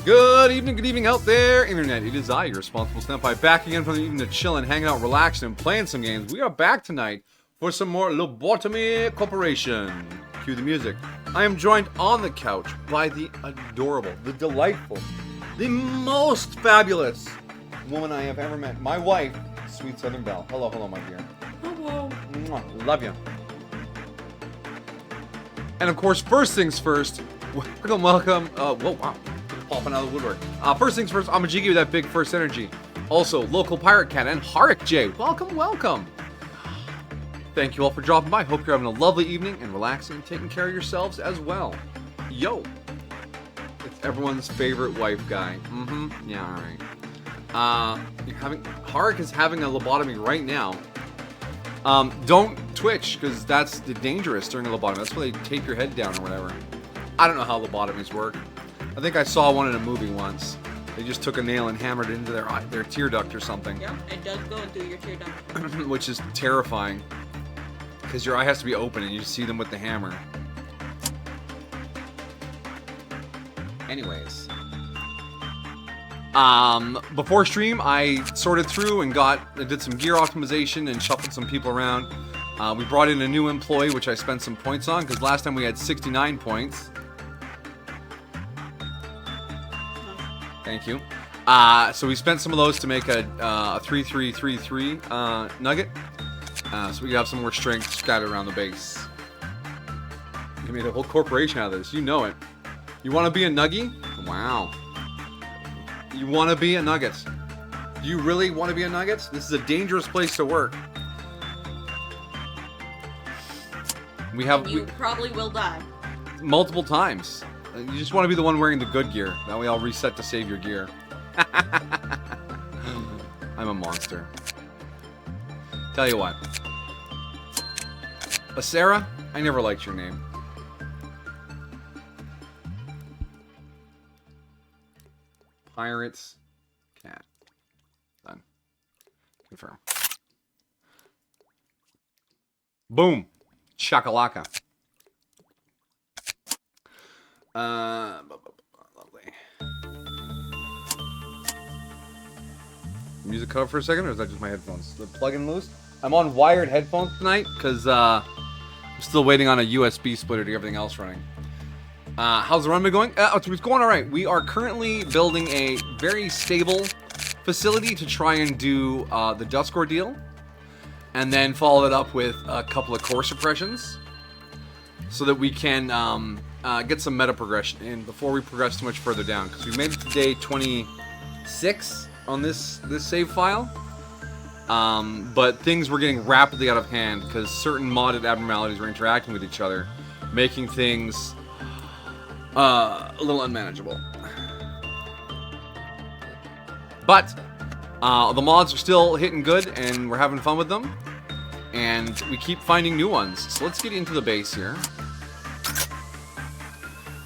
Good evening out there, Internet. It is I, your responsible senpai, back again from the evening to chill and hang out, relaxing, and playing some games. We are back tonight for some more Lobotomy Corporation. Cue the music. I am joined on the couch by the adorable, the delightful, the most fabulous woman I have ever met. My wife, Sweet Southern Belle. Hello, my dear. Hello. Mwah, love you. And of course, first things first, welcome. Whoa, wow. Popping out of the woodwork. First things first, Amajigi with that big first energy. Also, local pirate cat and Harik J. Welcome. Thank you all for dropping by. Hope you're having a lovely evening and relaxing and taking care of yourselves as well. Yo. It's everyone's favorite wife guy. Yeah, alright. Harik is having a lobotomy right now. Don't twitch, because that's dangerous during a lobotomy. That's where they tape your head down or whatever. I don't know how lobotomies work. I think I saw one in a movie once. They just took a nail and hammered it into their tear duct or something. Yep, it does go through your tear duct. Which is terrifying. Because your eye has to be open and you see them with the hammer. Anyways. Before stream, I sorted through and did some gear optimization and shuffled some people around. We brought in a new employee, which I spent some points on, because last time we had 69 points. Thank you. So we spent some of those to make a 3-3-3-3 nugget. So we can have some more strength scattered around the base. You made a whole corporation out of this. You know it. You want to be a nuggie? Wow. You want to be a nugget? Do you really want to be a nugget? This is a dangerous place to work. You probably will die. Multiple times. You just want to be the one wearing the good gear. That way I'll reset to save your gear. I'm a monster. Tell you what. Sarah, I never liked your name. Pirates. Cat. Done. Confirm. Boom. Chakalaka. Lovely. Music cut off for a second, or is that just my headphones? The plug-in loose? I'm on wired headphones tonight, because, I'm still waiting on a USB splitter to get everything else running. How's the run been going? It's going alright. We are currently building a very stable facility to try and do, the Dusk Ordeal, and then follow it up with a couple of core suppressions, so that we can, get some meta progression in before we progress too much further down, because we made it to day 26 on this save file, but things were getting rapidly out of hand because certain modded abnormalities were interacting with each other, making things a little unmanageable. But the mods are still hitting good and we're having fun with them, and we keep finding new ones. So let's get into the base here.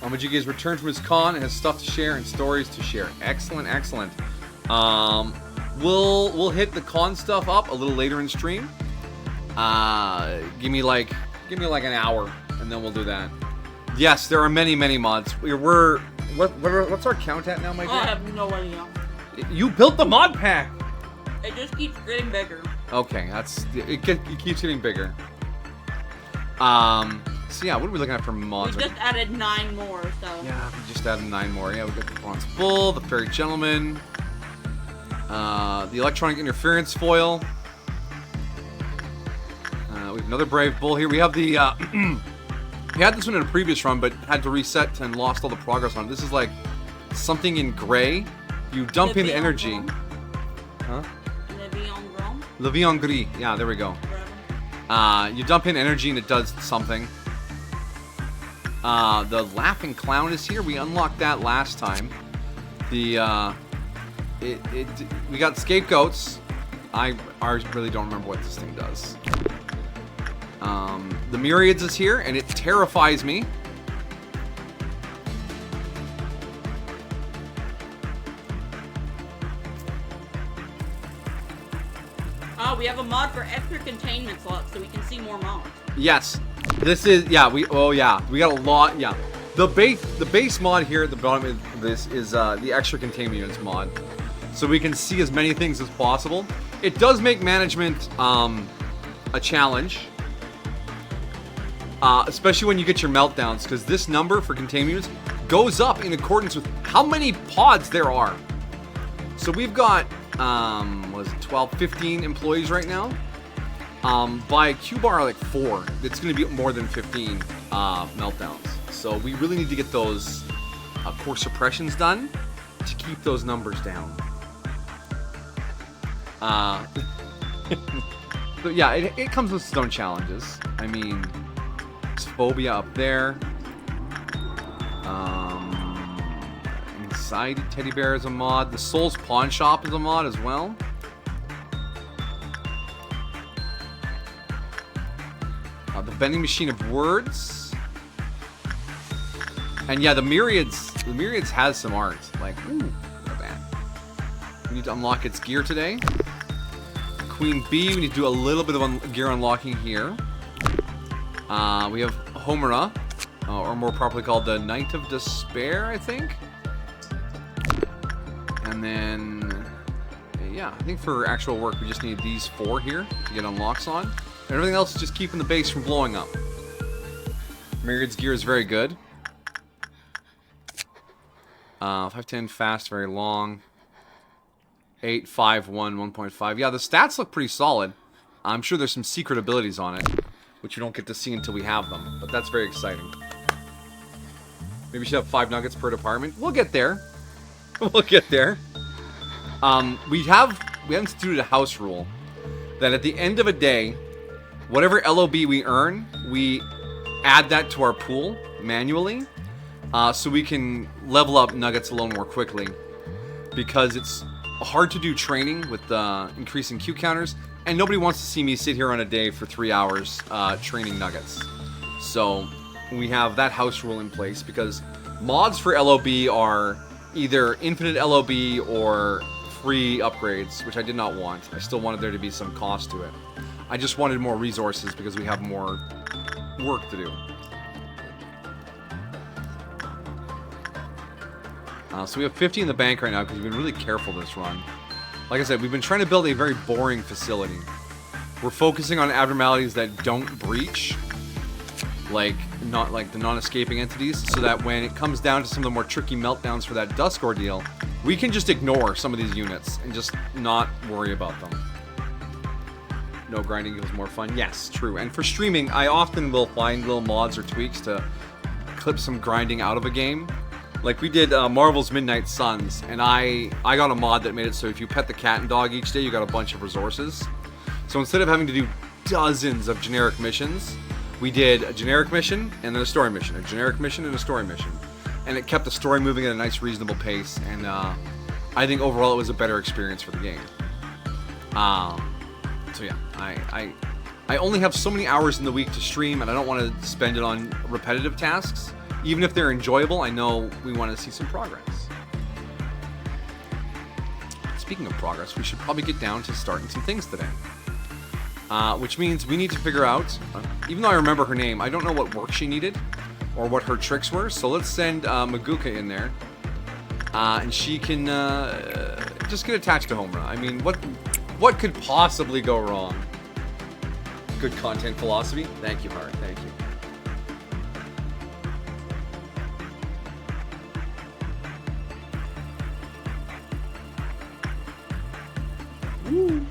Amajigi has returned from his con and has stuff to share and stories to share. Excellent. We'll hit the con stuff up a little later in stream. Give me like an hour, and then we'll do that. Yes, there are many mods. What's our count at now, my dear? I have no idea. You built the mod pack. It just keeps getting bigger. Okay, it keeps getting bigger. So yeah, what are we looking at for mods? We just added 9 more, so... Yeah, we just added 9 more. Yeah, we got the Bronze Bull, the Fairy Gentleman, the Electronic Interference Foil. We have another Brave Bull here. We have the, we had this one in a previous run, but had to reset and lost all the progress on it. This is like something in gray. You dump in energy. Huh? Le Vion Gris. Yeah, there we go. You dump in energy and it does something. The Laughing Clown is here. We unlocked that last time. We got Scapegoats. I really don't remember what this thing does. The Myriads is here, and it terrifies me. Oh, we have a mod for extra containment slots so we can see more mods. Yes. This is, we got a lot, The base mod here at the bottom of this is the extra containment units mod, so we can see as many things as possible. It does make management a challenge, especially when you get your meltdowns, because this number for containment units goes up in accordance with how many pods there are. So we've got what is it, 12, 15 employees right now. By Q-bar like 4, it's going to be more than 15 meltdowns. So we really need to get those core suppressions done to keep those numbers down. So yeah, it comes with its own challenges. I mean, it's phobia up there. Anxiety teddy bear is a mod. The Souls Pawn Shop is a mod as well. The vending machine of words. And yeah, the myriads has some art. Like, ooh, look at that. We need to unlock its gear today. Queen Bee, we need to do a little bit of gear unlocking here. We have Homura, or more properly called the Knight of Despair, I think. And then, yeah, I think for actual work, we just need these 4 here to get unlocks on. And everything else is just keeping the base from blowing up. Myriad's gear is very good. 510 fast, very long. 8, 5, 1, 1.5. Yeah, the stats look pretty solid. I'm sure there's some secret abilities on it, which we don't get to see until we have them. But that's very exciting. Maybe we should have 5 nuggets per department. We'll get there. We'll get there. We have instituted a house rule that at the end of a day, whatever LOB we earn, we add that to our pool manually, so we can level up nuggets a little more quickly. Because it's hard to do training with increasing Q counters, and nobody wants to see me sit here on a day for 3 hours training nuggets. So we have that house rule in place because mods for LOB are either infinite LOB or free upgrades, which I did not want. I still wanted there to be some cost to it. I just wanted more resources because we have more work to do. So we have 50 in the bank right now because we've been really careful this run. Like I said, we've been trying to build a very boring facility. We're focusing on abnormalities that don't breach, not like the non-escaping entities, so that when it comes down to some of the more tricky meltdowns for that Dusk Ordeal, we can just ignore some of these units and just not worry about them. No grinding equals more fun. Yes, true. And for streaming, I often will find little mods or tweaks to clip some grinding out of a game. Like we did Marvel's Midnight Suns, and I got a mod that made it so if you pet the cat and dog each day, you got a bunch of resources. So instead of having to do dozens of generic missions, we did a generic mission and then a story mission, a generic mission and a story mission. And it kept the story moving at a nice, reasonable pace, and I think overall it was a better experience for the game. So yeah, I only have so many hours in the week to stream, and I don't want to spend it on repetitive tasks. Even if they're enjoyable, I know we want to see some progress. Speaking of progress, we should probably get down to starting some things today. Which means we need to figure out, even though I remember her name, I don't know what work she needed or what her tricks were. So let's send Maguka in there. And she can just get attached to Homura. I mean, what could possibly go wrong? Good content philosophy. Thank you, Hart. Thank you. Woo.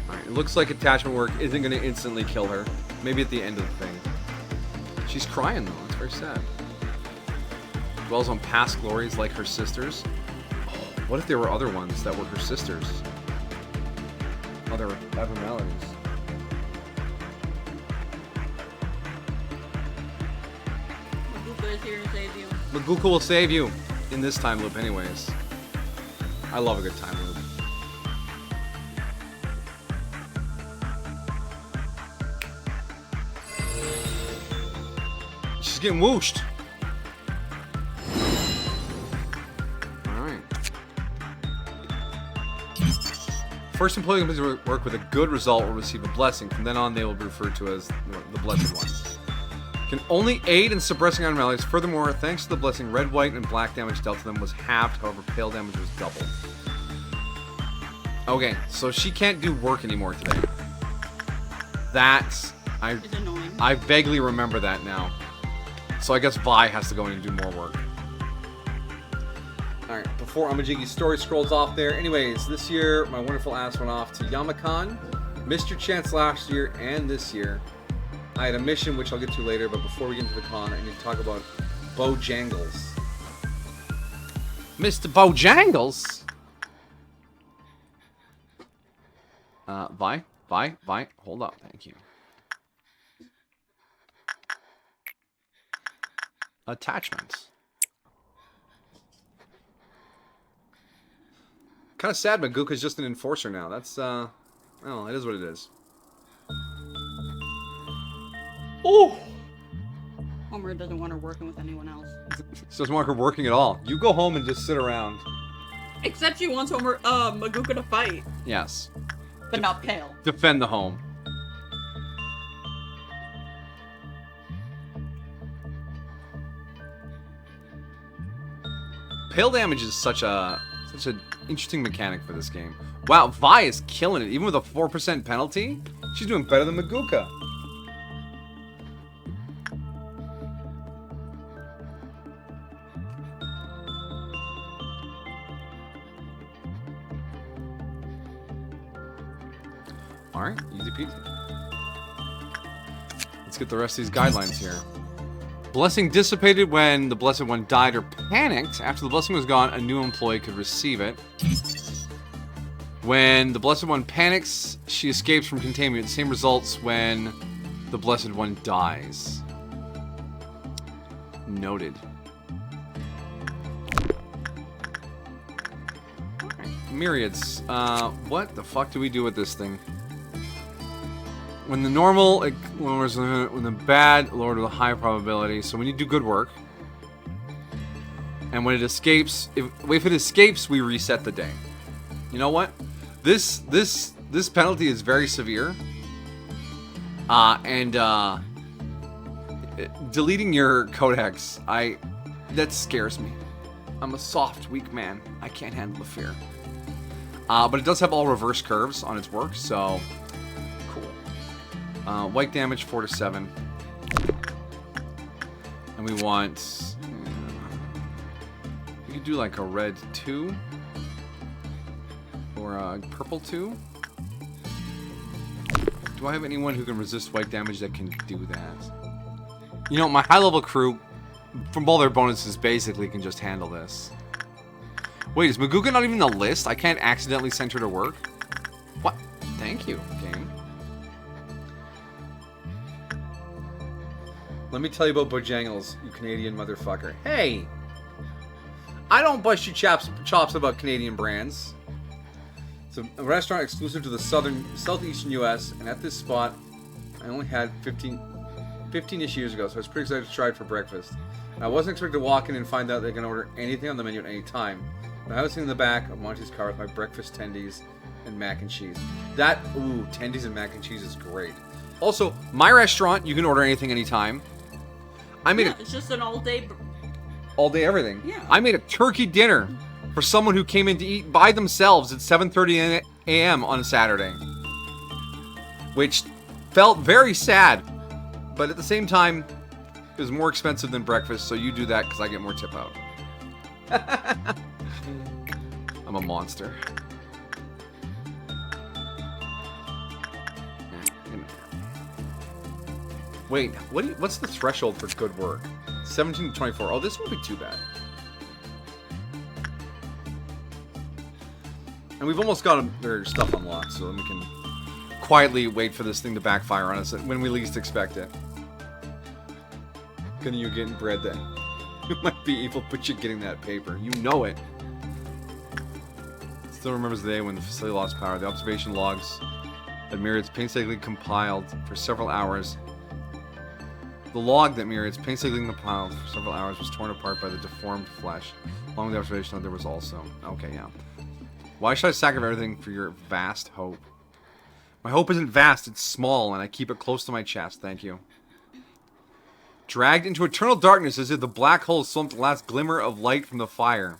Alright, it looks like attachment work isn't going to instantly kill her. Maybe at the end of the thing. She's crying though, it's very sad. Dwells on past glories like her sisters. Oh, what if there were other ones that were her sisters? Other abnormalities. Maguka is here to save you. Maguka will save you in this time loop anyways. I love a good time loop. She's getting whooshed. Alright. first employee who work with a good result will receive a blessing. From then on, they will be referred to as the Blessed One. Can only aid in suppressing abnormalities. Furthermore, thanks to the blessing, red, white, and black damage dealt to them was halved. However, pale damage was doubled. Okay, so she can't do work anymore today. That's... It's annoying. I vaguely remember that now. So I guess Vi has to go in and do more work. Alright, before Amajigi's story scrolls off there. Anyways, this year, my wonderful ass went off to Yamakan. Missed your chance last year and this year. I had a mission, which I'll get to later, but before we get into the con, I need to talk about Bojangles. Mr. Bojangles? Vi, hold up, thank you. Attachments. Kind of sad, but Gooka's just an enforcer now. That's, well, it is what it is. Oh! Homer doesn't want her working with anyone else. She doesn't want her working at all. You go home and just sit around. Except she wants Homer, Maguka to fight. Yes. But not Pale. Defend the home. Pale damage is such an interesting mechanic for this game. Wow, Vi is killing it. Even with a 4% penalty, she's doing better than Maguka. Alright, easy peasy. Let's get the rest of these guidelines here. Blessing dissipated when the Blessed One died or panicked. After the blessing was gone, a new employee could receive it. When the Blessed One panics, she escapes from containment. Same results when the Blessed One dies. Noted. Myriads. What the fuck do we do with this thing? When the normal it lowers the limit, when the bad lower to the high probability. So when you do good work, and when it escapes, if it escapes, we reset the day. You know what? This penalty is very severe. Deleting your codex, that scares me. I'm a soft, weak man. I can't handle the fear. But it does have all reverse curves on its work, so cool. White damage 4 to 7, and we want. We could do like a red 2 or a purple 2. Do I have anyone who can resist white damage that can do that? You know, my high level crew, from all their bonuses, basically can just handle this. Wait, is Maguka not even in the list? I can't accidentally send her to work? What? Thank you, game. Let me tell you about Bojangles, you Canadian motherfucker. Hey! I don't bust you chops about Canadian brands. It's a restaurant exclusive to the southeastern U.S., and at this spot, I only had 15-ish years ago, so I was pretty excited to try it for breakfast. I wasn't expected to walk in and find out they can order anything on the menu at any time. But I was sitting in the back of Monty's car with my breakfast tendies and mac and cheese. Tendies and mac and cheese is great. Also, my restaurant, you can order anything anytime. It's just an all-day everything. Yeah. I made a turkey dinner for someone who came in to eat by themselves at 7:30 a.m. on a Saturday. Which felt very sad. But at the same time, it was more expensive than breakfast, so you do that because I get more tip out. I'm a monster. Wait, what's the threshold for good work? 17 to 24. Oh, this won't be too bad. And we've almost got their stuff unlocked, so then we can quietly wait for this thing to backfire on us when we least expect it. Gonna you getting bread then? You might be evil, but you're getting that paper. You know it. Still remembers the day when the facility lost power. The observation logs that Myriads painstakingly compiled for several hours. The log that Myriads painstakingly compiled for several hours was torn apart by the deformed flesh. Along with the observation that there was also... Okay, yeah. Why should I sacrifice everything for your vast hope? My hope isn't vast, it's small, and I keep it close to my chest. Thank you. Dragged into eternal darkness as if the black hole swamped the last glimmer of light from the fire.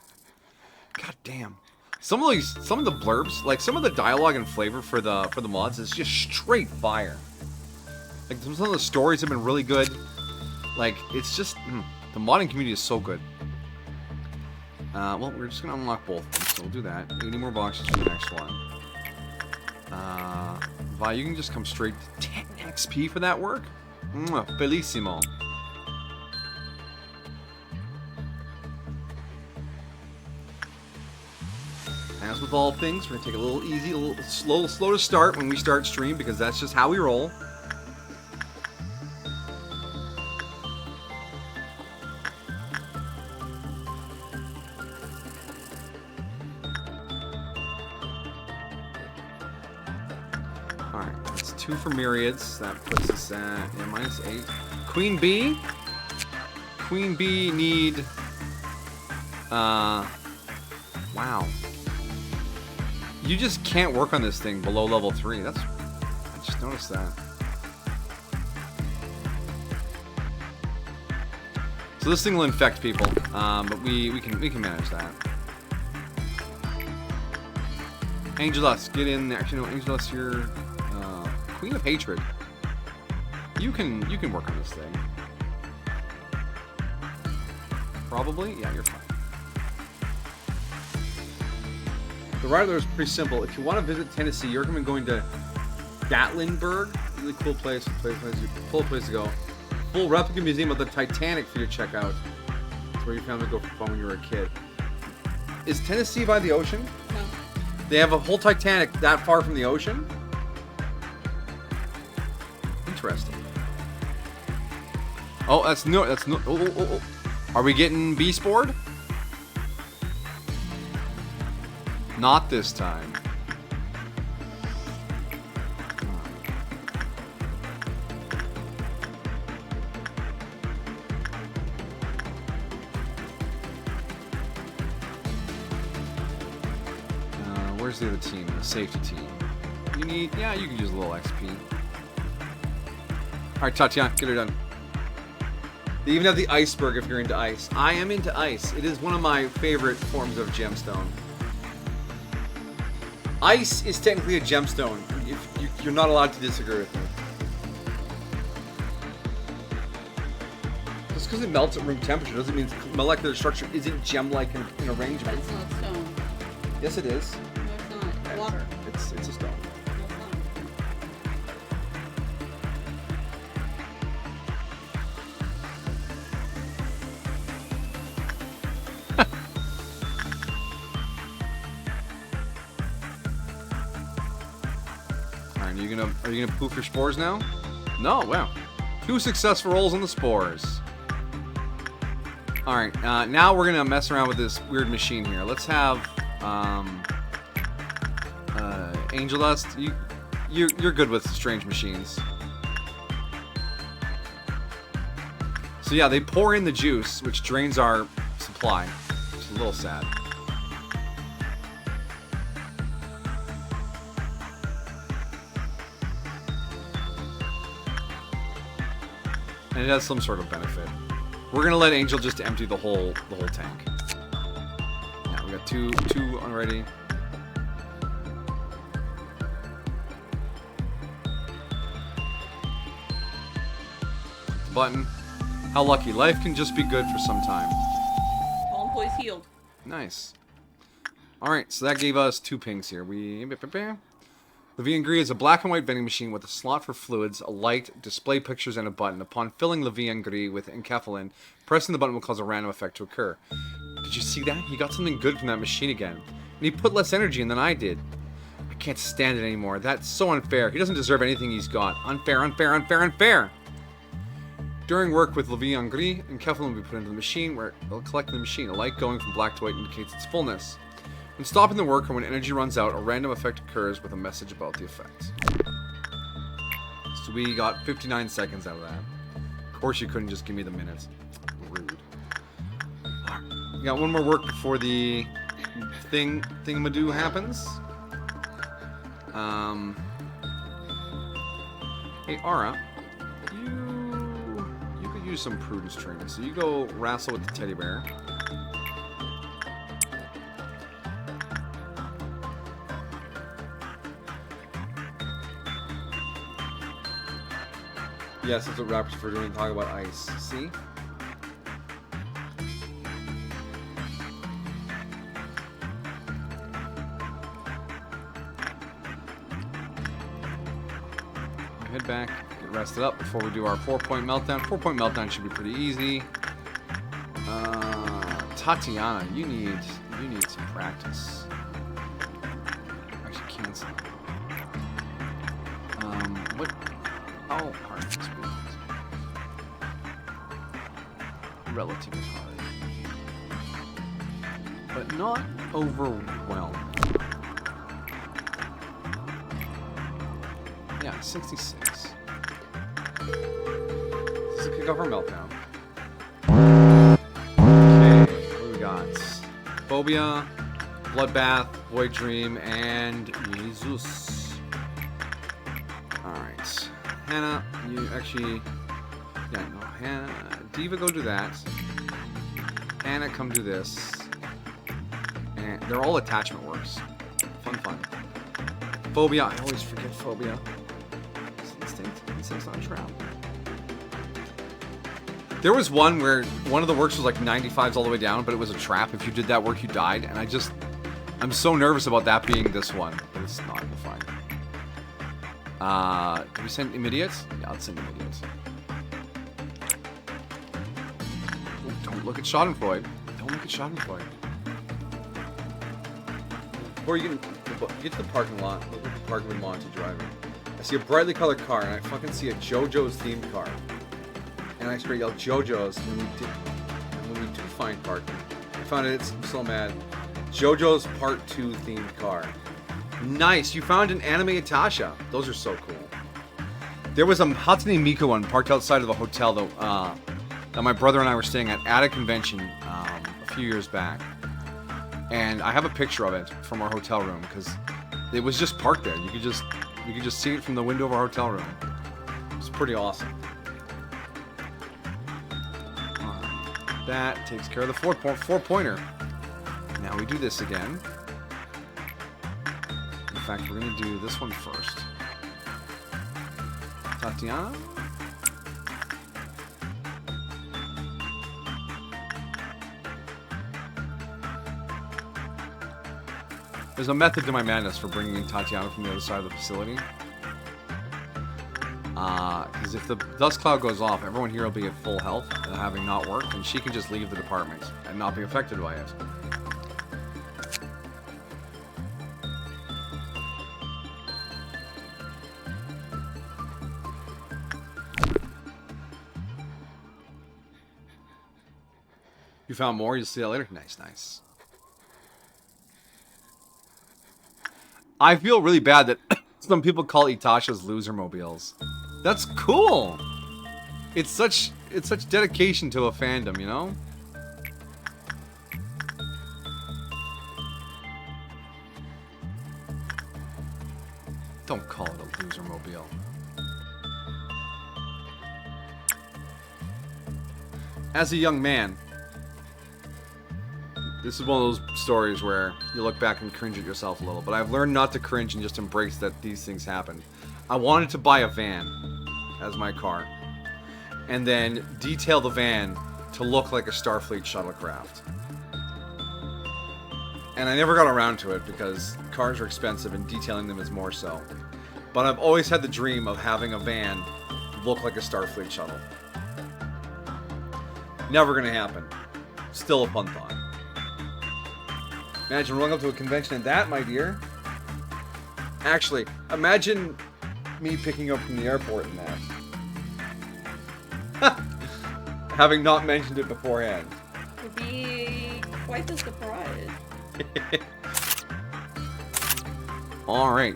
God damn. Some of the blurbs, like some of the dialogue and flavor for the mods is just straight fire. Like some of the stories have been really good. Like it's just the modding community is so good. Well, we're just gonna unlock both of them, so we'll do that. 80 more boxes for the next one. Vi, you can just come straight to 10 XP for that work. Bellissimo. As with all things, we're gonna take a little easy, a little slow to start when we start stream because that's just how we roll. Alright, that's 2 for myriads. That puts us at -8. Queen Bee. Queen Bee need wow. You just can't work on this thing below level 3. I just noticed that. So this thing will infect people, but we can manage that. Angelus, get in there. Actually, no, Angelus, you're Queen of Hatred. You can work on this thing. Probably, yeah, you're fine. The ride there is pretty simple. If you want to visit Tennessee, you're going to Gatlinburg. Really cool place. Cool place to go. Full replica museum of the Titanic for you to check out. It's where your family go for fun when you were a kid. Is Tennessee by the ocean? No. They have a whole Titanic that far from the ocean? Interesting. Oh, that's no. Oh. Are we getting Beast Board? Not this time. Where's the other team? The safety team. You need, yeah, you can use a little XP. Alright, Tatiana, get her done. They even have the iceberg if you're into ice. I am into ice. It is one of my favorite forms of gemstone. Ice is technically a gemstone. You're not allowed to disagree with me. Just because it melts at room temperature doesn't mean its molecular structure isn't gem-like in arrangement. But it's not stone. Yes, it is. No, it's not. Water. It's a stone. No, it's not. Alright, are you gonna poof your spores now? No, wow. 2 successful rolls on the spores. Alright, now we're gonna mess around with this weird machine here. Let's have Angel Dust. You're good with strange machines. So yeah, they pour in the juice, which drains our supply. Which is a little sad. And it has some sort of benefit. We're gonna let Angel just empty the whole tank. Yeah, we got two already. Button. How lucky. Life can just be good for some time. All employees healed. Nice. Alright, so that gave us 2 pings here. Levian is a black and white vending machine with a slot for fluids, a light, display pictures, and a button. Upon filling Levian with enkephalin, pressing the button will cause a random effect to occur. Did you see that? He got something good from that machine again. And he put less energy in than I did. I can't stand it anymore. That's so unfair. He doesn't deserve anything he's got. Unfair, unfair, unfair, unfair! During work with Levian Gris, enkephalin will be put into the machine where it will collect the machine. A light going from black to white indicates its fullness. When stopping the work or when energy runs out, a random effect occurs with a message about the effect. So we got 59 seconds out of that. Of course you couldn't just give me the minutes. Rude. Alright, we got one more work before the thingamadoo happens. Hey, Aura, you could use some prudence training. So you go wrestle with the teddy bear. Yes, that's what rappers for doing, talking about ice. See? Head back, get rested up before we do our 4-point meltdown. 4-point meltdown should be pretty easy. Tatiana, you need some practice. Actually, cancel. What? How hard is this? Relatively hard, but not overwhelmed. Yeah, 66. This is a kick off our meltdown. Okay, what do we got? Phobia, Bloodbath, Void Dream, and Jesus. Alright. Hannah, you actually... Yeah, no, Hannah... Diva, go do that. Hannah, come do this. And they're all attachment works. Fun. Phobia, I always forget Phobia. Instinct's on trap. There was one where one of the works was like 95s all the way down, but it was a trap. If you did that work, you died. And I'm so nervous about that being this one, but it's not. We'll find. Do we send immediate? Yeah, let's send immediate. Oh, don't look at Schadenfreude. Don't look at Schadenfreude. Before you get to the parking lot, look at the parking with Monty driving. I see a brightly colored car, and I fucking see a JoJo's themed car. And I straight yell JoJo's, and when we do find parking, I found it, I'm so mad. JoJo's Part 2 themed car. Nice, you found an anime Atasha. Those are so cool. There was a Hatsune Miku one parked outside of a hotel that my brother and I were staying at a convention a few years back. And I have a picture of it from our hotel room because it was just parked there. You could just see it from the window of our hotel room. It's pretty awesome. That takes care of the four-pointer. Now we do this again. In fact, we're going to do this one first. Tatiana? There's a method to my madness for bringing in Tatiana from the other side of the facility. Because if the dust cloud goes off, everyone here will be at full health, and having not worked, and she can just leave the department and not be affected by it. You found more? You'll see that later? Nice. I feel really bad that some people call Itasha's loser mobiles. That's cool. It's such dedication to a fandom, you know? Don't call it a loser mobile. As a young man, this is one of those stories where you look back and cringe at yourself a little, but I've learned not to cringe and just embrace that these things happen. I wanted to buy a van as my car, and then detail the van to look like a Starfleet shuttlecraft. And I never got around to it because cars are expensive and detailing them is more so. But I've always had the dream of having a van look like a Starfleet shuttle. Never gonna happen. Still a fun thought. Imagine rolling up to a convention in that, my dear. Actually, imagine me picking up from the airport in that. Having not mentioned it beforehand. Would be quite the surprise. Alright.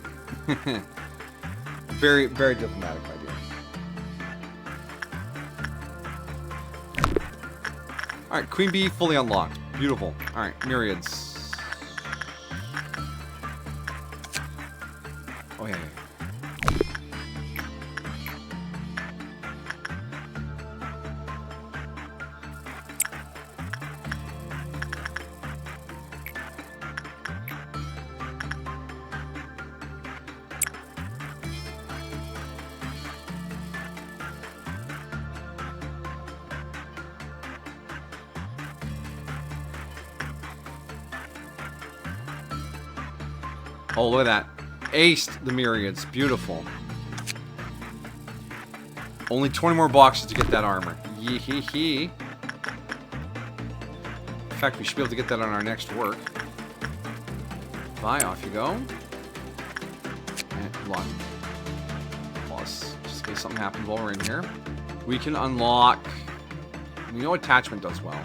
Very, very diplomatic, my dear. Alright, Queen Bee fully unlocked. Beautiful. Alright, Myriads. Oh, look at that. Aced the myriads. Beautiful. Only 20 more boxes to get that armor. Yee-hee-hee. In fact, we should be able to get that on our next work. Bye, off you go. And lock. Plus, just in case something happens while we're in here. We can unlock... We know attachment does well.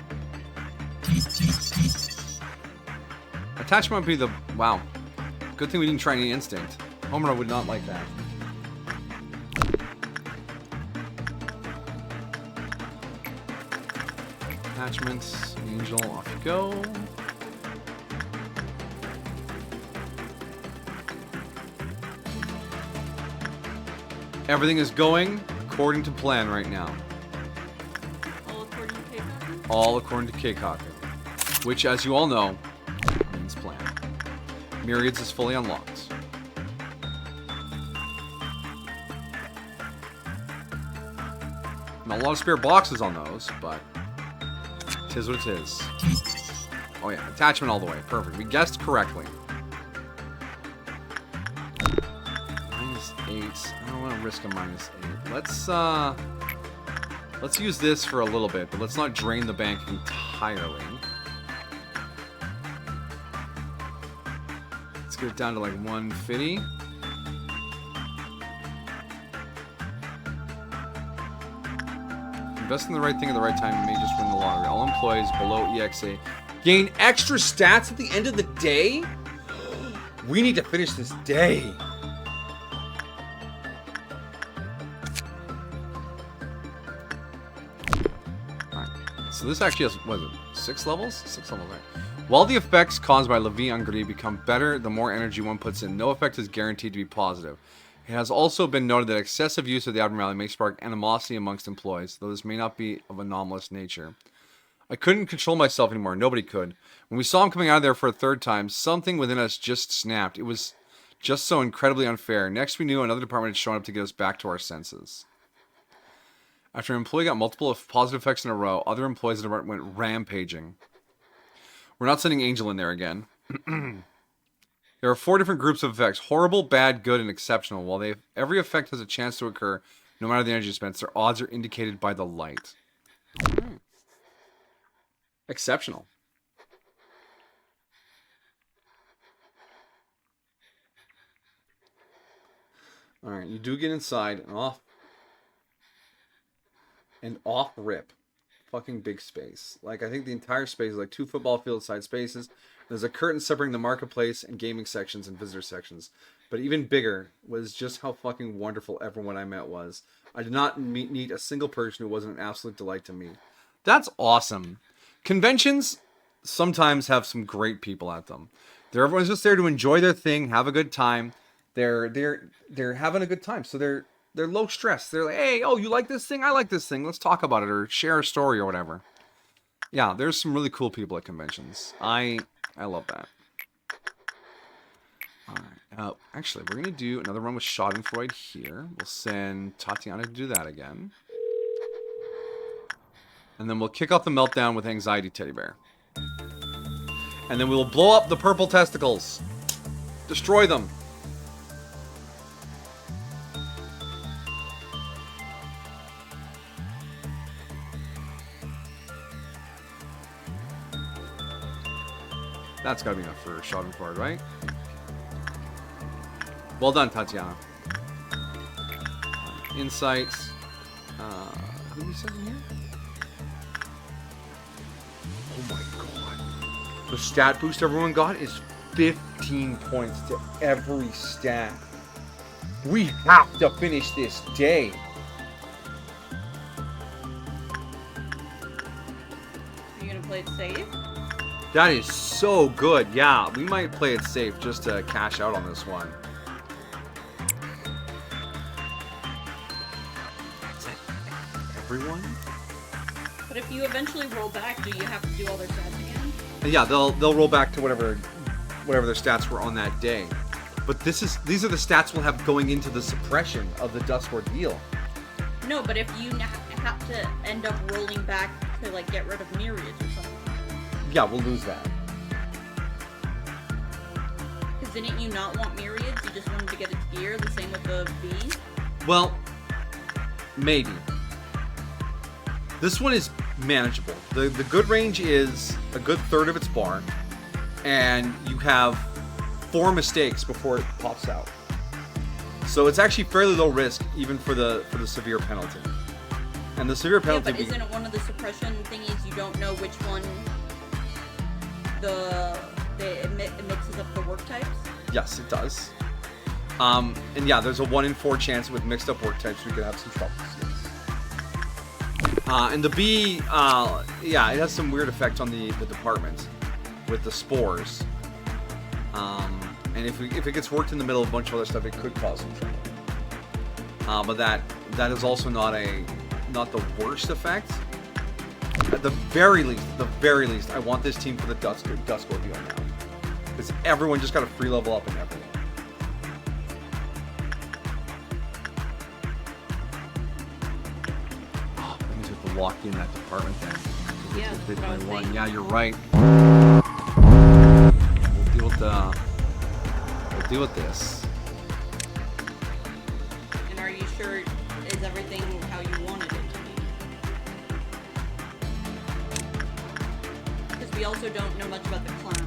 Attachment would be the... Wow. Good thing we didn't try any instinct. Homer would not like that. Attachments, Angel, off you go. Everything is going according to plan right now. All according to K-Coffee? All according to K-Coffee. Which, as you all know, means plan. Myriads is fully unlocked. Not a lot of spare boxes on those, but tis what it is. Oh yeah, attachment all the way. Perfect. We guessed correctly. -8. I don't want to risk a -8. Let's use this for a little bit, but let's not drain the bank entirely. Let's get it down to like 150. Invest in the right thing at the right time, you may just win the lottery. All employees below EXA gain extra stats at the end of the day? We need to finish this day. So this actually has, what is it, 6 levels? 6 levels, right? While the effects caused by La Vie en Gris become better the more energy one puts in, no effect is guaranteed to be positive. It has also been noted that excessive use of the abnormality may spark animosity amongst employees, though this may not be of anomalous nature. I couldn't control myself anymore. Nobody could. When we saw him coming out of there for a third time, something within us just snapped. It was just so incredibly unfair. Next we knew another department had shown up to get us back to our senses. After an employee got multiple positive effects in a row, other employees in the department went rampaging. We're not sending Angel in there again. There are 4 different groups of effects. Horrible, bad, good, and exceptional. While every effect has a chance to occur, no matter the energy spent, their odds are indicated by the light. Exceptional. Alright, you do get inside and off rip. Fucking big space. Like, I think the entire space is like 2 football field side spaces. There's a curtain separating the marketplace and gaming sections and visitor sections. But even bigger was just how fucking wonderful everyone I met was. I did not meet a single person who wasn't an absolute delight to meet. That's awesome. Conventions sometimes have some great people at them. Everyone's just there to enjoy their thing, have a good time. They're having a good time, so they're low stress. They're like, hey, oh, you like this thing? I like this thing. Let's talk about it or share a story or whatever. Yeah, there's some really cool people at conventions. I love that. Alright, actually, we're going to do another run with Schadenfreude here. We'll send Tatiana to do that again. And then we'll kick off the meltdown with Anxiety Teddy Bear. And then we will blow up the purple testicles. Destroy them. That's gotta be enough for Schadenfreude, right? Well done, Tatiana. Insights. Who we said in here? Oh my god. The stat boost everyone got is 15 points to every stat. We have to finish this day. Are you gonna play it safe? That is so good. Yeah, we might play it safe just to cash out on this one. Is that everyone? But if you eventually roll back, do you have to do all their stats again? Yeah, they'll roll back to whatever their stats were on that day. But these are the stats we'll have going into the suppression of the Dust Ordeal. No, but if you have to end up rolling back to like get rid of myriads or something. Yeah, we'll lose that. Because didn't you not want myriads? You just wanted to get its gear. The same with the B. Well, maybe. This one is manageable. The good range is a good third of its bar, and you have 4 mistakes before it pops out. So it's actually fairly low risk, even for the severe penalty. And the severe penalty. Yeah, but isn't it one of the suppression thingies? You don't know which one it mixes up the work types. Yes, it does. And yeah, there's a 1 in 4 chance with mixed up work types we could have some troubles. And the B, yeah, it has some weird effect on the department with the spores. And if it gets worked in the middle of a bunch of other stuff, it could cause some trouble. But that is also not the worst effect. At the very least, I want this team for the Dust Ordeal now. Because everyone just got a free level up in everyone. Oh, I need to have to lock in that department then. Yeah, that's what I was thinking. Yeah, you're right. We'll deal with this. And are you sure is everything how you wanted it to be? Because we also don't know much about the clown.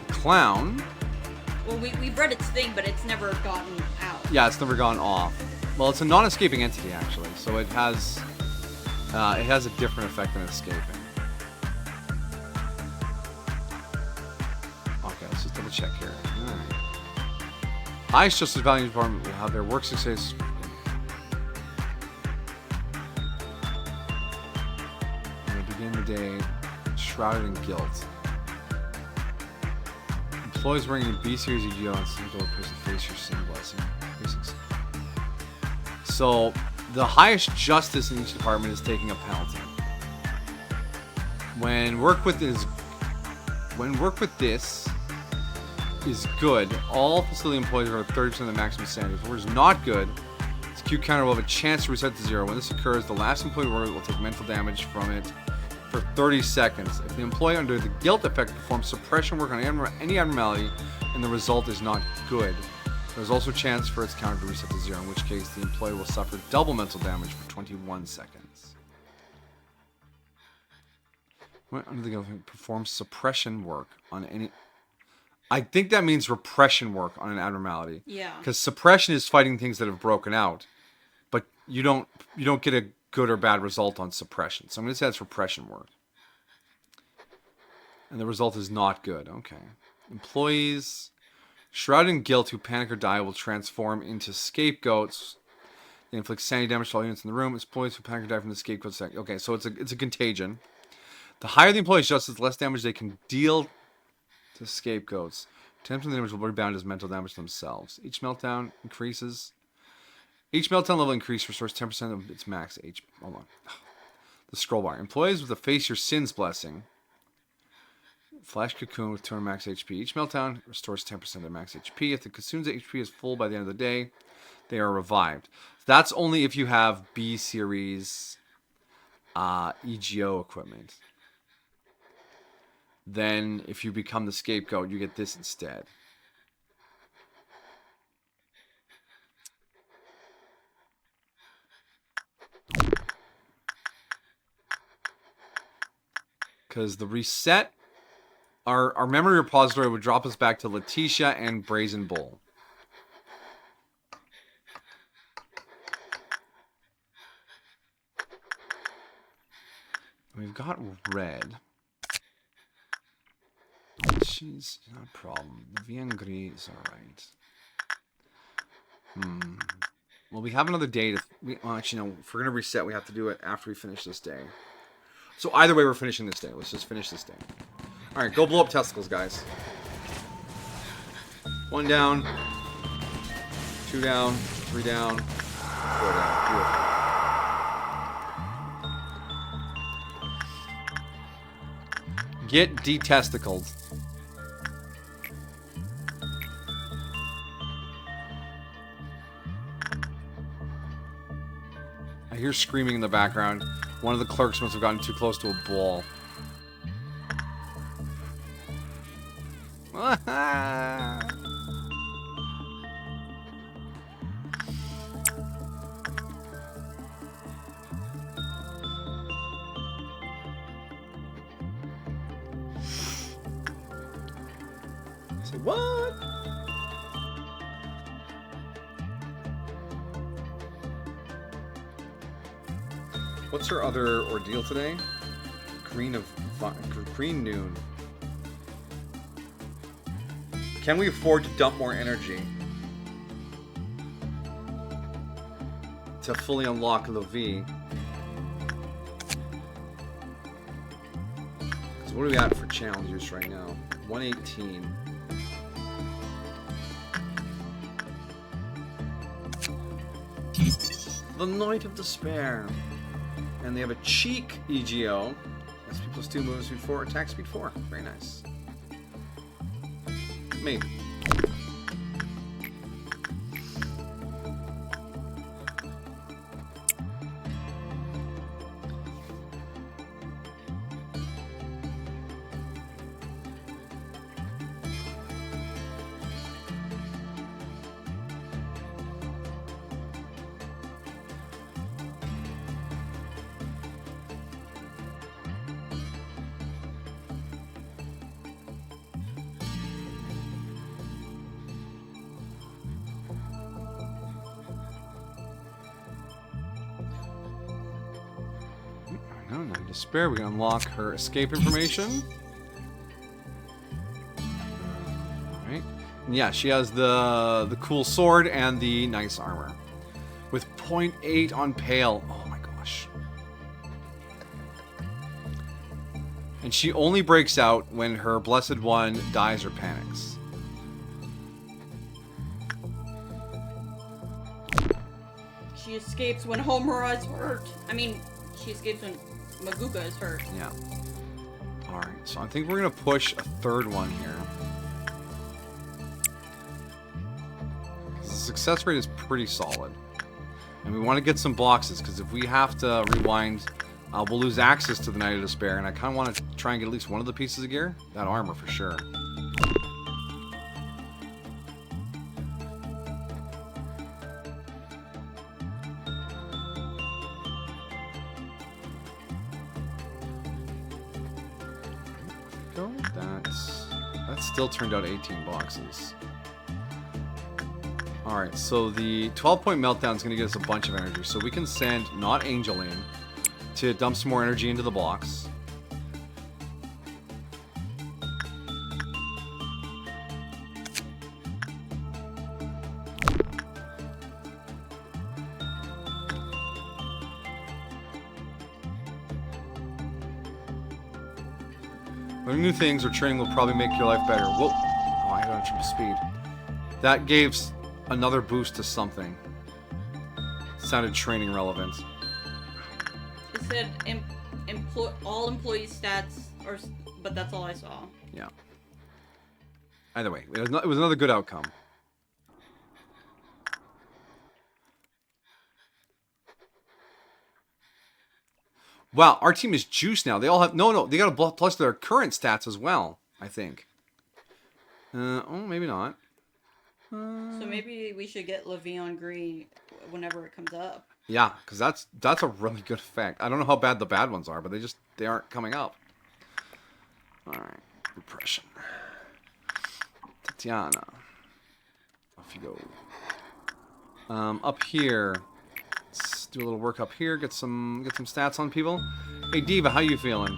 Clown? Well, we've read its thing, but it's never gotten out. Yeah, it's never gone off. Well, it's a non-escaping entity actually, so it has a different effect than escaping. Okay, let's just double check here. Alright. Highest Justice Value Department will have their work success. And they begin the day shrouded in guilt. Employees wearing a B series EGO and some door person face your sin blessing. So the highest justice in each department is taking a penalty. When work with this is good, all facility employees are at 30% of the maximum standard. If it is not good, its Q counter will have a chance to reset to 0. When this occurs, the last employee will take mental damage from it for 30 seconds. If the employee under the guilt effect performs suppression work on any abnormality and the result is not good, there's also a chance for its counter to reset to 0, in which case the employee will suffer double mental damage for 21 seconds. When under the guilt effect performs suppression work on any... I think that means repression work on an abnormality. Yeah. Because suppression is fighting things that have broken out, but you don't get a good or bad result on suppression. So I'm going to say that's repression work. And the result is not good. Okay. Employees shrouded in guilt who panic or die will transform into scapegoats. They inflict sanity damage to all units in the room. Employees who panic or die from the scapegoat second. Okay, so it's a contagion. The higher the employee's justice, the less damage they can deal to scapegoats. 10% of the damage will rebound as mental damage themselves. Each meltdown level increase restores 10% of its max HP. Hold on. The scroll bar. Employees with a Face Your Sins blessing. Flash Cocoon with 200 max HP. Each meltdown restores 10% of their max HP. If the Cocoon's HP is full by the end of the day, they are revived. That's only if you have B series EGO equipment. Then if you become the scapegoat, you get this instead. Because the reset, our memory repository would drop us back to Letitia and Brazen Bull. We've got red. She's not a problem. The Viengri is alright. Well, we have another day to... actually, no. If we're going to reset, we have to do it after we finish this day. So either way, we're finishing this day. Let's just finish this day. Alright, go blow up testicles, guys. 1 down. 2 down. 3 down. 4 down. Beautiful. Get detesticled. I hear screaming in the background. One of the clerks must have gotten too close to a ball. Say what? What's her other ordeal today? Green noon. Can we afford to dump more energy to fully unlock Levi? So what are we at for challenges right now? 118. The Night of Despair. And they have a cheek EGO. SP plus 2, movement speed 4, attack speed 4. Very nice. Maybe. No, not despair. We can unlock her escape information. Alright. And yeah, she has the cool sword and the nice armor. With 0.8 on pale. Oh my gosh. And she only breaks out when her Blessed One dies or panics. She escapes when Homura is hurt. I mean, she escapes when Maguka is hurt. Yeah. Alright, so I think we're going to push a third one here. The success rate is pretty solid. And we want to get some boxes, because if we have to rewind, we'll lose access to the Night of Despair, and I kind of want to try and get at least one of the pieces of gear. That armor, for sure. That still turned out 18 boxes. Alright, so the 12-point meltdown is going to get us a bunch of energy. So we can send not Angel in to dump some more energy into the box. Learning new things or training will probably make your life better. Whoa! Oh, I got triple speed. That gave another boost to something. Sounded training relevant. It said all employee stats, but that's all I saw. Yeah. Either way, it was another good outcome. Wow, our team is juiced now. They all have... No, they got to plus their current stats as well, I think. Oh, maybe not. So maybe we should get Levi on green whenever it comes up. Yeah, because that's a really good effect. I don't know how bad the bad ones are, but they aren't coming up. Alright, repression. Tatiana. Off you go. Up here... Let's do a little work up here, get some stats on people. Hey Diva, how you feeling?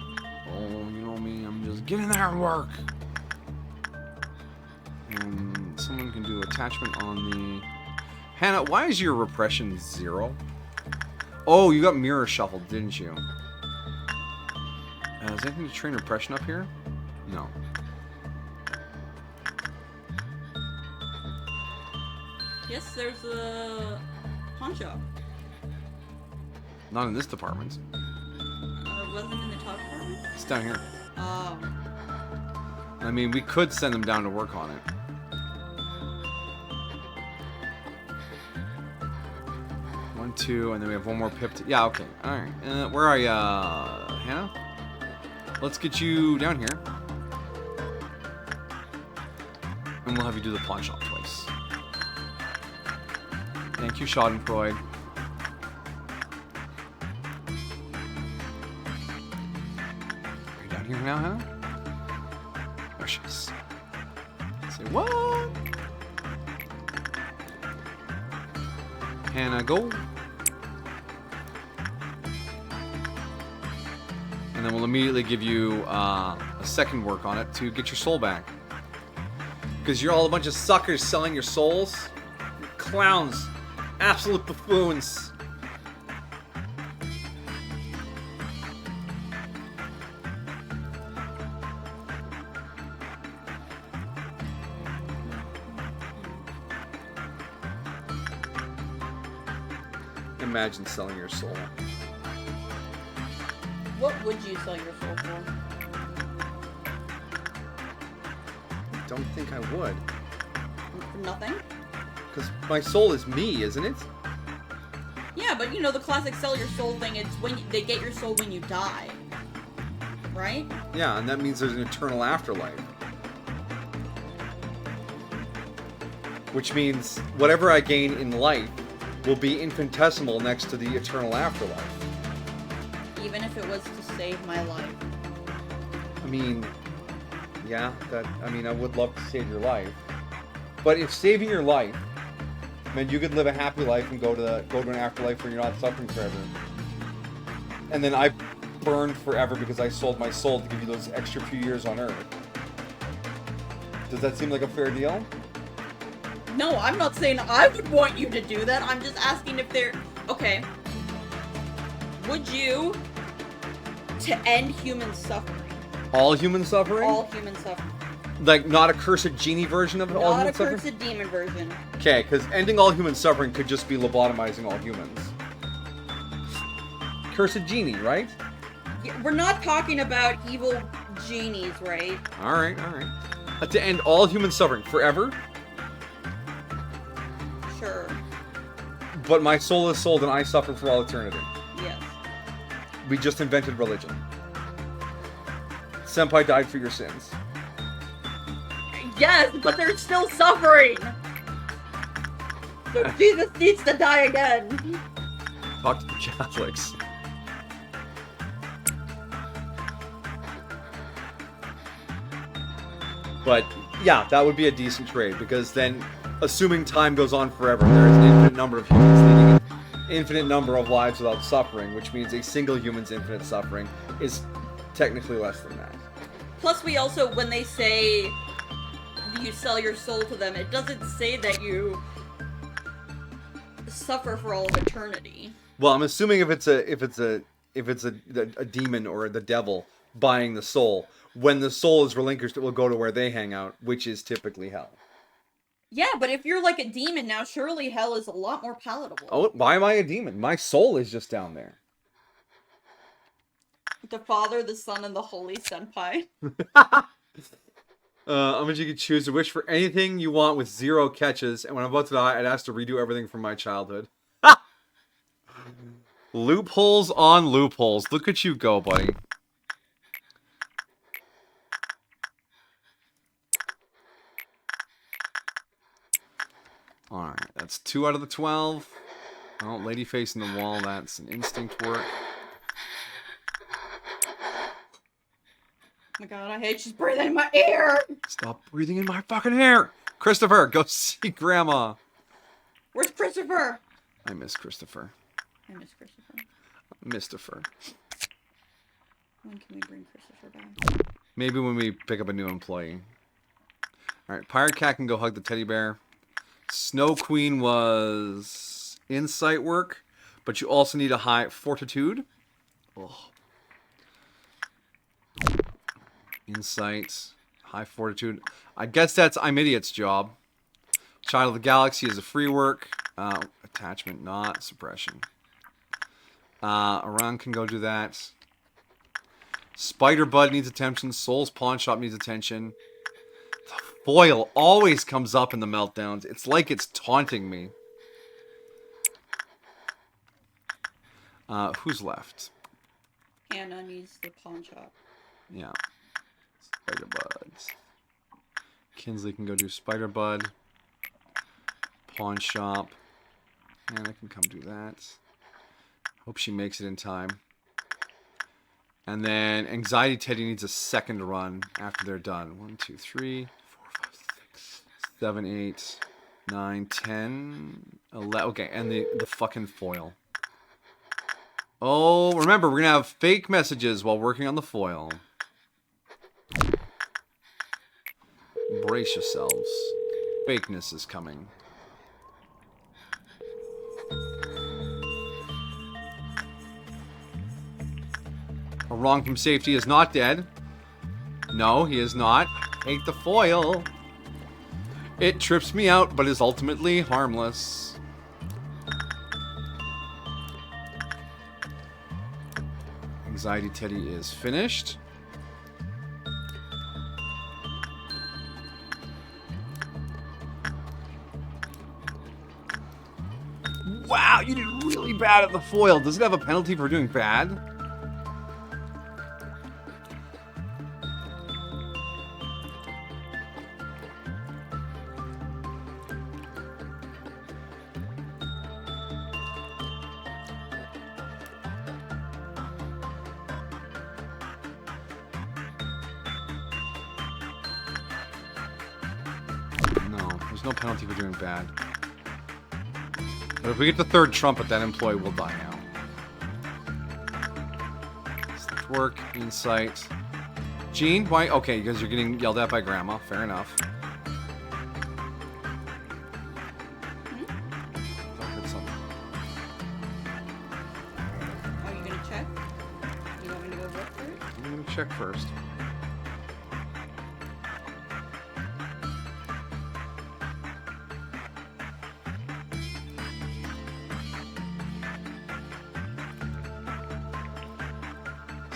Oh, you know me, I'm just getting there and work. And someone can do attachment on the... Hannah, why is your repression 0? Oh, you got mirror shuffled, didn't you? Is there anything to train repression up here? No. Yes, there's a pawn shop. Not in this department. Wasn't in the top department? It's down here. Oh. I mean, we could send them down to work on it. One, two, and then we have one more pip. Yeah, okay. Alright. Where are you, Hannah? Let's get you down here. And we'll have you do the pawn shop twice. Thank you, Schadenfreude. Are you down here now, Hannah? There she is. Say what? Hannah, go. And then we'll immediately give you a second work on it to get your soul back. Because you're all a bunch of suckers selling your souls. Clowns. Absolute buffoons. Imagine selling your soul. What would you sell your soul for? I don't think I would. For nothing? Because my soul is me, isn't it? Yeah, but you know the classic sell your soul thing, it's when they get your soul when you die. Right? Yeah, and that means there's an eternal afterlife. Which means whatever I gain in life will be infinitesimal next to the eternal afterlife. Even if it was to save my life. I mean, yeah, I would love to save your life. But if saving your life meant you could live a happy life and go to an afterlife where you're not suffering forever, and then I burned forever because I sold my soul to give you those extra few years on Earth, does that seem like a fair deal? No, I'm not saying I would want you to do that. I'm just asking if they're... Okay. Would you... to end human suffering? All human suffering? All human suffering. Like, not a cursed genie version of all human suffering? Not a cursed demon version. Okay, because ending all human suffering could just be lobotomizing all humans. Cursed genie, right? Yeah, we're not talking about evil genies, right? Alright. To end all human suffering forever? Sure. But my soul is sold and I suffer for all eternity. Yes. We just invented religion. Senpai died for your sins. Yes, but they're still suffering! So Jesus needs to die again. Talk to the Catholics. But, yeah, that would be a decent trade, because then, assuming time goes on forever, there is an infinite number of humans leading an infinite number of lives without suffering, which means a single human's infinite suffering is technically less than that. Plus, we also, when they say you sell your soul to them, it doesn't say that you suffer for all of eternity. Well, I'm assuming if it's a demon or the devil buying the soul, when the soul is relinquished, it will go to where they hang out, which is typically hell. Yeah, but if you're like a demon now, surely hell is a lot more palatable. Oh, why am I a demon? My soul is just down there. The Father, the Son, and the Holy Senpai. How much you could choose to wish for anything you want with 0 catches, and when I'm about to die, I'd ask to redo everything from my childhood. Loopholes on loopholes. Look at you go, buddy. Alright, that's 2 out of the 12. Oh, lady facing the wall, that's an instinct work. Oh my god, I hate she's breathing in my ear! Stop breathing in my fucking hair! Christopher, go see Grandma! Where's Christopher? I miss Christopher. I miss Christopher. Mistifer. When can we bring Christopher back? Maybe when we pick up a new employee. Alright, Pirate Cat can go hug the teddy bear. Snow Queen was insight work, but you also need a high fortitude. Ugh. Insight, high fortitude. I guess that's I'm Idiot's job. Child of the Galaxy is a free work. Attachment, not suppression. Aran can go do that. Spider Bud needs attention. Soul's Pawn Shop needs attention. The foil always comes up in the meltdowns. It's like it's taunting me. Who's left? Anna needs the pawn shop. Yeah. Spider Buds. Kinsley can go do Spider Bud. Pawn shop. And I can come do that. Hope she makes it in time. And then Anxiety Teddy needs a second run after they're done. 1, 2, 3, 4, 5, 6, 7, 8, 9, 10, 11. Okay, and the fucking foil. Oh, remember, we're going to have fake messages while working on the foil. Brace yourselves. Fakeness is coming. A wrong from safety is not dead. No, he is not. Hate the foil. It trips me out, but is ultimately harmless. Anxiety Teddy is finished. Wow, you did really bad at the foil. Does it have a penalty for doing bad? No, there's no penalty for doing bad. But if we get the third trumpet, that employee will die now. Work, insight. Gene, why? Okay, because you're getting yelled at by Grandma. Fair enough. I heard something. Are you gonna check? You want me to go look for it? I'm gonna check first.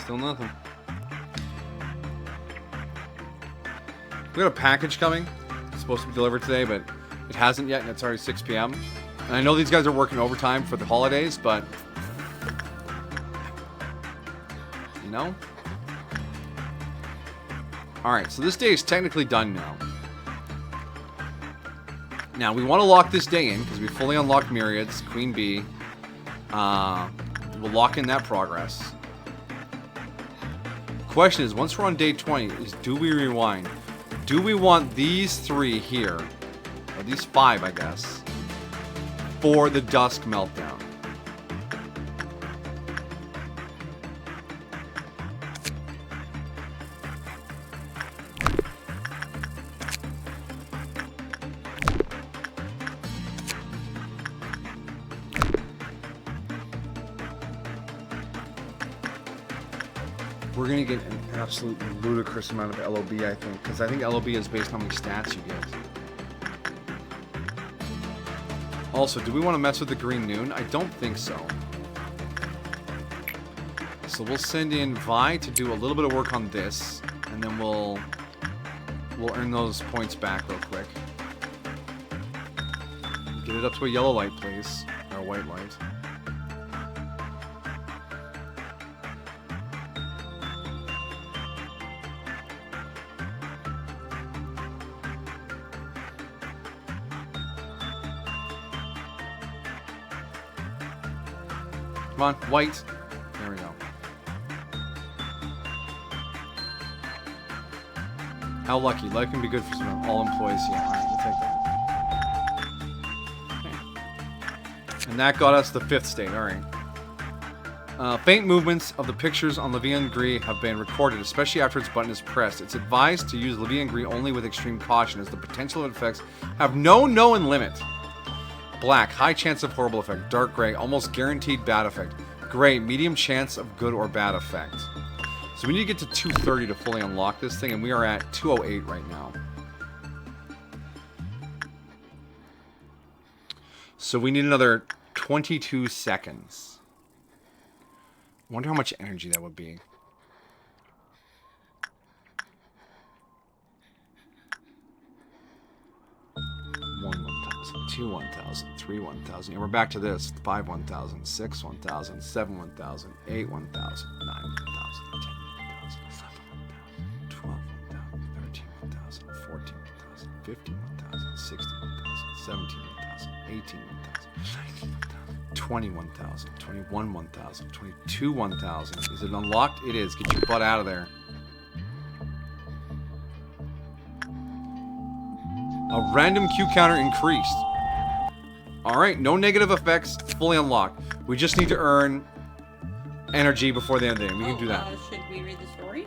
Still nothing. We got a package coming. It's supposed to be delivered today, but it hasn't yet, and it's already 6 p.m. And I know these guys are working overtime for the holidays, but... You know? Alright, so this day is technically done now. Now, we want to lock this day in, because we fully unlocked Myriads, Queen Bee. We'll lock in that progress. Question is, once we're on day 20, is do we rewind? Do we want these 3 here, or these 5, I guess, for the Dusk Meltdown? We're going to get an absolute ludicrous amount of LOB, I think. Because I think LOB is based on how many stats you get. Also, do we want to mess with the Green Noon? I don't think so. So we'll send in Vi to do a little bit of work on this. And then we'll earn those points back real quick. Get it up to a yellow light, please. Or a white light. Come on, white. There we go. How lucky. Life can be good for some all employees. Yeah, alright, we'll take that. Okay. And that got us the 5th state. Alright. Faint movements of the pictures on Levian Gris have been recorded, especially after its button is pressed. It's advised to use Levian Gris only with extreme caution, as the potential effects have no known limit. Black, high chance of horrible effect. Dark gray, almost guaranteed bad effect. Gray, medium chance of good or bad effect. So we need to get to 230 to fully unlock this thing, and we are at 208 right now. So we need another 22 seconds. I wonder how much energy that would be. 2 1,000, 3 1,000. And we're back to this. 5 1,000, 6 1,000, 7 1,000, 8 1,000, 9 1,000, 10 1,000, 11 1,000, 12 1,000, 13 1,000, 14 1,000, 51,000, 61,000, 17,000, 18,000, 19,000, 21,000, 21,000, 22,000. Is it unlocked? It is. Get your butt out of there. A random Q counter increased. Alright, no negative effects, fully unlocked. We just need to earn energy before the end of the game. We can do that. Should we read the story?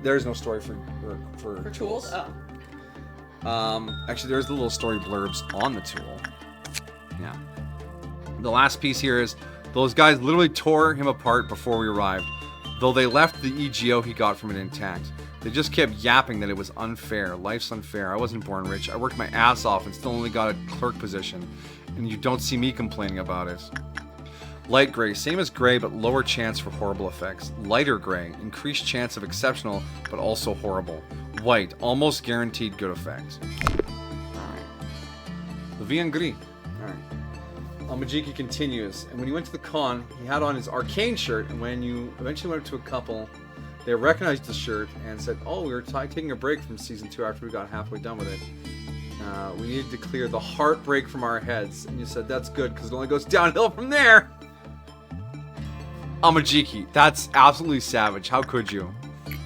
There's no story for tools. Actually, there's the little story blurbs on the tool. Yeah. The last piece here is those guys literally tore him apart before we arrived. Though they left the EGO he got from it intact. They just kept yapping that it was unfair. Life's unfair. I wasn't born rich. I worked my ass off and still only got a clerk position. And you don't see me complaining about it. Light gray, same as gray, but lower chance for horrible effects. Lighter gray, increased chance of exceptional, but also horrible. White, almost guaranteed good effects. Alright. The Vian Gris. Alright. Majiki continues, and when he went to the con, he had on his arcane shirt, and when you eventually went up to a couple, they recognized the shirt and said, oh, we were taking a break from season 2 after we got halfway done with it. We needed to clear the heartbreak from our heads. And you said, that's good, because it only goes downhill from there. Amajiki, that's absolutely savage. How could you?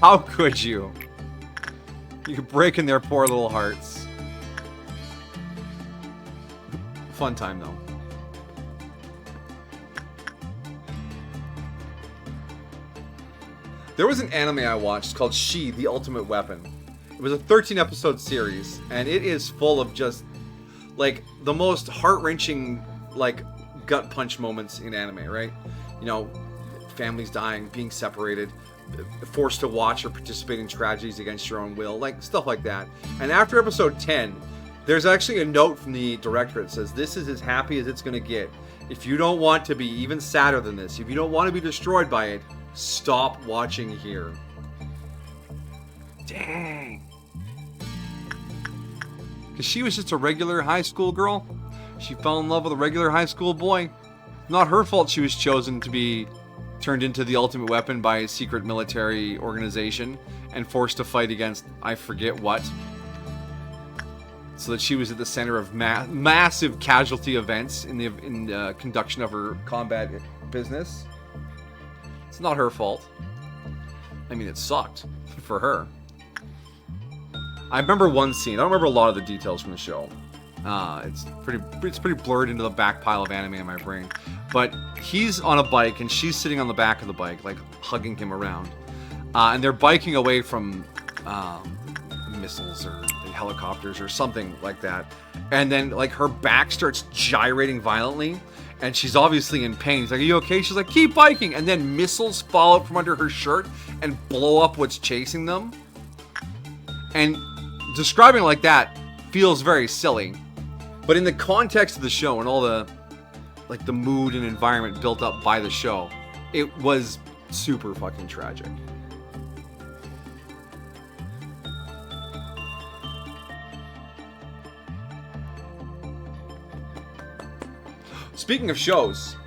How could you? You could break in their poor little hearts. Fun time, though. There was an anime I watched called She, the Ultimate Weapon. It was a 13-episode series, and it is full of just, like, the most heart-wrenching, like, gut punch moments in anime, right? You know, families dying, being separated, forced to watch or participate in tragedies against your own will, like, stuff like that. And after episode 10, there's actually a note from the director that says, this is as happy as it's gonna get. If you don't want to be even sadder than this, if you don't want to be destroyed by it, stop watching here. Dang. Because she was just a regular high school girl. She fell in love with a regular high school boy. Not her fault she was chosen to be turned into the ultimate weapon by a secret military organization and forced to fight against I forget what. So that she was at the center of massive casualty events in the conduction of her combat business. It's not her fault. I mean, it sucked for her. I remember one scene. I don't remember a lot of the details from the show. It's pretty blurred into the back pile of anime in my brain. But he's on a bike and she's sitting on the back of the bike, like hugging him around. And they're biking away from missiles or helicopters or something like that. And then like her back starts gyrating violently. And she's obviously in pain. He's like, are you okay? She's like, keep biking. And then missiles fall out from under her shirt and blow up what's chasing them. And describing it like that feels very silly. But in the context of the show and all the like the mood and environment built up by the show, it was super fucking tragic. Speaking of shows,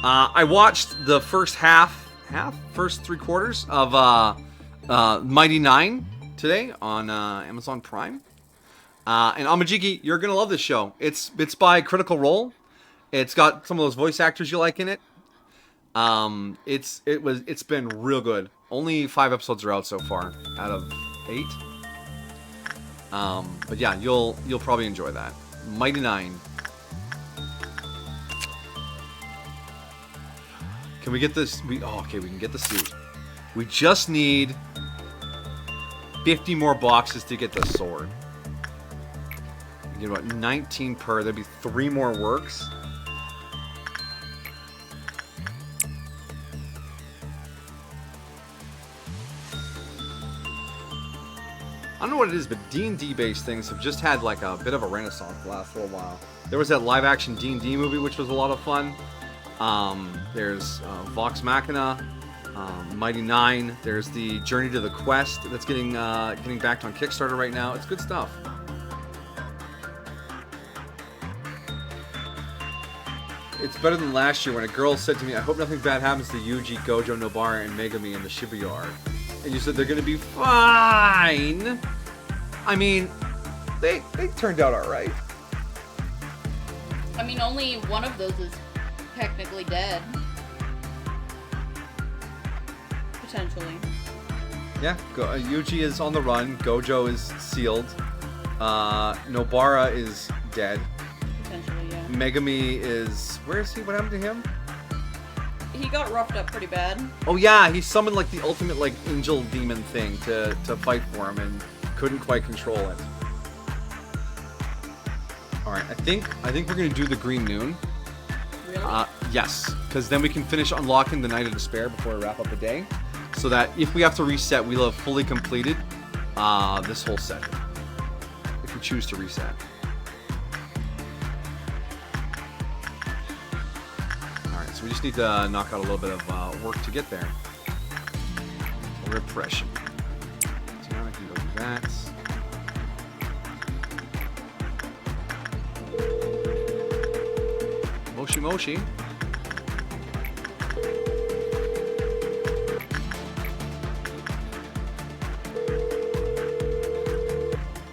I watched the first first 3/4 of Mighty 9 today on Amazon Prime. And Amajiki, you're gonna love this show. It's by Critical Role. It's got some of those voice actors you like in it. It's been real good. Only 5 episodes are out so far out of 8. But yeah, you'll probably enjoy that. Mighty 9. Can we get this? Okay, we can get the suit. We just need 50 more boxes to get the sword. We get about 19 per. There'd be 3 more works. I don't know what it is, but D&D based things have just had like a bit of a renaissance the last little while. There was that live action D&D movie, which was a lot of fun. There's Vox Machina, Mighty 9. There's the Journey to the Quest that's getting backed on Kickstarter right now. It's good stuff. It's better than last year when a girl said to me, I hope nothing bad happens to Yuji, Gojo, Nobara, and Megami in the Shibuya arc. And you said they're gonna be fine. I mean, they turned out all right. I mean, only one of those is technically dead. Potentially. Yeah, Yuji is on the run. Gojo is sealed. Nobara is dead. Potentially, yeah. Megami is... Where is he? What happened to him? He got roughed up pretty bad. Oh yeah, he summoned like the ultimate like angel demon thing to fight for him and couldn't quite control it. Alright, I think we're gonna do the Green Noon. Really? Yes, because then we can finish unlocking the Night of Despair before we wrap up the day. So that if we have to reset, we'll have fully completed this whole set. If we choose to reset. Alright, so we just need to knock out a little bit of work to get there. Repression. So now I can go do that. Moshi Moshi.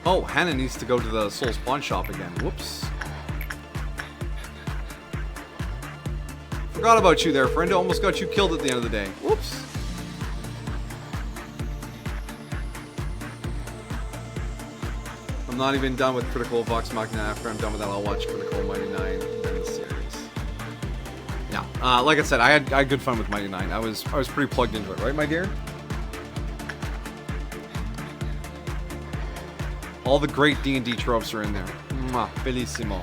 Oh, Hannah needs to go to the Soul's Pawn Shop again. Whoops. Forgot about you there, friend. Almost got you killed at the end of the day. Whoops. I'm not even done with Critical Vox Machina. After I'm done with that, I'll watch Critical Mighty 9 and the series. Yeah, like I said, I had good fun with Mighty 9. I was pretty plugged into it, right, my dear? All the great D&D tropes are in there. Mwah, bellissimo.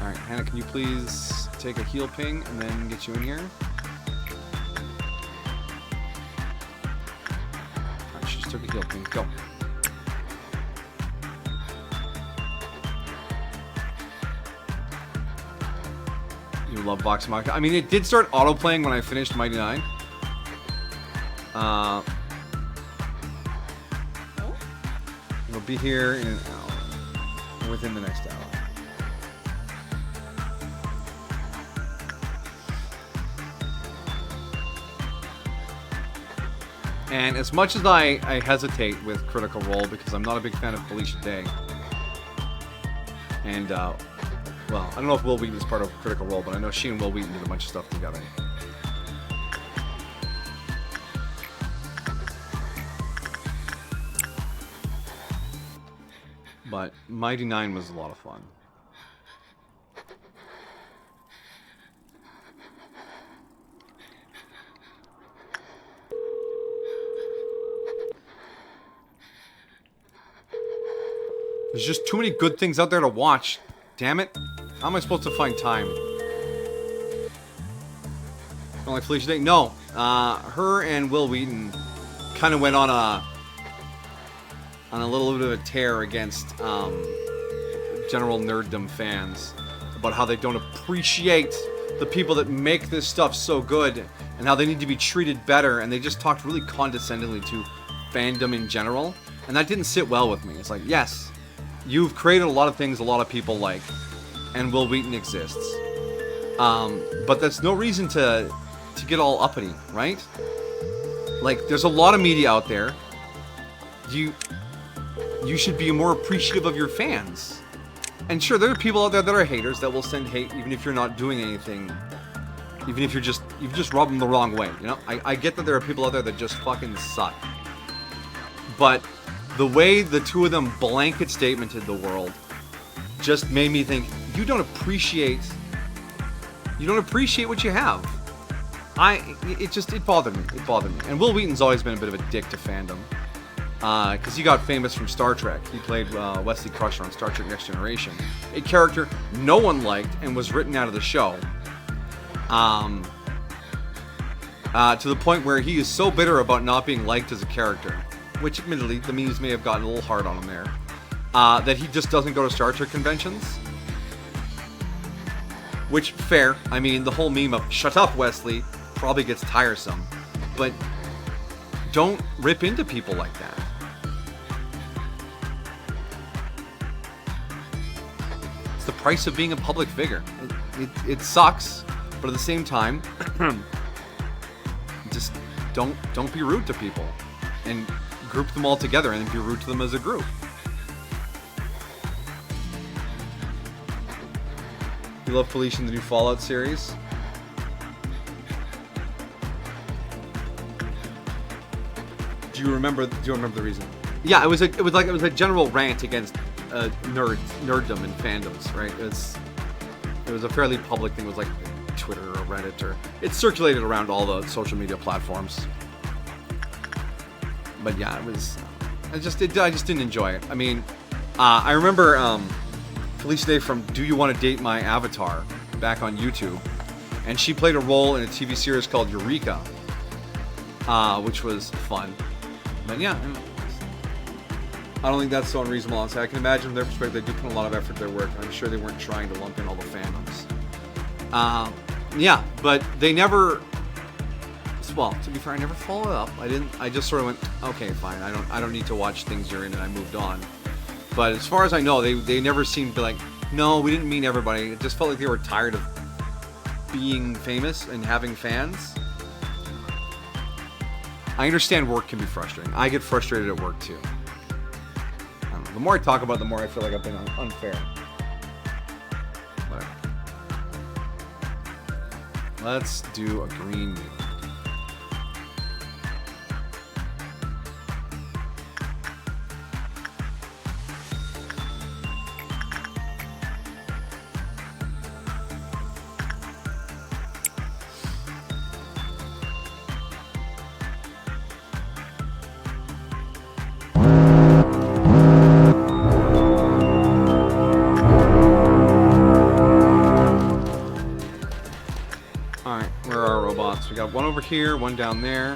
Alright, Hannah, can you please take a heal ping and then get you in here? Alright, she just took a heal ping. Go. You love Vox Machina. I mean, it did start auto-playing when I finished Mighty 9. It'll be here in an hour. Within the next hour. And as much as I hesitate with Critical Role because I'm not a big fan of Felicia Day. And, well, I don't know if Will Wheaton is part of Critical Role, but I know she and Will Wheaton did a bunch of stuff together. But Mighty 9 was a lot of fun. There's just too many good things out there to watch. Damn it. How am I supposed to find time? Don't like Felicia Day? No. Her and Will Wheaton kind of went on a little bit of a tear against general nerddom fans about how they don't appreciate the people that make this stuff so good and how they need to be treated better, and they just talked really condescendingly to fandom in general, and that didn't sit well with me. It's like, yes, you've created a lot of things a lot of people like, and Will Wheaton exists. But that's no reason to get all uppity, right? Like, there's a lot of media out there. You should be more appreciative of your fans. And sure, there are people out there that are haters that will send hate even if you're not doing anything. Even if you've just rubbed them the wrong way, you know? I get that there are people out there that just fucking suck. But the way the two of them blanket statemented the world just made me think, you don't appreciate what you have. It bothered me. It bothered me. And Will Wheaton's always been a bit of a dick to fandom. Because he got famous from Star Trek. He played Wesley Crusher on Star Trek Next Generation. A character no one liked and was written out of the show. To the point where he is so bitter about not being liked as a character, which admittedly the memes may have gotten a little hard on him there, that he just doesn't go to Star Trek conventions. Which, fair. I mean, the whole meme of, shut up, Wesley, probably gets tiresome. But don't rip into people like that. It's the price of being a public figure. It sucks But at the same time, just don't be rude to people, and group them all together and be rude to them as a group. You love Felicia in the new Fallout series? Do you remember the reason? Yeah, it was a general rant against nerddom and fandoms, right? It was a fairly public thing. It was like Twitter or Reddit, or it circulated around all the social media platforms. But yeah, it was. I just didn't enjoy it. I mean, I remember Felicia Day from Do You Want to Date My Avatar back on YouTube, and she played a role in a TV series called Eureka, which was fun. But yeah, I don't think that's so unreasonable. Honestly, I can imagine from their perspective they do put a lot of effort to their work. I'm sure they weren't trying to lump in all the fandoms. Yeah, but they never. Well, to be fair, I never followed up. I just sort of went, okay, fine. I don't need to watch things you're in, and I moved on. But as far as I know, they never seemed to be like, no, we didn't mean everybody. It just felt like they were tired of being famous and having fans. I understand work can be frustrating. I get frustrated at work too. I don't know. The more I talk about it, the more I feel like I've been unfair. Whatever. Let's do a green moon. We got one over here, one down there.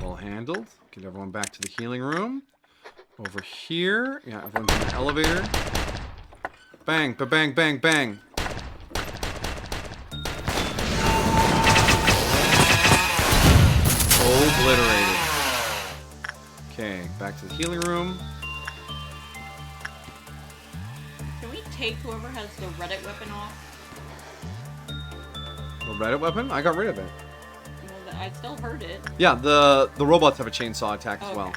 Well handled. Get everyone back to the healing room. Over here, yeah, everyone's in the elevator. Bang, ba-bang, bang, bang. Obliterated. Okay, back to the healing room. Can we take whoever has the Reddit weapon off? The Reddit weapon? I got rid of it. Well, I still heard it. Yeah, the robots have a chainsaw attack as well.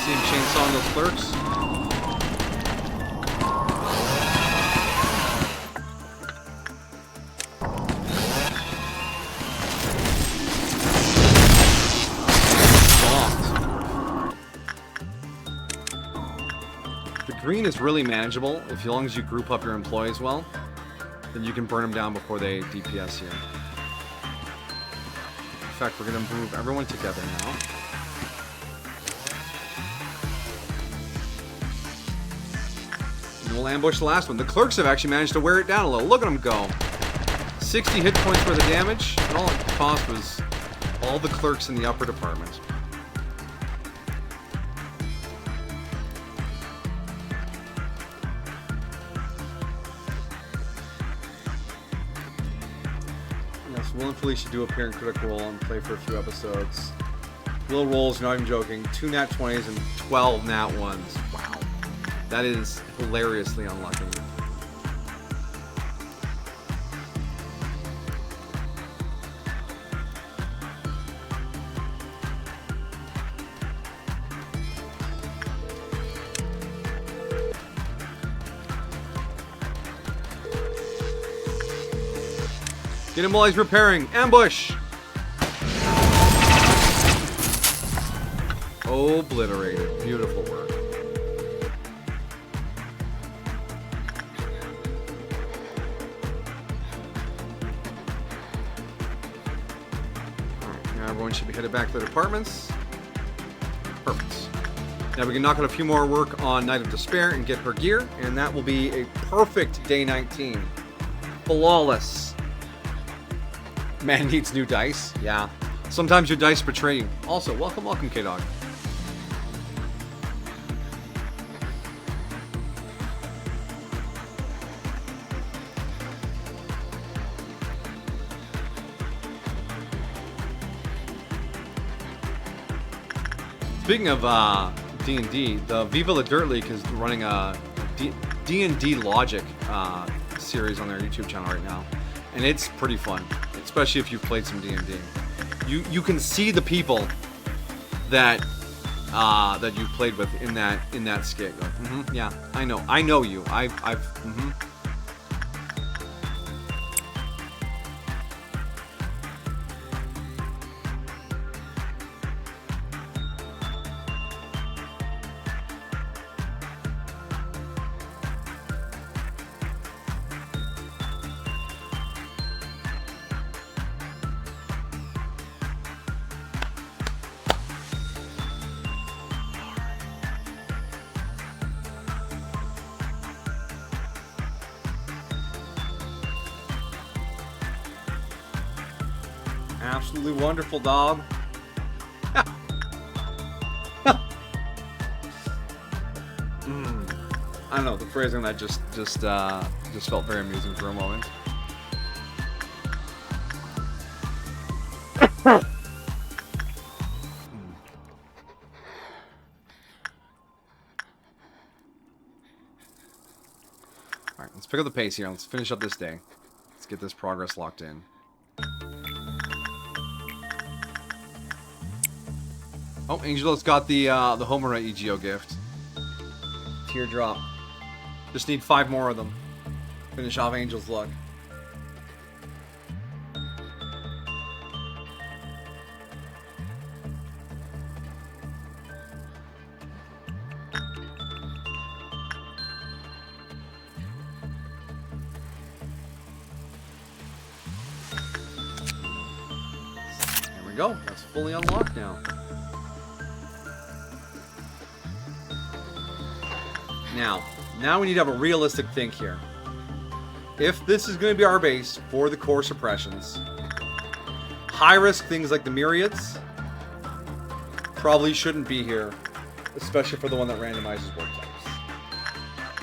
See him chainsawing those clerks? The green is really manageable. As long as you group up your employees well, then you can burn them down before they DPS you. In fact, we're going to move everyone together now. We'll ambush the last one. The clerks have actually managed to wear it down a little. Look at them go. 60 hit points worth of damage, and all it cost was all the clerks in the upper department. Yes, Will and Felicia do appear in Critical Role and play for a few episodes. Will rolls, not even joking. 2 nat 20s and 12 nat 1s. Wow. That is hilariously unlucky. Get him while he's repairing. Ambush! Obliterated. Beautiful work. Everyone should be headed back to their apartments. Perfect. Now we can knock out a few more work on Night of Despair and get her gear, and that will be a perfect day 19. Flawless. Man needs new dice. Yeah. Sometimes your dice betray you. Also, welcome, K-Dog. Speaking of D&D, the Viva La Dirt League is running a D&D Logic series on their YouTube channel right now, and it's pretty fun, especially if you've played some D&D. You can see the people that that you've played with in that skit. Like, yeah, I know you. I've. Absolutely wonderful, dog. I don't know, the phrasing that just felt very amusing for a moment. Alright, let's pick up the pace here. Let's finish up this day. Let's get this progress locked in. Oh, Angelo's got the Homura EGO gift. Teardrop. Just need 5 more of them. Finish off Angel's luck. There we go. That's fully unlocked now. Now we need to have a realistic think here. If this is going to be our base for the core suppressions, high risk things like the myriads probably shouldn't be here, especially for the one that randomizes work types,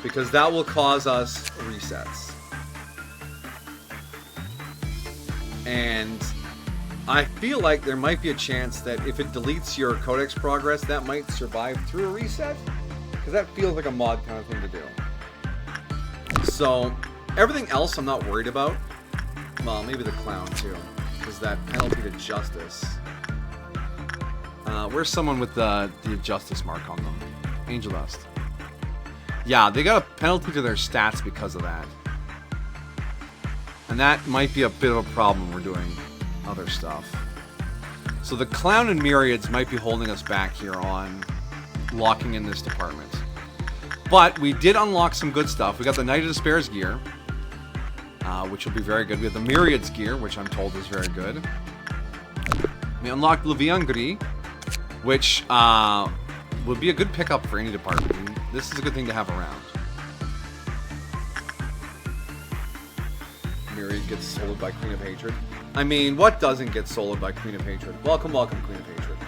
because that will cause us resets. And I feel like there might be a chance that if it deletes your codex progress, that might survive through a reset. Because that feels like a mod kind of thing to do. So, everything else I'm not worried about. Well, maybe the clown too. Because that penalty to justice. Where's someone with the justice mark on them? Angel Dust. Yeah, they got a penalty to their stats because of that. And that might be a bit of a problem when we're doing other stuff. So the clown and myriads might be holding us back here on locking in this department. But we did unlock some good stuff. We got the Knight of Despair's gear, which will be very good. We have the Myriad's gear, which I'm told is very good. We unlocked Levian Gris, which would be a good pickup for any department. I mean, this is a good thing to have around. Myriad gets soloed by Queen of Hatred. I mean, what doesn't get soloed by Queen of Hatred? Welcome, Queen of Hatred.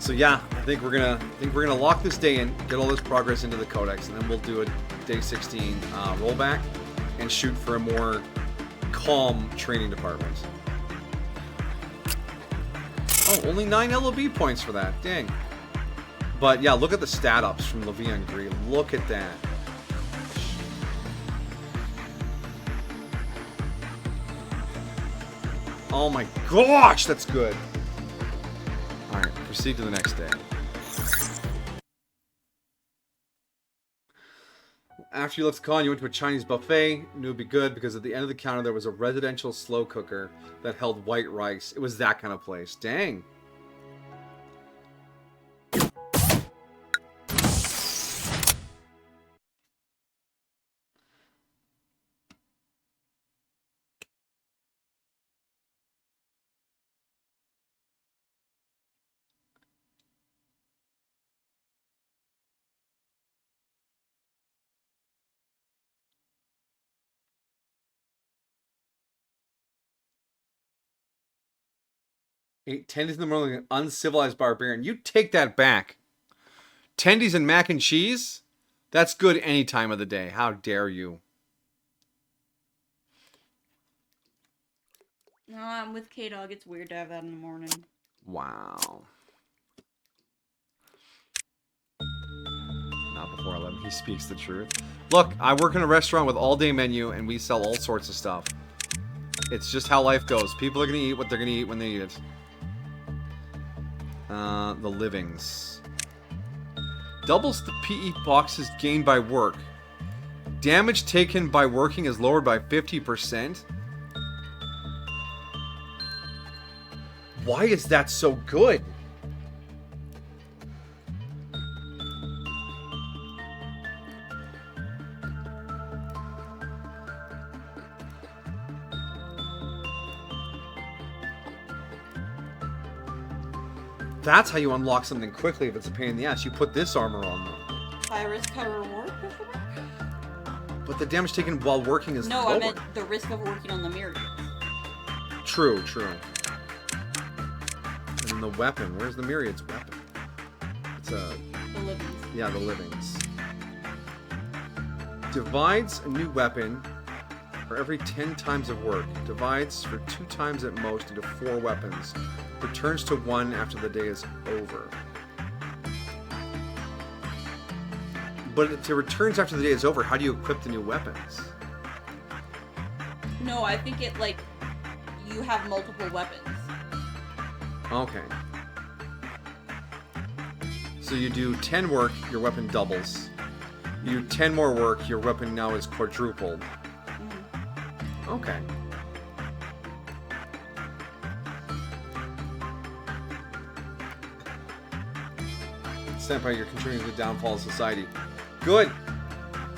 So yeah, I think we're gonna lock this day in, get all this progress into the codex, and then we'll do a day 16 rollback and shoot for a more calm training department. Oh, only 9 LOB points for that. Dang. But yeah, look at the stat ups from Levian Gris. Look at that. Oh my gosh, that's good. Alright, proceed to the next day. After you left the con, you went to a Chinese buffet. Knew it'd be good because at the end of the counter there was a residential slow cooker that held white rice. It was that kind of place. Dang. Ate tendies in the morning like an uncivilized barbarian. You take that back. Tendies and mac and cheese? That's good any time of the day. How dare you? No, I'm with K-Dog. It's weird to have that in the morning. Wow. Not before 11. He speaks the truth. Look, I work in a restaurant with all-day menu, and we sell all sorts of stuff. It's just how life goes. People are going to eat what they're going to eat when they eat it. The livings. Doubles the PE boxes gained by work. Damage taken by working is lowered by 50%. Why is that so good? That's how you unlock something quickly if it's a pain in the ass. You put this armor on them. High risk, high reward? But the damage taken while working is No, lower. I meant the risk of working on the myriads. True, true. And then the weapon. Where's the myriad's weapon? It's a... The livings. Yeah, the livings. Divides a new weapon for every 10 times of work. Divides for 2 times at most into 4 weapons. Returns to 1 after the day is over. But if it returns after the day is over, how do you equip the new weapons? No, I think it, like, you have multiple weapons. Okay. So you do 10 work, your weapon doubles. You do 10 more work, your weapon now is quadrupled. Mm-hmm. Okay. Senpai, you're contributing to the downfall of society. Good.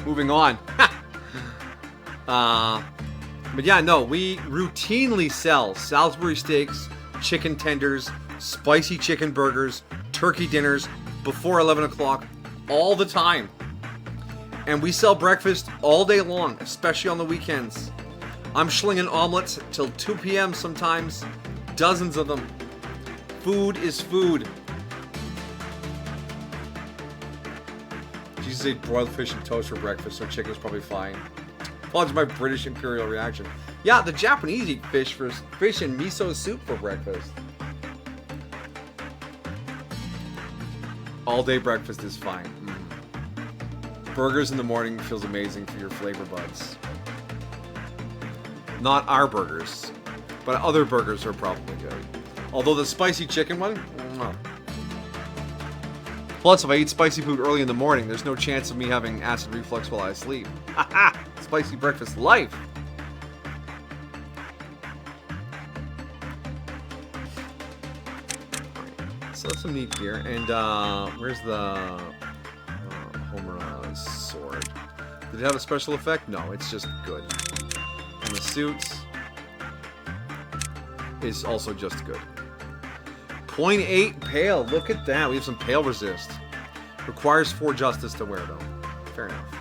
Moving on. But yeah, no, we routinely sell Salisbury steaks, chicken tenders, spicy chicken burgers, turkey dinners before 11 o'clock all the time. And we sell breakfast all day long, especially on the weekends. I'm slinging omelets till 2 p.m. sometimes. Dozens of them. Food is food. Jesus ate broiled fish and toast for breakfast, so chicken is probably fine. Apologize my British imperial reaction. Yeah, the Japanese eat fish and miso soup for breakfast. All day breakfast is fine. Burgers in the morning feels amazing for your flavor buds. Not our burgers, but other burgers are probably good. Although the spicy chicken one, mwah. Plus, if I eat spicy food early in the morning, there's no chance of me having acid reflux while I sleep. Haha! Spicy breakfast life! So that's some neat gear. And, where's the Homer sword? Did it have a special effect? No, it's just good. And the suit is also just good. 0.8 pale. Look at that. We have some pale resist. Requires 4 justice to wear, though. Fair enough.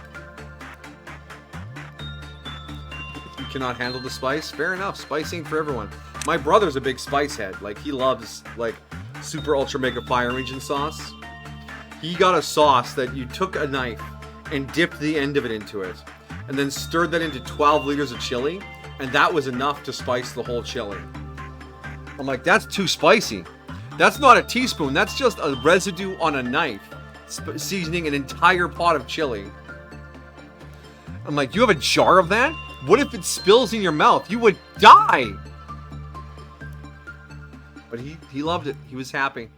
You cannot handle the spice? Fair enough. Spice ain't for everyone. My brother's a big spice head. Like, he loves, like, super ultra mega fire engine sauce. He got a sauce that you took a knife and dipped the end of it into it. And then stirred that into 12 liters of chili. And that was enough to spice the whole chili. I'm like, that's too spicy. That's not a teaspoon. That's just a residue on a knife. Seasoning an entire pot of chili. I'm like, you have a jar of that? What if it spills in your mouth? You would die! But he loved it. He was happy.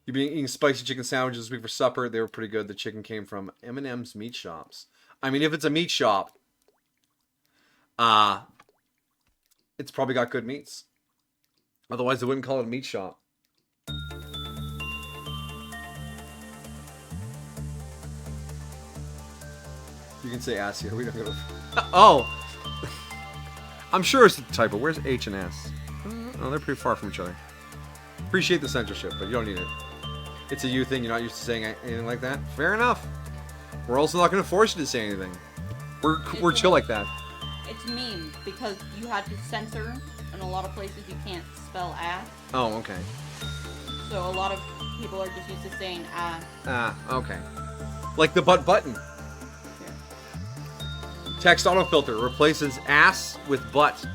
You've been eating spicy chicken sandwiches this week for supper. They were pretty good. The chicken came from M&M's Meat Shops. I mean, if it's a meat shop, it's probably got good meats. Otherwise, they wouldn't call it a meat shop. You can say ass here. We don't give a... Oh! I'm sure it's a typo. Where's H and S? Oh, they're pretty far from each other. Appreciate the censorship, but you don't need it. It's a you thing. You're not used to saying anything like that. Fair enough. We're also not going to force you to say anything. We're chill like that. it's meme because you had to censor in a lot of places you can't spell ass. Oh, okay. So a lot of people are just used to saying ass. Ah, okay. Like the butt button. Yeah. Text autofilter replaces ass with butt.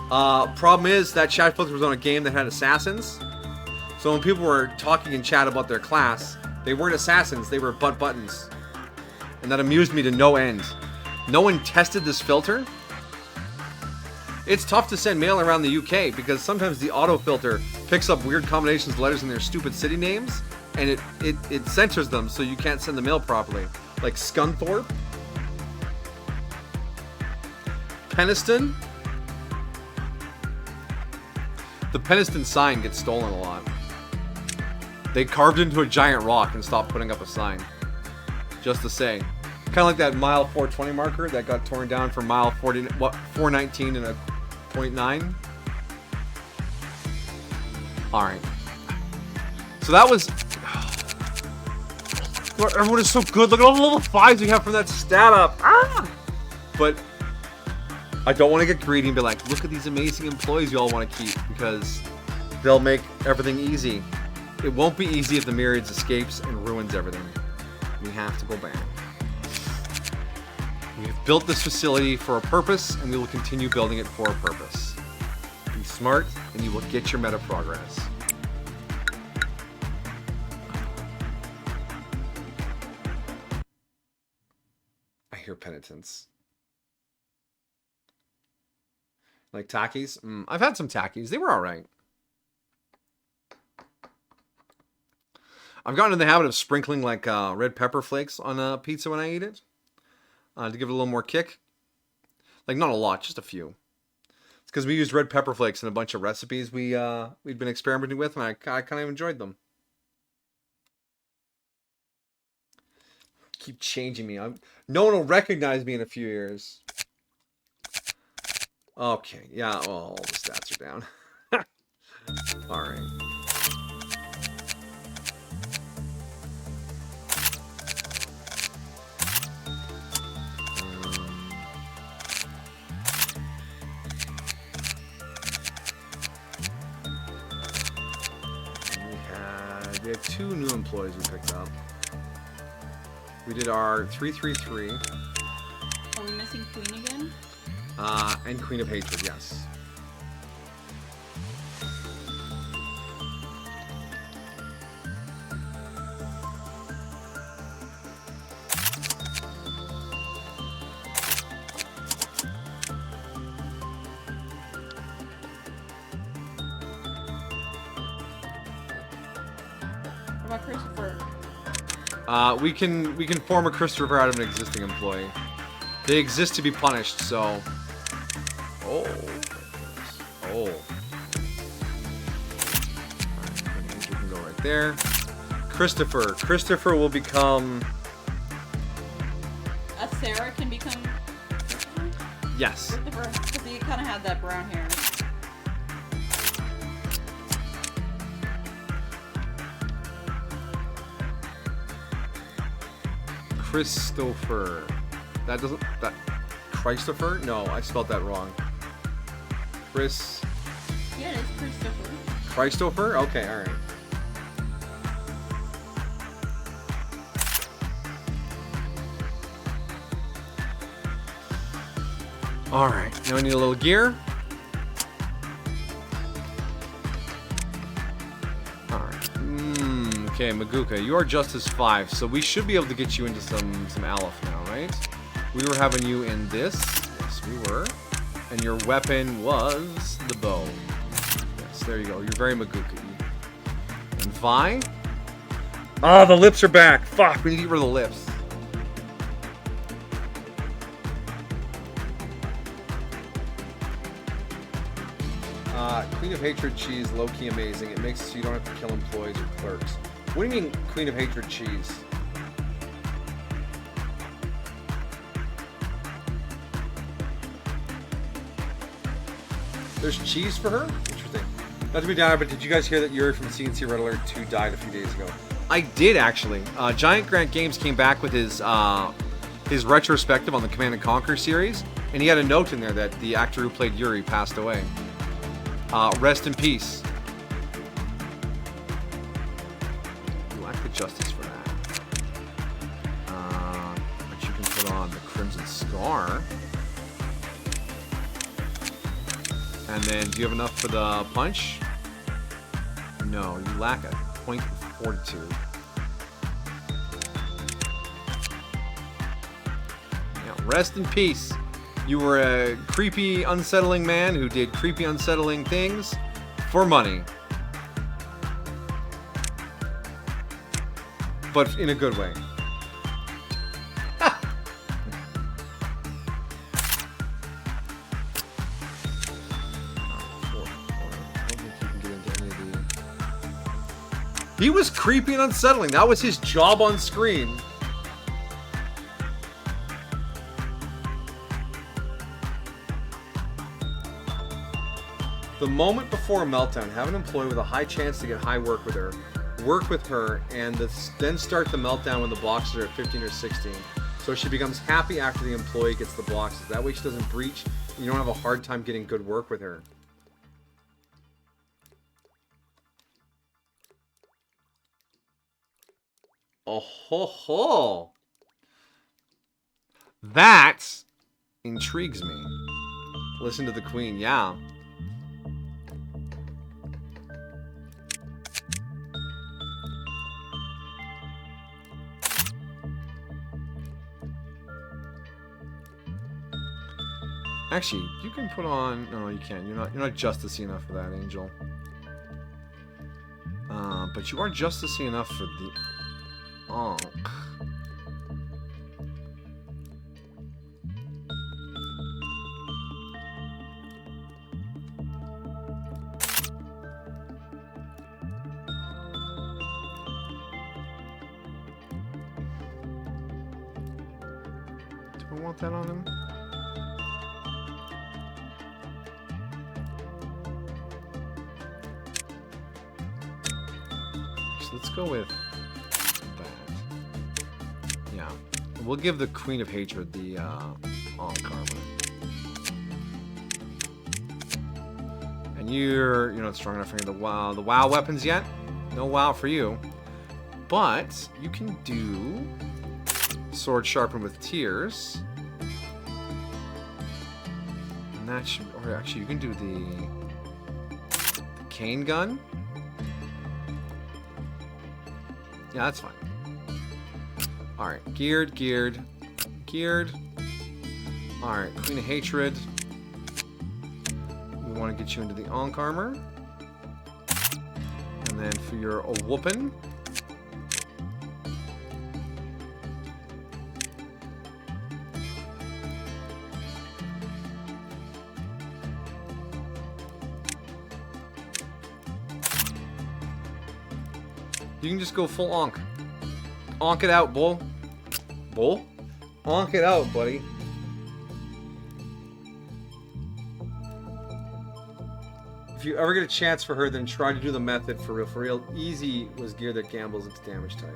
Problem is that chat filter was on a game that had assassins. So when people were talking in chat about their class, they weren't assassins, they were butt buttons. And that amused me to no end. No one tested this filter. It's tough to send mail around the UK because sometimes the autofilter picks up weird combinations of letters in their stupid city names and it censors them so you can't send the mail properly. Like Scunthorpe, Peniston. The Peniston sign gets stolen a lot. They carved into a giant rock and stopped putting up a sign. Just to say. Kind of like that mile 420 marker that got torn down for mile 419 and a 0.9. Alright. So that was... Everyone is so good. Look at all the level 5s we have from that stat up. Ah! But I don't want to get greedy and be like, look at these amazing employees you all want to keep because they'll make everything easy. It won't be easy if the Myriads escapes and ruins everything. We have to go back. We have built this facility for a purpose, and we will continue building it for a purpose. Be smart, and you will get your meta progress. I hear penitence. Like Takis? I've had some Takis. They were alright. I've gotten in the habit of sprinkling like red pepper flakes on a pizza when I eat it. To give it a little more kick. Like, not a lot, just a few. It's because we used red pepper flakes in a bunch of recipes we'd been experimenting with, and I kind of enjoyed them. Keep changing me. No one will recognize me in a few years. Okay, yeah, well, all the stats are down. Alright. We have 2 new employees we picked up. We did our 333. Are we missing Queen again? And Queen of Hatred, yes. What about Christopher? We can form a Christopher out of an existing employee. They exist to be punished, so. Oh. Oh. Alright, we can go right there. Christopher. Christopher will become. Sarah can become Christopher? Yes. Christopher, because he kind of had that brown hair. Christopher. That doesn't. That. Christopher? No, I spelled that wrong. Chris. Yeah, it is Christopher. Christopher? Okay, alright. Alright, now we need a little gear. Alright. Okay, Maguka, you are Justice 5, so we should be able to get you into some Aleph now, right? We were having you in this. Yes, we were. And your weapon was the bow. Yes, there you go. You're very Maguka-y. And Vi? Ah, the lips are back. Fuck, we need to get rid of the lips. Queen of Hatred cheese, low-key amazing. It makes it so you don't have to kill employees or clerks. What do you mean, Queen of Hatred cheese? There's cheese for her? Interesting. Not to be down, but did you guys hear that Yuri from CNC Red Alert 2 died a few days ago? I did, actually. Giant Grant Games came back with his retrospective on the Command & Conquer series, And he had a note in there that the actor who played Yuri passed away. Rest in peace. You lack the justice for that. But you can put on the Crimson Scar. And then, do you have enough for the punch? No, you lack a point of fortitude. Yeah, rest in peace. You were a creepy, unsettling man who did creepy, unsettling things for money. But in a good way. He was creepy and unsettling. That was his job on screen. The moment before a meltdown, have an employee with a high chance to get high work with her, and then start the meltdown when the blocks are at 15 or 16. So she becomes happy after the employee gets the blocks. That way she doesn't breach, and you don't have a hard time getting good work with her. Oh ho ho! That intrigues me. Listen to the queen, yeah. Actually, you can put on. No, you can't. You're not justicey enough for that, Angel. But you are justicey enough for the Ankh. Do I want that on him? So let's go with that. Yeah. We'll give the Queen of Hatred the Ankh armor. And you're not strong enough for the WoW weapons yet. No WoW for you. But you can do Sword Sharpened with Tears. And that should, or actually you can do the Cane Gun. Yeah, that's fine. Alright, geared. Alright, Queen of Hatred. We want to get you into the Ankh armor. And then for your whoopin'. You can just go full Ankh. Ankh it out, bull. Bull? Ankh it out, buddy. If you ever get a chance for her, then try to do the method for real. For real, easy was gear that gambles into damage type.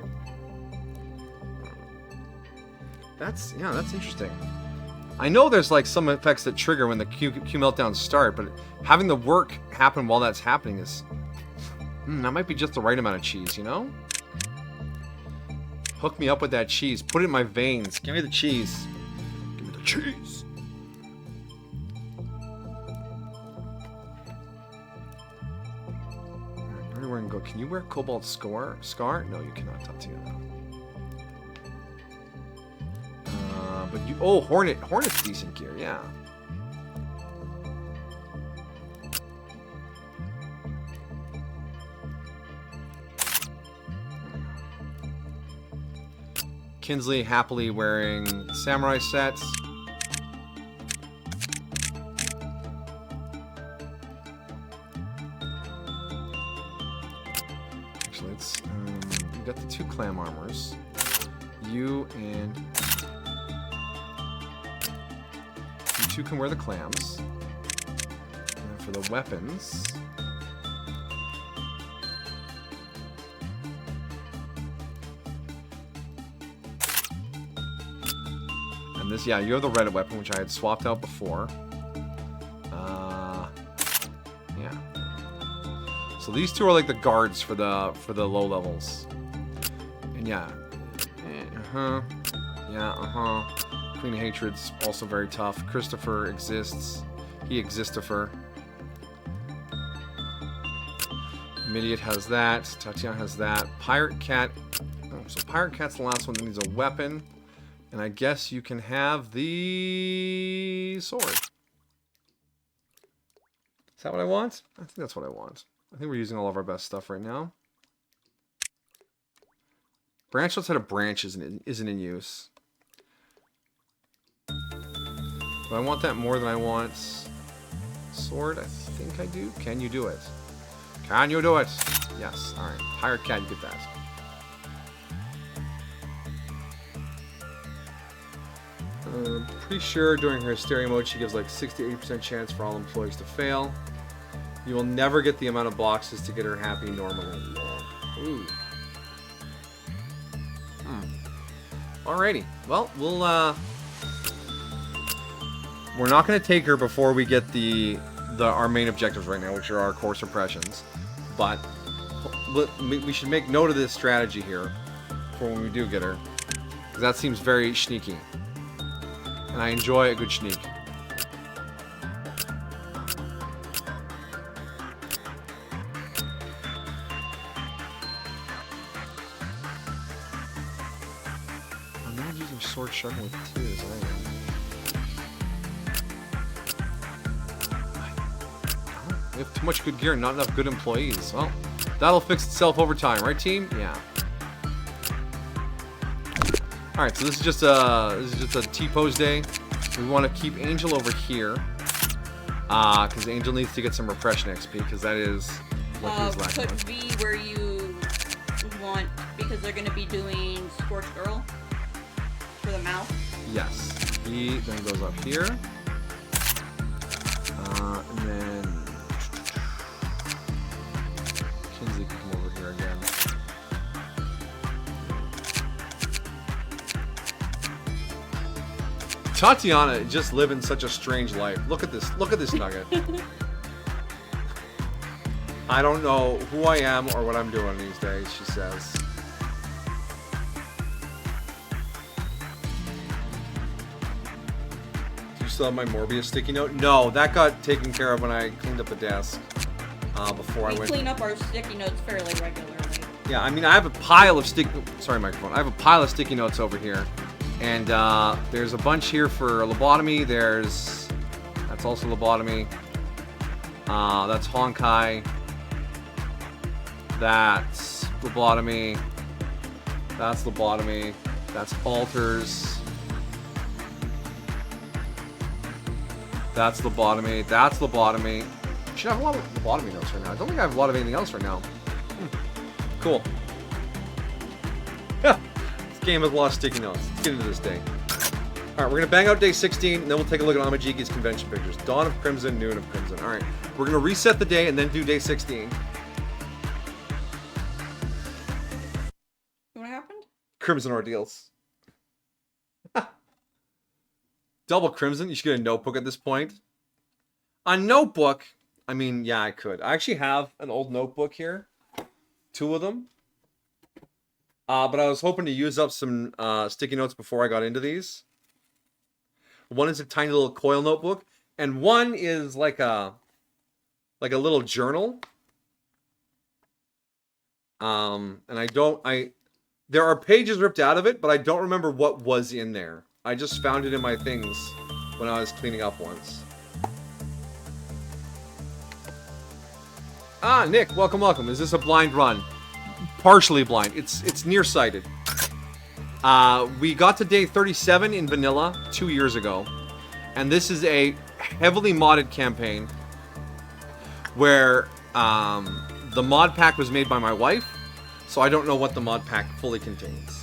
That's interesting. I know there's like some effects that trigger when the Q meltdowns start, but having the work happen while that's happening is... that might be just the right amount of cheese, you know? Hook me up with that cheese. Put it in my veins. Give me the cheese. Give me the cheese. Where do we go? Can you wear Cobalt Scar? No, you cannot, Tatiana. But you... Oh, Hornet's decent gear, yeah. Kinsley happily wearing samurai sets. Actually, let's... we got the two clam armors. You and... You two can wear the clams. And then for the weapons... And this, yeah, you have the red weapon, which I had swapped out before. Yeah. So these two are like the guards for the low levels. And yeah. Yeah, Queen of Hatred's also very tough. Christopher exists. He existifer. Immediate has that. Tatiana has that. Pirate Cat. Oh, so Pirate Cat's the last one that needs a weapon. And I guess you can have the sword. Is that what I want? I think that's what I want. I think we're using all of our best stuff right now. Branch outside of branch isn't in use. But I want that more than I want sword. I think I do. Can you do it? Can you do it? Yes. Alright. Pirate Cat, you get that. Pretty sure during her hysteria mode she gives like 60-80% chance for all employees to fail. You will never get the amount of boxes to get her happy normally. Ooh. Alrighty. Well, we're not going to take her before we get our main objectives right now, which are our core suppressions. But we should make note of this strategy here for when we do get her, because that seems very sneaky, and I enjoy a good sneak. I'm not using sword sharpening with tears, I am. We have too much good gear and not enough good employees. Well, that'll fix itself over time, right, team? Yeah. All right, so this is just a T-pose day. We want to keep Angel over here, because Angel needs to get some repression XP, because that is what he's lacking. Put V where you want, because they're going to be doing Scorched Earl for the mouth. Yes. V then goes up here, and then Kinsley can come over here again. Tatiana just living such a strange life. Look at this nugget. I don't know who I am or what I'm doing these days, she says. Do you still have my Morbius sticky note? No, that got taken care of when I cleaned up the desk. Before I went. We clean up our sticky notes fairly regularly. Yeah, I mean, I have a pile of sorry, microphone. I have a pile of sticky notes over here. And there's a bunch here for lobotomy. That's also lobotomy. That's Honkai. That's lobotomy. That's lobotomy. That's altars. That's lobotomy. That's lobotomy. I should have a lot of lobotomy notes right now. I don't think I have a lot of anything else right now. Cool. Yeah. This game has a lot of sticky notes. Let's get into this day. Alright, we're going to bang out day 16, and then we'll take a look at Amajiki's convention pictures. Dawn of Crimson, Noon of Crimson. Alright, we're going to reset the day and then do day 16. What happened? Crimson Ordeals. Double Crimson? You should get a notebook at this point. A notebook? I mean, yeah, I could. I actually have an old notebook here. 2 of them. But I was hoping to use up some sticky notes before I got into these. One is a tiny little coil notebook, and one is like a little journal. And there are pages ripped out of it, but I don't remember what was in there. I just found it in my things when I was cleaning up once. Ah, Nick, welcome. Is this a blind run? Partially blind. It's nearsighted. We got to day 37 in vanilla 2 years ago, and this is a heavily modded campaign where the mod pack was made by my wife, so I don't know what the mod pack fully contains.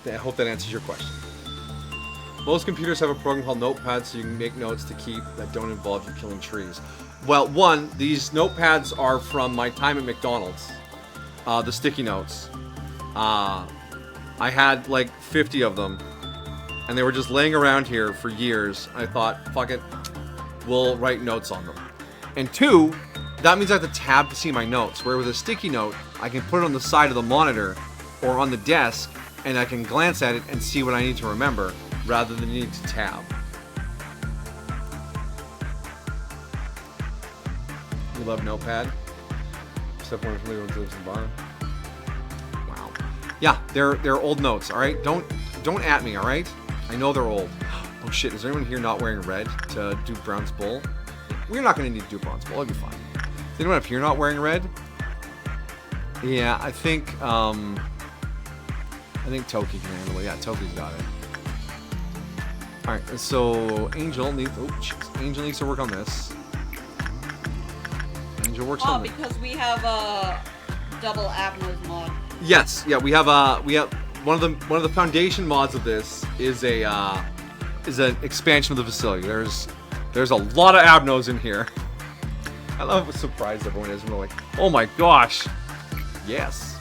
I hope that answers your question. Most computers have a program called Notepad, so you can make notes to keep that don't involve you killing trees. Well, one, these notepads are from my time at McDonald's. The sticky notes. I had like 50 of them. and they were just laying around here for years. I thought, fuck it, we'll write notes on them. And 2, that means I have to tab to see my notes, where with a sticky note, I can put it on the side of the monitor or on the desk, and I can glance at it and see what I need to remember, rather than need to tab. You love Notepad? Except when somebody lives in the bar. Wow. Yeah, they're old notes, alright? Don't at me, alright? I know they're old. Oh shit, is there anyone here not wearing red to do Brown's Bull? We're not gonna need to do Brown's Bull, it'll be fine. Is anyone up here not wearing red? Yeah, I think Toki can handle it. Yeah, Toki's got it. Alright, so Angel needs to work on this. Angel works on this. Because we have a double Abno's mod. Yes, yeah, we have one of the foundation mods of this is an expansion of the facility. There's a lot of Abnos in here. I love how surprised everyone is when they're like, oh my gosh. Yes.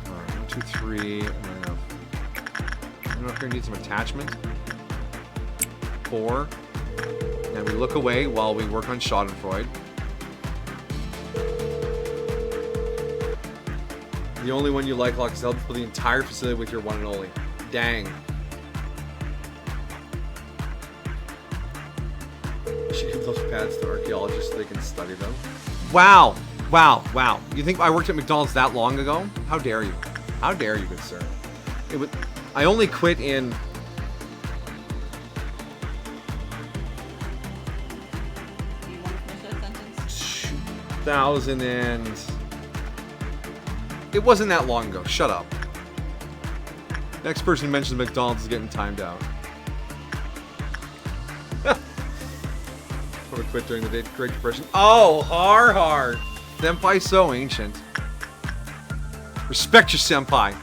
Alright, 1, 2, 3, and then I'm not gonna need some attachment. 4. And we look away while we work on Schadenfreude. The only one you like, Lock, is help for the entire facility with your one and only. Dang. You should give those pads to archaeologists so they can study them. Wow. Wow. Wow. You think I worked at McDonald's that long ago? How dare you? How dare you, good sir? I only quit in... Do you want to finish that sentence? 2000 and... It wasn't that long ago. Shut up. Next person who mentions McDonald's is getting timed out. Would have quit during the Great Depression. Oh, har. Senpai so ancient. Respect your senpai.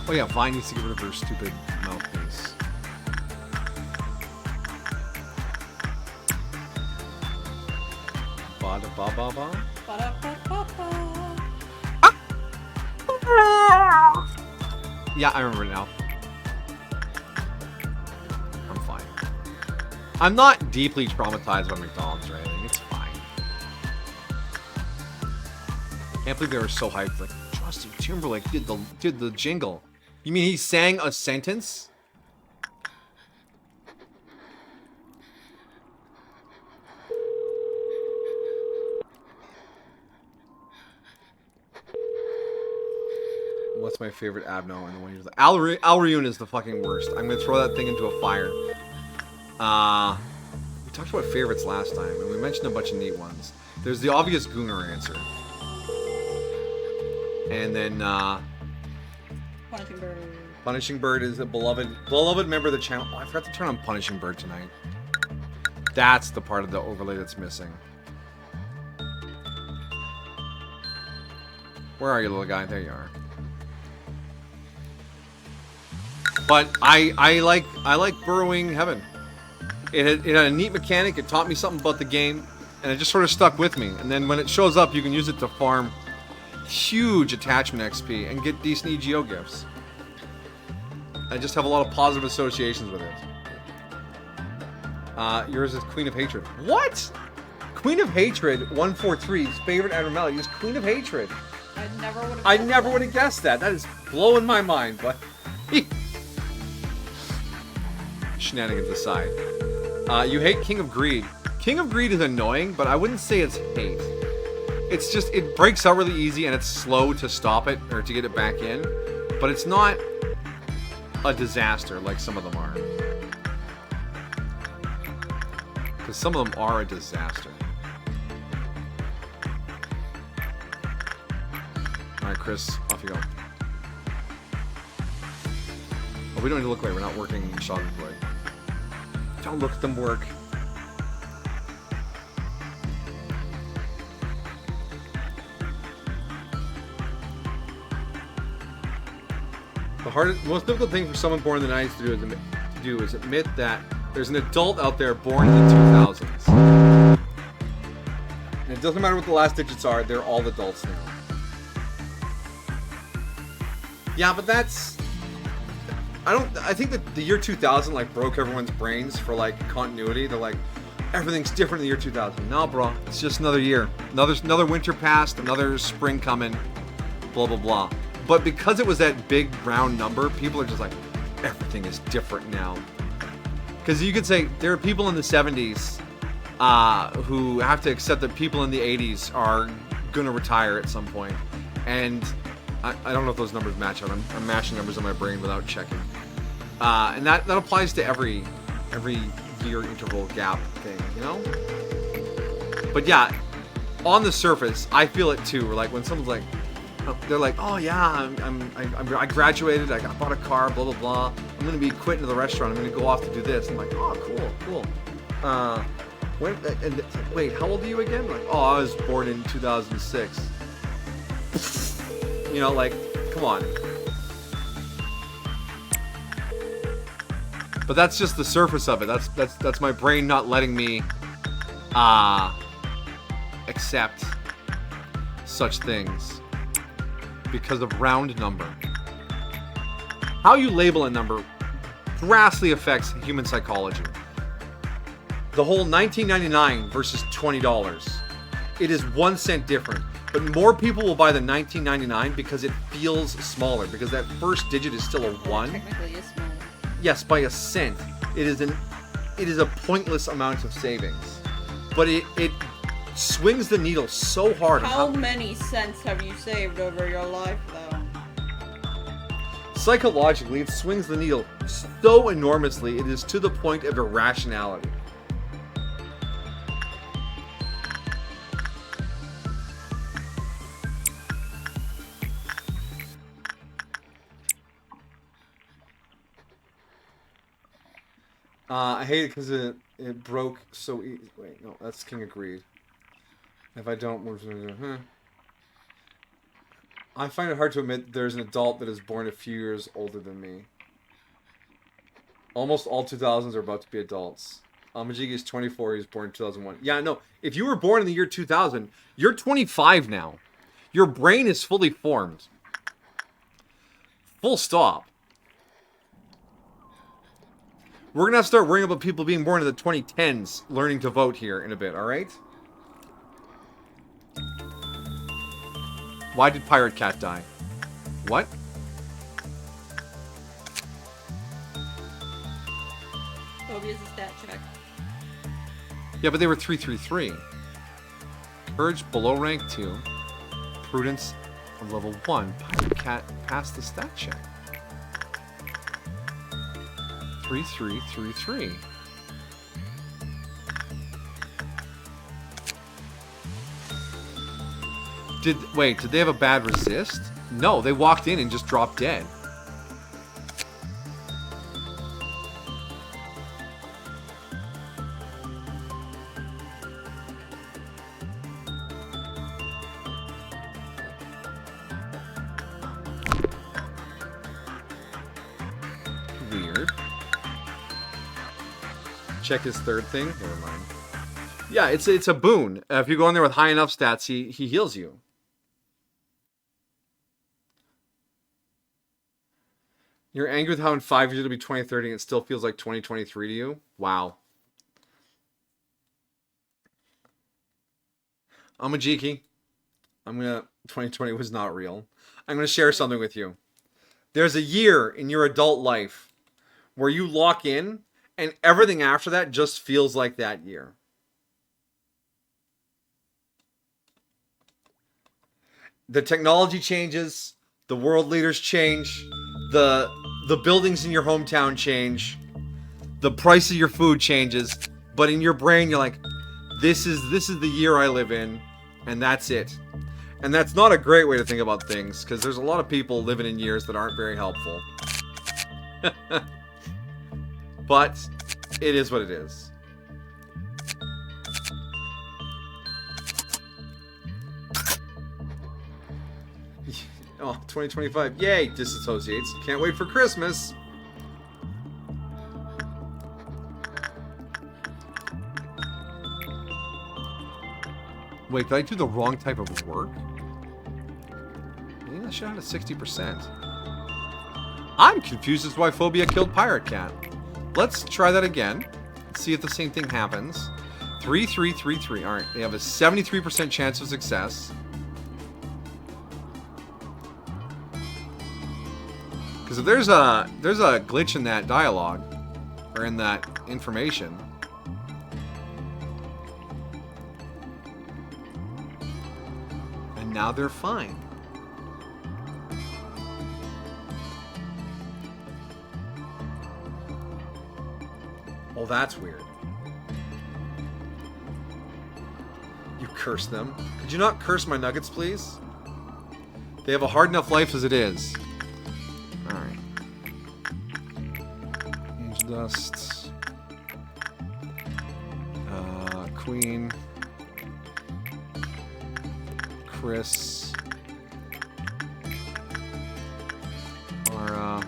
Oh yeah, Vine needs to get rid of her stupid mouthpiece. Ba-da-ba-ba-ba. Yeah, I remember now. I'm fine. I'm not deeply traumatized by McDonald's or anything. It's fine. Can't believe they were so hyped. Like, Justin Timberlake did the jingle. You mean he sang a sentence? What's my favorite Abno and the one you're like, Alriune is the fucking worst. I'm gonna throw that thing into a fire. We talked about favorites last time, and we mentioned a bunch of neat ones. There's the obvious Gunnar answer. And then, Punishing Bird. Punishing Bird is a beloved member of the channel. Oh, I forgot to turn on Punishing Bird tonight. That's the part of the overlay that's missing. Where are you, little guy? There you are. But I like Burrowing Heaven. It had a neat mechanic. It taught me something about the game, and it just sort of stuck with me. And then when it shows up, you can use it to farm huge attachment XP and get decent EGO gifts. I just have a lot of positive associations with it. Yours is Queen of Hatred. What? Queen of Hatred 143's favorite abnormality is Queen of Hatred. I never would have guessed that. That is blowing my mind, but shenanigans aside. You hate King of Greed. King of Greed is annoying, but I wouldn't say it's hate. It's just, it breaks out really easy and it's slow to stop it or to get it back in. But it's not a disaster like some of them are. Because some of them are a disaster. Alright, Chris, off you go. But we don't need to look away. We're not working Schadenfreude. Don't look at them work. The hardest, most difficult thing for someone born in the 90s to do is admit that there's an adult out there born in the 2000s. And it doesn't matter what the last digits are, they're all adults now. Yeah, but that's... I think that the year 2000 like broke everyone's brains for like continuity. They're like, everything's different in the year 2000. No, bro, it's just another year. Another winter passed, another spring coming, blah, blah, blah. But because it was that big round number, people are just like, everything is different now. Because you could say there are people in the 70s who have to accept that people in the 80s are going to retire at some point. And I don't know if those numbers match out. I'm mashing numbers in my brain without checking. And that applies to every year interval gap thing, you know? But yeah, on the surface, I feel it too. Or like when someone's like, they're like, oh yeah, I graduated, I bought a car, blah blah blah. I'm gonna be quitting the restaurant. I'm gonna go off to do this. I'm like, oh cool. Wait, how old are you again? Like, oh, I was born in 2006. You know, like, come on. But that's just the surface of it. That's my brain not letting me accept such things because of round number. How you label a number drastically affects human psychology. The whole $19.99 versus $20. It is 1 cent different. But more people will buy the $19.99 because it feels smaller. Because that first digit is still a 1. Technically is smaller. Yes, by a cent. It is a pointless amount of savings. But it swings the needle so hard. How many cents have you saved over your life, though? Psychologically, it swings the needle so enormously, it is to the point of irrationality. I hate it because it broke so easy. Wait, no, that's King of Greed. If I don't... I find it hard to admit there's an adult that is born a few years older than me. Almost all 2000s are about to be adults. Amajigi is 24, he was born in 2001. Yeah, no, if you were born in the year 2000, you're 25 now. Your brain is fully formed. Full stop. We're going to have to start worrying about people being born in the 2010s learning to vote here in a bit, alright? Why did Pirate Cat die? What? Phobia's a stat check. Yeah, but they were 333. Courage below rank 2. Prudence of level 1. Pirate Cat passed the stat check. 3333. Did they have a bad resist? No, they walked in and just dropped dead. Weird. Check his third thing. Never mind. Yeah, it's a boon. If you go in there with high enough stats, he heals you. You're angry with how in 5 years it'll be 2030 and it still feels like 2023 to you? Wow. I'm a Jiki. 2020 was not real. I'm gonna share something with you. There's a year in your adult life where you lock in and everything after that just feels like that year. The technology changes, the world leaders change, the buildings in your hometown change, the price of your food changes, but in your brain you're like, this is the year I live in, and that's it. And that's not a great way to think about things, because there's a lot of people living in years that aren't very helpful. But it is what it is. Oh, 2025. Yay, disassociates. Can't wait for Christmas. Wait, did I do the wrong type of work? Maybe I should have had a 60%. I'm confused as to why Phobia killed Pirate Cat. Let's try that again. See if the same thing happens. 3, 3, 3, 3. Alright, they have a 73% chance of success. Because if there's a glitch in that dialogue, or in that information. And now they're fine. Oh, that's weird. You curse them. Could you not curse my nuggets, please? They have a hard enough life as it is. Alright. Angel Dust. Queen. Chris. Mara.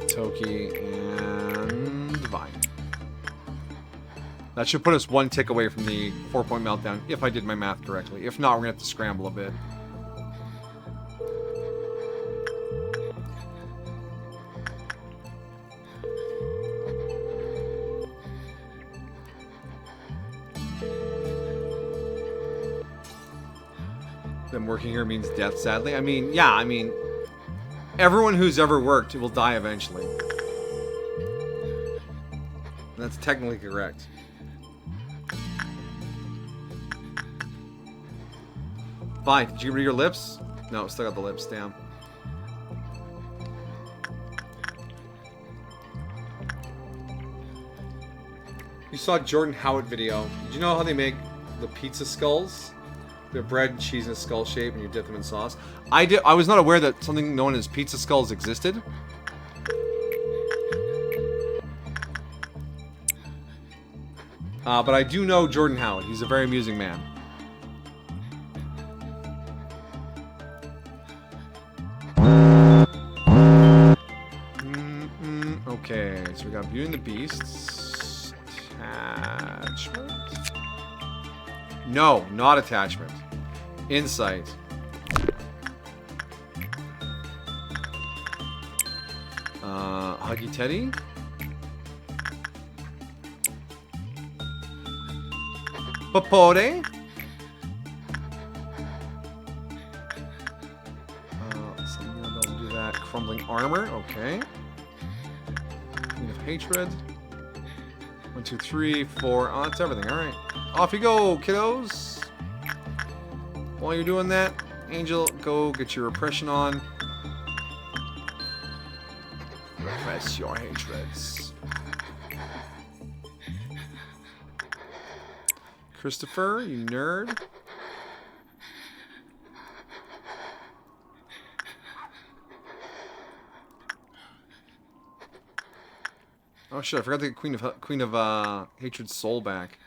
Toki and Vine. That should put us one tick away from the 4-point meltdown, if I did my math correctly. If not, we're gonna have to scramble a bit. Them working here means death, sadly. I mean, yeah, I mean, everyone who's ever worked will die eventually. That's technically correct. Fine. Did you read your lips? No, still got the lips. Damn. You saw Jordan Howitt video. Did you know how they make the pizza skulls? They're bread and cheese in a skull shape, and you dip them in sauce. I was not aware that something known as pizza skulls existed. But I do know Jordan Howitt. He's a very amusing man. Okay, so we got Beauty and the Beast. Attachment? No, not attachment. Insight. Huggy Teddy. Papote. Something about to do that. Crumbling Armor. Okay. Queen of Hatred. 1, 2, 3, 4. Oh, that's everything. Alright. Off you go, kiddos. While you're doing that, Angel, go get your repression on. Repress your hatreds. Christopher, you nerd. Oh shit, I forgot to get Queen of Hatred's soul back.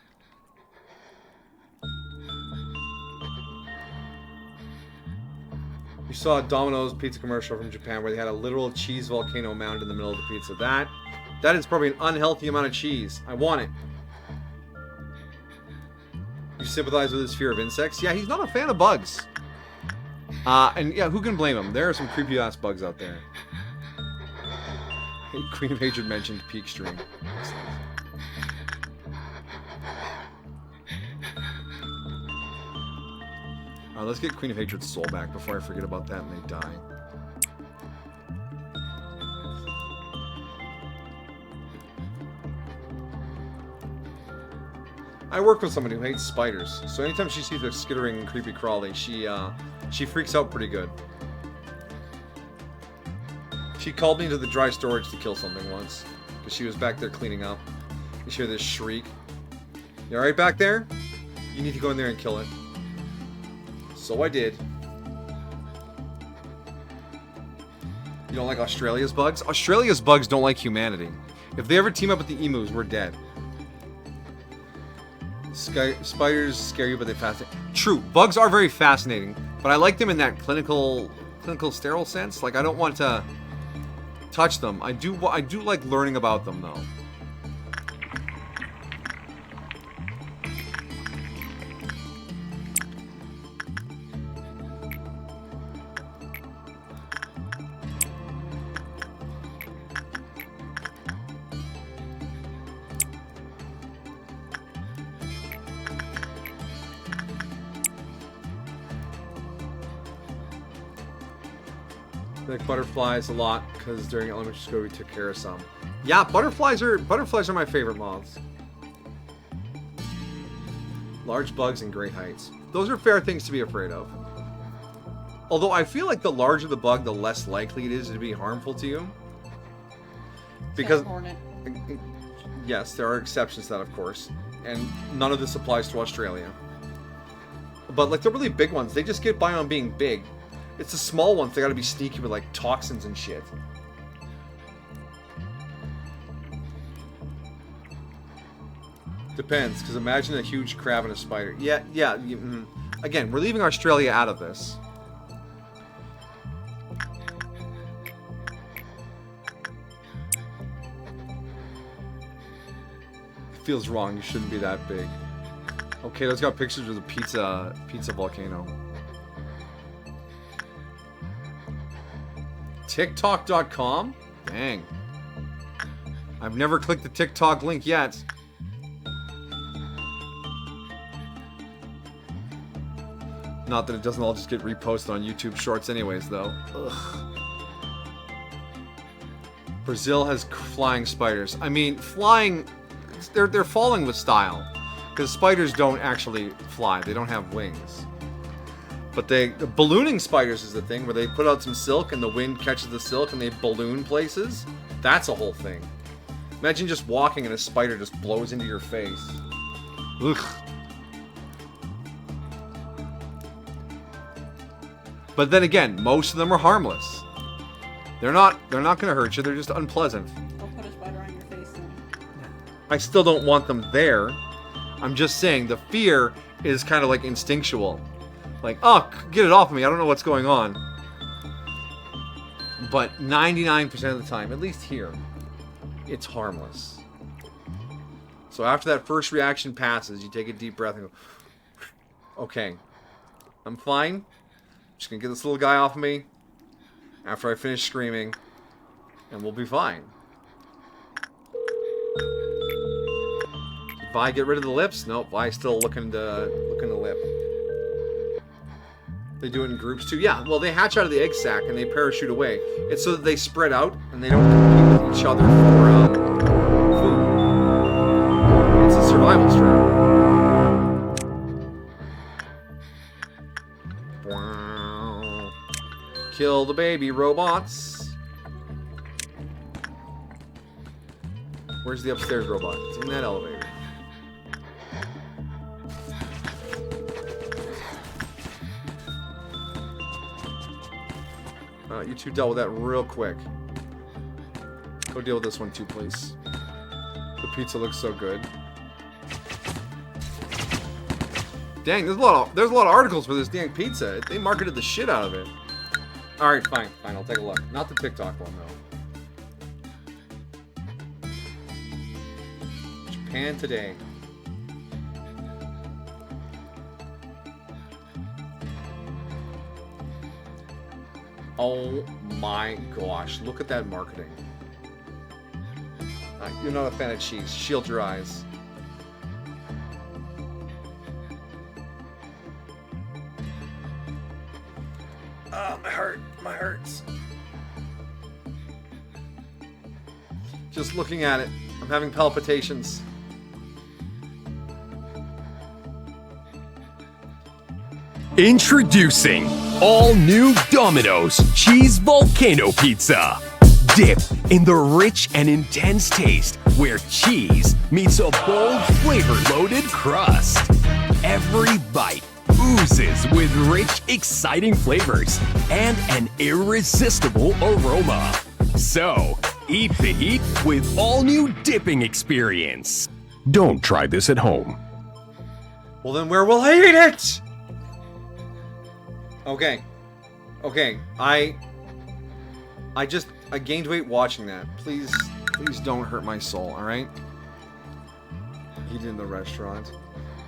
You saw a Domino's pizza commercial from Japan where they had a literal cheese volcano mounted in the middle of the pizza. That is probably an unhealthy amount of cheese. I want it. You sympathize with his fear of insects? Yeah, he's not a fan of bugs. And yeah, who can blame him? There are some creepy ass bugs out there. Queen of Hatred mentioned peak stream. Let's get Queen of Hatred's soul back before I forget about that and they die. I work with somebody who hates spiders, so anytime she sees a skittering creepy crawly, she freaks out pretty good. She called me to the dry storage to kill something once, because she was back there cleaning up. You hear this shriek. You alright back there? You need to go in there and kill it. So I did. You don't like Australia's bugs? Australia's bugs don't like humanity. If they ever team up with the emus, we're dead. Spiders scare you, but they fascinate. True, bugs are very fascinating, but I like them in that clinical sterile sense. Like, I don't want to touch them. I do like learning about them, though. I like butterflies a lot because during elementary school we took care of some. Yeah, butterflies are my favorite moths. Large bugs and great heights. Those are fair things to be afraid of. Although I feel like the larger the bug, the less likely it is to be harmful to you. Because hornet. Yes, there are exceptions to that, of course, and none of this applies to Australia. But like the really big ones, they just get by on being big. It's the small ones, they gotta be sneaky with like toxins and shit. Depends, because imagine a huge crab and a spider. Yeah. Again, we're leaving Australia out of this. It feels wrong, you shouldn't be that big. Okay, let's got pictures of the pizza volcano. TikTok.com? Dang. I've never clicked the TikTok link yet. Not that it doesn't all just get reposted on YouTube Shorts anyways, though. Ugh. Brazil has flying spiders. I mean, flying... They're falling with style. Because spiders don't actually fly. They don't have wings. But the ballooning spiders is the thing, where they put out some silk and the wind catches the silk and they balloon places. That's a whole thing. Imagine just walking and a spider just blows into your face. Ugh. But then again, most of them are harmless. They're not gonna hurt you, they're just unpleasant. I'll put a spider on your face then. I still don't want them there. I'm just saying the fear is kind of like instinctual. Like, oh, get it off of me, I don't know what's going on. But 99% of the time, at least here, it's harmless. So after that first reaction passes, you take a deep breath and go, okay, I'm fine. Just gonna get this little guy off of me after I finish screaming, and we'll be fine. Vi, get rid of the lips? Nope, Vi's still looking to lip. They do it in groups too. Yeah, well, they hatch out of the egg sac and they parachute away. It's so that they spread out and they don't compete with each other for food. It's a survival strat. Wow. Kill the baby robots. Where's the upstairs robot? It's in that elevator. You two dealt with that real quick. Go deal with this one too, please. The pizza looks so good. Dang, there's a lot of articles for this dang pizza. They marketed the shit out of it. All right, fine, I'll take a look. Not the TikTok one though. Japan today. Oh my gosh, look at that marketing. You're not a fan of cheese. Shield your eyes. My hurts. Just looking at it, I'm having palpitations. Introducing all new Domino's Cheese Volcano Pizza. Dip in the rich and intense taste where cheese meets a bold flavor-loaded crust. Every bite oozes with rich, exciting flavors and an irresistible aroma. So, eat the heat with all-new dipping experience. Don't try this at home. Well, then where will I eat it? Okay. Okay, I gained weight watching that. Please don't hurt my soul, alright? Eat in the restaurant.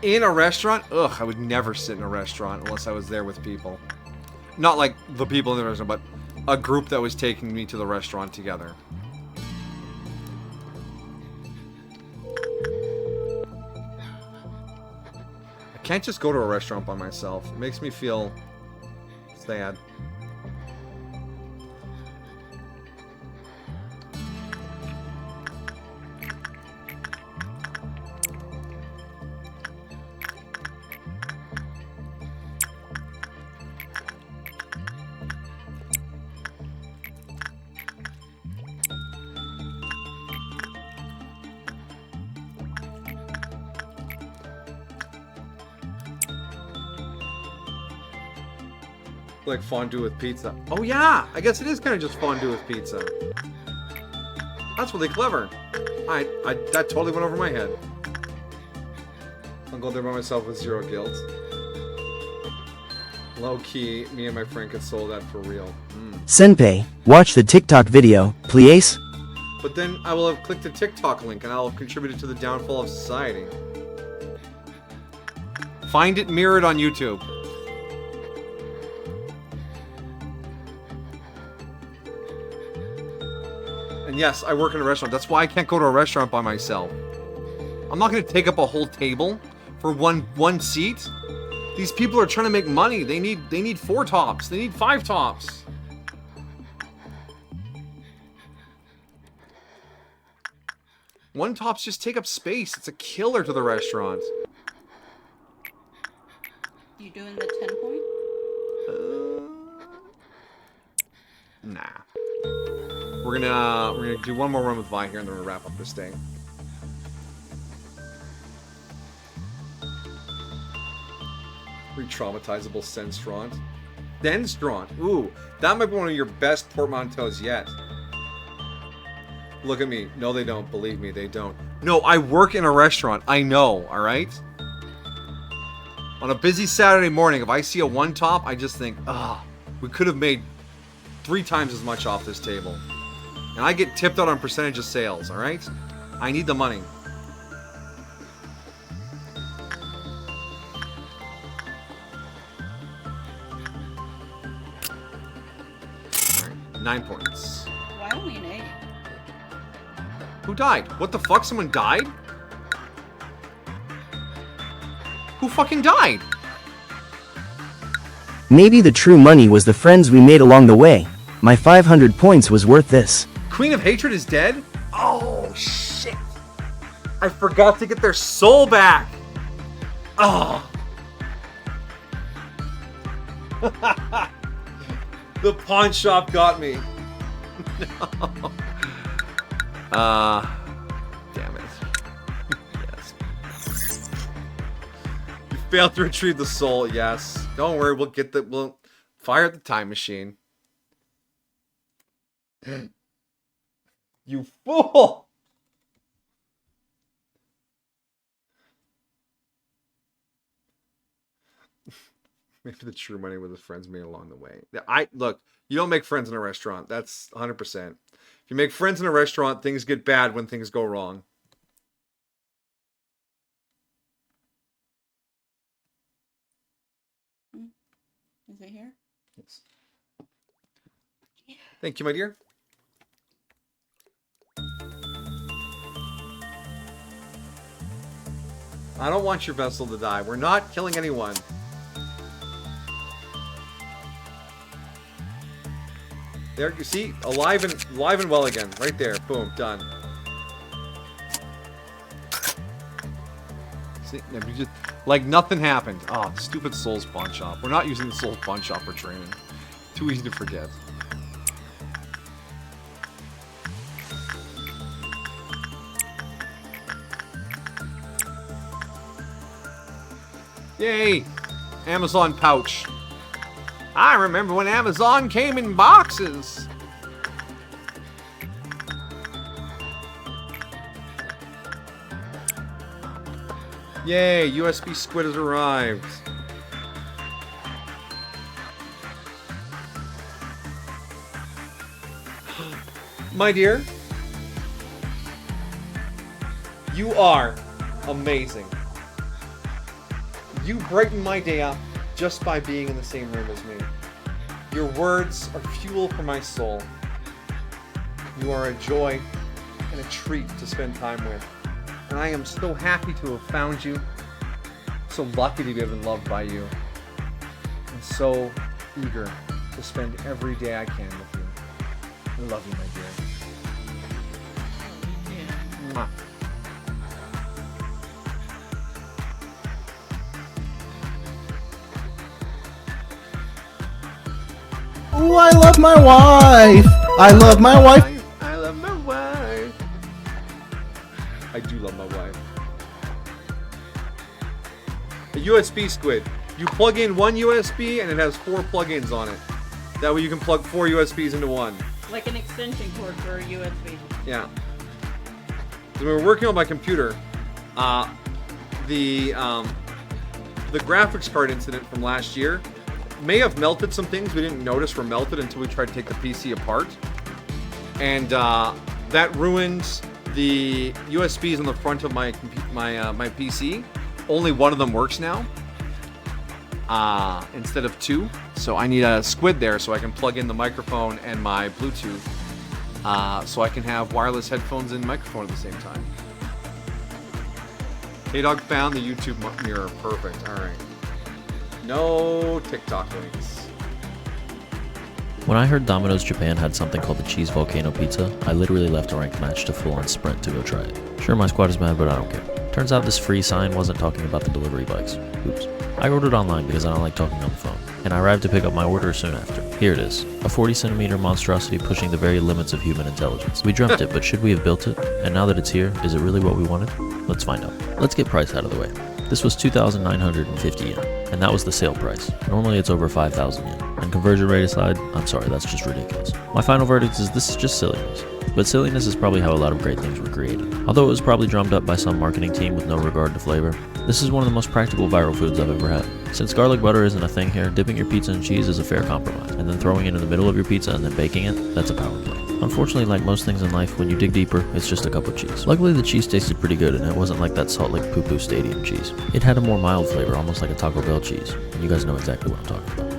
In a restaurant? Ugh, I would never sit in a restaurant unless I was there with people. Not like the people in the restaurant, but a group that was taking me to the restaurant together. I can't just go to a restaurant by myself. It makes me feel sad. Like fondue with pizza. Oh yeah! I guess it is kind of just fondue with pizza. That's really clever. That totally went over my head. I'll go there by myself with zero guilt. Low key, me and my friend could solve that for real. Senpei, watch the TikTok video, please. But then I will have clicked the TikTok link and I'll have contributed to the downfall of society. Find it mirrored on YouTube. And yes, I work in a restaurant. That's why I can't go to a restaurant by myself. I'm not going to take up a whole table for one seat. These people are trying to make money. They need 4 tops. They need 5 tops. One tops just take up space. It's a killer to the restaurant. You doing the 10 point? Nah. We're gonna do one more run with Vi here, and then we're gonna wrap up this day. Re-traumatizable Senstraunt. Denstraunt. Ooh, that might be one of your best portmanteaus yet. Look at me. No, they don't. Believe me, they don't. No, I work in a restaurant. I know, alright? On a busy Saturday morning, if I see a one top, I just think, we could have made 3 times as much off this table. And I get tipped out on percentage of sales, alright? I need the money. Alright, 9 points. Why only an 8? Who died? What the fuck? Someone died? Who fucking died? Maybe the true money was the friends we made along the way. My 500 points was worth this. Queen of Hatred is dead? Oh, shit. I forgot to get their soul back. Oh. The pawn shop got me. No. Damn it. Yes. You failed to retrieve the soul, yes. Don't worry, we'll fire the time machine. You fool! Maybe the true money were the friends made along the way. Look, you don't make friends in a restaurant. That's 100%. If you make friends in a restaurant, things get bad when things go wrong. Is it here? Yes. Thank you, my dear. I don't want your vessel to die. We're not killing anyone. There, you see? Alive and well again. Right there. Boom. Done. See? You just, like nothing happened. Oh, stupid Souls Pawn Shop. We're not using the Souls Pawn Shop for training. Too easy to forget. Yay! Amazon pouch. I remember when Amazon came in boxes. Yay, USB squid has arrived. My dear, you are amazing. You brighten my day up just by being in the same room as me. Your words are fuel for my soul. You are a joy and a treat to spend time with. And I am so happy to have found you. So lucky to have been loved by you. And so eager to spend every day I can with you. I love you, my dear. Mwah. Ooh, I love my wife! I love my wife! I love my wife. I do love my wife. A USB squid. You plug in one USB and it has 4 plugins on it. That way you can plug 4 USBs into one. Like an extension cord for a USB. Yeah. When we were working on my computer, the graphics card incident from last year may have melted some things we didn't notice were melted until we tried to take the PC apart. And that ruined the USBs on the front of my PC. Only one of them works now instead of 2. So I need a squid there so I can plug in the microphone and my Bluetooth so I can have wireless headphones and microphone at the same time. K-Dog found the YouTube mirror. Perfect. All right. No TikTok links. When I heard Domino's Japan had something called the Cheese Volcano Pizza, I literally left a ranked match to full-on sprint to go try it. Sure, my squad is mad, but I don't care. Turns out this free sign wasn't talking about the delivery bikes. Oops. I ordered online because I don't like talking on the phone, and I arrived to pick up my order soon after. Here it is, a 40cm monstrosity pushing the very limits of human intelligence. We dreamt it, but should we have built it? And now that it's here, is it really what we wanted? Let's find out. Let's get price out of the way. This was 2,950 yen, and that was the sale price. Normally it's over 5,000 yen. And conversion rate aside, I'm sorry, that's just ridiculous. My final verdict is this is just silliness. But silliness is probably how a lot of great things were created. Although it was probably drummed up by some marketing team with no regard to flavor, this is one of the most practical viral foods I've ever had. Since garlic butter isn't a thing here, dipping your pizza in cheese is a fair compromise, and then throwing it in the middle of your pizza and then baking it, that's a power play. Unfortunately, like most things in life, when you dig deeper, it's just a cup of cheese. Luckily, the cheese tasted pretty good, and it wasn't like that Salt Lake Poo-Poo Stadium cheese. It had a more mild flavor, almost like a Taco Bell cheese, and you guys know exactly what I'm talking about.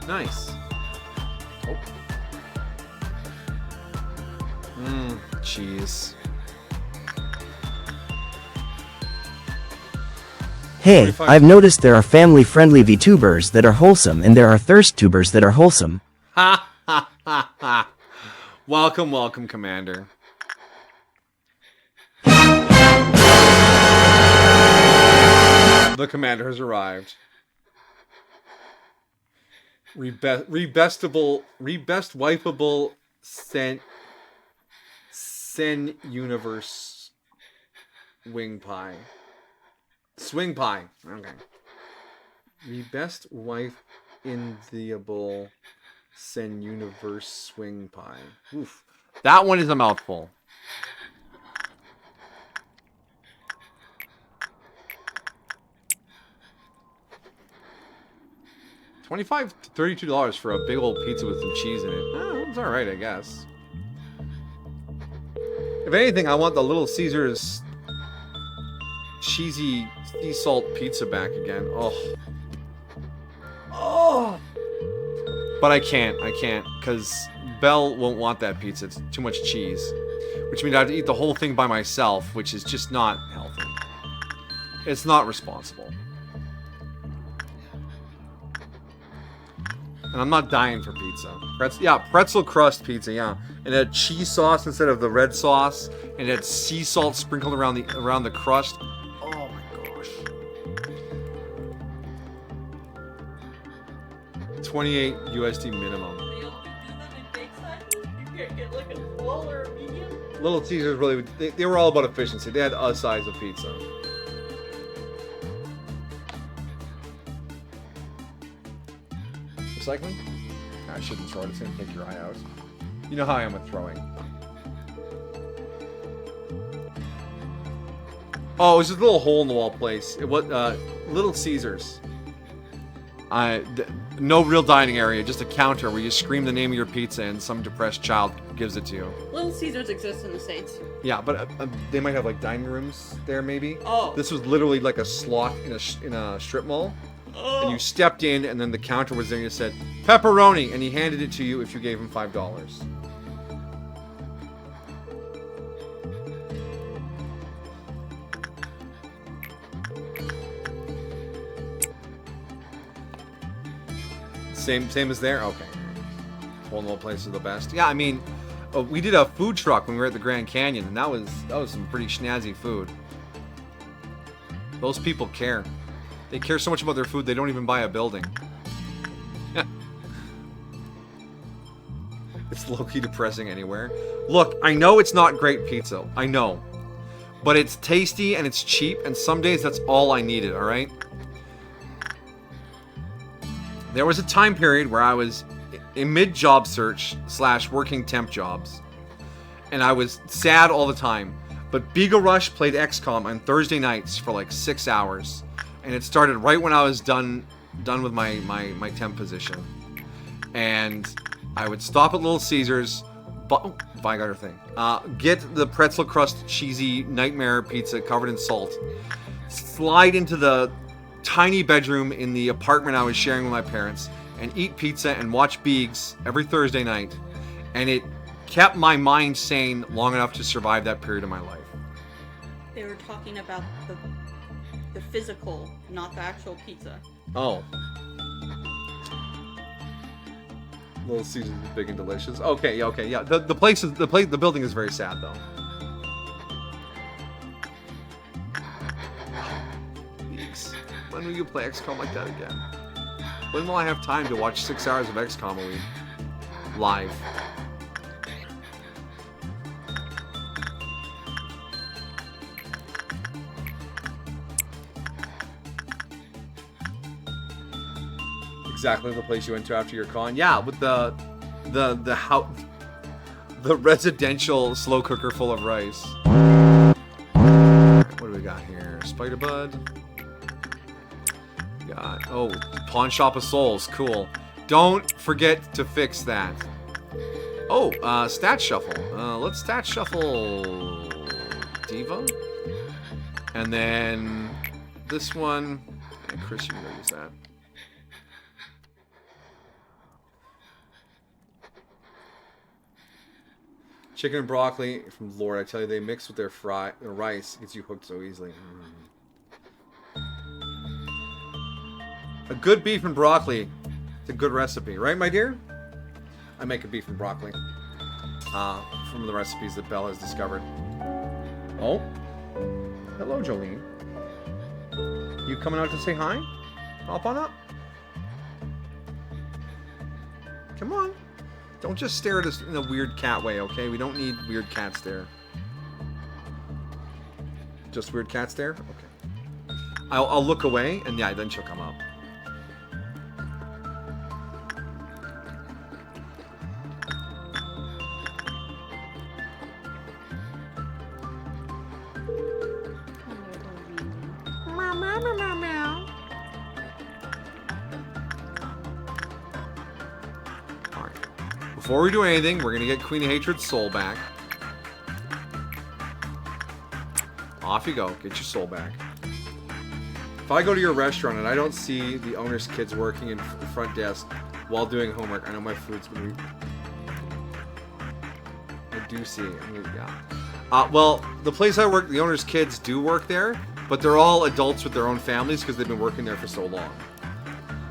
Nice. Oh. Cheese. Hey, I've noticed there are family-friendly VTubers that are wholesome and there are thirst tubers that are wholesome. Ha ha ha ha. Welcome, welcome, Commander. The Commander has arrived. Rebest wipeable Sen Universe Wing Pie. Swing Pie. Okay. Rebest wife in the Sen Universe Swing Pie. Oof. That one is a mouthful. $25 to $32 for a big old pizza with some cheese in it. Oh, it's alright, I guess. If anything, I want the Little Caesars cheesy sea salt pizza back again. Oh. Oh! But I can't, because Belle won't want that pizza. It's too much cheese. Which means I have to eat the whole thing by myself, which is just not healthy. It's not responsible. And I'm not dying for pizza. Pretzel crust pizza, yeah. And it had cheese sauce instead of the red sauce. And it had sea salt sprinkled around the crust. Oh my gosh. 28 USD minimum. Little Caesars really, they were all about efficiency. They had a size of pizza. recycling? I shouldn't throw it. It's gonna take your eye out. You know how I am with throwing. Oh, it was just a little hole in the wall place. It was Little Caesars. No real dining area, just a counter where you scream the name of your pizza and some depressed child gives it to you. Little Caesars exists in the States. Yeah, but they might have like dining rooms there, maybe. Oh. This was literally like a slot in a strip mall, and you stepped in, and then the counter was there, and you said pepperoni, and he handed it to you if you gave him $5. Same as there? Okay. Hole in the wall place is the best. Yeah, I mean, we did a food truck when we were at the Grand Canyon, and that was some pretty snazzy food. Those people care. They care so much about their food, they don't even buy a building. It's low-key depressing anywhere. Look, I know it's not great pizza. I know. But it's tasty and it's cheap, and some days that's all I needed, alright? There was a time period where I was in mid-job search / working temp jobs. And I was sad all the time. But Beagle Rush played XCOM on Thursday nights for like 6 hours. And it started right when I was done with my temp position. And I would stop at Little Caesars, I got her thing. Get the pretzel crust cheesy nightmare pizza covered in salt. Slide into the tiny bedroom in the apartment I was sharing with my parents and eat pizza and watch Beegs every Thursday night. And it kept my mind sane long enough to survive that period of my life. They were talking about the physical, not the actual pizza. Oh. Little Caesars is big and delicious. Okay, yeah. The building is very sad though. Beegs. When will you play XCOM like that again? When will I have time to watch 6 hours of XCOM a week? Live. Exactly the place you went to after your con. Yeah, with the residential slow cooker full of rice. What do we got here? Spider Bud. Pawn Shop of Souls. Cool. Don't forget to fix that. Oh, stat shuffle. Let's stat shuffle Diva. And then this one. Hey, Chris, you can use that. Chicken and broccoli from Lord. I tell you, they mix with their rice. Gets you hooked so easily. A good beef and broccoli. It's a good recipe, right, my dear? I make a beef and broccoli. From the recipes that Belle has discovered. Oh. Hello, Jolene. You coming out to say hi? Hop on up. Come on. Don't just stare at us in a weird cat way, okay? We don't need weird cat stare. Just weird cat stare? Okay. I'll look away, and yeah, then she'll come up. Before we do anything, we're gonna get Queen of Hatred's soul back. Off you go. Get your soul back. If I go to your restaurant and I don't see the owner's kids working in the front desk while doing homework, I know my food's gonna be... I do see. Yeah. Well, the place I work, the owner's kids do work there, but they're all adults with their own families because they've been working there for so long.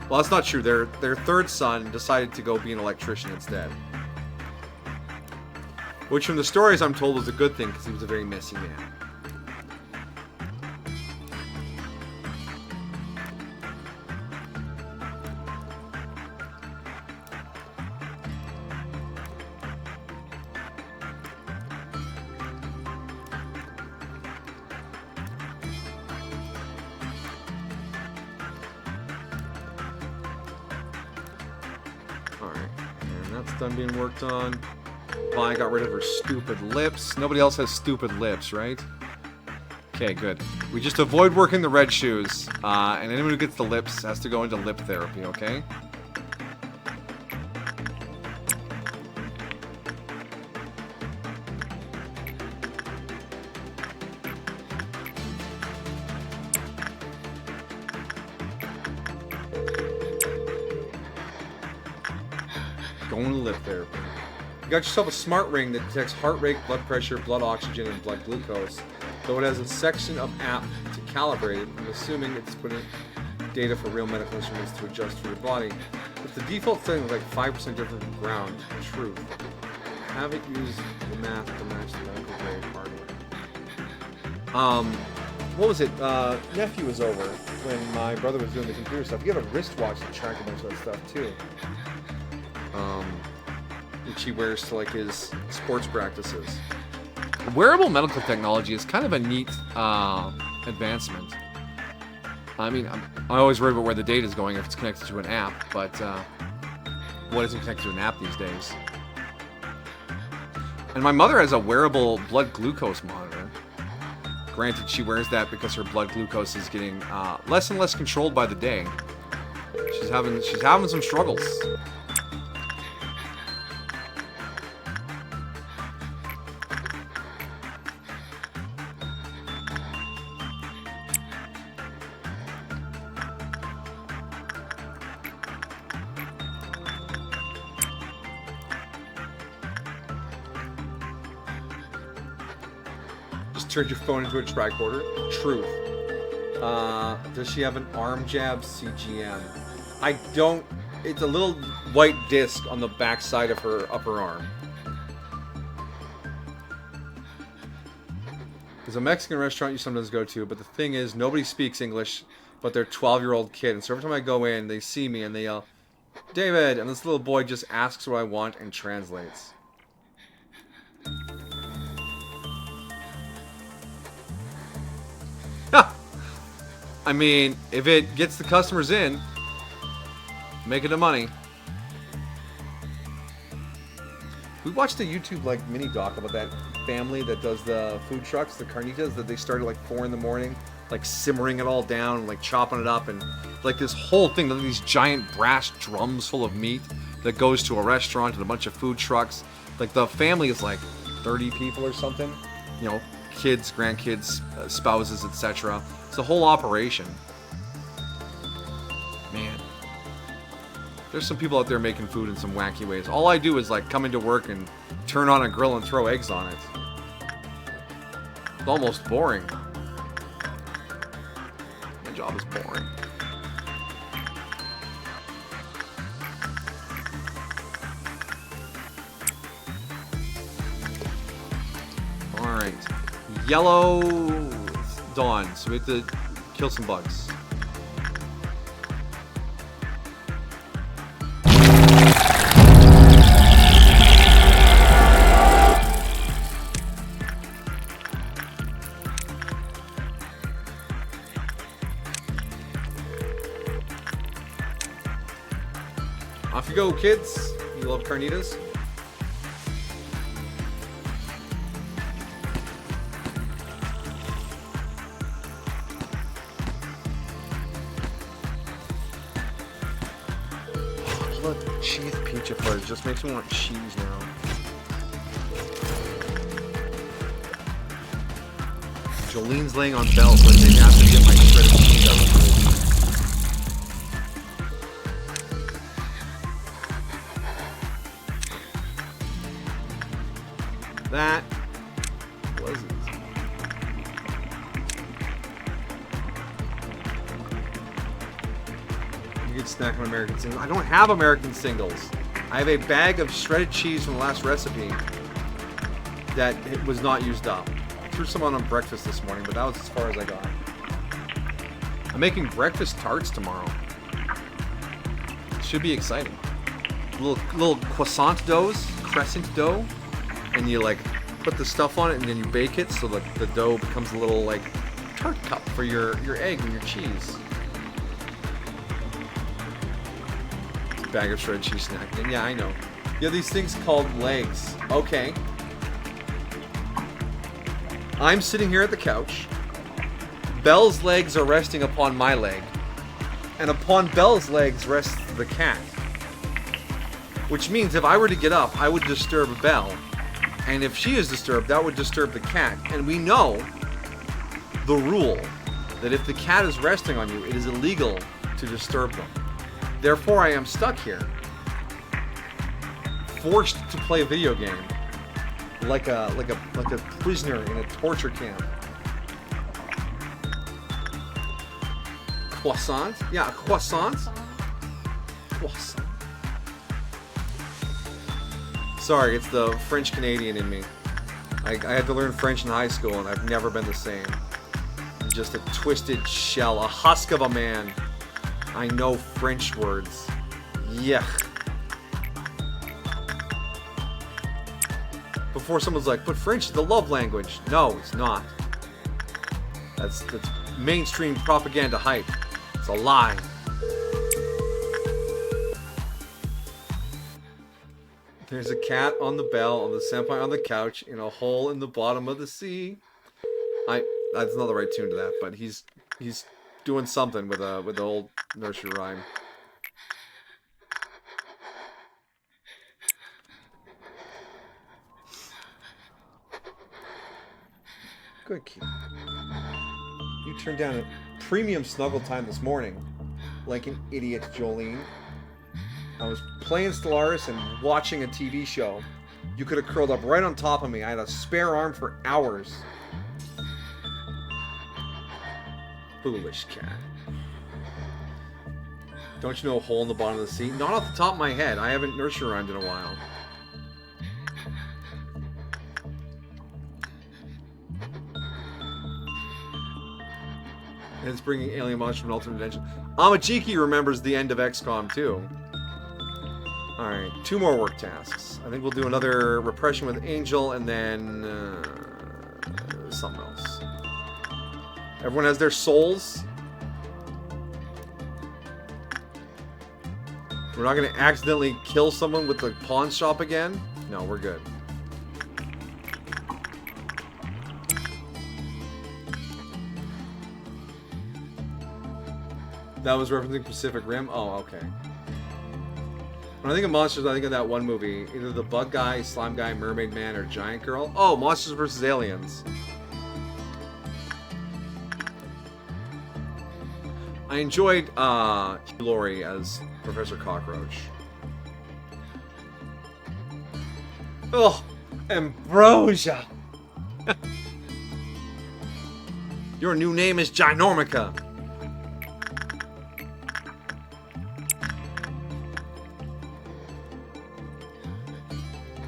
Well, that's not true. Their third son decided to go be an electrician instead. Which, from the stories I'm told, was a good thing because he was a very messy man. Alright, and that's done being worked on. Vi got rid of her stupid lips. Nobody else has stupid lips, right? Okay, good. We just avoid working the red shoes, and anyone who gets the lips has to go into lip therapy, okay? Going to lip therapy. You got yourself a smart ring that detects heart rate, blood pressure, blood oxygen, and blood glucose. Though it has a section of app to calibrate it, I'm assuming it's putting data for real medical instruments to adjust for your body. If the default setting is like 5% different from ground truth, have it use the math to match the medical grade hardware. What was it? Nephew was over when my brother was doing the computer stuff. He had a wristwatch that tracked a bunch of that stuff too. Which he wears to like his sports practices. Wearable medical technology is kind of a neat advancement. I mean, I'm always worried about where the data is going if it's connected to an app, but what isn't connected to an app these days? And my mother has a wearable blood glucose monitor. Granted, she wears that because her blood glucose is getting less and less controlled by the day. She's having some struggles. Turn your phone into a tricorder. Truth. Does she have an arm jab CGM? I don't. It's a little white disc on the back side of her upper arm. There's a Mexican restaurant you sometimes go to, but the thing is, nobody speaks English, but they're 12-year-old kid. And so every time I go in, they see me and they yell, "David!" And this little boy just asks what I want and translates. I mean, if it gets the customers in, make it the money. We watched a YouTube like mini doc about that family that does the food trucks, the carnitas, that they started like 4 in the morning, like simmering it all down, like chopping it up, and like this whole thing, like these giant brass drums full of meat that goes to a restaurant and a bunch of food trucks. Like the family is like 30 people or something, you know, kids, grandkids, spouses, etc. It's a whole operation. Man. There's some people out there making food in some wacky ways. All I do is like come into work and turn on a grill and throw eggs on it. It's almost boring. My job is boring. Alright. Yellow dawn, so we have to kill some bugs. Off you go, kids. You love carnitas? Look, cheese pizza fudge just makes me want cheese now. Jolene's laying on belt, but maybe I have to get my shredded cheese out of the fridge. That wasn't. You can snack on American singles. I don't have American singles. I have a bag of shredded cheese from the last recipe that it was not used up. I threw some on breakfast this morning, but that was as far as I got. I'm making breakfast tarts tomorrow. It should be exciting. Little croissant doughs, crescent dough. And you like put the stuff on it and then you bake it so that the dough becomes a little like tart cup for your egg and your cheese. bag of shredded cheese snack. And yeah, I know. You have these things called legs. Okay. I'm sitting here at the couch. Belle's legs are resting upon my leg. And upon Belle's legs rests the cat. Which means if I were to get up, I would disturb Belle. And if she is disturbed, that would disturb the cat. And we know the rule that if the cat is resting on you, it is illegal to disturb them. Therefore, I am stuck here, forced to play a video game, like a prisoner in a torture camp. Croissant? Yeah, a croissant. Croissant. Sorry, it's the French Canadian in me. I had to learn French in high school, and I've never been the same. I'm just a twisted shell, a husk of a man. I know French words. Yuck. Before someone's like, but French is the love language. No, it's not. That's mainstream propaganda hype. It's a lie. There's a cat on the bell, on the senpai on the couch, in a hole in the bottom of the sea. That's not the right tune to that, but he's doing something with the old nursery rhyme. Good kid. You turned down a premium snuggle time this morning, like an idiot, Jolene. I was playing Stellaris and watching a TV show. You could have curled up right on top of me. I had a spare arm for hours. Foolish cat. Don't you know a hole in the bottom of the sea? Not off the top of my head. I haven't nursery rhymed in a while. And it's bringing alien monsters from an alternate dimension. Amajiki remembers the end of XCOM too. Alright, 2 more work tasks. I think we'll do another repression with Angel and then something else. Everyone has their souls. We're not going to accidentally kill someone with the pawn shop again? No, we're good. That was referencing Pacific Rim? Oh, okay. When I think of monsters, I think of that one movie. Either the Bug Guy, Slime Guy, Mermaid Man, or Giant Girl. Oh, Monsters vs. Aliens. I enjoyed Laurie as Professor Cockroach. Oh, Ambrosia! Your new name is Ginormica.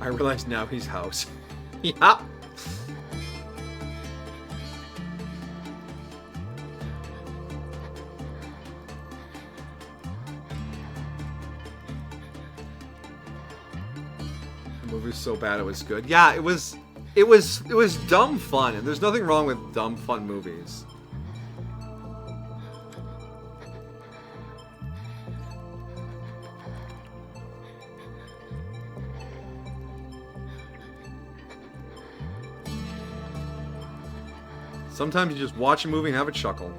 I realize now he's House. Yeah. The movie's so bad it was good. Yeah, it was dumb fun, and there's nothing wrong with dumb fun movies. Sometimes you just watch a movie and have a chuckle.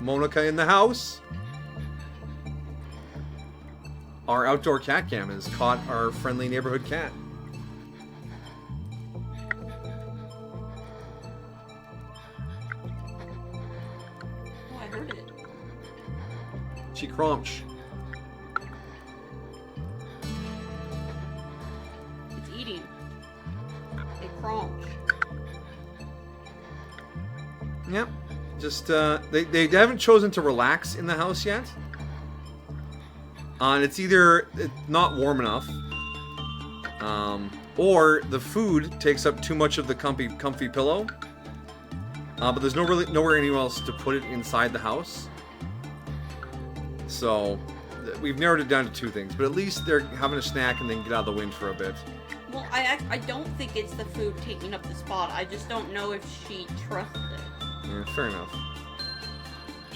Monica in the house. Our outdoor cat cam has caught our friendly neighborhood cat. Oh, I heard it. She crunch. It's eating. It crunch. Yep. Just, they haven't chosen to relax in the house yet. And it's either not warm enough, or the food takes up too much of the comfy pillow. But there's nowhere anywhere else to put it inside the house. So, we've narrowed it down to 2 things. But at least they're having a snack and then get out of the wind for a bit. Well, I don't think it's the food taking up the spot. I just don't know if she trusts it. Yeah, fair enough.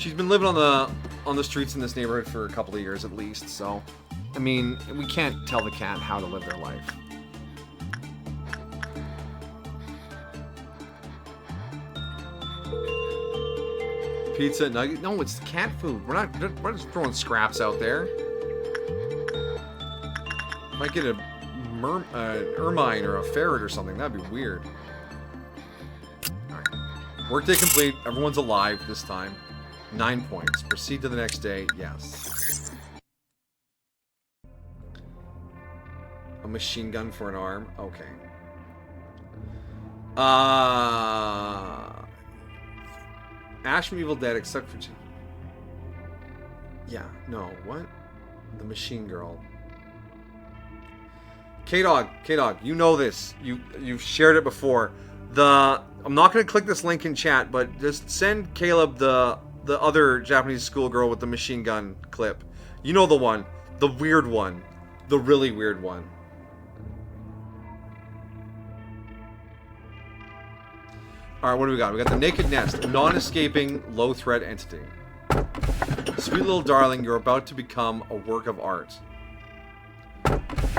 she's been living on the streets in this neighborhood for a couple of years at least, so I mean, we can't tell the cat how to live their life. Pizza nugget? No, it's cat food. We're not just throwing scraps out there. Might get an ermine or a ferret or something. That'd be weird. Alright. Workday complete. Everyone's alive this time. 9 points. Proceed to the next day. Yes. A machine gun for an arm. Okay. Ash from Evil Dead, except for... Yeah, no, what? The machine girl. K-Dog, you know this. You've shared it before. I'm not going to click this link in chat, but just send Caleb the other Japanese schoolgirl with the machine gun clip. You know the one. The weird one. The really weird one. Alright, what do we got? We got the Naked Nest, a non-escaping, low-threat entity. Sweet little darling, you're about to become a work of art.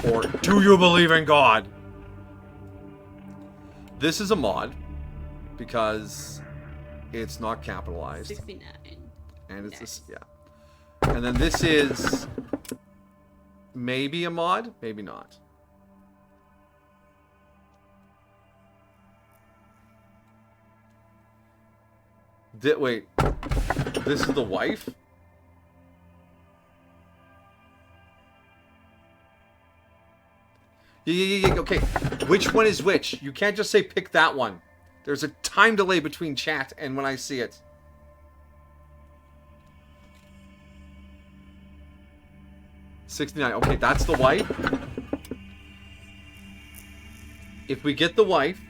Or, do you believe in God? This is a mod, because it's not capitalized. 69. And it's this, yeah. And then this is maybe a mod, maybe not. Wait, this is the wife? Yeah, okay. Which one is which? You can't just say pick that one. There's a time delay between chat and when I see it. $69. Okay, that's the wife. If we get the wife,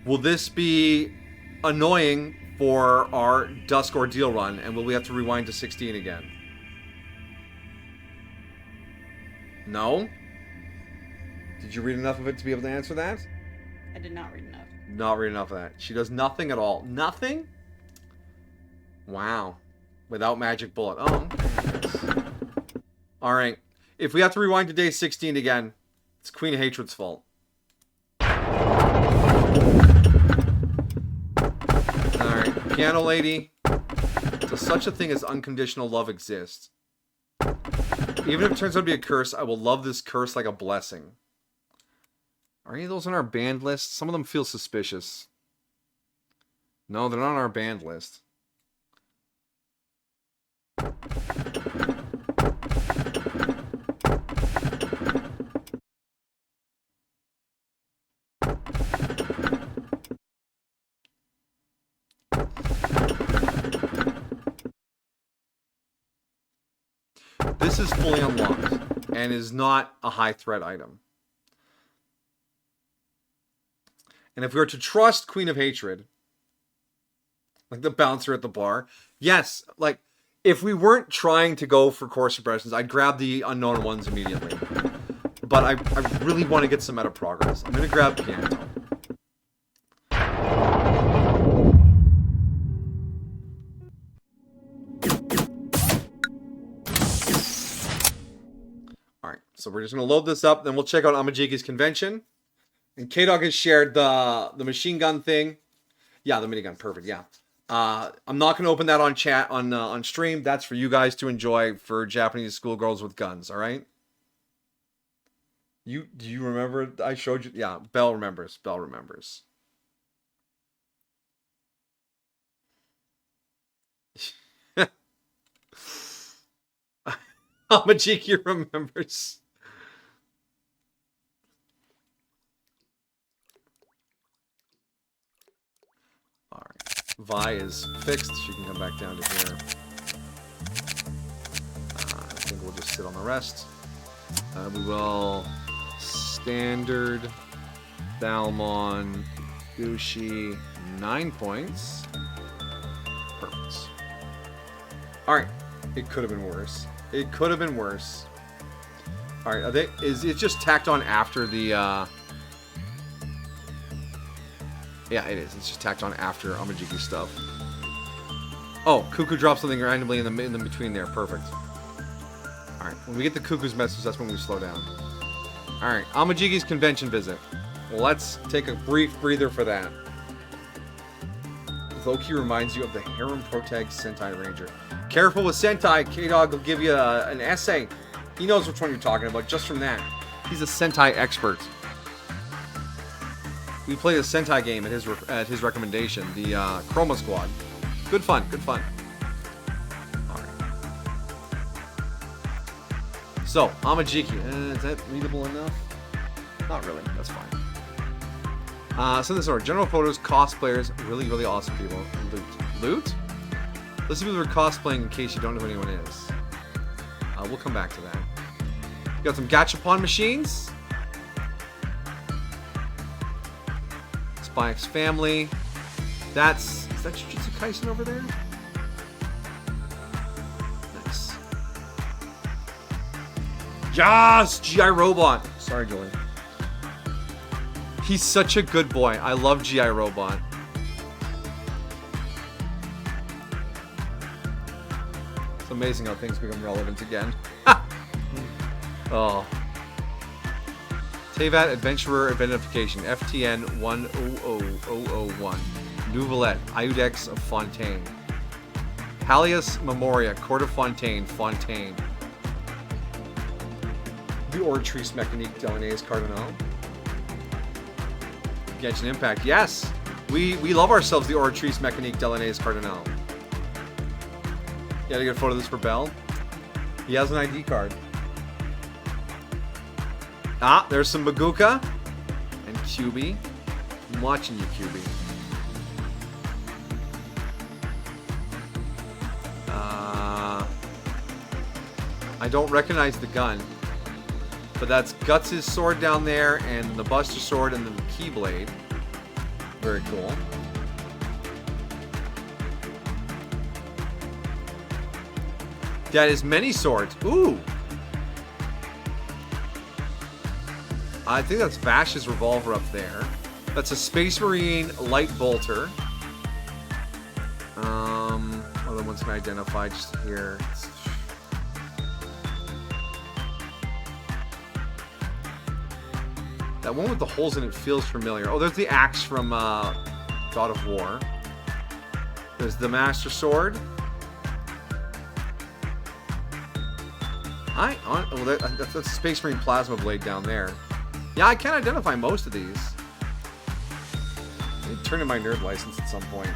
will this be annoying for our Dusk Ordeal run, and will we have to rewind to 16 again? No? Did you read enough of it to be able to answer that? I did not read enough. Not read enough of that. She does nothing at all. Nothing? Wow. Without magic bullet. Oh, okay. Alright. If we have to rewind to day 16 again, it's Queen of Hatred's fault. Alright. Piano lady. Does such a thing as unconditional love exist? Even if it turns out to be a curse, I will love this curse like a blessing. Are any of those on our banned list? Some of them feel suspicious. No, they're not on our banned list. This is fully unlocked and is not a high threat item. And if we were to trust Queen of Hatred, like the bouncer at the bar, yes, like, if we weren't trying to go for core suppressions, I'd grab the unknown ones immediately. But I really want to get some meta progress. I'm going to grab Piano. Alright, so we're just going to load this up, then we'll check out Amajiki's convention. And K-Dog has shared the machine gun thing. Yeah, the minigun. Perfect, yeah. I'm not going to open that on chat, on stream. That's for you guys to enjoy for Japanese schoolgirls with guns, alright? Do you remember? I showed you. Yeah, Belle remembers. Belle remembers. Amajiki remembers. Vi is fixed. She can come back down to here. I think we'll just sit on the rest. We will standard Balmon Gushi 9 points. Perfect. Alright. It could have been worse. It could have been worse. Alright, is it just tacked on after the yeah, it is. It's just tacked on after Amajiki stuff. Oh, Cuckoo dropped something randomly in the between there. Perfect. Alright, when we get the Cuckoo's message, that's when we slow down. Alright, Amajigi's convention visit. Let's take a brief breather for that. Loki reminds you of the harem protag Sentai Ranger. Careful with Sentai, K-Dog will give you an essay. He knows which one you're talking about just from that. He's a Sentai expert. We played a Sentai game at his recommendation, the Chroma Squad. Good fun, good fun. Alright. So, Amajiki. Is that readable enough? Not really, that's fine. So this order, general photos, cosplayers, really, really awesome people. Loot. Loot? Let's see people who are cosplaying in case you don't know who anyone is. We'll come back to that. We got some gachapon machines. Spy X Family. Is that Jujutsu Kaisen over there? Nice. Yes! G.I. Robot! Sorry, Julie. He's such a good boy. I love G.I. Robot. It's amazing how things become relevant again. Oh. Tevat Adventurer Identification. FTN 100001. Nouvelette. Iudex of Fontaine. Pallius Memoria. Court of Fontaine. Fontaine. The Ortrice Mécanique Delaunay's Cardinal. Genshin Impact. Yes! We love ourselves the Ortrice Mécanique Delaunay's Cardinal. You gotta get a photo of this for Bell. He has an ID card. Ah, there's some Maguka. And QB. I'm watching you, QB. I don't recognize the gun. But that's Guts' sword down there, and the Buster sword, and then the Keyblade. Very cool. That is many swords. Ooh! I think that's Vash's revolver up there. That's a Space Marine light bolter. What other ones can I identify just here? That one with the holes in it feels familiar. Oh, there's the axe from God of War. There's the Master Sword. That's a Space Marine Plasma Blade down there. Yeah, I can identify most of these. I turn in my nerd license at some point.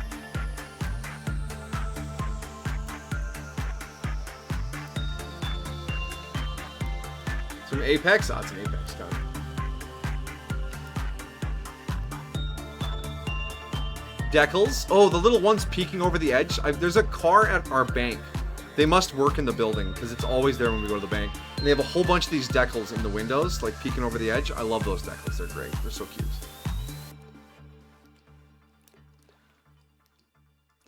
Some Apex? Oh, it's an Apex gun. Decals. Oh, the little ones peeking over the edge. There's a car at our bank. They must work in the building because it's always there when we go to the bank. And they have a whole bunch of these decals in the windows, like peeking over the edge. I love those decals. They're great. They're so cute.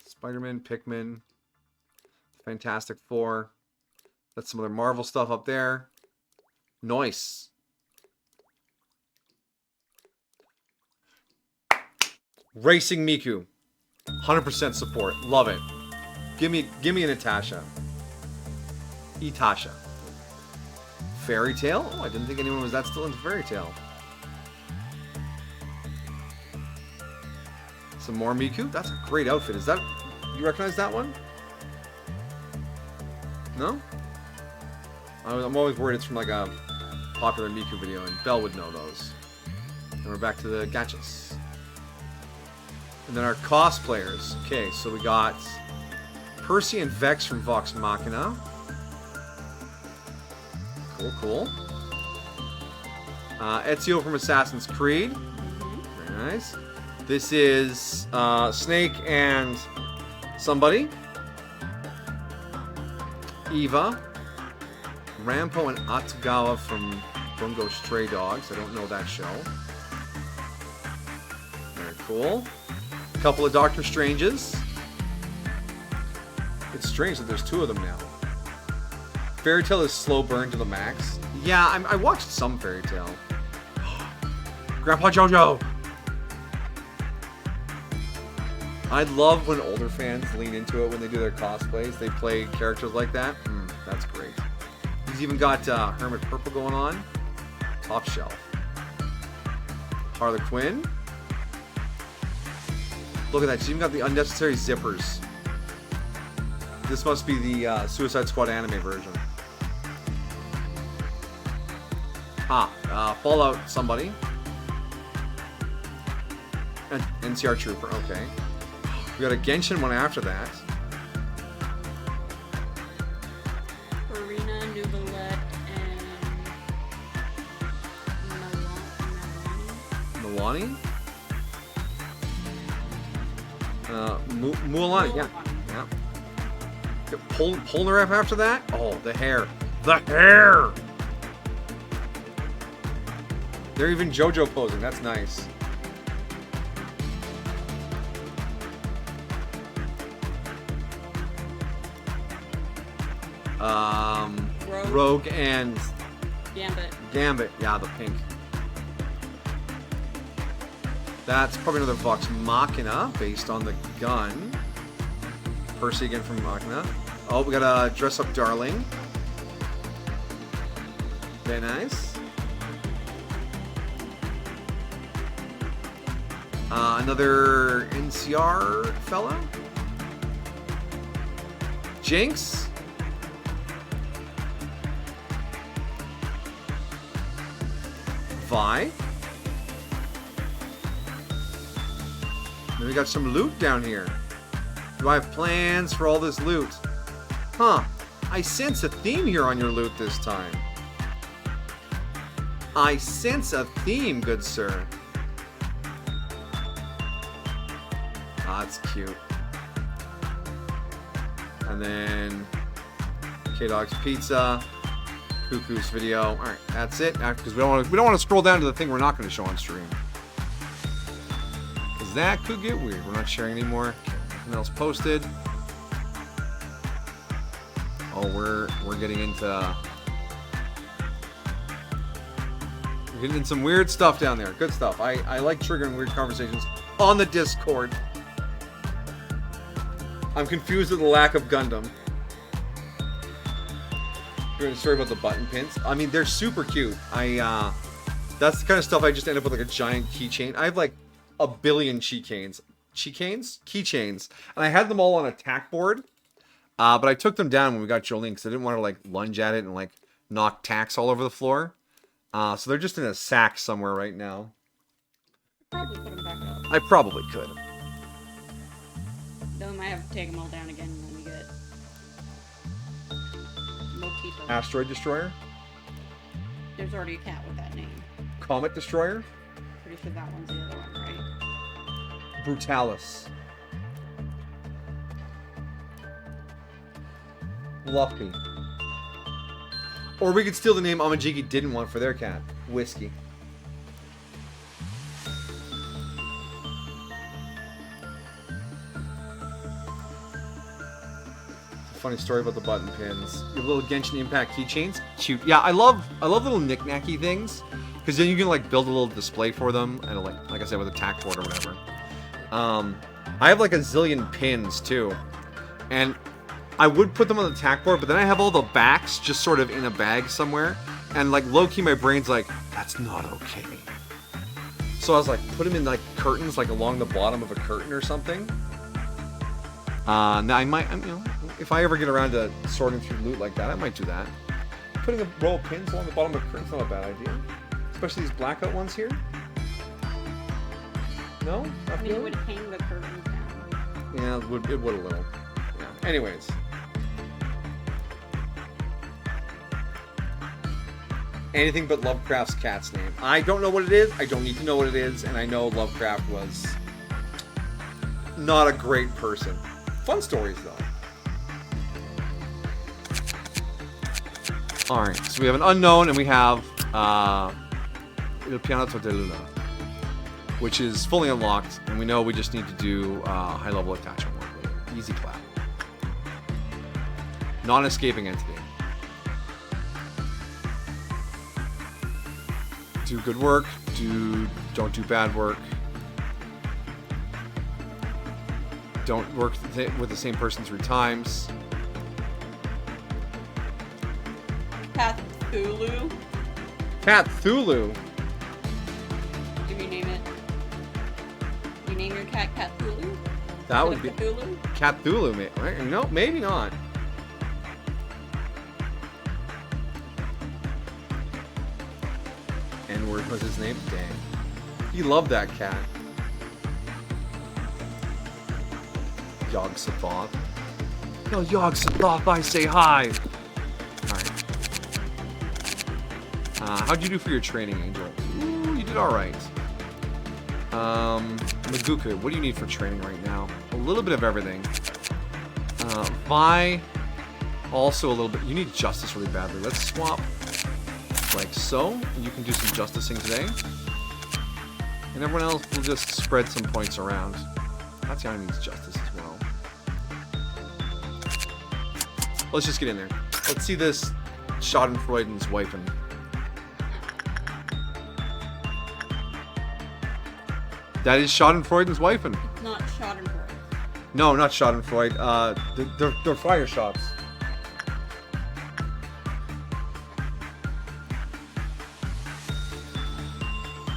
Spider-Man, Pikmin, Fantastic Four. That's some other Marvel stuff up there. Nice. Racing Miku. 100% support. Love it. Give me a Natasha. Itasha. Fairy Tail? Oh, I didn't think anyone was that still into Fairy Tail. Some more Miku? That's a great outfit. Is that... You recognize that one? No? I'm always worried it's from like a popular Miku video, and Belle would know those. And we're back to the gachas. And then our cosplayers. Okay, so we got Percy and Vex from Vox Machina. Cool, cool. Ezio from Assassin's Creed. Very nice. This is Snake and somebody. Eva. Rampo and Atsugawa from Bungo Stray Dogs. I don't know that show. Very cool. A couple of Doctor Stranges. It's strange that there's two of them now. Fairy Tail is slow burn to the max. Yeah, I watched some Fairy Tail. Grandpa Jojo! I love when older fans lean into it when they do their cosplays. They play characters like that. That's great. He's even got Hermit Purple going on. Top shelf. Harley Quinn. Look at that. She's even got the unnecessary zippers. This must be the Suicide Squad anime version. Fallout somebody. NCR Trooper, okay. We got a Genshin one after that. Farina, Nuvolette, and Milani? Mulan, yeah. Polnareff after that? Oh, the hair. The hair! They're even JoJo posing, that's nice. Rogue and Gambit, yeah, the pink. That's probably another Vox Machina based on the gun. Percy again from Machina. Oh, we got a Dress Up Darling. Very nice. Another NCR fella. Jinx. Vi. Then we got some loot down here. Do I have plans for all this loot? Huh. I sense a theme here on your loot this time. I sense a theme, good sir. That's cute. And then K-Dog's Pizza. Cuckoo's video. All right, that's it. Because we don't want to scroll down to the thing we're not going to show on stream. Because that could get weird. We're not sharing anymore. Nothing else posted. Oh, we're getting into some weird stuff down there. Good stuff. I like triggering weird conversations on the Discord. I'm confused with the lack of Gundam. You're gonna story about the button pins. I mean, they're super cute. That's the kind of stuff I just end up with, like a giant keychain. I have like a billion keychains, and I had them all on a tack board. But I took them down when we got Jolene because I didn't want to like lunge at it and like knock tacks all over the floor. So they're just in a sack somewhere right now. probably put them back up. I probably could. Though we might have to take them all down again when we get Mokito. Asteroid Destroyer? There's already a cat with that name. Comet Destroyer? Pretty sure that one's the other one, right? Brutalis. Luffy. Or we could steal the name Amajiki didn't want for their cat. Whiskey. Funny story about the button pins. Your little Genshin Impact keychains, cute. Yeah, I love little knick-knacky things, because then you can like build a little display for them, and like I said, with a tack board or whatever. I have like a zillion pins too, and I would put them on the tack board, but then I have all the backs just sort of in a bag somewhere, and like low-key my brain's like, that's not okay. So I was like, put them in like curtains, like along the bottom of a curtain or something. Now I might, you know, if I ever get around to sorting through loot like that, I might do that. Putting a row of pins along the bottom of a curtain's not a bad idea. Especially these blackout ones here. No? I mean, it would hang the curtains down. Yeah, it would a little. Yeah. Anyways. Anything but Lovecraft's cat's name. I don't know what it is. I don't need to know what it is. And I know Lovecraft was not a great person. Fun stories, though. Alright, so we have an unknown, and we have Il Pianeta de Luna, which is fully unlocked, and we know we just need to do high-level attachment work with it. Easy clap. Non-escaping entity. Do good work, don't do bad work. Don't work with the same person 3 times. Cthulhu. Cthulhu. If you name it. You name your cat Cthulhu? That would be Cthulhu? Cthulhu. No, maybe not. N-word was his name? Dang. He loved that cat. Yog-Sothoth. Yo, Yog-Sothoth, I say hi! Alright. How'd you do for your training, Angel? Ooh, you did alright. Maguka, what do you need for training right now? A little bit of everything. Vi, also a little bit. You need justice really badly. Let's swap like so. You can do some justicing today. And everyone else will just spread some points around. Tatiana needs justice as well. Let's just get in there. Let's see this Schadenfreuden's wifing. That is Schadenfreuden's wifing. Not Schadenfreude. No, not Schadenfreude. They're fire shots.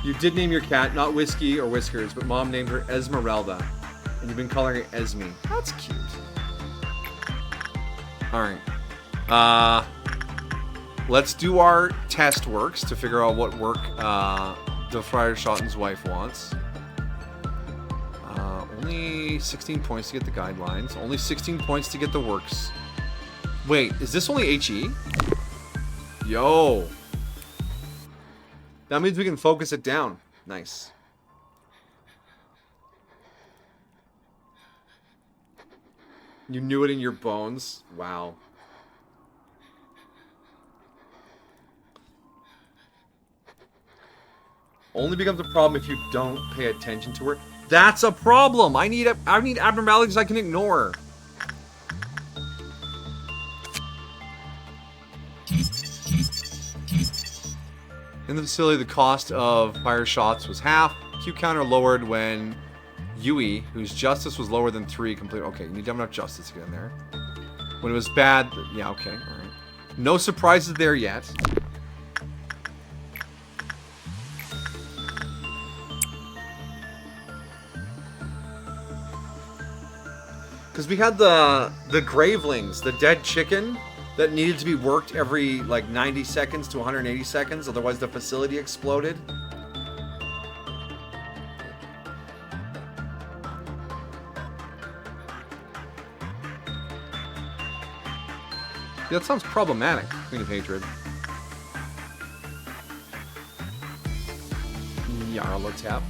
You did name your cat, not Whiskey or Whiskers, but Mom named her Esmeralda. And you've been calling her Esme. That's cute. Alright. Let's do our test works to figure out what work the Friar Schotten's wife wants. Only 16 points to get the guidelines. Only 16 points to get the works. Wait, is this only HE? Yo. That means we can focus it down. Nice. You knew it in your bones? Wow. Only becomes a problem if you don't pay attention to her. That's a problem. I need abnormalities I can ignore. In the facility, the cost of fire shots was half. Q counter lowered when Yui, whose justice was lower than 3, completed. Okay, you need to have enough justice to get in there. When it was bad, yeah, okay, all right. No surprises there yet. Because we had the gravelings, the dead chicken, that needed to be worked every, like, 90 seconds to 180 seconds, otherwise the facility exploded. Yeah, that sounds problematic, Queen of Hatred. Yarlotep.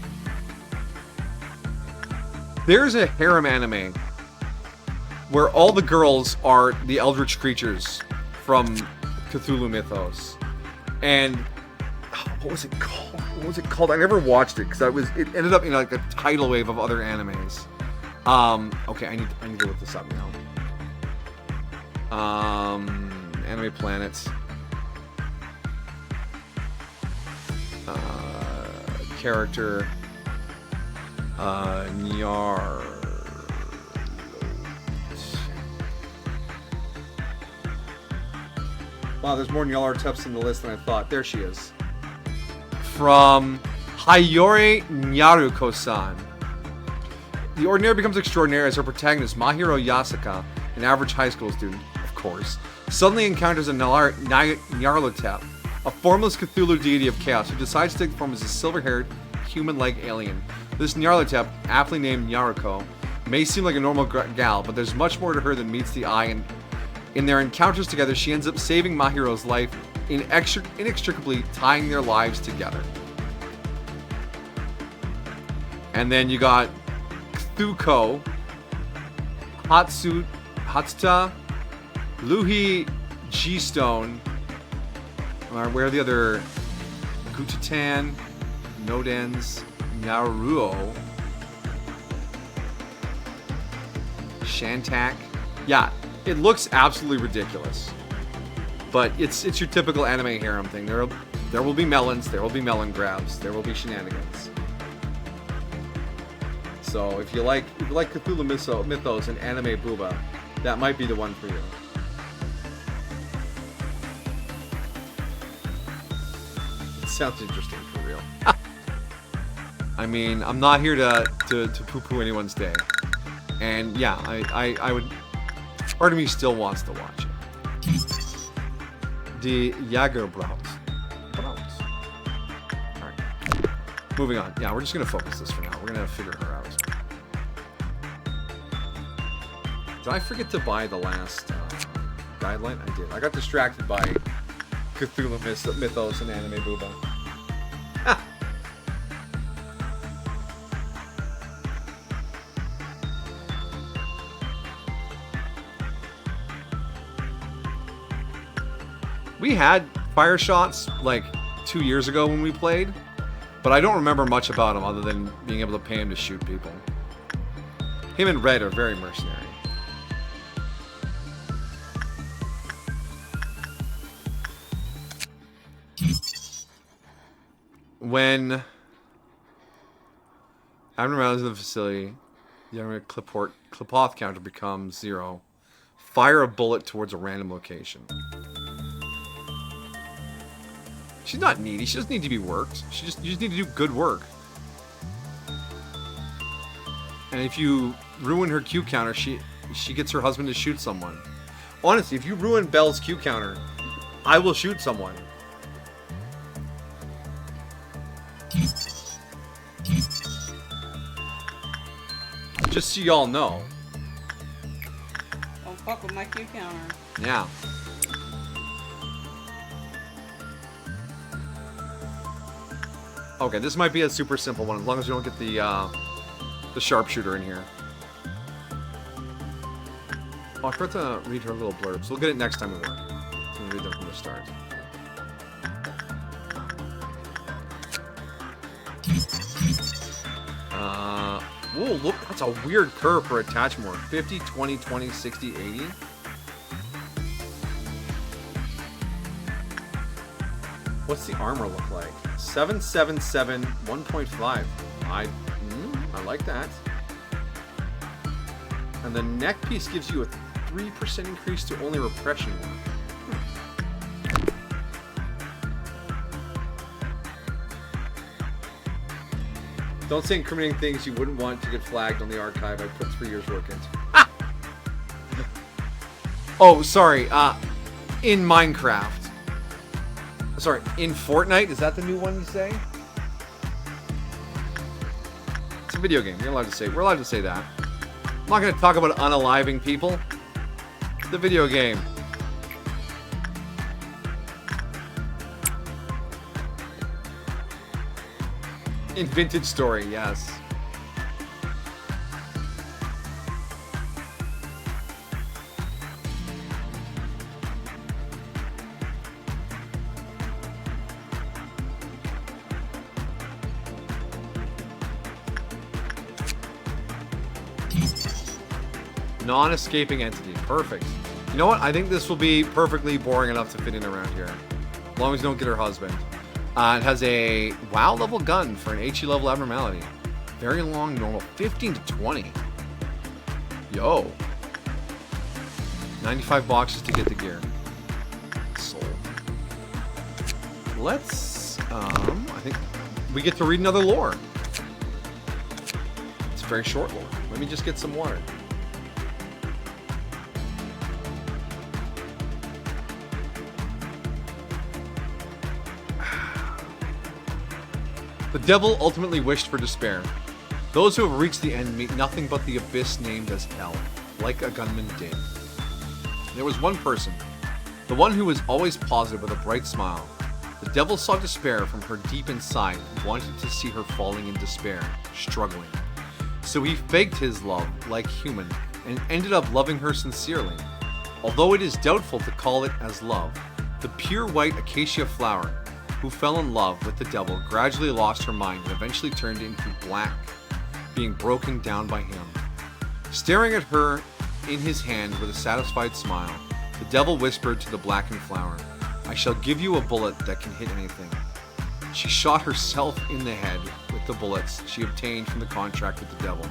There's a harem anime where all the girls are the eldritch creatures from Cthulhu mythos. And what was it called? What was it called? I never watched it because it ended up in like a tidal wave of other animes. Okay, I need to look this up now. Anime Planets. Character. Nyar. Wow, there's more Nyarlatep's in the list than I thought. There she is. From Hayori Nyaruko-san. The ordinary becomes extraordinary as her protagonist, Mahiro Yasuka, an average high school student, of course, suddenly encounters a Nyarlathotep, a formless Cthulhu deity of chaos who decides to take the form as a silver-haired, human-like alien. This Nyarlathotep, aptly named Nyaruko, may seem like a normal gal, but there's much more to her than meets the eye, and in their encounters together, she ends up saving Mahiro's life, inextricably tying their lives together. And then you got Cthuko, Hatsuta, Luhi G-Stone, where are the other? Gutatan, Nodens, Naruo, Shantak. Yeah, it looks absolutely ridiculous. But it's your typical anime harem thing. There will be melons, there will be melon grabs, there will be shenanigans. So if you like Cthulhu Mythos and Anime Booba, that might be the one for you. It sounds interesting for real. I mean, I'm not here to poo-poo anyone's day. And yeah, I would... Part of me still wants to watch it. The Jagerbraut. Alright. Moving on. Yeah, we're just going to focus this for now. We're going to figure her out. Did I forget to buy the last guideline? I did. I got distracted by Cthulhu Mythos and Anime Booba. We had fire shots like 2 years ago when we played, but I don't remember much about him other than being able to pay him to shoot people. Him and Red are very mercenary. When abnormalities in the facility, the clip-off counter becomes 0. Fire a bullet towards a random location. She's not needy. She doesn't need to be worked. You just need to do good work. And if you ruin her Q counter, she gets her husband to shoot someone. Honestly, if you ruin Belle's Q counter, I will shoot someone. Just so y'all know. Don't fuck with my Q counter. Yeah. Okay, this might be a super simple one, as long as you don't get the sharpshooter in here. Oh, I forgot to read her little blurbs. We'll get it next time we work. I'm gonna read them from the start. Whoa, look, that's a weird curve for attach more. 50, 20, 20, 60, 80. What's the armor look like? 777, 1.5. I like that. And the neck piece gives you a 3% increase to only repression one. Don't say incriminating things you wouldn't want to get flagged on the archive. I put 3 years work into. Oh, sorry. In Minecraft. Sorry, in Fortnite? Is that the new one you say? It's a video game. You're allowed to say. We're allowed to say that. I'm not going to talk about unaliving people. The video game. In Vintage Story, yes. Non-escaping entity. Perfect. You know what? I think this will be perfectly boring enough to fit in around here. As long as you don't get her husband. It has a WoW level gun for an HE level abnormality. Very long, normal. 15 to 20. Yo. 95 boxes to get the gear. Sold. Let's, I think we get to read another lore. It's a very short lore. Let me just get some water. The devil ultimately wished for despair. Those who have reached the end meet nothing but the abyss named as hell, like a gunman did. There was one person, the one who was always positive with a bright smile. The devil saw despair from her deep inside and wanted to see her falling in despair, struggling. So he faked his love like human and ended up loving her sincerely. Although it is doubtful to call it as love, the pure white acacia flower who fell in love with the devil gradually lost her mind and eventually turned into black, being broken down by him. Staring at her in his hand with a satisfied smile, the devil whispered to the blackened flower, "I shall give you a bullet that can hit anything." She shot herself in the head with the bullets she obtained from the contract with the devil.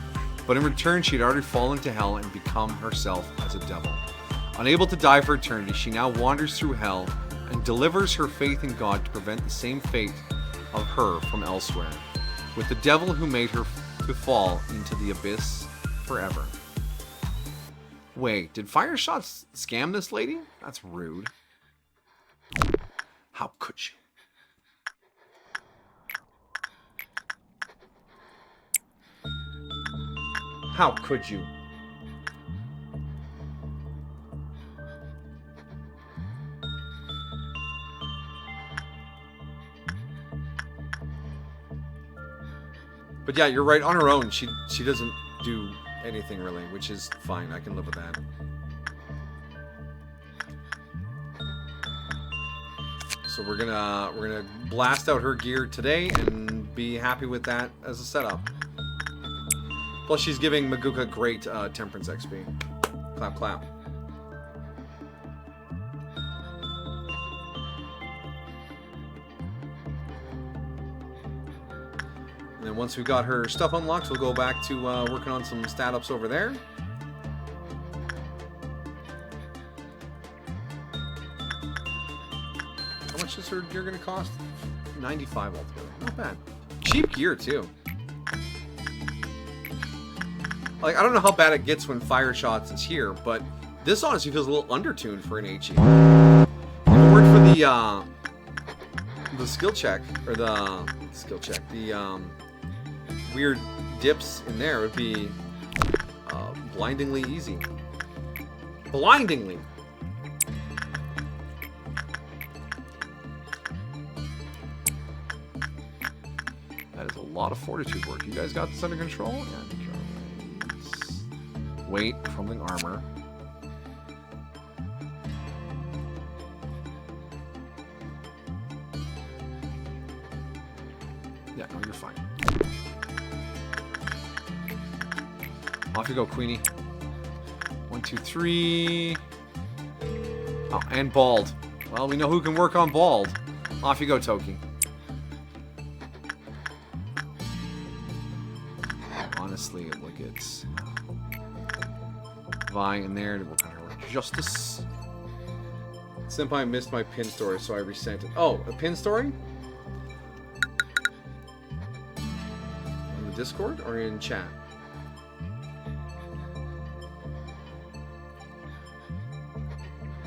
But in return, she had already fallen to hell and become herself as a devil. Unable to die for eternity, she now wanders through hell and delivers her faith in God to prevent the same fate of her from elsewhere, with the devil who made her to fall into the abyss forever. Wait, did Fireshots scam this lady? That's rude. How could you? How could you? But yeah, you're right. On her own, she doesn't do anything really, which is fine. I can live with that. So we're gonna blast out her gear today and be happy with that as a setup. Plus, she's giving Maguka great temperance XP. Clap, clap. And then once we got her stuff unlocked, we'll go back to working on some stat ups over there. How much is her gear going to cost? 95 altogether. Not bad. Cheap gear, too. Like, I don't know how bad it gets when Fireshots is here, but this honestly feels a little undertuned for an HE. If it weren't for the skill check, or the weird dips in there, it would be blindingly easy. Blindingly! That is a lot of fortitude work. You guys got this under control? Yeah. Weight, crumbling armor. Yeah, no, you're fine. Off you go, Queenie. 1, 2, 3. Oh, and bald. Well, we know who can work on bald. Off you go, Toki. Honestly, look, it's Vi in there to work on her justice. Senpai missed my pin story, so I resent it. Oh, a pin story? On the Discord or in chat?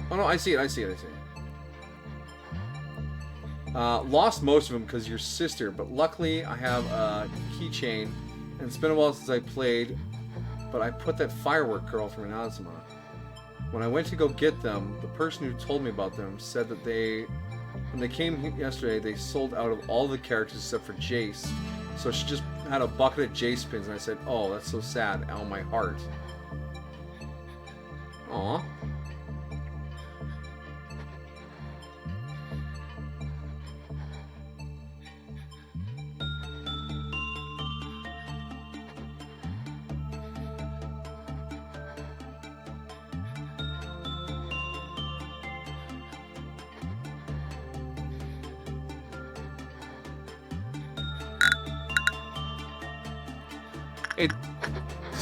Oh no, I see it. Lost most of them because your sister, but luckily I have a keychain, and it's been a while since I played. But I put that firework girl from Inazuma. When I went to go get them, the person who told me about them said that when they came yesterday, they sold out of all the characters except for Jace. So she just had a bucket of Jace pins, and I said, oh, that's so sad. Ow, my heart. Aw.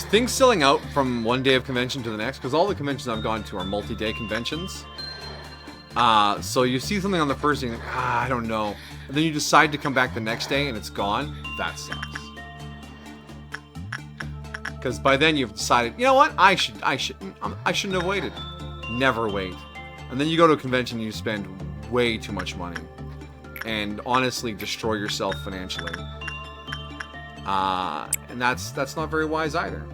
Things selling out from one day of convention to the next, because all the conventions I've gone to are multi-day conventions. So you see something on the first day, and you're like, I don't know. And then you decide to come back the next day and it's gone. That sucks. Because by then you've decided, you know what? I shouldn't have waited. Never wait. And then you go to a convention and you spend way too much money. And honestly destroy yourself financially. And that's not very wise either.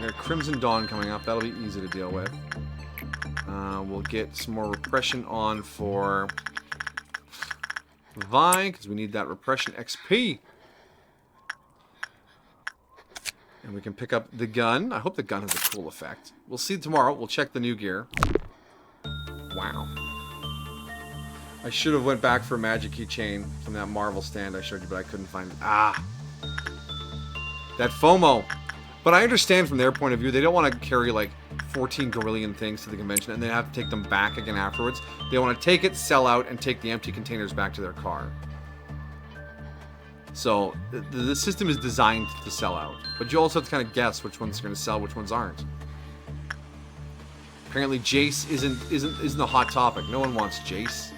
We got Crimson Dawn coming up. That'll be easy to deal with. We'll get some more repression on for Vi, because we need that repression XP. And we can pick up the gun. I hope the gun has a cool effect. We'll see tomorrow. We'll check the new gear. Wow. I should have went back for a magic keychain from that Marvel stand I showed you, but I couldn't find it. Ah. That FOMO. But I understand from their point of view, they don't want to carry like 14 gorillion things to the convention and they have to take them back again afterwards. They want to take it, sell out, and take the empty containers back to their car. So the system is designed to sell out, but you also have to kind of guess which ones are going to sell, which ones aren't. Apparently, Jace isn't a hot topic. No one wants Jace.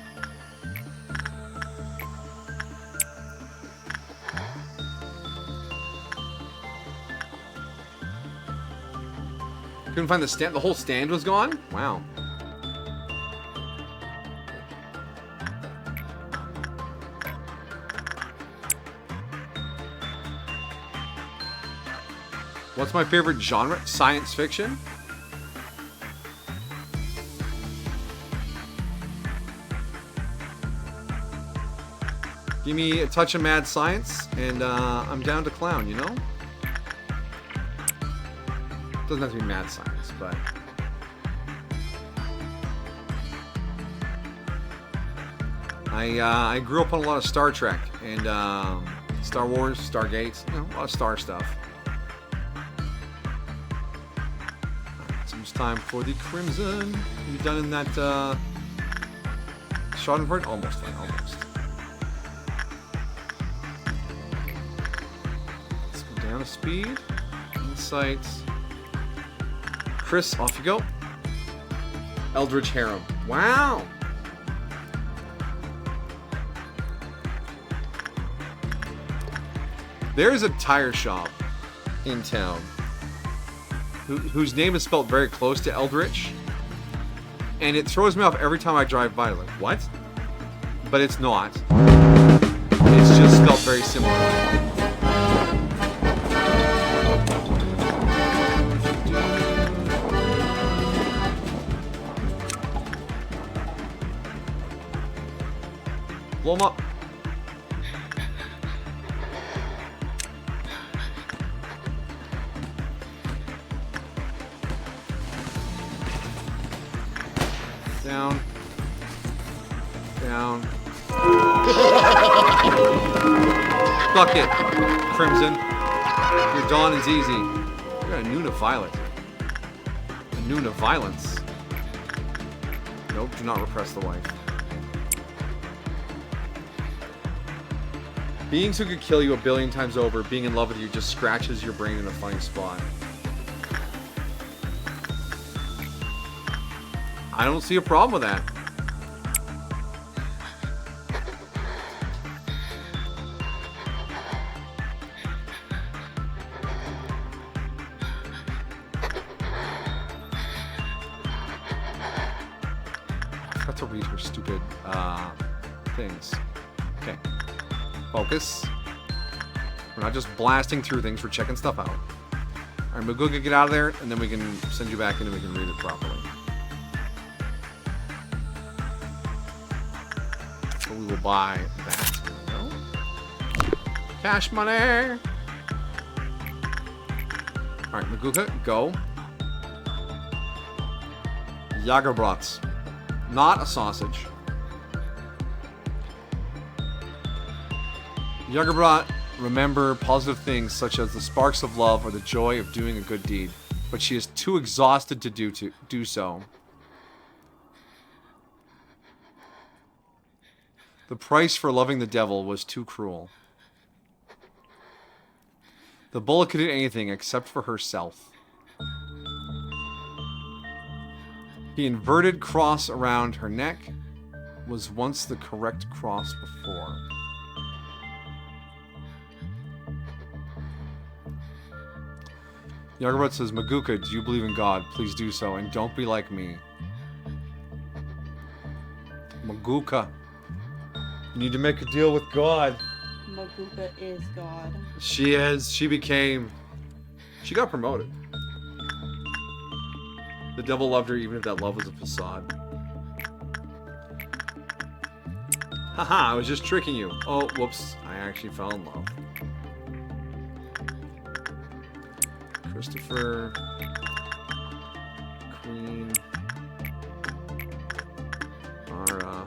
Couldn't find the stand. The whole stand was gone? Wow. What's my favorite genre? Science fiction? Give me a touch of mad science, and I'm down to clown, you know? Doesn't have to be mad science, but... I grew up on a lot of Star Trek, and Star Wars, Stargate, you know, a lot of star stuff. So it's time for the Crimson. Have you done in that Schadenfreude? Almost fine, almost. Let's go down to speed. Insights. Chris, off you go. Eldritch Harem. Wow! There's a tire shop in town whose name is spelled very close to Eldritch, and it throws me off every time I drive by. Like, what? But it's not. It's just spelled very similar. Blow them up. Down. Down. Fuck it, Crimson. Your dawn is easy. You're a noon of violet. A noon of violence. Nope, do not repress the wife. Beings who could kill you a billion times over, being in love with you just scratches your brain in a funny spot. I don't see a problem with that. I forgot to read her stupid things. Okay. Focus. We're not just blasting through things, we're checking stuff out. Alright, Maguga, get out of there, and then we can send you back in and we can read it properly. So we will buy that. There we go. Cash money! Alright, Maguga, go. Jagerbrats. Not a sausage. Jagerbrat, remember positive things such as the sparks of love or the joy of doing a good deed, but she is too exhausted to do so. The price for loving the devil was too cruel. The bullet could do anything except for herself. The inverted cross around her neck was once the correct cross before. Jagerbrat says, Maguka, do you believe in God? Please do so, and don't be like me. Maguka, you need to make a deal with God. Maguka is God. She is. She got promoted. The devil loved her even if that love was a facade. Haha, I was just tricking you. Oh, whoops. I actually fell in love. Christopher, Queen, Ara.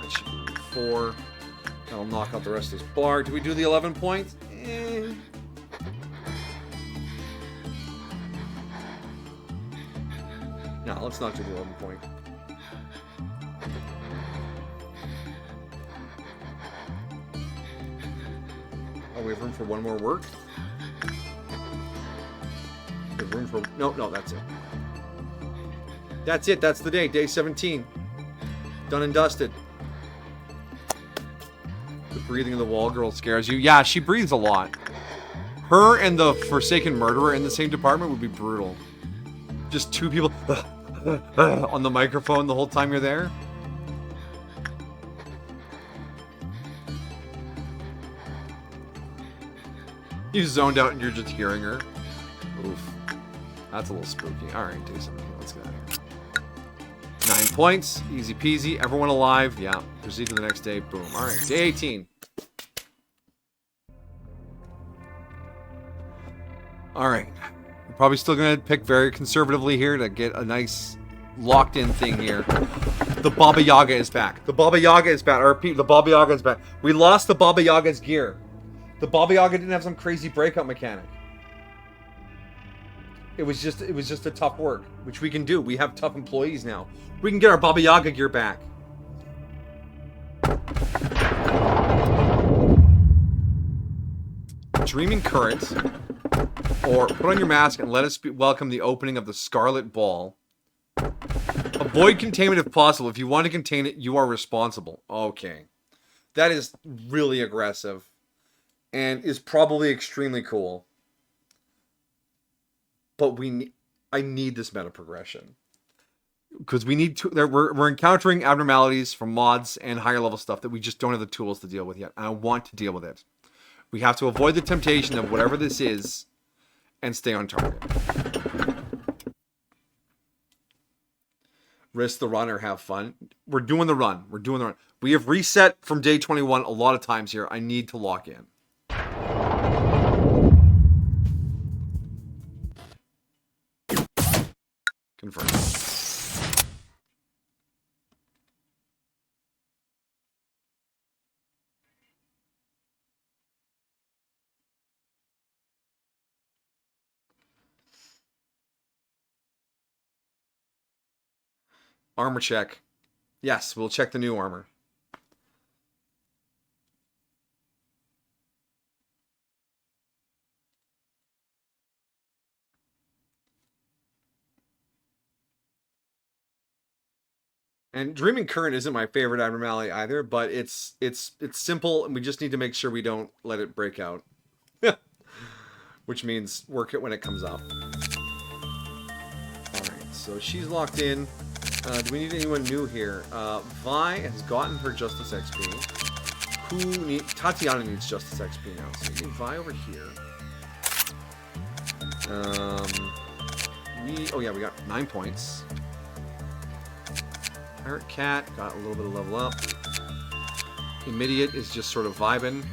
That should be 4. That'll knock out the rest of this bar. Do we do the 11 points? No, let's not do the 11 point. Oh, we have room for one more work? We have room for... No, that's it. That's it. That's the day. Day 17. Done and dusted. The breathing of the wall girl scares you. Yeah, she breathes a lot. Her and the Forsaken Murderer in the same department would be brutal. Just two people on the microphone the whole time you're there. You zoned out and you're just hearing her. Oof. That's a little spooky. Alright, do something. Let's get out of here. 9 points. Easy peasy. Everyone alive. Yeah. Proceed to the next day. Boom. Alright, day 18. Alright. We're probably still going to pick very conservatively here to get a nice locked-in thing here. The Baba Yaga is back. The Baba Yaga is back. The Baba Yaga is back. We lost the Baba Yaga's gear. The Baba Yaga didn't have some crazy breakout mechanic. It was just a tough work, which we can do. We have tough employees now. We can get our Baba Yaga gear back. Dreaming Current, or put on your mask and let us welcome the opening of the Scarlet Ball. Avoid containment if possible. If you want to contain it, you are responsible. Okay. That is really aggressive. And is probably extremely cool. But I need this meta progression. Because we need to... We're encountering abnormalities from mods and higher level stuff that we just don't have the tools to deal with yet. And I want to deal with it. We have to avoid the temptation of whatever this is and stay on target. Risk the run or have fun. We're doing the run. We're doing the run. We have reset from day 21 a lot of times here. I need to lock in. Confirm. Armor check. Yes, we'll check the new armor. And Dreaming Current isn't my favorite abnormality either, but it's simple, and we just need to make sure we don't let it break out. Which means work it when it comes up. Alright, so she's locked in. Do we need anyone new here? Vi has gotten her Justice XP. Tatiana needs Justice XP now, so we need Vi over here. Oh yeah, we got 9 points. Pirate Cat got a little bit of level up. Immediate is just sort of vibing.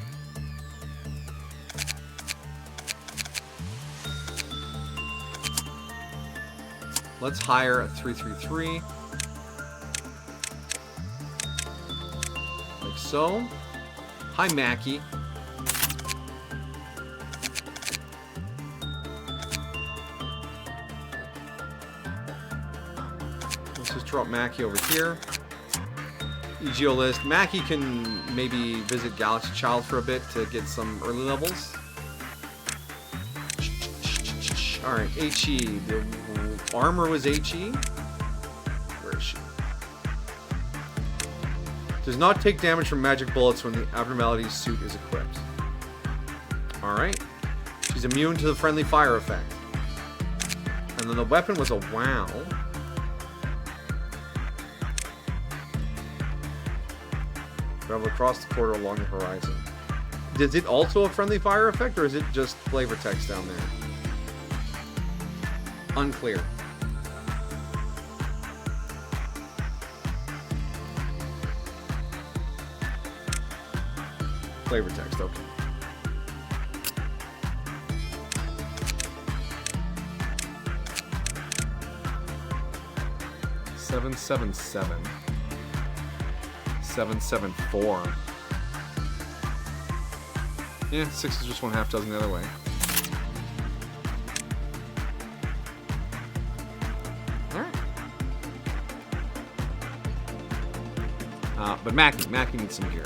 Let's hire a 333. Like so. Hi, Mackie. Let's just drop Mackie over here. EGO list. Mackie can maybe visit Galaxy Child for a bit to get some early levels. Alright, HE. The armor was HE. Where is she? Does not take damage from magic bullets when the abnormality suit is equipped. Alright. She's immune to the friendly fire effect. And then the weapon was a wow. Travel across the corridor along the horizon. Is it also a friendly fire effect, or is it just flavor text down there? Unclear. Flavor text, okay. $777. 774. Yeah, 6 is just 1/2 dozen the other way. Alright. But Mackie needs some gear.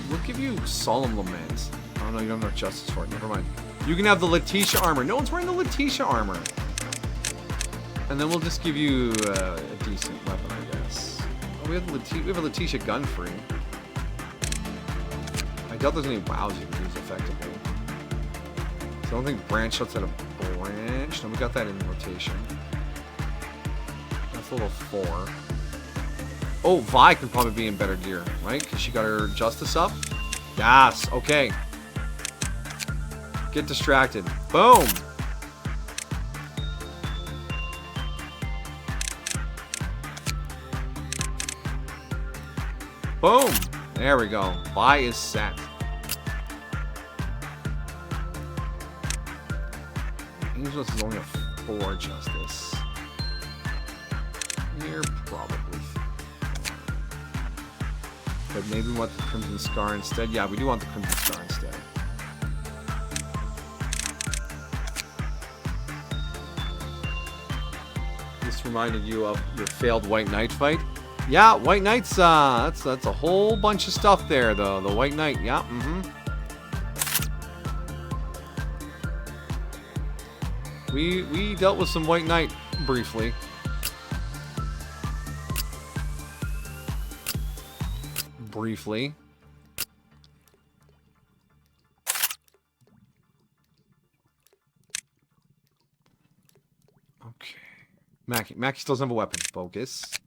We'll give you Solemn Lament. Oh no, you don't have Justice for it. Never mind. You can have the Letitia armor. No one's wearing the Letitia armor. And then we'll just give you a decent weapon, I guess. Oh, we have a Letitia gun free. I doubt there's any wows you can use effectively. So I don't think branch shots at a branch. No, we got that in rotation. That's level 4. Oh, Vi can probably be in better gear, right? Because she got her Justice up. Yes, okay. Get distracted. Boom! Boom! There we go. Vi is set. Angelus is only a 4 Justice. You're probably... But maybe we want the Crimson Scar instead. Yeah, we do want the Crimson Scar instead. This reminded you of your failed White Knight fight. Yeah, White Knight's that's a whole bunch of stuff there though. The White Knight, yeah, We dealt with some White Knight briefly. Okay. Mackie still doesn't have a weapon. Focus.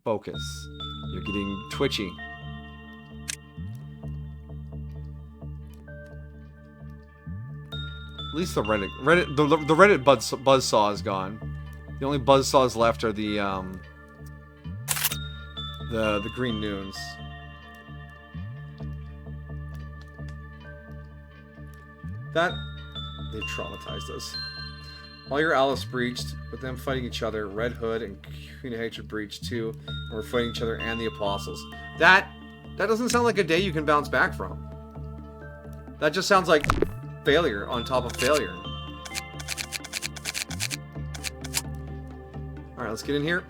You're getting twitchy. At least the Reddit buzzsaw is gone. The only buzzsaws left are the green noons. That they've traumatized us. All your allies breached, with them fighting each other. Red Hood and Queen of Hatred breached too, and we're fighting each other and the Apostles. That doesn't sound like a day you can bounce back from. That just sounds like failure on top of failure. Alright, let's get in here.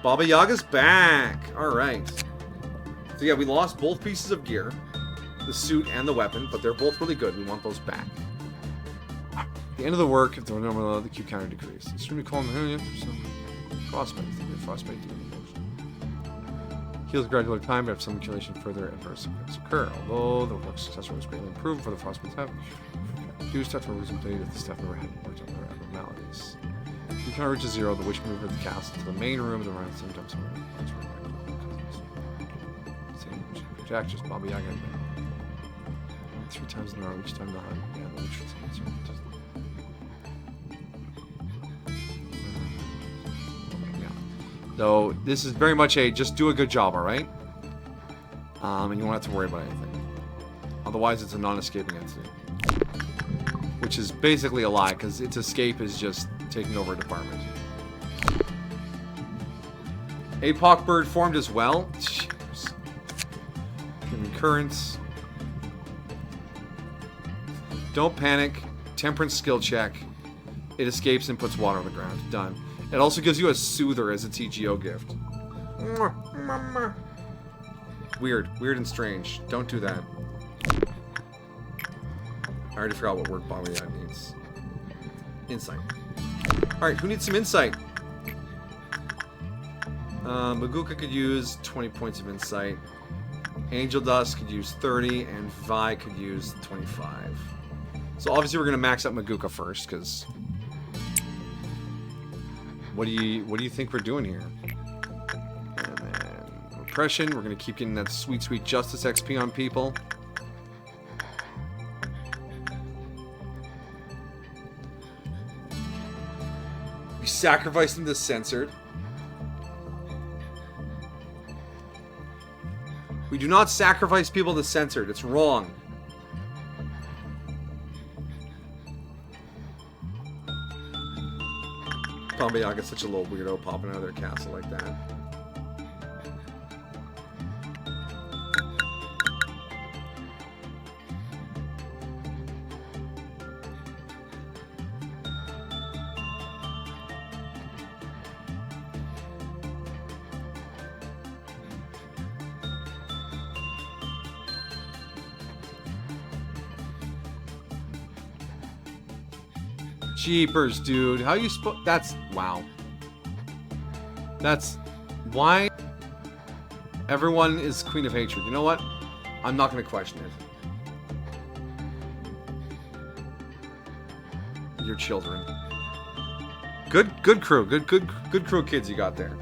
Baba Yaga's back! Alright. So yeah, we lost both pieces of gear. The suit and the weapon, but they're both really good. We want those back. At the end of the work, if there were no the Q counter decreased. Extremely cold and frostbite. Frostbite heals gradual time, but if some accumulation further adverse effects occur. Although the work success rate was greatly improved for the frostbite type, do start to lose ability if the staff member hadn't worked on their abnormalities. If you cannot reach a 0, the witch can move the castle to the main room and the round same jumps around. Jack just Baba Yaga. 3 times in a row each time the hunt. Yeah, the witch was yeah. So this is very much a just do a good job, alright? And you won't have to worry about anything. Otherwise it's a non-escaping entity. Which is basically a lie, because its escape is just taking over a department. Apoc bird formed as well. Jeez. Concurrence. Don't panic. Temperance skill check. It escapes and puts water on the ground. Done. It also gives you a soother as a TGO gift. Weird. Weird and strange. Don't do that. I already forgot what word Baba Yaga needs. Insight. Alright, who needs some insight? Maguka could use 20 points of insight. Angel Dust could use 30, and Vi could use 25. So obviously we're gonna max out Maguka first, because what do you think we're doing here? And then repression, we're gonna keep getting that sweet justice XP on people. We sacrificed them to censored. We do not sacrifice people to censored. It's wrong. Baba Yaga's such a little weirdo popping out of their castle like that. Jeepers, dude. How you that's... Wow. That's... Why... Everyone is Queen of Hatred. You know what? I'm not going to question it. Your children. Good crew. Good crew of kids you got there.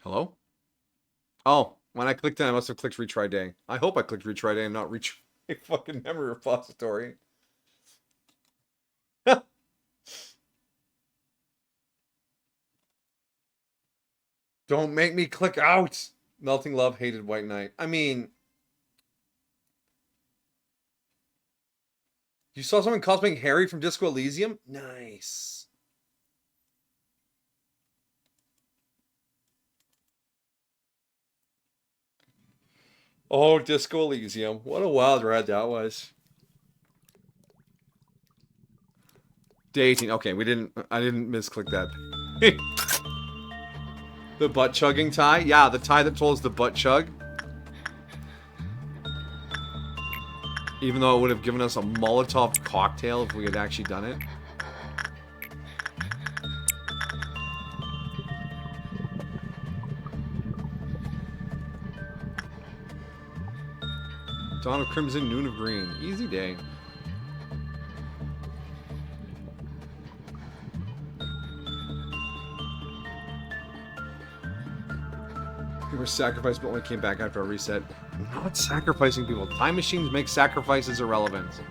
Hello? Oh, when I clicked in, I must have clicked retry day. I hope I clicked retry day and not retry fucking memory repository. Don't make me click out. Melting Love hated White Knight. I mean, you saw someone cosplaying Harry from Disco Elysium? Nice. Oh, Disco Elysium. What a wild ride that was. Day 18. Okay, I didn't misclick that. The butt chugging tie? Yeah, the tie that told us the butt chug. Even though it would have given us a Molotov cocktail if we had actually done it. Dawn of Crimson, Noon of Green. Easy day. We were sacrificed but only came back after a reset. I'm not sacrificing people. Time machines make sacrifices irrelevant.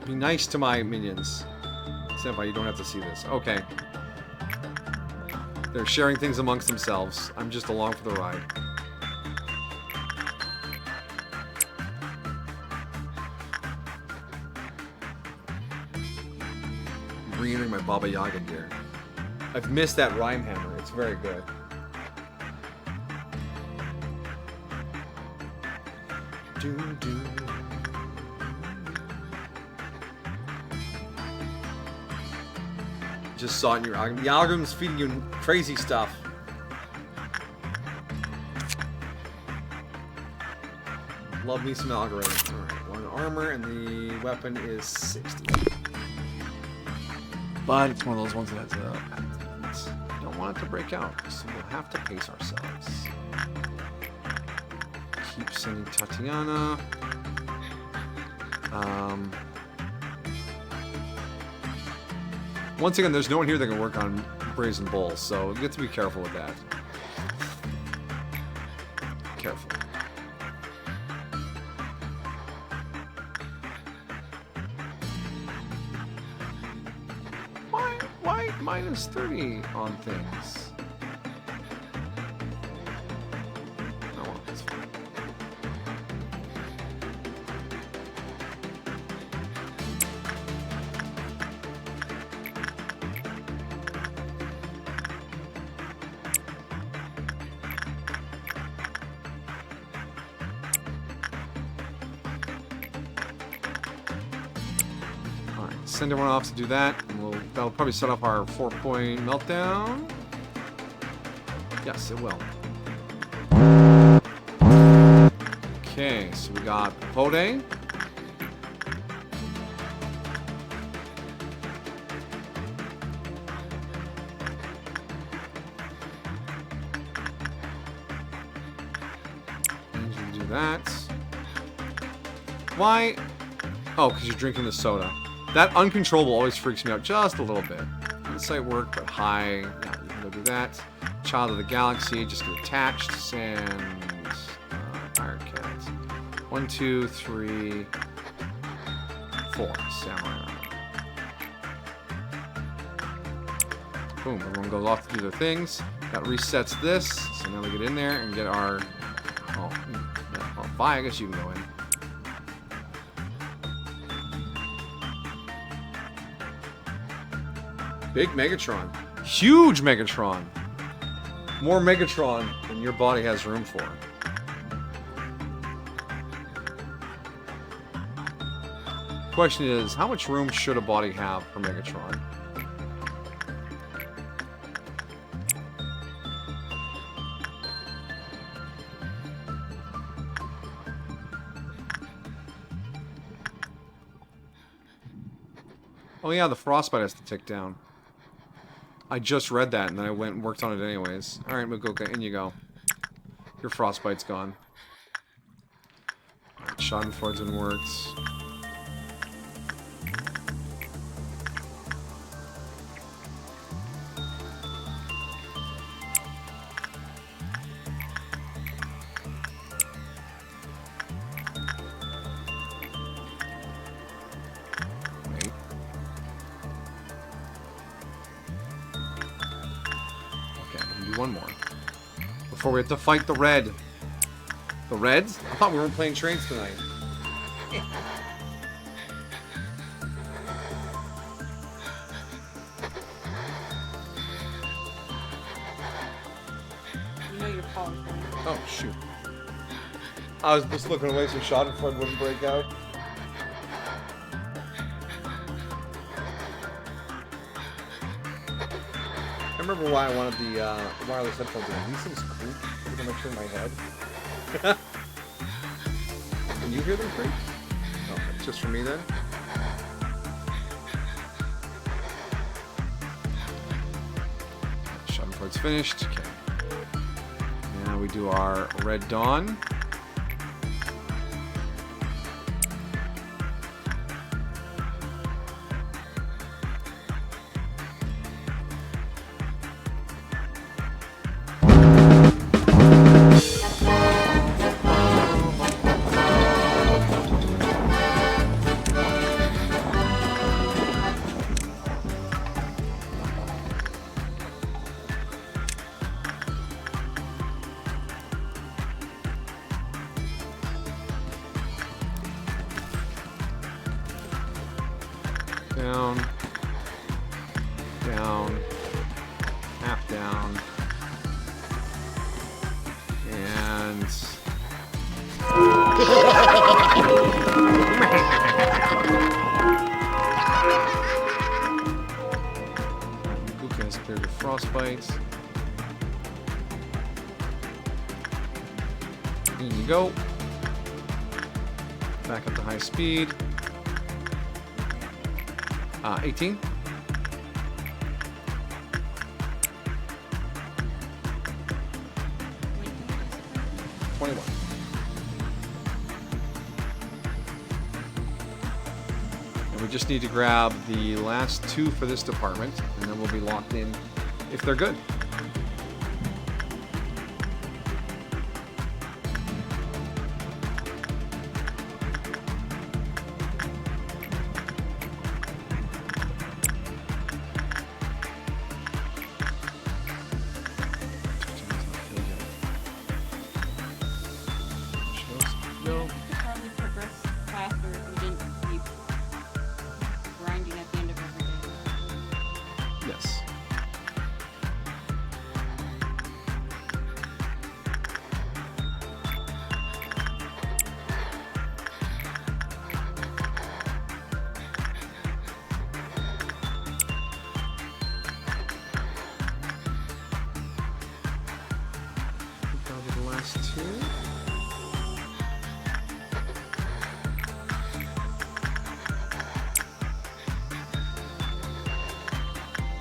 Be nice to my minions. Senpai, you don't have to see this. Okay. They're sharing things amongst themselves. I'm just along for the ride. Re-entering my Baba Yaga gear. I've missed that rhyme hammer. It's very good. Do. Just saw it in your algorithm. The algorithm's feeding you crazy stuff. Love me some algorithm. Alright, 1 armor and the weapon is 60. But it's one of those ones that has don't want it to break out, so we'll have to pace ourselves. Keep sending Tatiana. Once again, there's no one here that can work on Brazen Bulls, so you have to be careful with that. Careful. Why minus 30 on things? Oh well, that's fine. Send everyone off to do that, and that'll probably set up our 4-point meltdown. Yes, it will. Okay, so we got Pode. And you do that. Why? Oh, because you're drinking the soda. That uncontrollable always freaks me out just a little bit. Insight work, but high. Yeah, you can go do that. Child of the Galaxy, just get attached. Sand. Fire Cat. 1, 2, 3, 4. Samurai armor. Boom, everyone goes off to do their things. That resets this. So now we get in there and get our... Oh, yeah, well, bye. I guess you can go in. Big Megatron. Huge Megatron. More Megatron than your body has room for. Question is, how much room should a body have for Megatron? Oh yeah, the frostbite has to tick down. I just read that, and then I went and worked on it anyways. Alright, Mugoka, in you go. Your frostbite's gone. Alright, Schadenfreude works. Wait. Okay, I'm gonna do one more. Before we have to fight the red. The Reds? I thought we weren't playing trains tonight. You know you're calling. Oh, shoot. I was just looking away so Schadenfreude wouldn't break out. I remember why I wanted the wireless headphones in. These things creak every time I turn my head. Can you hear them creak? Oh, it's just for me then? Schadenfreude's finished. Okay. Now we do our Red Dawn. Down, down, half down, and Luca has cleared the frostbite. In you go. Back up to high speed. 18. And we just need to grab the last two for this department, and then we'll be locked in if they're good. You could probably progress faster if you didn't keep grinding at the end of every day. Yes. Probably the last two.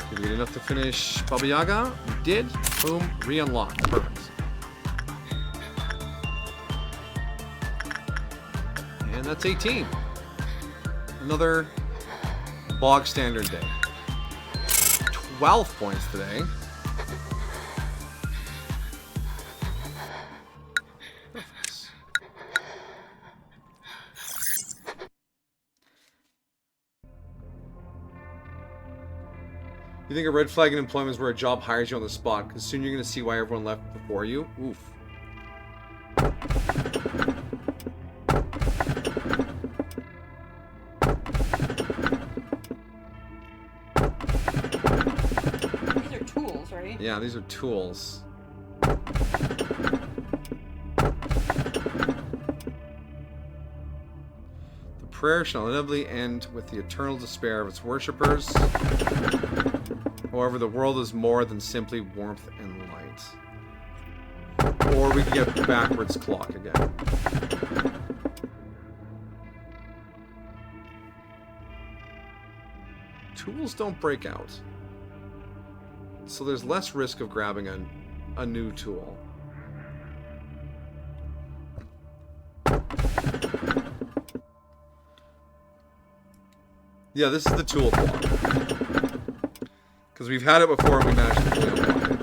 Did we get enough to finish Baba Yaga? We did. Boom. Re-unlocked. Perfect. And that's 18. Another bog standard day. 12 points today. Perfect. You think a red flag in employment is where a job hires you on the spot, because soon you're going to see why everyone left before you? Oof. These are tools, right? Yeah, these are tools. The prayer shall inevitably end with the eternal despair of its worshippers. However, the world is more than simply warmth and light. Or we can get backwards clock again. Tools don't break out. So there's less risk of grabbing a new tool. Yeah, this is the tool clock. Because we've had it before and we managed to fully unlock it.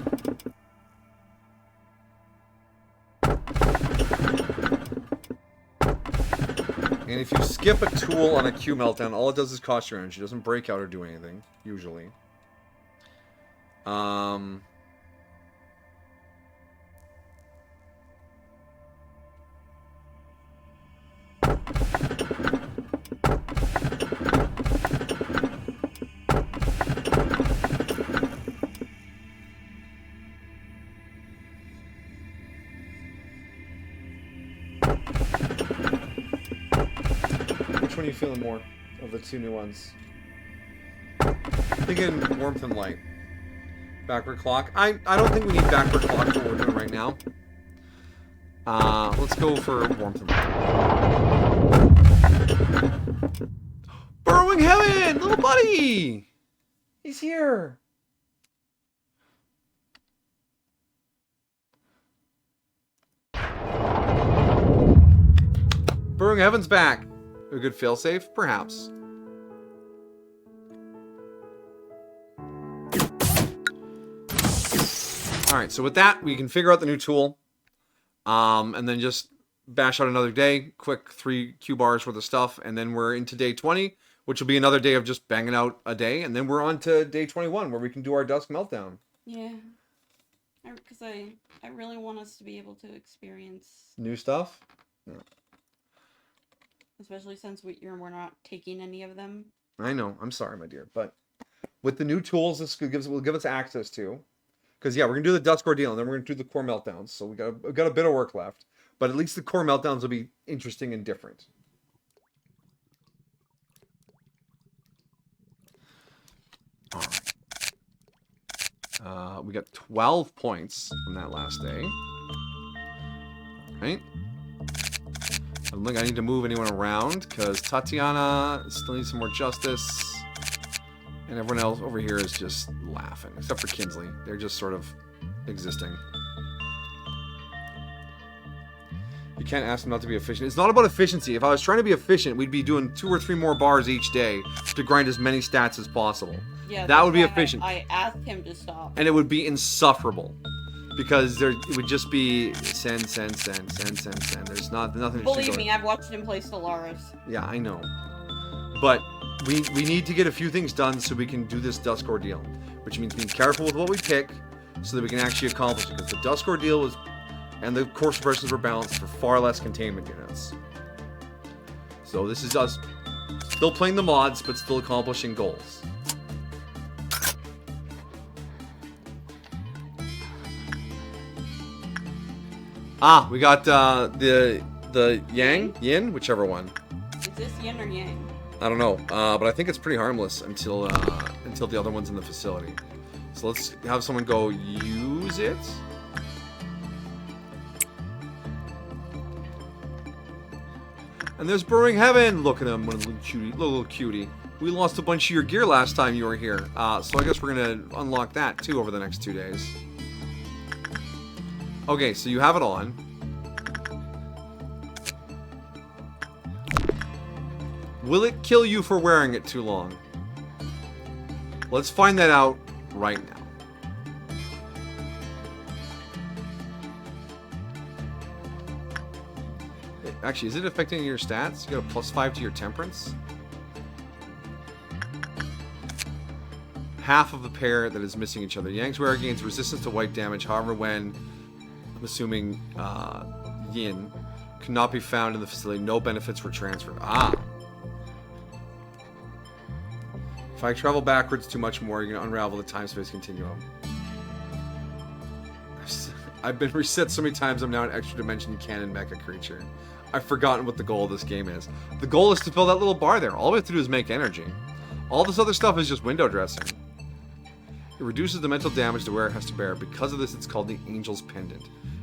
And if you skip a tool on a Q meltdown, all it does is cost your energy. It doesn't break out or do anything, usually. Which one are you feeling more of the two new ones? Thinking warmth and light. Backward clock. I don't think we need backward clock for what we're doing right now. Let's go for warmth and light. Burrowing heaven! Little buddy! He's here! Burrowing heaven's back! A good failsafe? Perhaps. Alright, so with that, we can figure out the new tool. And then just bash out another day. Quick 3 Q bars worth of stuff. And then we're into day 20, which will be another day of just banging out a day. And then we're on to day 21, where we can do our dusk meltdown. Yeah. Because I really want us to be able to experience... New stuff? Yeah. Especially since we're not taking any of them. I know. I'm sorry, my dear. But with the new tools this will give us access to... Because, yeah, we're going to do the Dusk Ordeal, and then we're going to do the core meltdowns. So we got a bit of work left. But at least the core meltdowns will be interesting and different. All right. We got 12 points from that last day. Right? I don't think I need to move anyone around, because Tatiana still needs some more justice. And everyone else over here is just laughing, except for Kinsley. They're just sort of existing. You can't ask them not to be efficient. It's not about efficiency. If I was trying to be efficient, we'd be doing 2 or 3 more bars each day to grind as many stats as possible. Yeah, that would be efficient. I asked him to stop. And it would be insufferable. Because it would just be send. There's nothing. Believe me, I've watched him play Stellaris. Yeah, I know. But we need to get a few things done so we can do this Dusk Ordeal. Which means being careful with what we pick so that we can actually accomplish it. Because the Dusk Ordeal was... And the core suppressions were balanced for far less containment units. So this is us still playing the mods, but still accomplishing goals. Ah, we got the yin, whichever one. Is this yin or yang? I don't know, but I think it's pretty harmless until the other one's in the facility. So let's have someone go use it. And there's Burrowing Heaven! Look at him, little cutie. We lost a bunch of your gear last time you were here. So I guess we're gonna unlock that too over the next 2 days. Okay, so you have it on. Will it kill you for wearing it too long? Let's find that out right now. Actually, is it affecting your stats? You got a +5 to your temperance? half of a pair that is missing each other. Yang's wearer gains resistance to white damage. However, when, I'm assuming, yin could not be found in the facility, no benefits were transferred. Ah. If I travel backwards too much more, you're going to unravel the time-space continuum. I've been reset so many times, I'm now an extra dimension canon mecha creature. I've forgotten what the goal of this game is. The goal is to fill that little bar there. All we have to do is make energy. All this other stuff is just window dressing. It reduces the mental damage the wearer has to bear. Because of this, it's called the Angel's Pendant.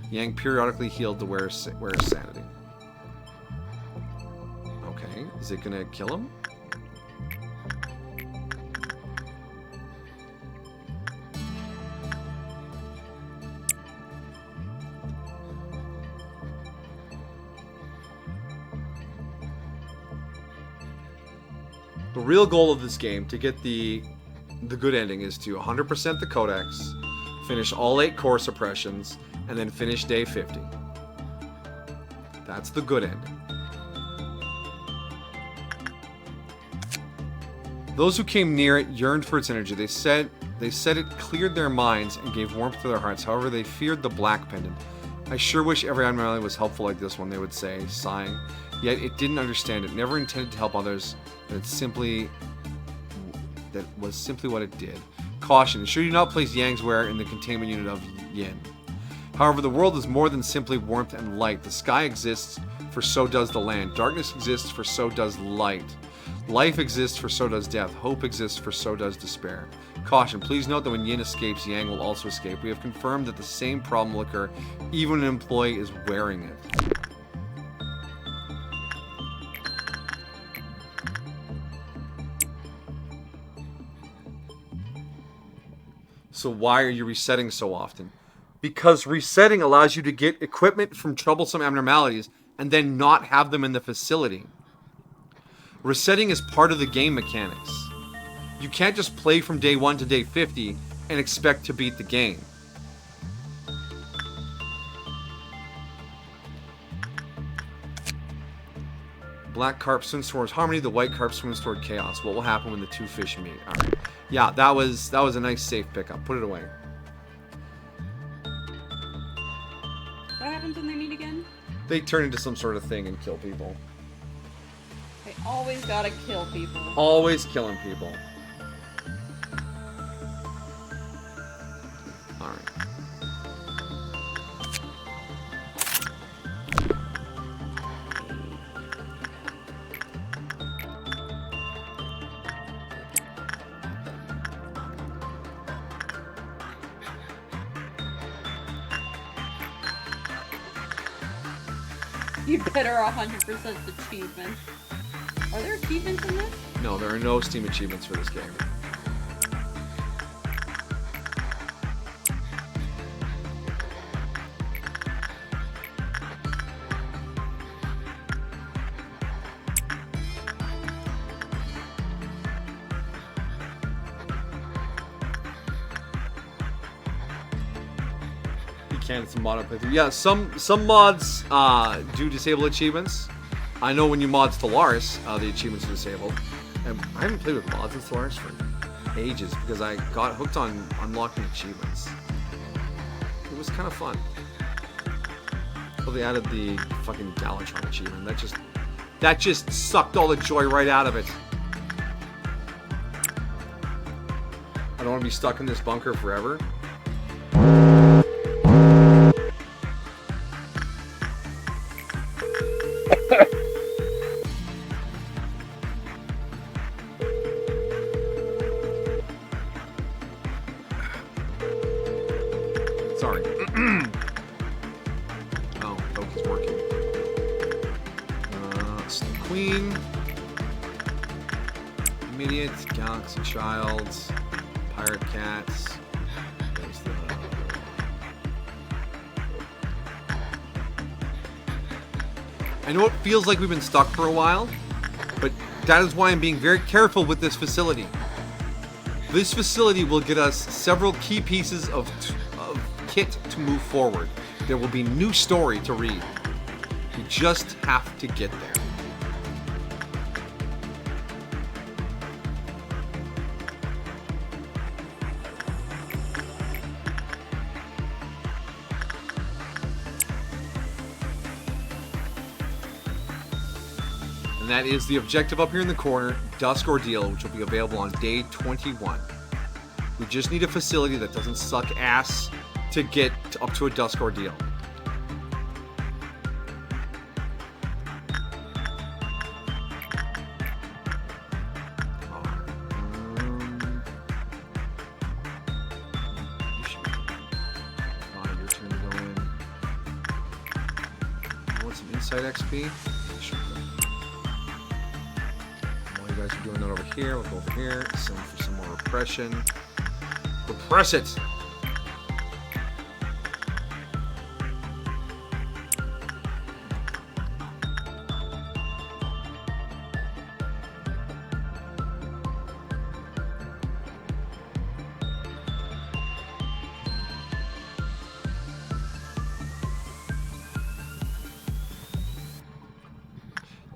Yang periodically healed the wearer's sanity. Okay, is it gonna kill him? The real goal of this game, to get the good ending, is to 100% the codex, finish all 8 core suppressions, and then finish day 50. That's the good ending. Those who came near it yearned for its energy. They said it cleared their minds and gave warmth to their hearts. However, they feared the black pendant. I sure wish every abnormality was helpful like this one, they would say, sighing. Yet it didn't understand it, never intended to help others, that was simply what it did. Caution, ensure you do not place Yang's wearer in the containment unit of Yin. However, the world is more than simply warmth and light. The sky exists, for so does the land. Darkness exists, for so does light. Life exists, for so does death. Hope exists, for so does despair. Caution, please note that when Yin escapes, Yang will also escape. We have confirmed that the same problem will occur even when an employee is wearing it. So why are you resetting so often? Because resetting allows you to get equipment from troublesome abnormalities and then not have them in the facility. Resetting is part of the game mechanics. You can't just play from day 1 to day 50 and expect to beat the game. Black carp swims towards harmony, the white carp swims toward chaos. What will happen when the two fish meet? Alright. Yeah, that was a nice safe pickup. Put it away. What happens when they meet again? They turn into some sort of thing and kill people. They always gotta kill people. Always killing people. Alright. You better 100% achievement. Are there achievements in this? No, there are no Steam achievements for this game. It's a mod playthrough. Yeah, some mods do disable achievements. I know when you mod Stellaris, the achievements are disabled. And I haven't played with mods in Stellaris for ages because I got hooked on unlocking achievements. It was kind of fun. Well, they added the fucking Galatron achievement. That just sucked all the joy right out of it. I don't want to be stuck in this bunker forever. Sorry. Oh, focus working. Queen. Immediate. Galaxy Childs. Pirate Cats. There's the... I know it feels like we've been stuck for a while, but that is why I'm being very careful with this facility. This facility will get us several key pieces of kit to move forward. There will be new story to read. You just have to get there. that is the objective up here in the corner, Dusk Ordeal, which will be available on day 21. We just need a facility that doesn't suck ass to get up to a Dusk Ordeal. XP. Sure. While you guys are doing that over here, we'll go over here. Send for some more repression. Repress it!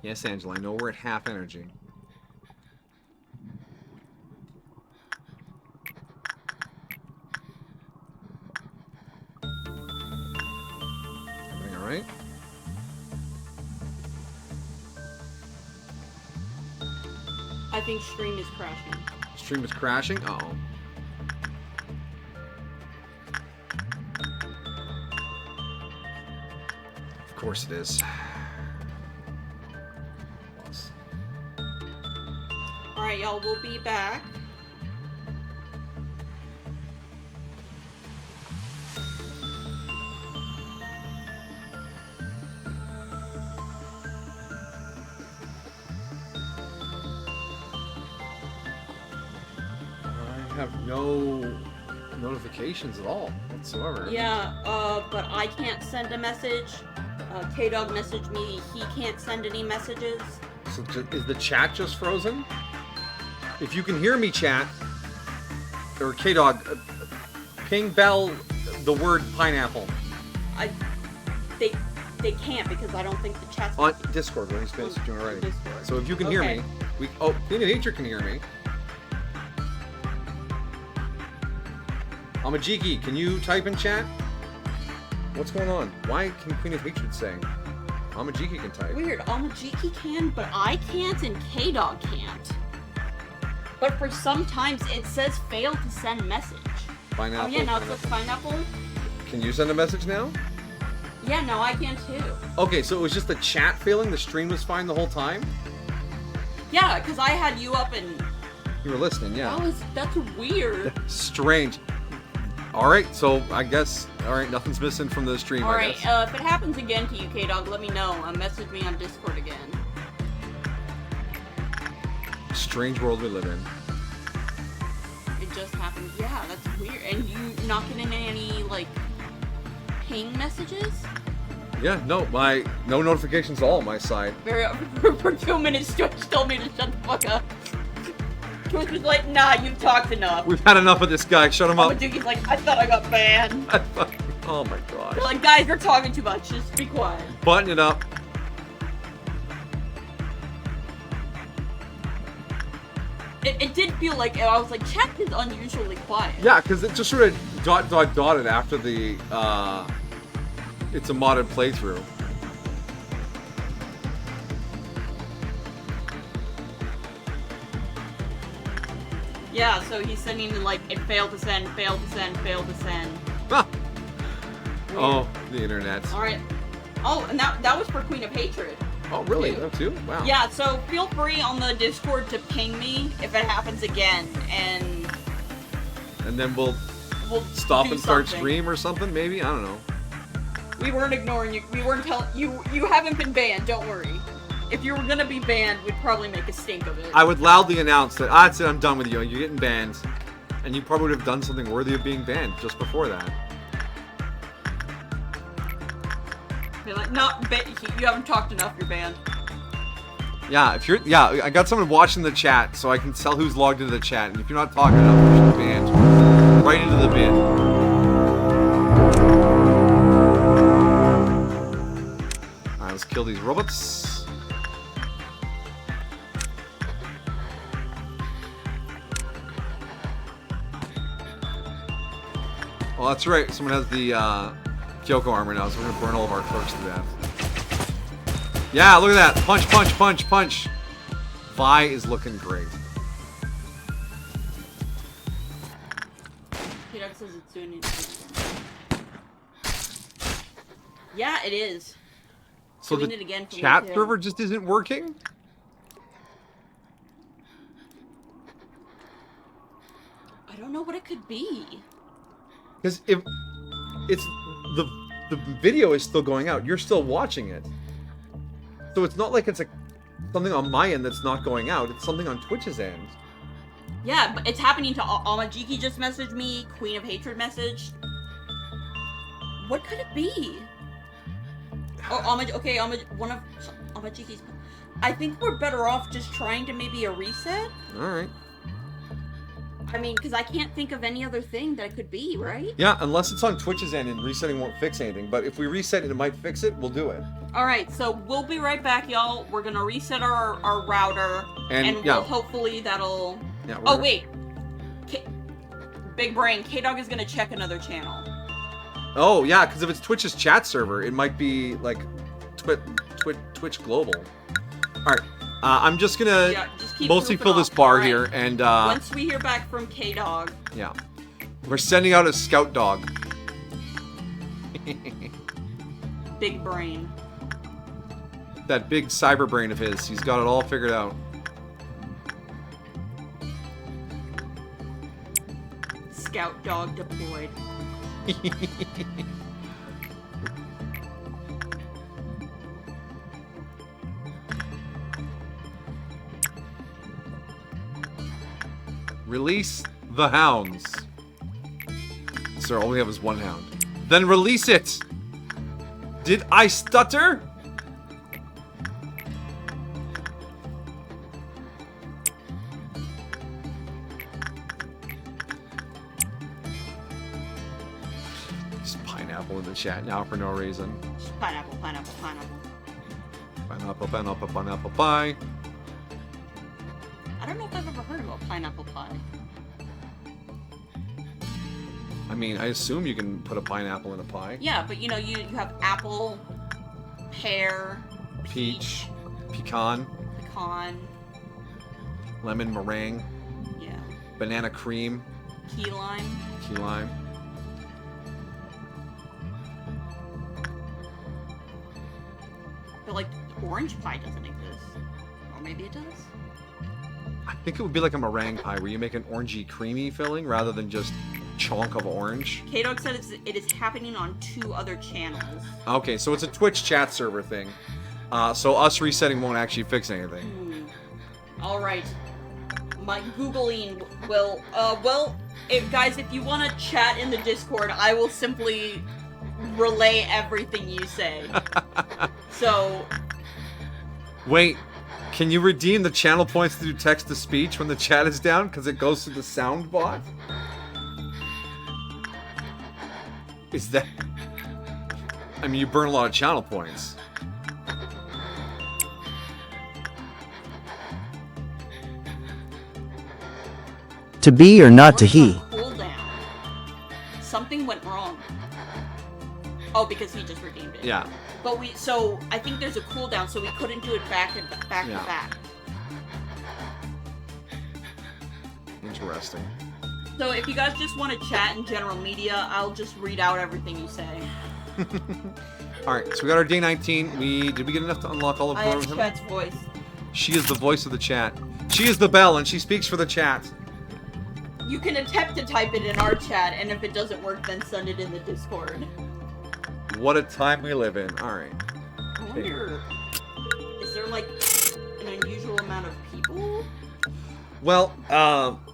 Yes, Angela, I know we're at half energy. Everything alright? I think stream is crashing. Stream is crashing? Uh-oh. Of course it is. Alright, y'all, we'll be back. I have no notifications at all whatsoever. Yeah, but I can't send a message. K-Dog messaged me, he can't send any messages. So is the chat just frozen? If you can hear me, chat, or K-Dog, ping Bell the word pineapple. They can't because I don't think the chat's On Discord, what he's been doing already. Discord. So if you can hear me, Queen of Nature can hear me. Amajiki, can you type in chat? What's going on? Why can Queen of Hatred say? Amajiki can type. Weird, Almajiki can, but I can't and K-Dog can't. But for sometimes it says fail to send message. Pineapple. Oh yeah, now it says pineapple. Can you send a message now? Yeah, no, I can too. Okay, so it was just the chat failing, the stream was fine the whole time? Yeah, because I had you up and... You were listening, yeah. That's weird. Strange. Alright, so I guess, alright, nothing's missing from the stream, I Alright, guess. if it happens again to you, K-Dog, let me know. Message me on Discord again. Strange world we live in. It just happened. Yeah, that's weird. And you not getting any, like, ping messages? Yeah, no notifications at all on my side. For 2 minutes, Twitch told me to shut the fuck up. Twitch was like, nah, you've talked enough. We've had enough of this guy, shut him up. Duki's like, I thought I got banned. Oh my gosh. They're like, guys, you're talking too much, just be quiet. Button it up. It did feel like, I was like, chat is unusually quiet. Yeah, because it just sort of dotted after the, it's a modded playthrough. Yeah, so he's sending like, it failed to send, failed to send, failed to send. Ah. Oh, the internet. Alright. Oh, and that was for Queen of Hatred. Oh, really? That too? Wow. Yeah, so feel free on the Discord to ping me if it happens again, and then we'll stop and start stream or something, maybe? I don't know. We weren't ignoring you. We weren't telling you. You haven't been banned. Don't worry. If you were gonna be banned, we'd probably make a stink of it. I would loudly announce that, that's it, I'm done with you. You're getting banned. And you probably would have done something worthy of being banned just before that. Be like, no, you haven't talked enough. You're banned. Yeah, I got someone watching the chat, so I can tell who's logged into the chat. And if you're not talking enough, you're banned. Right into the bin. Alright, let's kill these robots. Oh, that's right. Someone has the Kyoko armor now, so we're gonna burn all of our clerks to death. Yeah, look at that. Punch, punch, punch, punch. Vi is looking great. K-Dog says it's doing it. Yeah, it is. So Doing the it again for me, chat too. server just isn't working? I don't know what it could be. Because if it's the video is still going out, you're still watching it. So it's not like it's something on my end that's not going out. It's something on Twitch's end. Yeah, but it's happening to Almajiki just messaged me. Queen of Hatred messaged. What could it be? Oh, one of Almajiki's. I think we're better off just trying to maybe a reset. All right. I mean, because I can't think of any other thing that it could be, right? Yeah, unless it's on Twitch's end and resetting won't fix anything. But if we reset it, it might fix it. We'll do it. Alright, so we'll be right back, y'all. We're gonna reset our router. And yeah. we'll, hopefully that'll... Yeah, Oh, wait. Big Brain, K-Dog is gonna check another channel. Oh, yeah, because if it's Twitch's chat server, it might be, like, Twitch Global. Alright, I'm just gonna just keep mostly goofing fill this off. bar Alright. here, and, Once we hear back from K-Dog... Yeah. We're sending out a scout dog. Big Brain. That big cyber brain of his. He's got it all figured out. Scout dog deployed. Release the hounds. Sir, all we have is one hound. Then release it! Did I stutter? Just pineapple in the chat now for no reason. Pineapple, pineapple, pineapple. Pineapple, pineapple, pineapple pie. I don't know if I've ever heard about pineapple pie. I mean, I assume you can put a pineapple in a pie. Yeah, but you know, you have apple, pear, Peach, pecan, pecan, lemon meringue, yeah, banana cream, key lime. key lime. But like, orange pie doesn't exist. Or maybe it does? I think it would be like a meringue pie where you make an orangey creamy filling rather than just chunk of orange. K-Dog said it is happening on 2 other channels. Okay, so it's a Twitch chat server thing. So us resetting won't actually fix anything. Alright. My Googling will, well, guys, if you want to chat in the Discord, I will simply relay everything you say. So... Wait, can you redeem the channel points to do text-to-speech when the chat is down? Because it goes to the sound bot? Is that... I mean, you burn a lot of channel points. To be or not to he. Cooldown. Something went wrong. Oh, because he just redeemed it. Yeah. But so I think there's a cooldown, so we couldn't do it back to back. Interesting. So if you guys just want to chat in general media, I'll just read out everything you say. Alright, so we got our day 19. Did we get enough to unlock all of I have Burrows? chat's voice. She is the voice of the chat. She is the bell, and she speaks for the chat. You can attempt to type it in our chat, and if it doesn't work, then send it in the Discord. What a time we live in. Alright. I wonder, is there like an unusual amount of people? Well,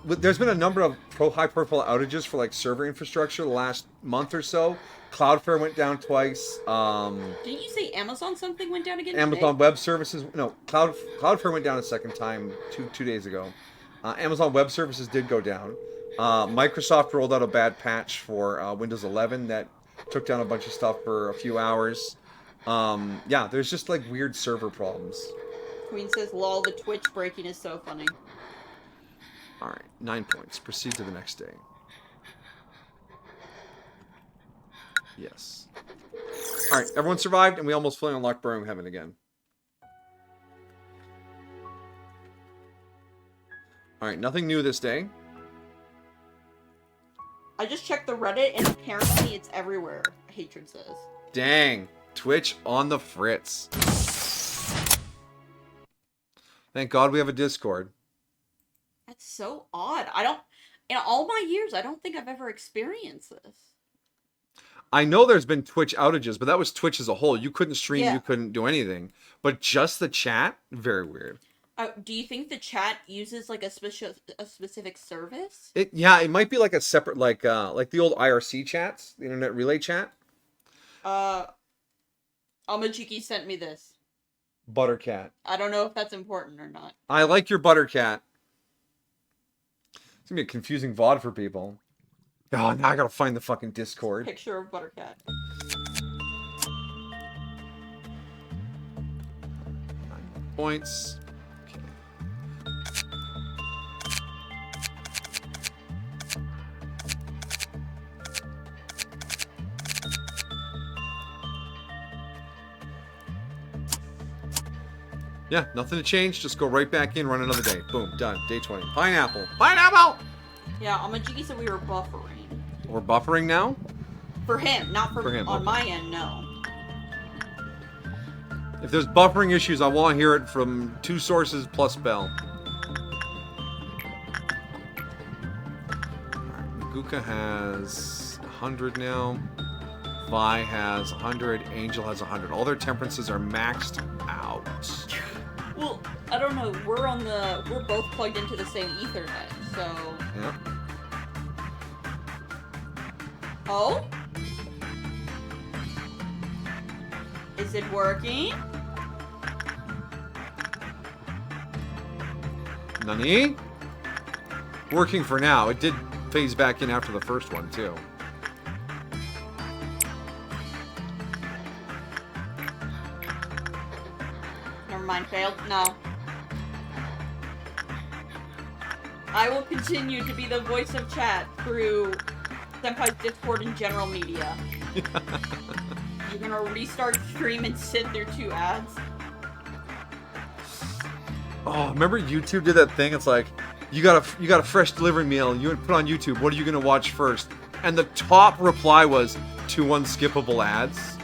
there's been a number of high-profile outages for like server infrastructure the last month or so. Cloudflare went down twice. Didn't you say Amazon something went down again Amazon today? Web Services. No, Cloudflare went down a second time two days ago. Amazon Web Services did go down. Microsoft rolled out a bad patch for Windows 11 that took down a bunch of stuff for a few hours. Yeah, there's just like weird server problems. Queen says, lol, the Twitch breaking is so funny. Alright, 9 points. Proceed to the next day. Yes. Alright, everyone survived, and we almost fully unlocked Burrowing Heaven again. Alright, nothing new this day. I just checked the Reddit and apparently it's everywhere, Hatred says. Dang. Twitch on the fritz. Thank God we have a Discord. That's so odd. In all my years, I don't think I've ever experienced this. I know there's been Twitch outages, but that was Twitch as a whole. You couldn't stream, Yeah. you couldn't do anything. But just the chat? Very weird. Do you think the chat uses like a specific service? It might be like a separate, like the old IRC chats, the Internet Relay Chat. Amajiki sent me this. Buttercat. I don't know if that's important or not. I like your Buttercat. It's gonna be a confusing VOD for people. Oh, now I gotta find the fucking Discord. Picture of Buttercat. 9 points. Yeah, nothing to change. Just go right back in, run another day. Boom, done. Day 20. Pineapple. Pineapple! Yeah, Amajiki said we were buffering. We're buffering now? For him, not for him, on okay. my end, no. If there's buffering issues, I want to hear it from 2 sources plus Bell. Alright, Maguka has 100 now. Vi has 100. Angel has 100. All their temperances are maxed out. Well, I don't know. We're both plugged into the same Ethernet, so. Yeah. Oh? Is it working? Nani? Working for now. It did phase back in after the first one, too. Never mind, failed. No. I will continue to be the voice of chat through Senpai's Discord and general media. You're gonna restart stream and sit through 2 ads? Oh, remember YouTube did that thing? It's like, you got a fresh delivery meal, and you put on YouTube, what are you gonna watch first? And the top reply was 2 unskippable ads.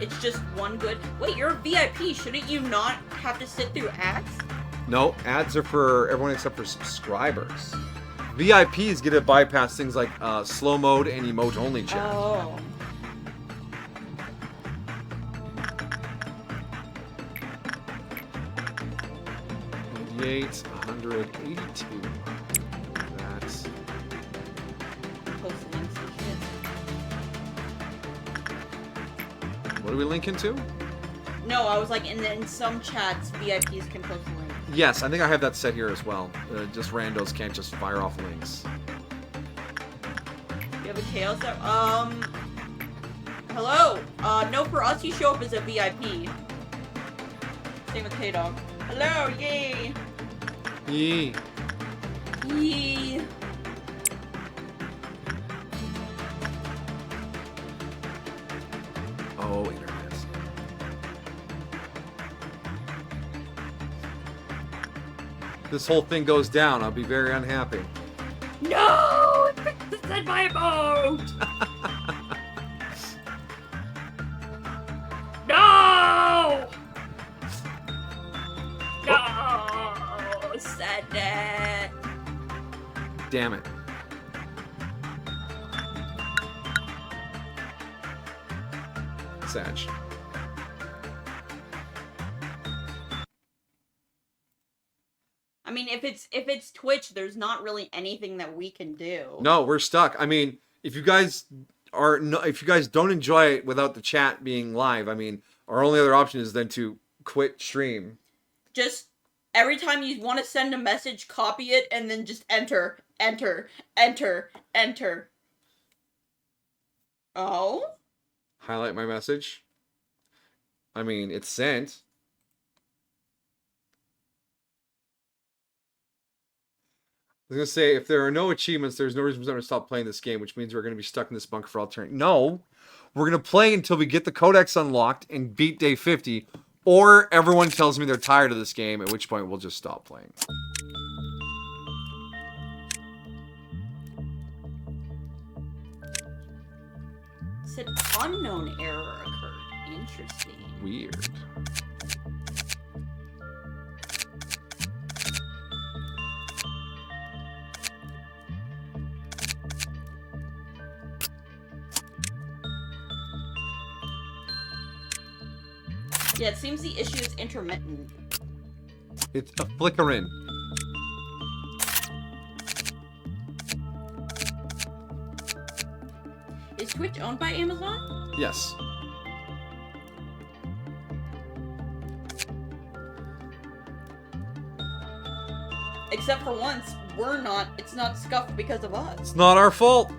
It's just one good. Wait, you're a VIP. Shouldn't you not have to sit through ads? No, ads are for everyone except for subscribers. VIPs get to bypass things like slow mode and emote only chat. Oh. 88, 182. That's Post links and shit. what are we linking to? No, I was like, in some chats, VIPs can post links. Yes, I think I have that set here as well. Just randos can't just fire off links. You have a chaos app? Hello? No, for us, you show up as a VIP. Same with K-Dog. Hello, yay! Yee. Yee. Oh, internet. This whole thing goes down, I'll be very unhappy. No! It fixed the Senpai mode! No! No! Said that. Damn it. Sag. I mean, if it's Twitch, there's not really anything that we can do. No, we're stuck. I mean, if you guys don't enjoy it without the chat being live, I mean, our only other option is then to quit stream. Just every time you want to send a message, copy it and then just enter, enter, enter, enter. Oh? Highlight my message. I mean, it's sent. I was gonna say, if there are no achievements, there's no reason to stop playing this game, which means we're gonna be stuck in this bunker for all eternity. No, we're gonna play until we get the codex unlocked and beat day 50, or everyone tells me they're tired of this game, at which point we'll just stop playing. said unknown error occurred. Interesting. Weird. Yeah, it seems the issue is intermittent. It's a flickering. Is Twitch owned by Amazon? Yes. Except for once, we're not. It's not scuffed because of us. It's not our fault.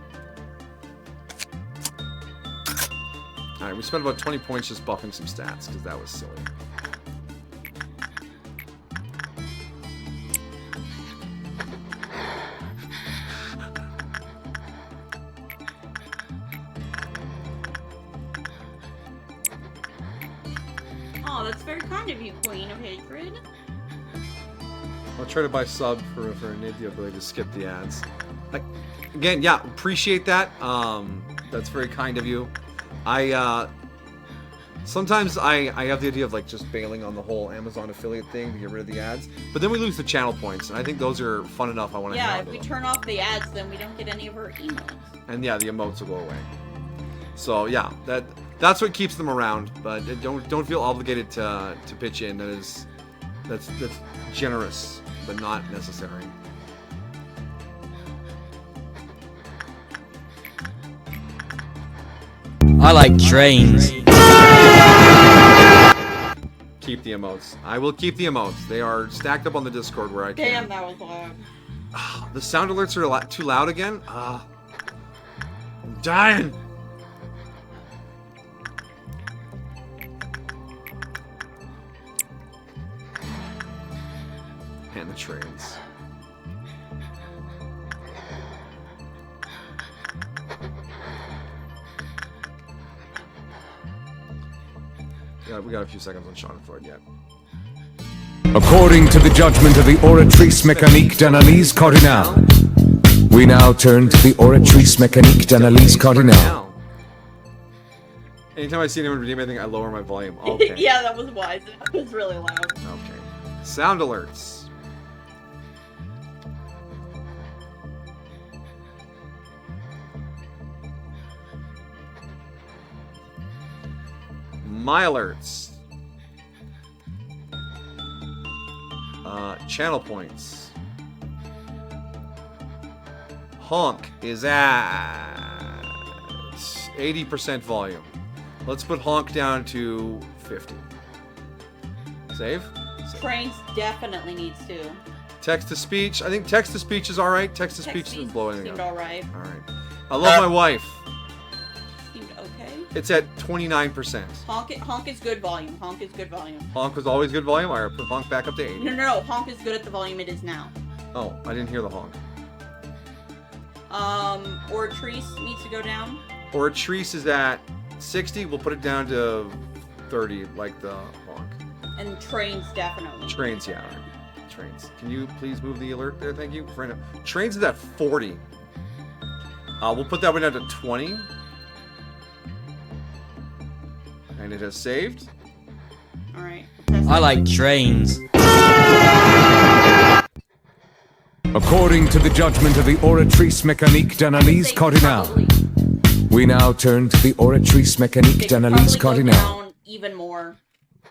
Alright, we spent about 20 points just buffing some stats, because that was silly. Oh, that's very kind of you, Queen of Hatred. I'll try to buy sub for the ability to skip the ads. Like, again, yeah, appreciate that. That's very kind of you. Sometimes I have the idea of like just bailing on the whole Amazon affiliate thing to get rid of the ads, but then we lose the channel points, and I think those are fun enough. I want to. Yeah, if we turn off the ads, then we don't get any of our emails. And yeah, the emotes will go away. So yeah, that's what keeps them around. But don't feel obligated to pitch in. That's generous, but not necessary. I like trains. Keep the emotes. I will keep the emotes. They are stacked up on the Discord where I can. Damn, that was loud. The sound alerts are too loud again? I'm dying! And the trains. Yeah, we got a few seconds on Schadenfreude yet. According to the judgment of the Oratrice Mécanique d'Analyse Cardinale, we now turn to the Oratrice Mécanique d'Analyse Cardinale. Anytime I see anyone redeem anything, I lower my volume. Okay. Yeah, that was wise. It was really loud. Okay. Sound alerts. My alerts. Channel points. Honk is at 80% volume. Let's put honk down to 50. Save? Trains definitely needs to. Text to speech. I think text to speech is alright. Text to speech doesn't blow anything seemed up. alright. Alright. I love my wife. Seemed okay. It's at 29%. Honk is good volume. Honk is good volume. Honk was always good volume? Alright, put honk back up to 80. No. Honk is good at the volume it is now. Oh, I didn't hear the honk. Oratrice needs to go down. Oratrice is at 60. We'll put it down to 30, like the honk. And trains definitely. Trains, yeah. All right. Trains. Can you please move the alert there? Thank you. Trains is at 40. We'll put that one down to 20. And it has saved. Alright. I like trains. According to the judgment of the Oratrice Mécanique d'Analyse Cardinale, we now turn to the Oratrice Mécanique d'Analyse Cardinale. Even more.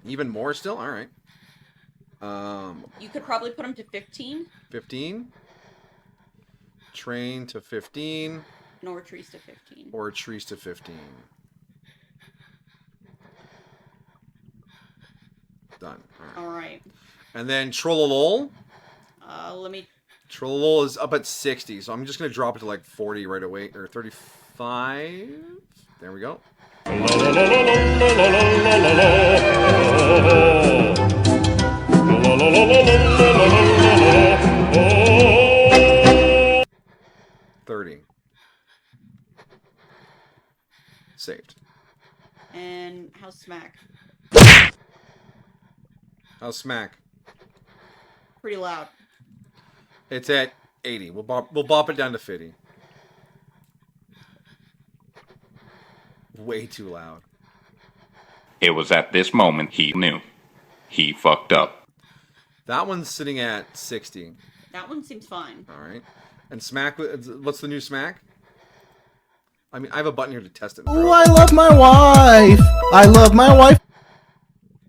Even more still? Alright. You could probably put them to 15. 15. Train to 15. And Oratrice to 15. Oratrice to 15. Done. Alright. And then Trollolol. Let me... Trollolol is up at 60, so I'm just going to drop it to like 40 right away. Or 35. There we go. 30. Saved. And how's Smack? How's Smack? Pretty loud. It's at 80. We'll bop it down to 50. Way too loud. It was at this moment he knew. He fucked up. That one's sitting at 60. That one seems fine. All right. And smack, what's the new smack? I mean, I have a button here to test it. Oh, I love my wife. I love my wife.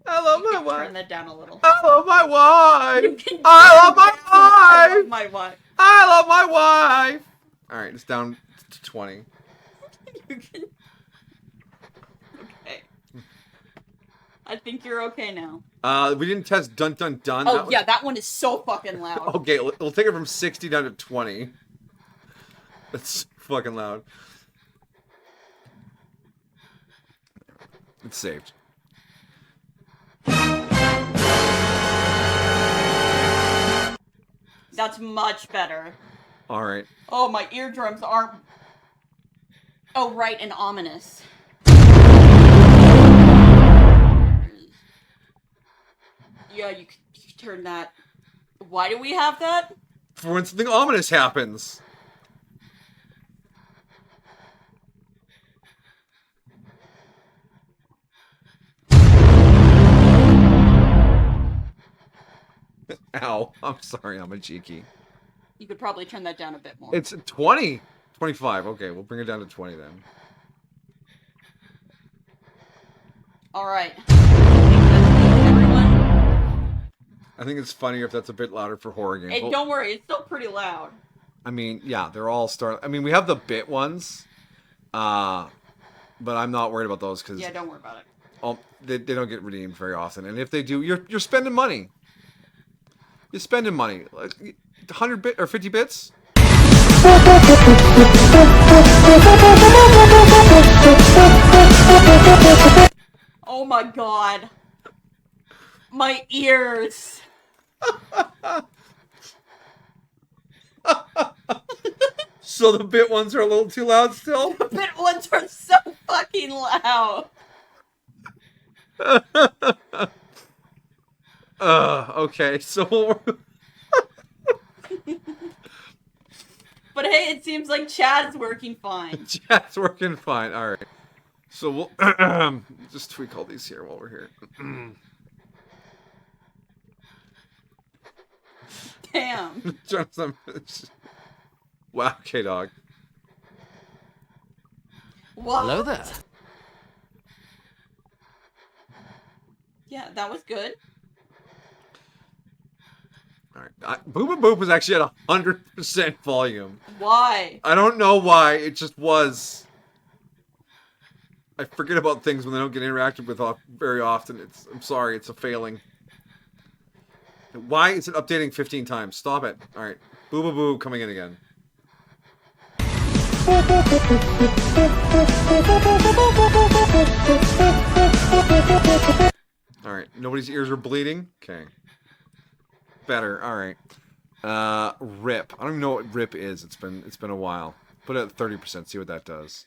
I love my Turn wife. that down a little. I love my wife. You can I love my I love wife. my wife. I love my wife. All right, it's down to 20. You can. Okay. I think you're okay now. We didn't test dun dun dun. Oh yeah, that one is so fucking loud. Okay, we'll take it from 60 down to 20. That's fucking loud. It's saved. That's much better. All right. Oh, my eardrums aren't. Oh, right, and ominous. Yeah, you can turn that. Why do we have that? For when something ominous happens. Ow. I'm sorry, I'm a cheeky. You could probably turn that down a bit more. It's 20. 25. Okay, we'll bring it down to 20 then. Alright. Everyone? I think it's funnier if that's a bit louder for horror games. Hey, don't worry, it's still pretty loud. I mean, yeah, they're all I mean, we have the bit ones, but I'm not worried about those because Yeah, don't worry about it. they don't get redeemed very often, and if they do, you're spending money. You're spending money, like 100 bit or 50 bits. Oh my god. My ears. So the bit ones are a little too loud still. The bit ones are so fucking loud. Okay, so But hey, it seems like Chad's working fine. chat's working fine. All right, so we'll just tweak all these here while we're here. Damn. Wow, okay, dog. What? Hello there. Yeah, that was good. All right, Boop and Boop was actually at 100% volume. Why? I don't know why. It just was. I forget about things when they don't get interacted with very often. I'm sorry. It's a failing. Why is it updating 15 times? Stop it. All right, Boo Boo Boo coming in again. All right, nobody's ears are bleeding. Okay. Better. All right. Rip. I don't even know what rip is. It's been a while. Put it at 30%. See what that does.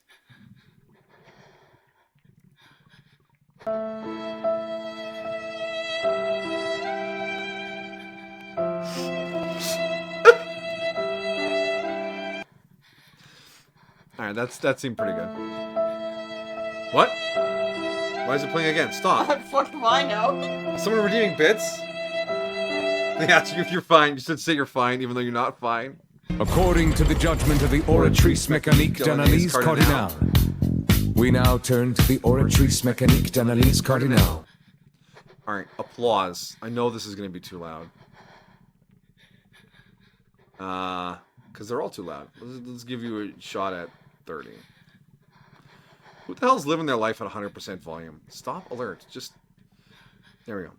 All right. That seemed pretty good. What? Why is it playing again? Stop. Fuck if I know. Is someone redeeming bits? They ask you if you're fine. You should say you're fine, even though you're not fine. According to the judgment of the Oratrice Mécanique d'Analyse Cardinale, we now turn to the Oratrice Mécanique d'Analyse Cardinale. Alright, applause. I know this is going to be too loud. Because they're all too loud. Let's give you a shot at 30. Who the hell's living their life at 100% volume? Stop alert. Just... There we go.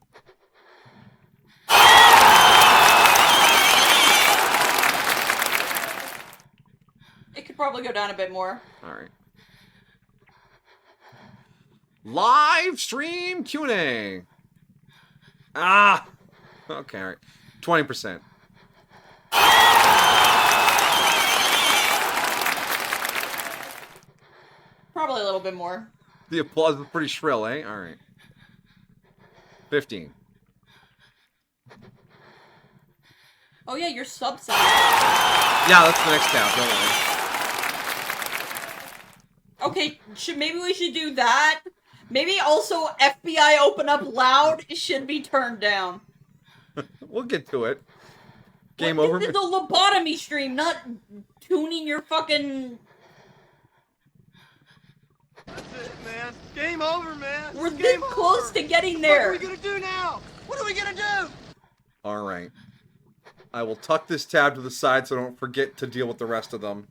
It could probably go down a bit more. Alright. Live stream Q&A. Ah! Okay, alright. 20%. Probably a little bit more. The applause is pretty shrill, eh? Alright. 15. Oh yeah, your sub sound. Yeah, that's the next tab, don't worry. Okay, maybe we should do that. Maybe also FBI open up loud should be turned down. We'll get to it. Game This over. is a lobotomy stream, not tuning your fucking... That's it, man. Game over, man. We're this close to getting there. What are we gonna do now? What are we gonna do? Alright. I will tuck this tab to the side so I don't forget to deal with the rest of them.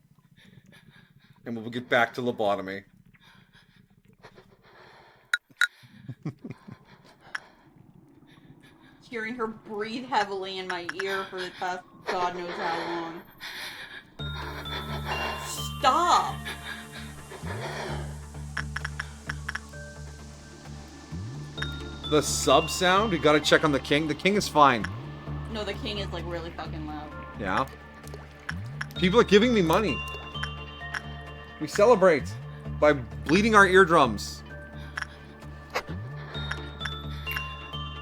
And we'll get back to lobotomy. Hearing her breathe heavily in my ear for the past God knows how long. Stop! The sub sound? We gotta check on the king. The king is fine. No, the king is like really fucking loud. Yeah. People are giving me money. We celebrate by bleeding our eardrums.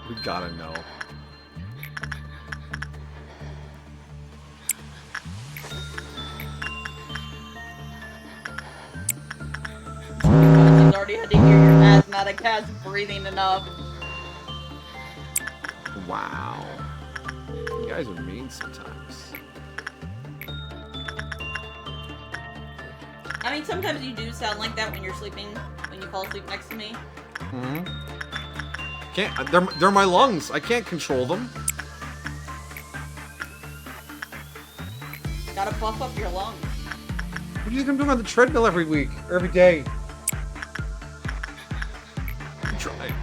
We gotta know. I've already had to hear your asthmatic cats breathing enough. Wow. You guys are mean sometimes. I mean, sometimes you do sound like that when you're sleeping, when you fall asleep next to me. Mm-hmm. Can't. They're my lungs. I can't control them. Gotta buff up your lungs. What do you think I'm doing on the treadmill every week or every day? Try.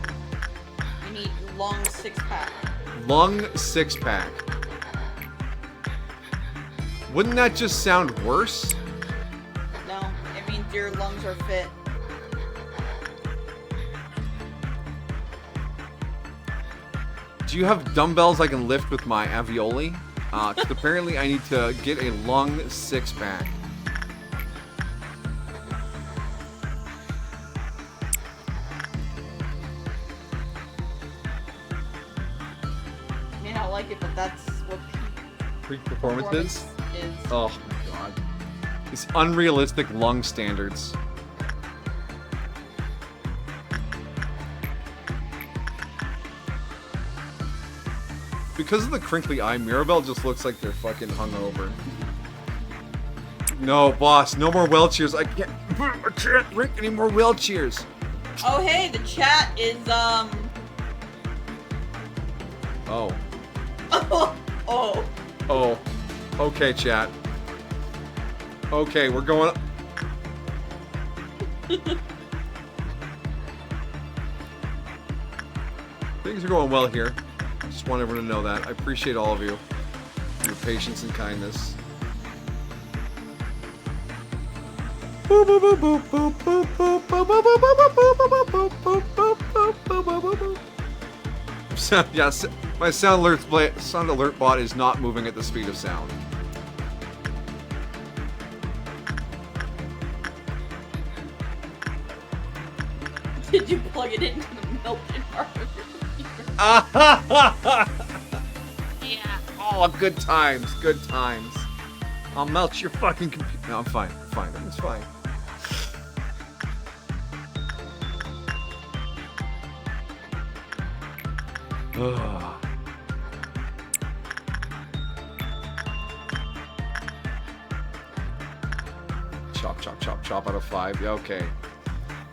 You need lung six-pack. Lung six-pack. Wouldn't that just sound worse? No, it means your lungs are fit. Do you have dumbbells I can lift with my alveoli? Because apparently I need to get a lung six-pack. I may not like it, but that's what Peak performances? is. Oh my god. These unrealistic lung standards. Because of the crinkly eye, Mirabelle just looks like they're fucking hungover. No, boss, no more well cheers. I can't drink any more well cheers. Oh, hey, the chat is, Oh. oh. Oh. Okay, chat. Okay, we're going... Things are going well here. Just want everyone to know that. I appreciate all of you. Your patience and kindness. Yes, my sound alert bot is not moving at the speed of sound. Did you plug it into the melted part of your computer? Yeah. Oh, good times, good times. I'll melt your fucking computer. No, I'm fine. Fine. It's fine. Ugh. Chop, chop, chop, chop out of 5. Yeah, okay.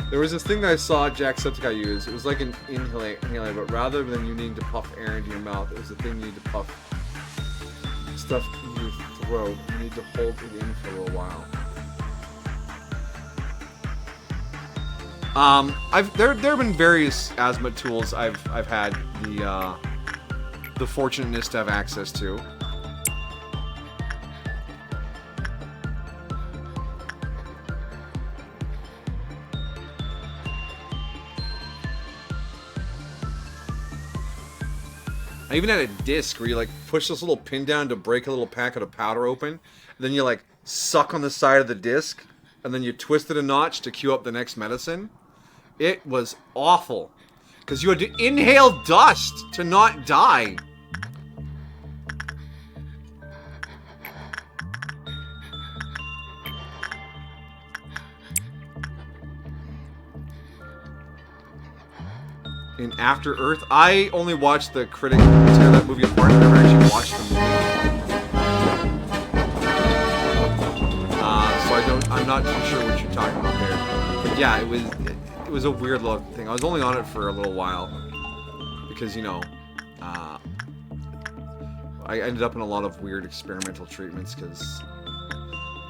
There was this thing that I saw Jacksepticeye use. It was like an inhaler, but rather than you needing to puff air into your mouth, it was the thing you need to puff stuff in your throat. You need to hold it in for a little while. There have been various asthma tools I've had the fortunateness to have access to. I even had a disc where you like push this little pin down to break a little packet of powder open, and then you like suck on the side of the disc, and then you twist it a notch to cue up the next medicine. It was awful, because you had to inhale dust to not die. in After Earth. I only watched the critic tear that movie apart. I never actually watched the movie. So I'm not too sure what you're talking about there. But yeah, it was a weird little thing. I was only on it for a little while because, you know, I ended up in a lot of weird experimental treatments because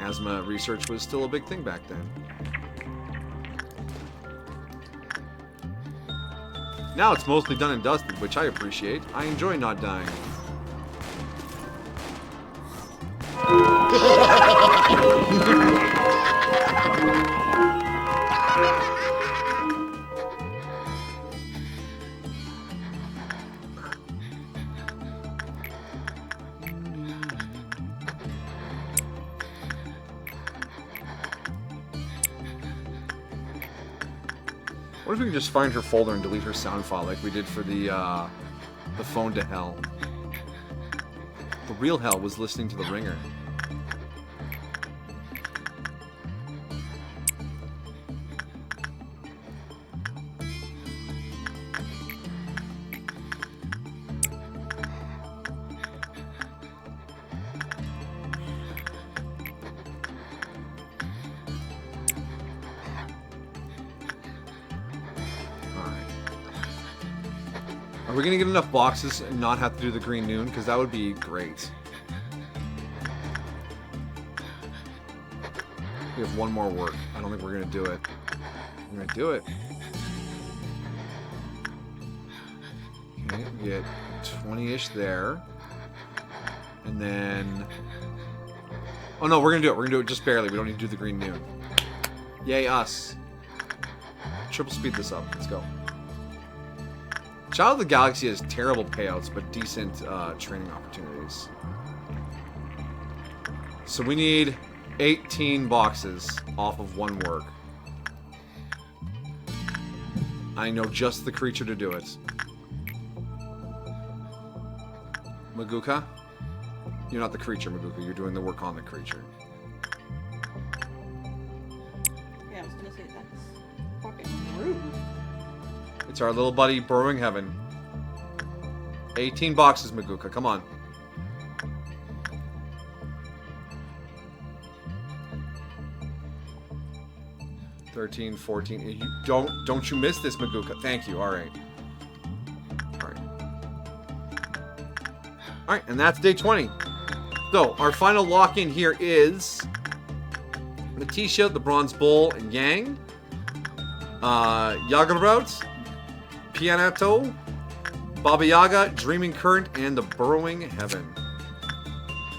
asthma research was still a big thing back then. Now it's mostly done and dusted, which I appreciate. I enjoy not dying. What if we could just find her folder and delete her sound file like we did for the phone to hell? The real hell was listening to The Ringer. Are we gonna get enough boxes and not have to do the green noon? Because that would be great. We have one more work. I don't think we're gonna do it. We're gonna do it. Okay, we get 20-ish there. And then... Oh no, we're gonna do it. We're gonna do it just barely. We don't need to do the green noon. Yay, us. Triple speed this up. Let's go. Child of the Galaxy has terrible payouts, but decent training opportunities. So we need 18 boxes off of one work. I know just the creature to do it. Maguka? You're not the creature, Maguka. You're doing the work on the creature. Yeah, I was gonna say that's fucking rude. It's our little buddy Burrowing Heaven. 18 boxes, Maguka. Come on. $13, $14. You don't you miss this, Maguka. Thank you. All right. All right. All right, and that's day 20. So our final lock-in here is the T-shirt, the Bronze Bull, and Yang. Yagerrout, Pianato, Baba Yaga, Dreaming Current, and the Burrowing Heaven,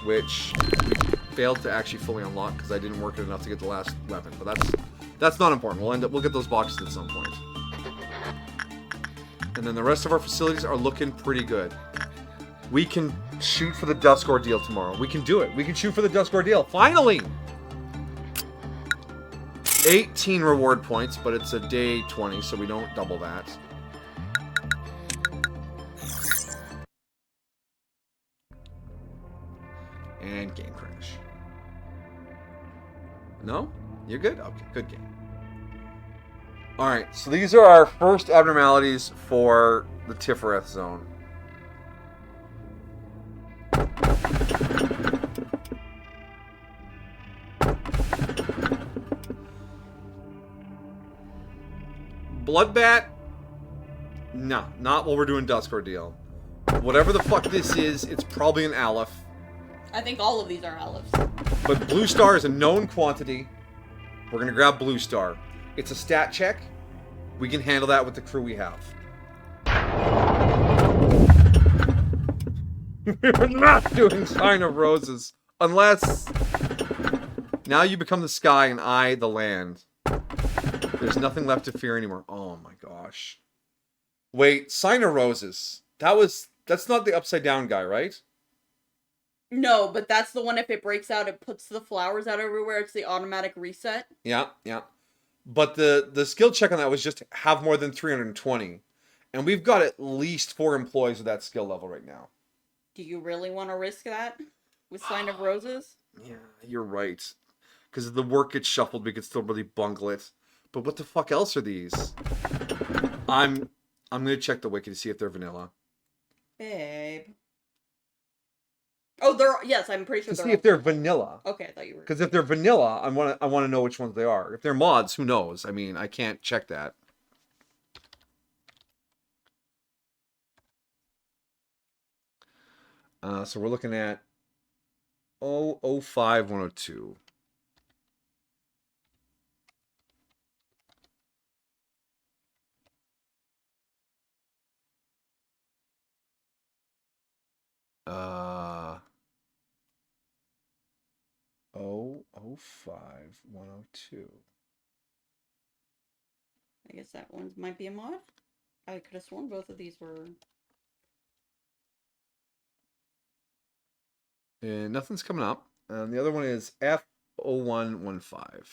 which we failed to actually fully unlock because I didn't work it enough to get the last weapon. But that's not important. We'll get those boxes at some point. And then the rest of our facilities are looking pretty good. We can shoot for the Dusk Ordeal tomorrow. We can do it. We can shoot for the Dusk Ordeal. Finally! 18 reward points, but it's a day 20, so we don't double that. And game crash. No? You're good? Okay, good game. Alright, so these are our first abnormalities for the Tiferet zone. Bloodbat? No, not while we're doing Dusk Ordeal. Whatever the fuck this is, it's probably an Aleph. I think all of these are Alephs. But Blue Star is a known quantity. We're gonna grab Blue Star. It's a stat check. We can handle that with the crew we have. We're not doing Sign of Roses. Unless... Now you become the sky and I the land. There's nothing left to fear anymore. Oh my gosh. Wait, Sign of Roses. That's not the upside down guy, right? No, but that's the one if it breaks out, it puts the flowers out everywhere. It's the automatic reset. Yeah, yeah. But the skill check on that was just have more than 320. And we've got at least 4 employees with that skill level right now. Do you really want to risk that with Sign of Roses? Yeah, you're right. Because if the work gets shuffled, we could still really bungle it. But what the fuck else are these? I'm I'm gonna check the wiki to see if they're vanilla. Babe. Oh, they're yes, I'm pretty sure To they're see if they're vanilla. Okay, I thought you were. Because if they're vanilla, I want to know which ones they are. If they're mods, who knows? I mean, I can't check that. So we're looking at 005-102. Uh 005-102. I guess that one might be a mod. I could have sworn both of these were. And nothing's coming up. And the other one is F0115.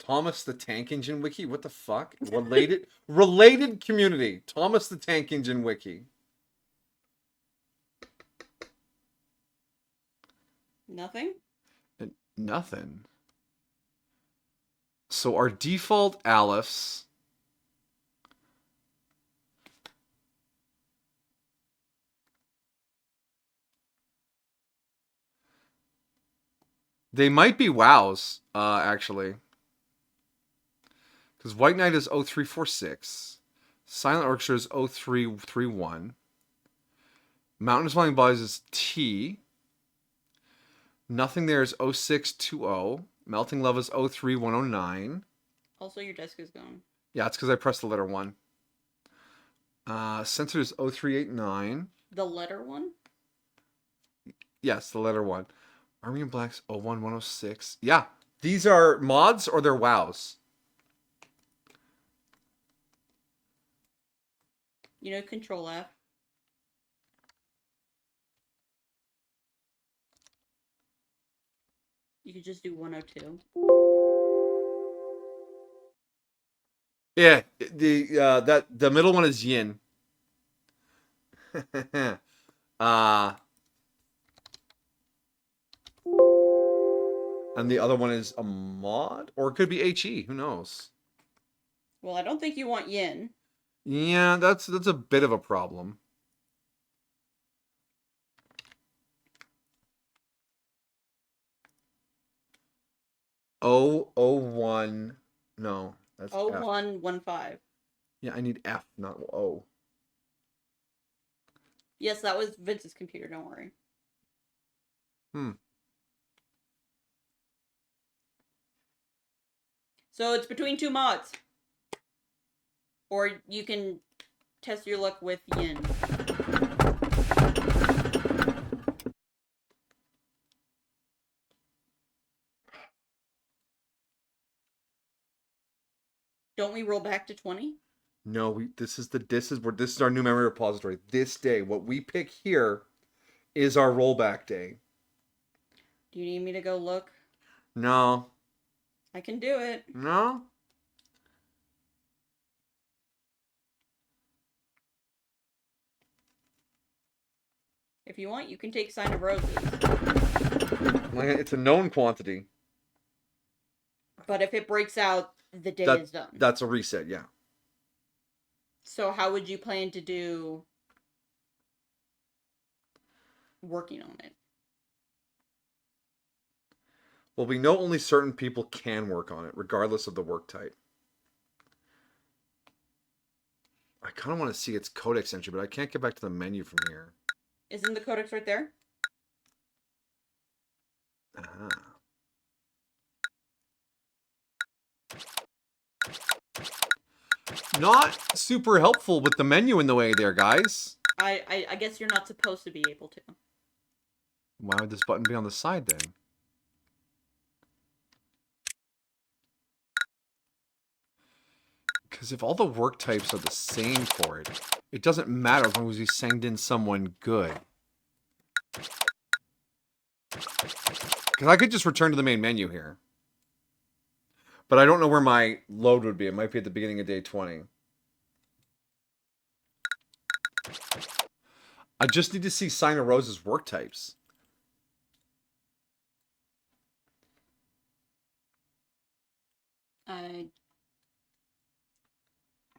Thomas the Tank Engine Wiki? What the fuck? Related community. Thomas the Tank Engine Wiki. Nothing? Nothing. So our default Aleph. They might be WoWs, actually. Because White Knight is 0346. Silent Orchestra is 0331. Mountainous Flying Bodies is T. Nothing there is 0620. Melting Love is 03109. Also, your desk is gone. Yeah, it's because I pressed the letter 1. Censored is 0389. The letter one? Yes, the letter 1. Army in Black's 01106. Yeah, these are mods or they're WoWs. You know, Control F. You could just do 102. Yeah, the middle one is Yin. And the other one is a mod, or it could be HE. Who knows? Well, I don't think you want Yin. Yeah, that's a bit of a problem. O01. No, that's F. 0115. Yeah, I need F, not O. Yes, that was Vince's computer, don't worry. So it's between two mods. Or you can test your luck with Yin. Don't we roll back to 20? No, this is our new memory repository. This day, what we pick here is our rollback day. Do you need me to go look? No. I can do it. No? If you want, you can take Sign of Roses. It's a known quantity. But if it breaks out, the day is done. That's a reset, yeah. So how would you plan to do working on it? Well, we know only certain people can work on it, regardless of the work type. I kind of want to see its codex entry, but I can't get back to the menu from here. Isn't the codex right there? Uh-huh. Not super helpful with the menu in the way there, guys. I guess you're not supposed to be able to. Why would this button be on the side then? Because if all the work types are the same for it, it doesn't matter as long as you send in someone good. Because I could just return to the main menu here. But I don't know where my load would be. It might be at the beginning of day 20. I just need to see Sign of Rose's work types.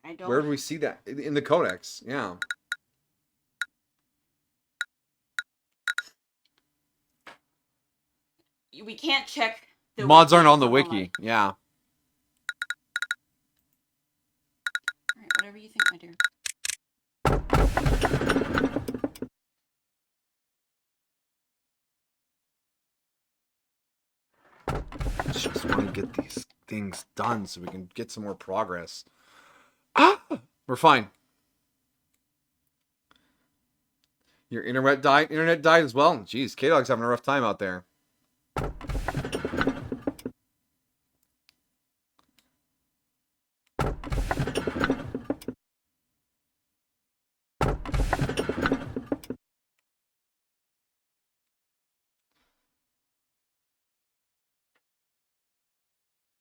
I don't. Where do we see that? In the codex, yeah. We can't check. The Mods wiki aren't on the for wiki, mod. yeah. Alright, whatever you think, my dear. Just want to get these things done so we can get some more progress. Ah! We're fine. Your internet died? Internet died as well? Jeez, K-Dog's having a rough time out there.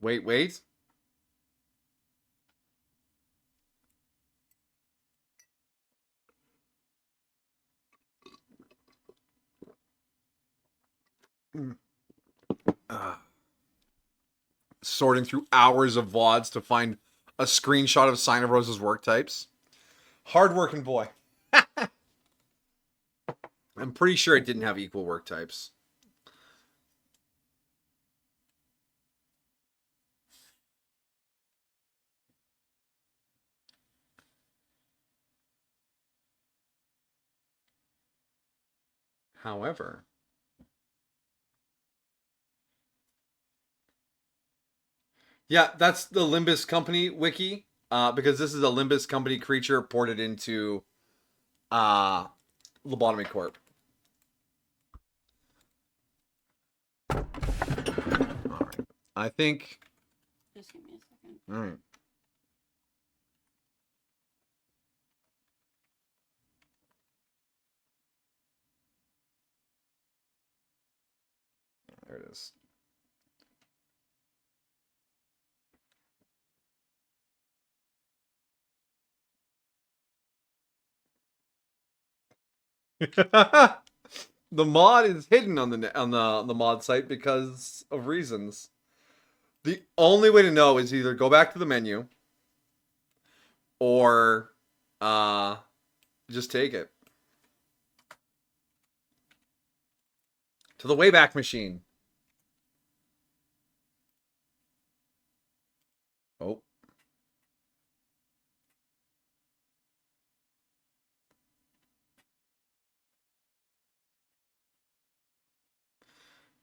Wait. Sorting through hours of VODs to find a screenshot of Sign of Rose's work types. Hard-working boy. I'm pretty sure it didn't have equal work types. However, yeah, that's the Limbus Company wiki, because this is a Limbus Company creature ported into Lobotomy Corp. Alright. I think... Just give me a second. Alright. There it is. The mod is hidden on the mod site because of reasons. The only way to know is either go back to the menu or just take it to the Wayback Machine. Oh.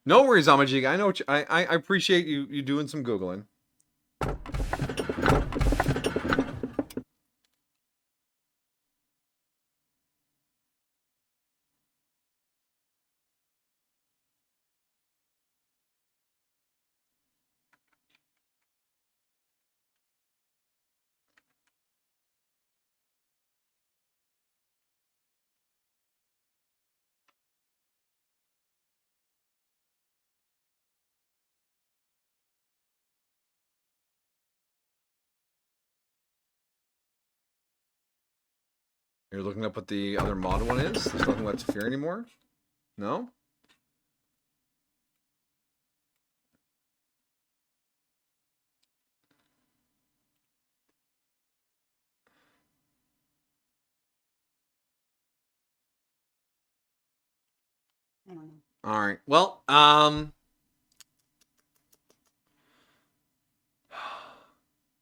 No worries, Amajig. I know what I appreciate you doing some Googling. You're looking up what the other mod one is? There's nothing left to fear anymore? No? I don't know. Alright. Well,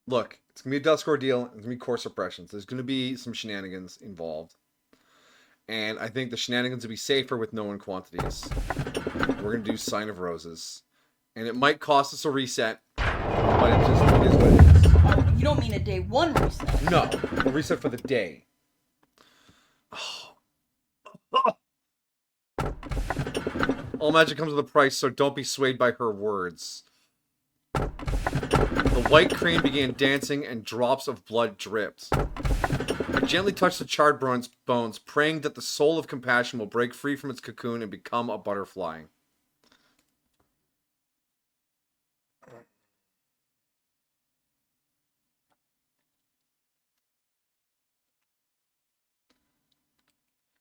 look, it's gonna be a Dusk Ordeal, it's gonna be core suppressions. There's gonna be some shenanigans involved. And I think the shenanigans will be safer with known quantities. We're gonna do Sign of Roses. And it might cost us a reset, but it is what it is. Oh, you don't mean a day one reset? No, a reset for the day. All magic comes with a price, so don't be swayed by her words. The white crane began dancing and drops of blood dripped. I gently touched the charred bones, praying that the soul of compassion will break free from its cocoon and become a butterfly.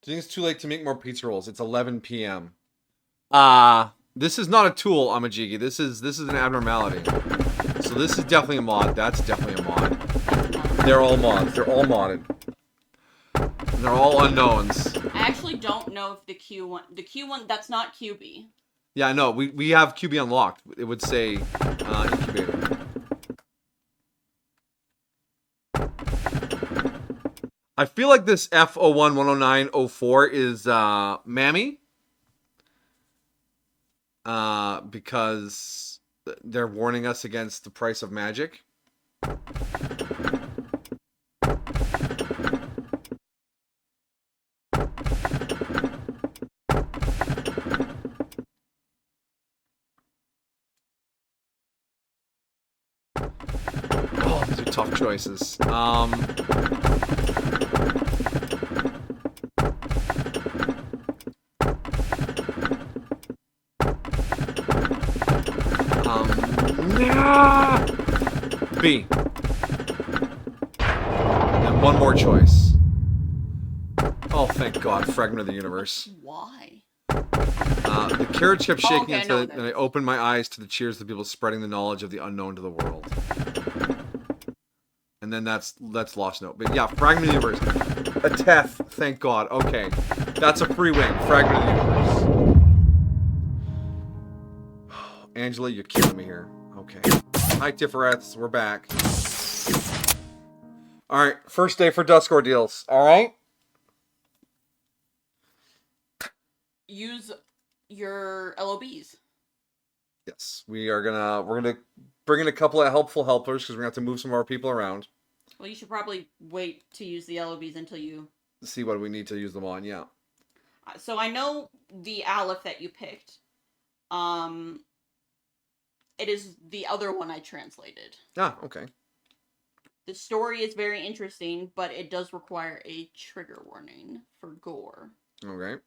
Do you think it's too late to make more pizza rolls? It's 11 p.m. This is not a tool, Amajigi. This is an abnormality. So So this is definitely a mod. That's definitely a mod. They're all mods. They're all modded. They're all unknowns. I actually don't know if the Q1, that's not QB. Yeah, no, we have QB unlocked. It would say incubator. I feel like this F01-109-04 is Mammy. Because they're warning us against the price of magic. Oh, these are tough choices. B. And one more choice. Oh, thank God. Fragment of the universe. Why? The carriage kept shaking okay, until and I opened my eyes to the cheers of the people spreading the knowledge of the unknown to the world. And then that's lost note. But yeah, Fragment of the universe. A Teth. Thank God. Okay. That's a free win. Fragment of the universe. Angela, you're killing me here. Okay. Hi, Tiffereths. We're back. Alright. First day for Dusk Ordeals. Alright? Use your LOBs. Yes. We're gonna bring in a couple of helpful helpers because we're gonna have to move some of our people around. Well, you should probably wait to use the LOBs until you See what we need to use them on, yeah. So I know the Aleph that you picked. It is the other one I translated. Ah, okay. The story is very interesting, but it does require a trigger warning for gore. Okay.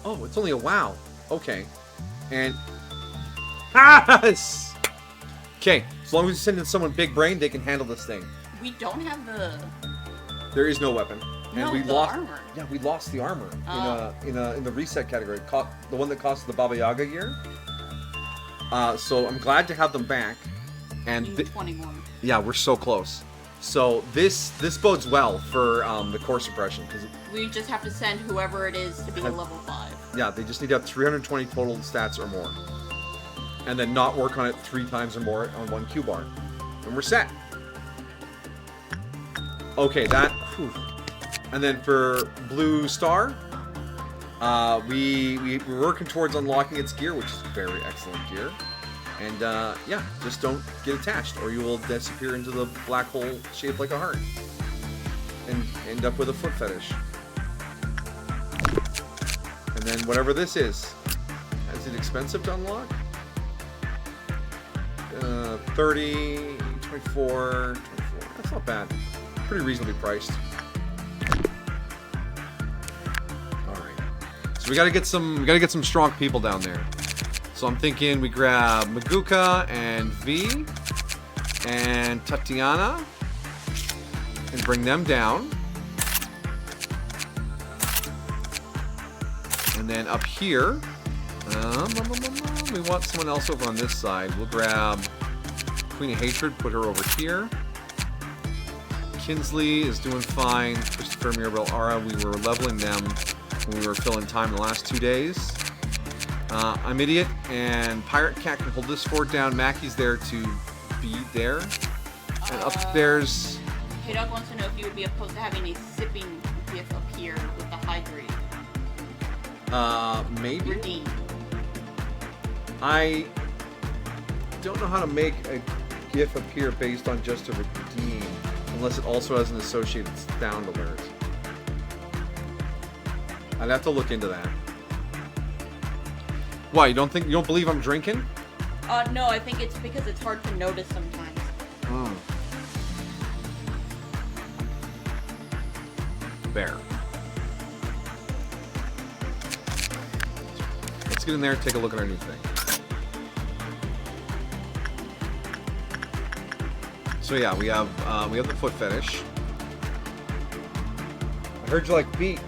Oh, it's only a WoW. Okay. And... Yes! Okay, as long as you send in someone big brain, they can handle this thing. We don't have the... There is no weapon. And no, we the lost armor. Yeah, we lost the armor Oh. in the reset category. The one that cost the Baba Yaga gear. So I'm glad to have them back. And You need 20 more. yeah, we're so close. So this bodes well for the core suppression because We just have to send whoever it is to be a level 5. yeah, they just need to have 320 total stats or more, and then not work on it 3 times or more on one Q bar, and we're set. Okay, that. Whew. And then for Blue Star, we're working towards unlocking its gear, which is very excellent gear. And yeah, just don't get attached, or you will disappear into the black hole shaped like a heart, and end up with a foot fetish. And then whatever this is it expensive to unlock? 30, 24. That's not bad. Pretty reasonably priced. All right. So we gotta get some strong people down there. So I'm thinking we grab Maguka and V and Tatiana and bring them down. And then up here, we want someone else over on this side. We'll grab Queen of Hatred, put her over here. Kinsley is doing fine. Christopher, Mirabelle, Ara, we were leveling them when we were filling time the last 2 days. I'm Idiot and Pirate Cat can hold this fort down. Mackie's there to be there. And upstairs... K-Dog wants to know if you would be opposed to having a sipping gif appear with the hydrate. Maybe. Redeem. I don't know how to make a GIF appear based on just a redeem, unless it also has an associated sound alert. I'd have to look into that. Why, you don't believe I'm drinking? No, I think it's because it's hard to notice sometimes. Hmm. Bear. Let's get in there and take a look at our new thing. So yeah, we have the foot fetish. I heard you like feet.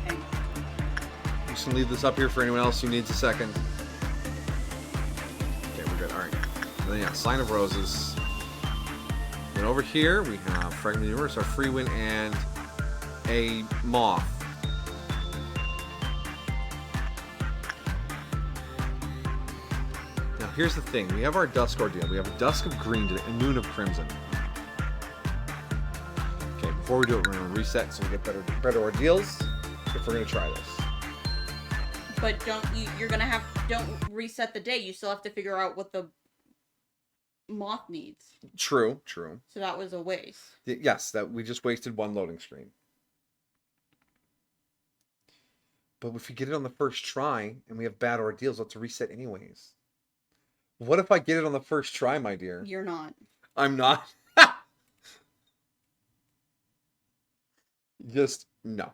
Okay. I'm just gonna leave this up here for anyone else who needs a second. Okay, we're good. All right. And then yeah, sign of roses. And over here we have Fragment Universe, our free win, and a moth. Now here's the thing: we have our dusk ordeal. We have a dusk of green to a noon of crimson. Okay, before we do it, we're gonna reset so we get better ordeals. If we're gonna try this. But don't reset the day. You still have to figure out what the moth needs. True. So that was a waste. Yes, that we just wasted one loading screen. But if we get it on the first try and we have bad ordeals, let's reset anyways. What if I get it on the first try, my dear? You're not. I'm not. Just no.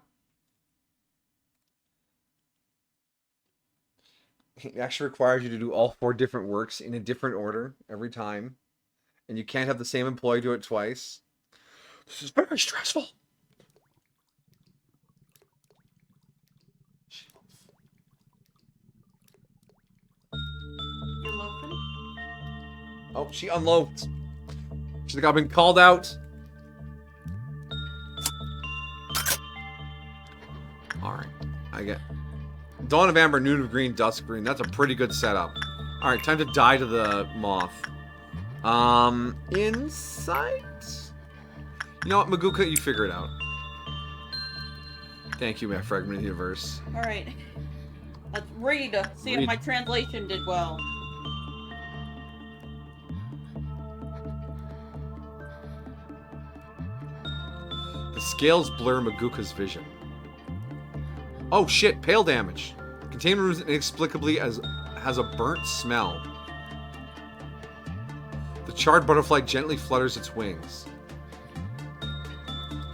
It actually requires you to do all 4 different works in a different order every time. And you can't have the same employee do it twice. This is very stressful. You're loafing? Oh, she unloafed. She's like, I've been called out. Alright. I get Dawn of Amber, Noon of Green, Dusk Green. That's a pretty good setup. Alright, time to die to the moth. Insight? You know what, Maguka, you figure it out. Thank you, my Fragment Universe. Alright. Let's read. See Read. if my translation did well. The scales blur Maguka's vision. Oh shit, pale damage. Containment room inexplicably has a burnt smell. The charred butterfly gently flutters its wings.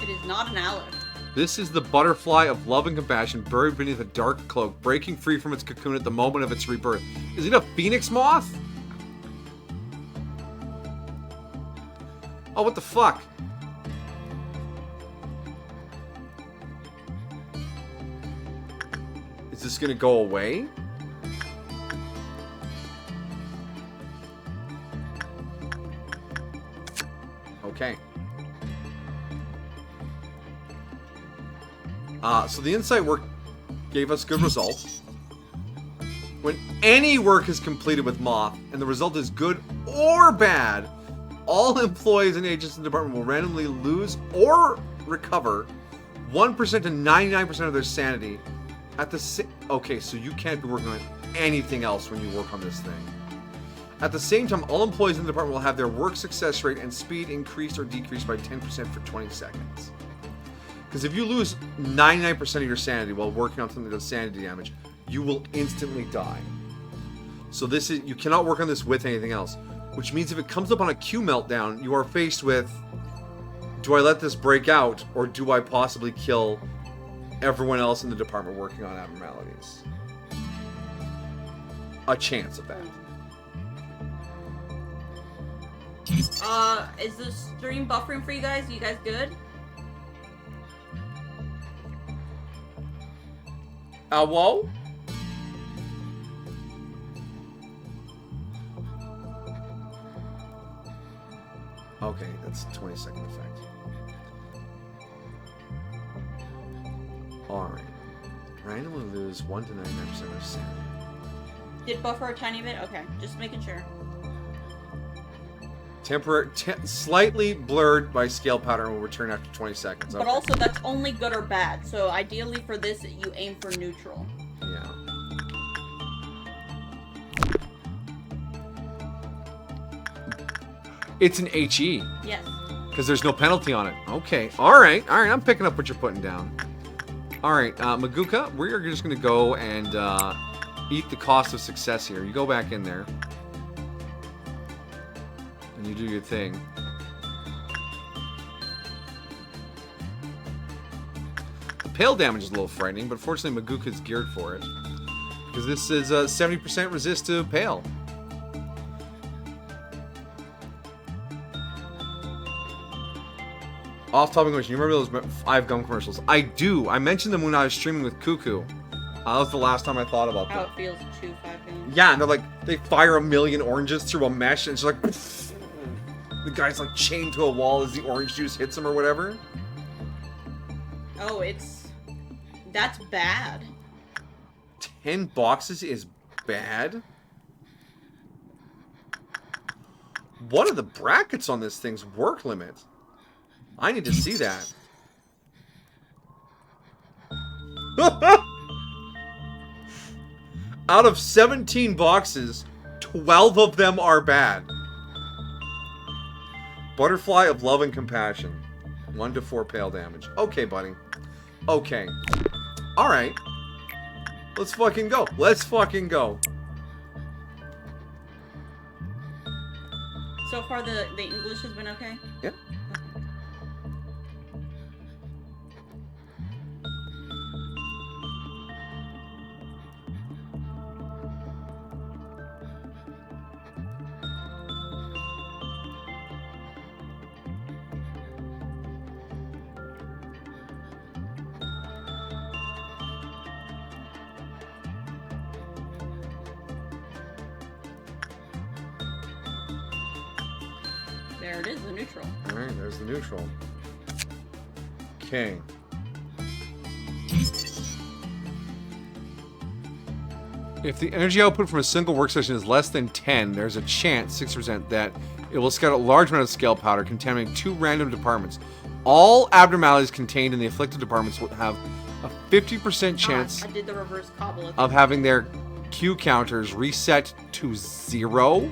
It is not an Alice. This is the butterfly of love and compassion buried beneath a dark cloak, breaking free from its cocoon at the moment of its rebirth. Is it a phoenix moth? Oh, what the fuck? Is this gonna go away? Okay. So the insight work gave us good results. When any work is completed with Moth, and the result is good or bad, all employees and agents in the department will randomly lose or recover 1% to 99% of their sanity at the okay, so you can't be working on anything else when you work on this thing. At the same time, all employees in the department will have their work success rate and speed increased or decreased by 10% for 20 seconds. Because if you lose 99% of your sanity while working on something that does sanity damage, you will instantly die. So this is, you cannot work on this with anything else. Which means if it comes up on a Q meltdown, you are faced with, do I let this break out, or do I possibly kill everyone else in the department working on abnormalities? A chance of that. Is the stream buffering for you guys? You guys good? Whoa? Okay, that's a 20-second effect. Alright. Randomly lose 1 to 99% of sanity. Did buffer a tiny bit? Okay, just making sure. Temporary, slightly blurred by scale pattern will return after 20 seconds. But Okay. also, that's only good or bad. So ideally for this, you aim for neutral. Yeah. It's an HE. Yes. Because there's no penalty on it. Okay. Alright. Alright, I'm picking up what you're putting down. Alright, Maguka, we're just going to go and eat the cost of success here. You go back in there. And you do your thing. The pale damage is a little frightening, but fortunately Maguka's geared for it. Because this is 70% resist to pale. Off-topic question. You remember those 5 gum commercials? I do. I mentioned them when I was streaming with Cuckoo. That was the last time I thought about How them. it feels to chew 5 gums. Yeah, and they're like, they fire a million oranges through a mesh, and it's like, poof. The guy's like chained to a wall as the orange juice hits him or whatever. Oh, that's bad. 10 boxes is bad? What are the brackets on this thing's work limit? I need to see that. Out of 17 boxes, 12 of them are bad. Butterfly of Love and Compassion. 1 to 4 pale damage. Okay, buddy. Okay. Alright. Let's fucking go. Let's fucking go. So far, the English has been okay? Yeah. There it is, the neutral. Alright, there's the neutral. Okay. If the energy output from a single workstation is less than 10, there's a chance, 6%, that it will scatter a large amount of scale powder, contaminating 2 random departments. All abnormalities contained in the afflicted departments will have a 50% chance I did the reverse cobble. of having their Q counters reset to 0.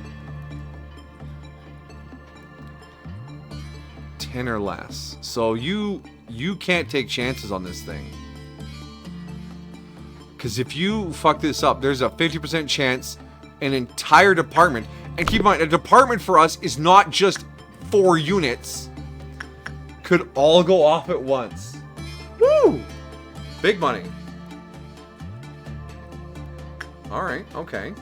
10 or less. So you can't take chances on this thing. Because if you fuck this up, there's a 50% chance an entire department, and keep in mind, a department for us is not just 4 units, could all go off at once. Woo! Big money. Alright, okay.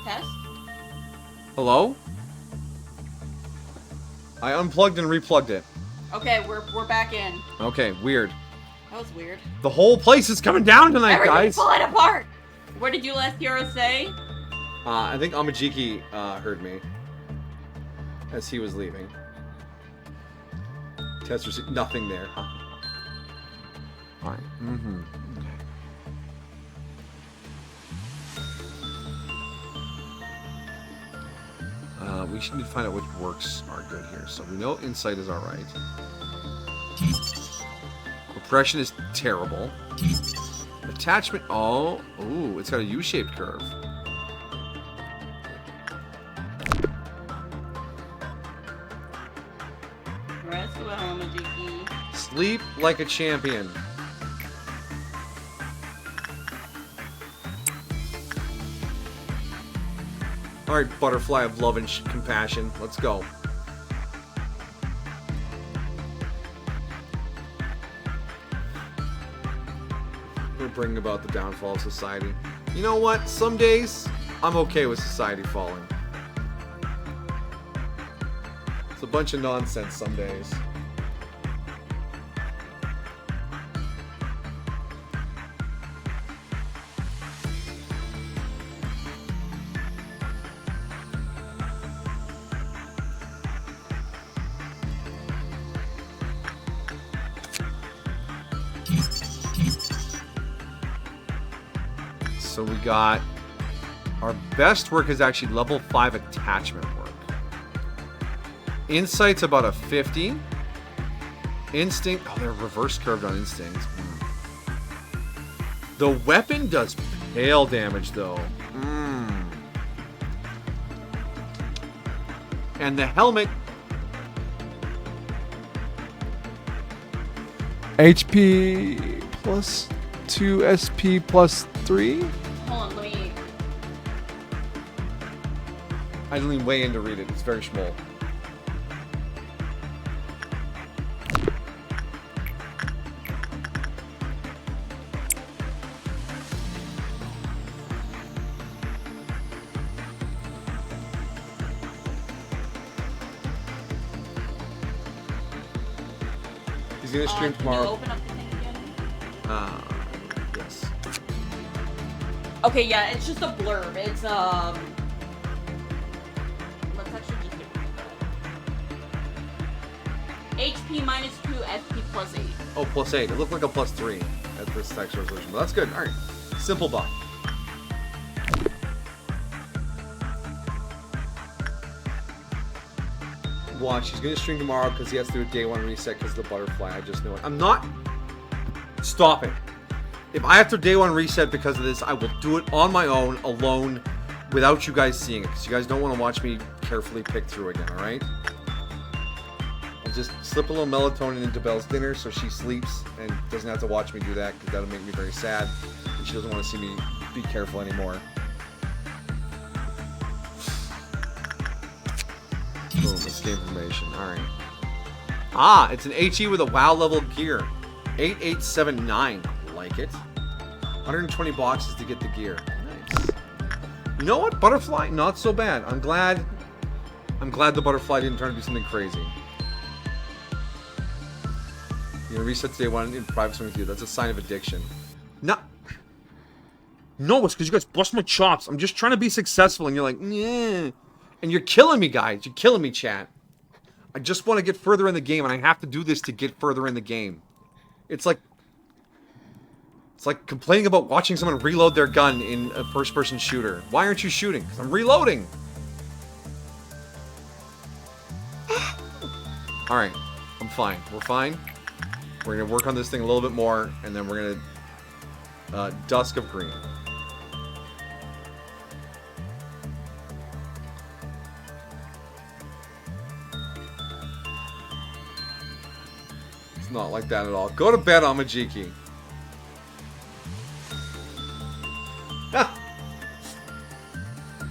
Test? Hello? I unplugged and replugged it. Okay, we're back in. Okay, weird. That was weird. The whole place is coming down tonight, Everything's guys. falling apart! What did you last hero say? I think Amajiki heard me as he was leaving. Test receipt, nothing there. Huh? Alright. Mm-hmm. We should need to find out which works are good here. So we know insight is alright. Repression is terrible. Attachment, ooh, it's got a U-shaped curve. Rest well, Amajiki. Sleep like a champion. Alright, butterfly of love and compassion. Let's go. We're bringing about the downfall of society. You know what? Some days, I'm okay with society falling. It's a bunch of nonsense some days. So we got our best work is actually level 5 attachment work. Insight's about a 50. Instinct, they're reverse curved on instincts. The weapon does hail damage though. And the helmet HP plus 2 SP plus 3. Hold on, let me. I didn't lean way in to read it. It's very small. He's gonna stream Can you tomorrow. open up the thing again? Yes. Okay, yeah, it's just a blurb. It's let's actually just get rid of that. HP minus 2, SP plus 8. Oh, plus 8. It looked like a plus 3 at this text resolution, but that's good. All right. Simple buff. Watch. He's going to stream tomorrow because he has to do a day 1 reset because of the butterfly. I just know it. I'm not... Stop it. If I have to day 1 reset because of this, I will do it on my own, alone, without you guys seeing it. Because you guys don't want to watch me carefully pick through again, alright? I'll just slip a little melatonin into Belle's dinner so she sleeps and doesn't have to watch me do that because that'll make me very sad. And she doesn't want to see me be careful anymore. Boom, escape information. Alright. Ah, it's an HE with a WoW level gear. 8879. Like it. 120 boxes to get the gear. Nice. You know what? Butterfly, not so bad. I'm glad the butterfly didn't turn to be something crazy. You know, resets day 1 in private swing with you. That's a sign of addiction. No, it's because you guys bust my chops. I'm just trying to be successful, and you're like, yeah. And you're killing me, guys. You're killing me, chat. I just want to get further in the game, and I have to do this to get further in the game. It's like complaining about watching someone reload their gun in a first-person shooter. Why aren't you shooting? Because I'm reloading. Alright, I'm fine. We're fine. We're going to work on this thing a little bit more, and then we're going to... Dusk of Green. It's not like that at all. Go to bed, Amajiki.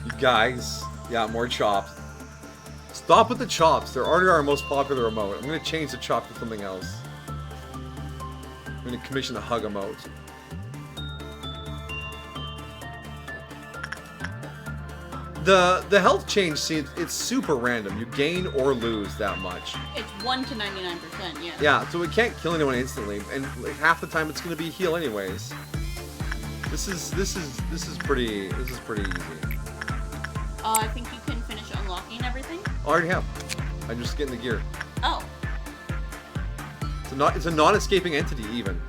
You guys. Yeah, more chops. Stop with the chops. They're already our most popular emote. I'm going to change the chop to something else. I'm going to commission the hug emote. The health change, see, it's super random. You gain or lose that much. It's 1 to 99%, yeah. Yeah, so it can't kill anyone instantly, and like, half the time it's going to be a heal anyways. This is pretty easy. I think you can finish unlocking everything. I already have. I'm just getting the gear. Oh. It's a non-escaping entity, even.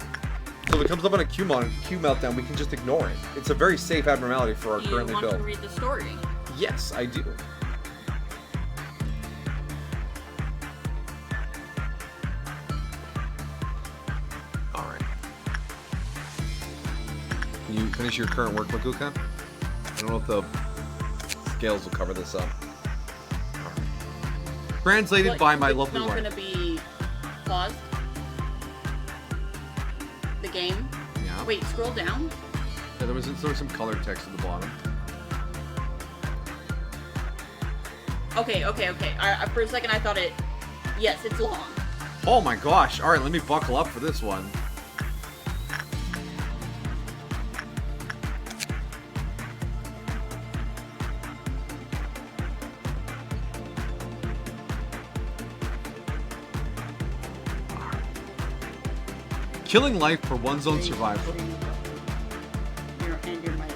So if it comes up on a Q meltdown, we can just ignore it. It's a very safe abnormality for our currently built. You want to read the story? Yes, I do. Alright. Can you finish your current work, Maguka? I don't know if the scales will cover this up. Translated by my lovely wife. It's not going to be paused? The game? Yeah. Wait, scroll down. Yeah, there was some color text at the bottom. Okay. For a second I thought it... Yes, it's long. Oh my gosh. Alright, let me buckle up for this one. Killing life for one's own survival. And your mic.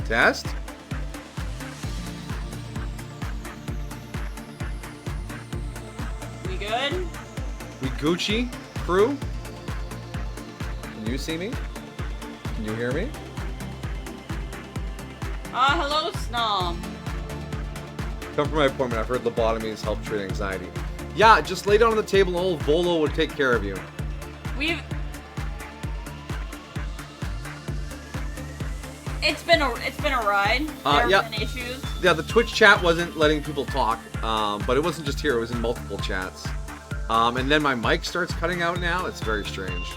Test? We good? We Gucci? Crew? Can you see me? Can you hear me? Hello, Snom. Come for my appointment. I've heard lobotomies help treat anxiety. Yeah, just lay down on the table and old Volo would take care of you. It's been a ride. There have been issues. Yeah, the Twitch chat wasn't letting people talk, but it wasn't just here. It was in multiple chats. And then my mic starts cutting out now. It's very strange.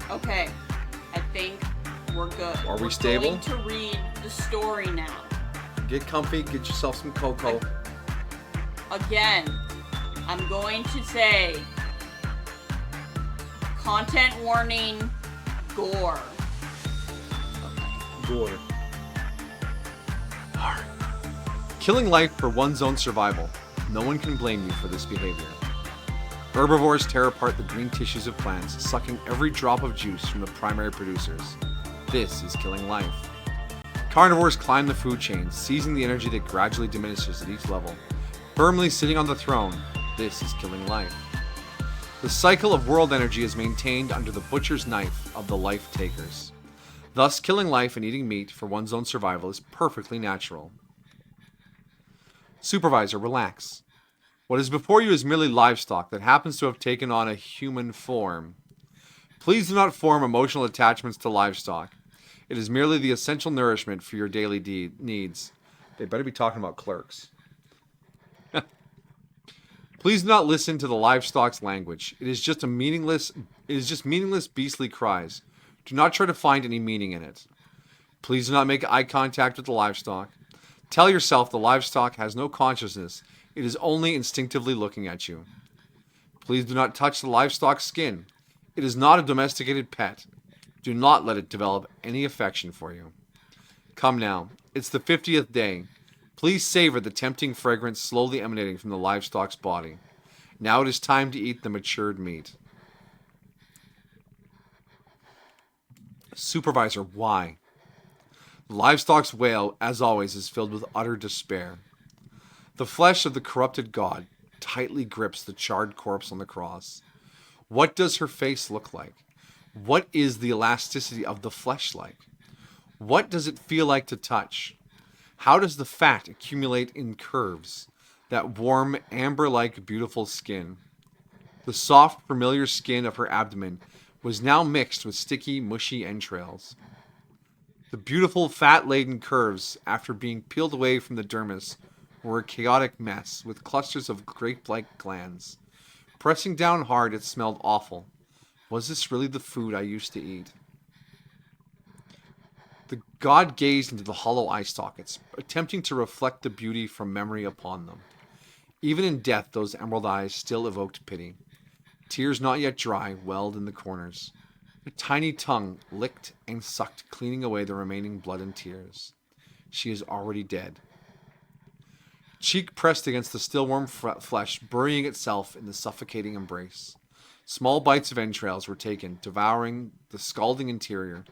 Okay, I think we're good. Are we stable? We're going to read the story now. Get comfy. Get yourself some cocoa. Again, I'm going to say content warning, gore. Gore. Alright. Killing life for one's own survival. No one can blame you for this behavior. Herbivores tear apart the green tissues of plants, sucking every drop of juice from the primary producers. This is killing life. Carnivores climb the food chain, seizing the energy that gradually diminishes at each level. Firmly sitting on the throne, this is killing life. The cycle of world energy is maintained under the butcher's knife of the life takers. Thus, killing life and eating meat for one's own survival is perfectly natural. Supervisor, relax. What is before you is merely livestock that happens to have taken on a human form. Please do not form emotional attachments to livestock. It is merely the essential nourishment for your daily needs. They better be talking about clerks. Please do not listen to the livestock's language. It is just meaningless beastly cries. Do not try to find any meaning in it. Please do not make eye contact with the livestock. Tell yourself the livestock has no consciousness. It is only instinctively looking at you. Please do not touch the livestock's skin. It is not a domesticated pet. Do not let it develop any affection for you. Come now. It's the 50th day. Please savor the tempting fragrance slowly emanating from the livestock's body. Now it is time to eat the matured meat. Supervisor, why? The livestock's wail, as always, is filled with utter despair. The flesh of the corrupted god tightly grips the charred corpse on the cross. What does her face look like? What is the elasticity of the flesh like? What does it feel like to touch? How does the fat accumulate in curves? That warm, amber-like, beautiful skin. The soft, familiar skin of her abdomen was now mixed with sticky, mushy entrails. The beautiful, fat-laden curves, after being peeled away from the dermis, were a chaotic mess with clusters of grape-like glands. Pressing down hard, it smelled awful. Was this really the food I used to eat? The god gazed into the hollow eye sockets, attempting to reflect the beauty from memory upon them. Even in death, those emerald eyes still evoked pity. Tears not yet dry welled in the corners. A tiny tongue licked and sucked, cleaning away the remaining blood and tears. She is already dead. cheek pressed against the still warm flesh, burying itself in the suffocating embrace. Small bites of entrails were taken, devouring the scalding interior,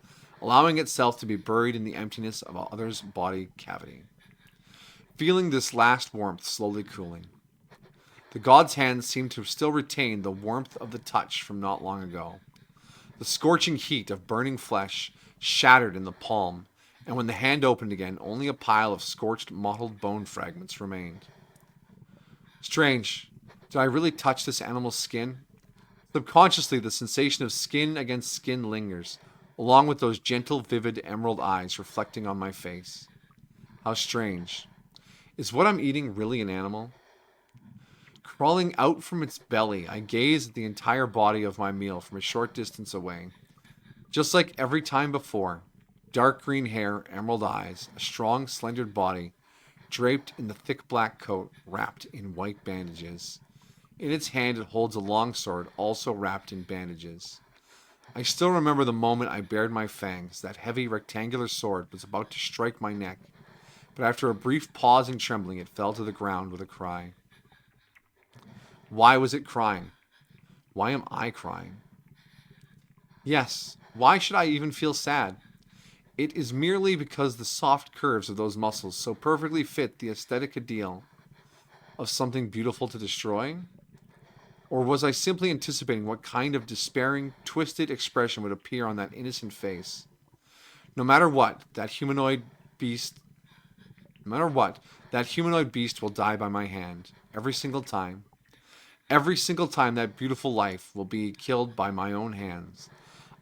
allowing itself to be buried in the emptiness of other's body cavity. Feeling this last warmth slowly cooling. The god's hands seemed to still retain the warmth of the touch from not long ago. The scorching heat of burning flesh shattered in the palm, and when the hand opened again, only a pile of scorched, mottled bone fragments remained. Strange. Did I really touch this animal's skin? Subconsciously, the sensation of skin against skin lingers, along with those gentle, vivid emerald eyes reflecting on my face. How strange. Is what I'm eating really an animal? Crawling out from its belly, I gaze at the entire body of my meal from a short distance away. Just like every time before, dark green hair, emerald eyes, a strong, slender body, draped in the thick black coat, wrapped in white bandages. In its hand it holds a long sword, also wrapped in bandages. I still remember the moment I bared my fangs. That heavy rectangular sword was about to strike my neck, but after a brief pause and trembling, it fell to the ground with a cry. Why was it crying? Why am I crying? Yes, why should I even feel sad? It is merely because the soft curves of those muscles so perfectly fit the aesthetic ideal of something beautiful to destroy? Or was I simply anticipating what kind of despairing, twisted expression would appear on that innocent face? No matter what, that humanoid beast will die by my hand, every single time. Every single time that beautiful life will be killed by my own hands.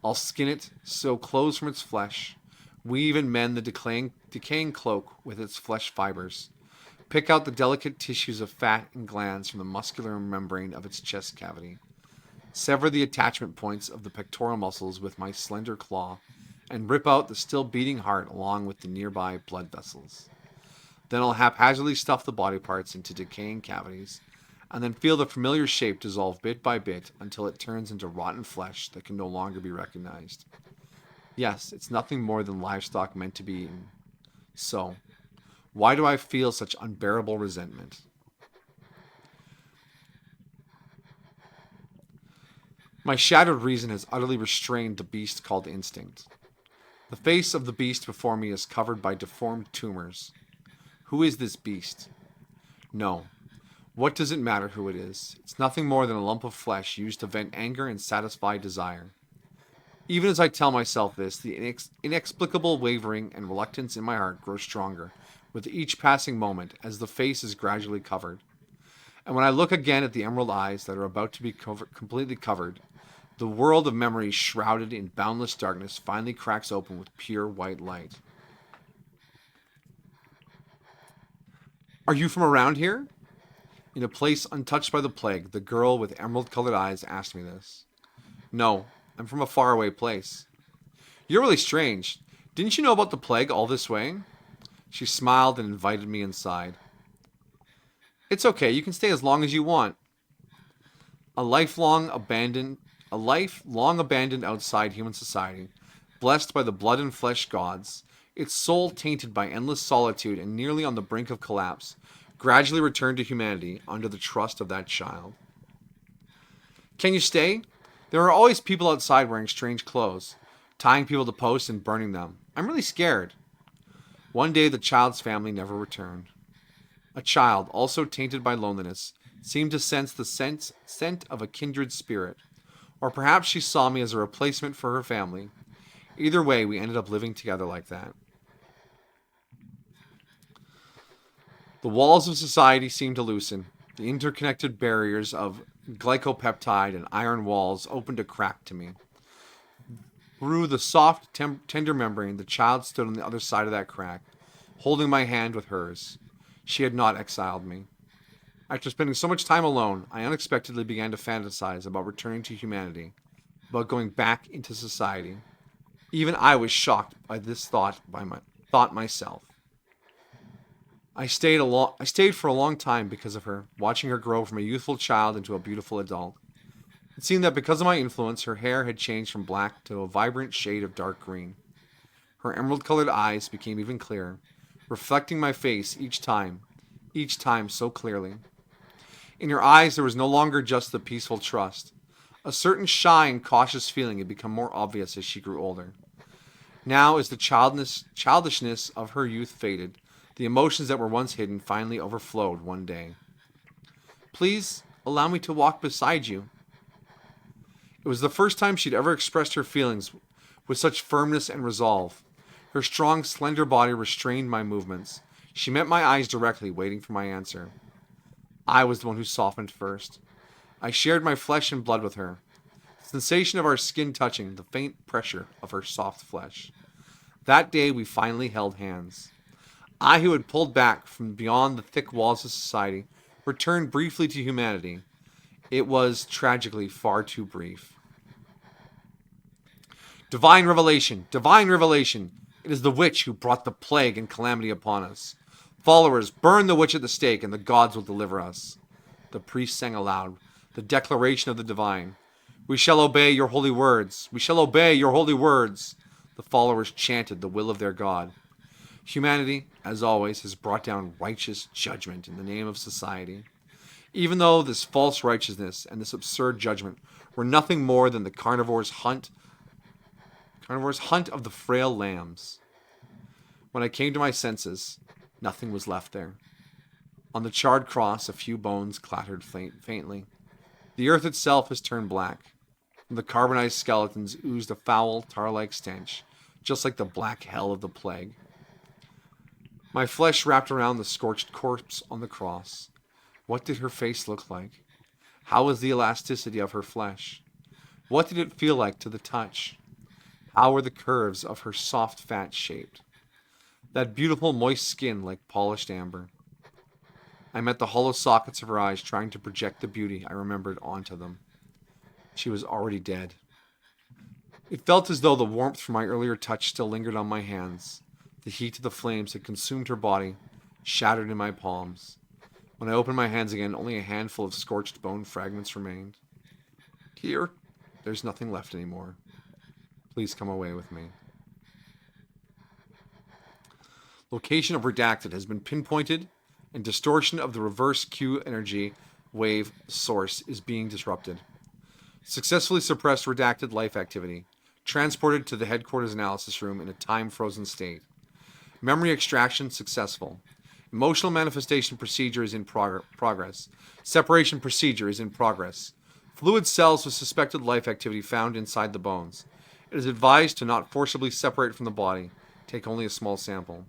I'll skin it, sew clothes from its flesh, weave and mend the decaying cloak with its flesh fibers, pick out the delicate tissues of fat and glands from the muscular membrane of its chest cavity, sever the attachment points of the pectoral muscles with my slender claw, and rip out the still beating heart along with the nearby blood vessels. Then I'll haphazardly stuff the body parts into decaying cavities, and then feel the familiar shape dissolve bit by bit until it turns into rotten flesh that can no longer be recognized. Yes, it's nothing more than livestock meant to be eaten. So, why do I feel such unbearable resentment? My shattered reason has utterly restrained the beast called instinct. The face of the beast before me is covered by deformed tumors. Who is this beast? No. What does it matter who it is? It's nothing more than a lump of flesh used to vent anger and satisfy desire. Even as I tell myself this, the inexplicable wavering and reluctance in my heart grows stronger with each passing moment as the face is gradually covered. And when I look again at the emerald eyes that are about to be completely covered, the world of memories shrouded in boundless darkness finally cracks open with pure white light. Are you from around here? In a place untouched by the plague, the girl with emerald-colored eyes asked me this. No, I'm from a faraway place. You're really strange. Didn't you know about the plague all this way? She smiled and invited me inside. It's okay, you can stay as long as you want. A life long abandoned outside human society, blessed by the blood and flesh gods, its soul tainted by endless solitude and nearly on the brink of collapse, gradually returned to humanity under the trust of that child. Can you stay? There are always people outside wearing strange clothes, tying people to posts and burning them. I'm really scared. One day the child's family never returned. A child, also tainted by loneliness, seemed to sense the scent of a kindred spirit. Or perhaps she saw me as a replacement for her family. Either way, we ended up living together like that. The walls of society seemed to loosen. The interconnected barriers of glycopeptide and iron walls opened a crack to me. Through the soft, tender membrane, the child stood on the other side of that crack, holding my hand with hers. She had not exiled me. After spending so much time alone, I unexpectedly began to fantasize about returning to humanity, about going back into society. Even I was shocked by this thought myself. I stayed for a long time because of her, watching her grow from a youthful child into a beautiful adult. It seemed that because of my influence, her hair had changed from black to a vibrant shade of dark green. Her emerald-colored eyes became even clearer, reflecting my face each time, each time so clearly. In her eyes there was no longer just the peaceful trust. A certain shy and cautious feeling had become more obvious as she grew older. Now, as the childishness of her youth faded, the emotions that were once hidden finally overflowed one day. "Please, allow me to walk beside you." It was the first time she'd ever expressed her feelings with such firmness and resolve. Her strong, slender body restrained my movements. She met my eyes directly, waiting for my answer. I was the one who softened first. I shared my flesh and blood with her. The sensation of our skin touching, the faint pressure of her soft flesh. That day we finally held hands. I, who had pulled back from beyond the thick walls of society, returned briefly to humanity. It was tragically far too brief. Divine revelation! Divine revelation! It is the witch who brought the plague and calamity upon us. Followers, burn the witch at the stake, and the gods will deliver us. The priest sang aloud, the declaration of the divine. We shall obey your holy words. We shall obey your holy words. The followers chanted the will of their God. Humanity, as always, has brought down righteous judgment in the name of society. Even though this false righteousness and this absurd judgment were nothing more than the carnivore's hunt of the frail lambs. When I came to my senses, nothing was left there. On the charred cross, a few bones clattered faintly. The earth itself has turned black. From the carbonized skeletons oozed a foul, tar-like stench, just like the black hell of the plague. My flesh wrapped around the scorched corpse on the cross. What did her face look like? How was the elasticity of her flesh? What did it feel like to the touch? How were the curves of her soft fat shaped? That beautiful moist skin like polished amber. I met the hollow sockets of her eyes trying to project the beauty I remembered onto them. She was already dead. It felt as though the warmth from my earlier touch still lingered on my hands. The heat of the flames had consumed her body, shattered in my palms. When I opened my hands again, only a handful of scorched bone fragments remained. Here, there's nothing left anymore. Please come away with me. Location of redacted has been pinpointed, and distortion of the reverse Q energy wave source is being disrupted. Successfully suppressed redacted life activity. Transported to the headquarters analysis room in a time-frozen state. Memory extraction successful. Emotional manifestation procedure is in progress. Separation procedure is in progress. Fluid cells with suspected life activity found inside the bones. It is advised to not forcibly separate from the body. Take only a small sample.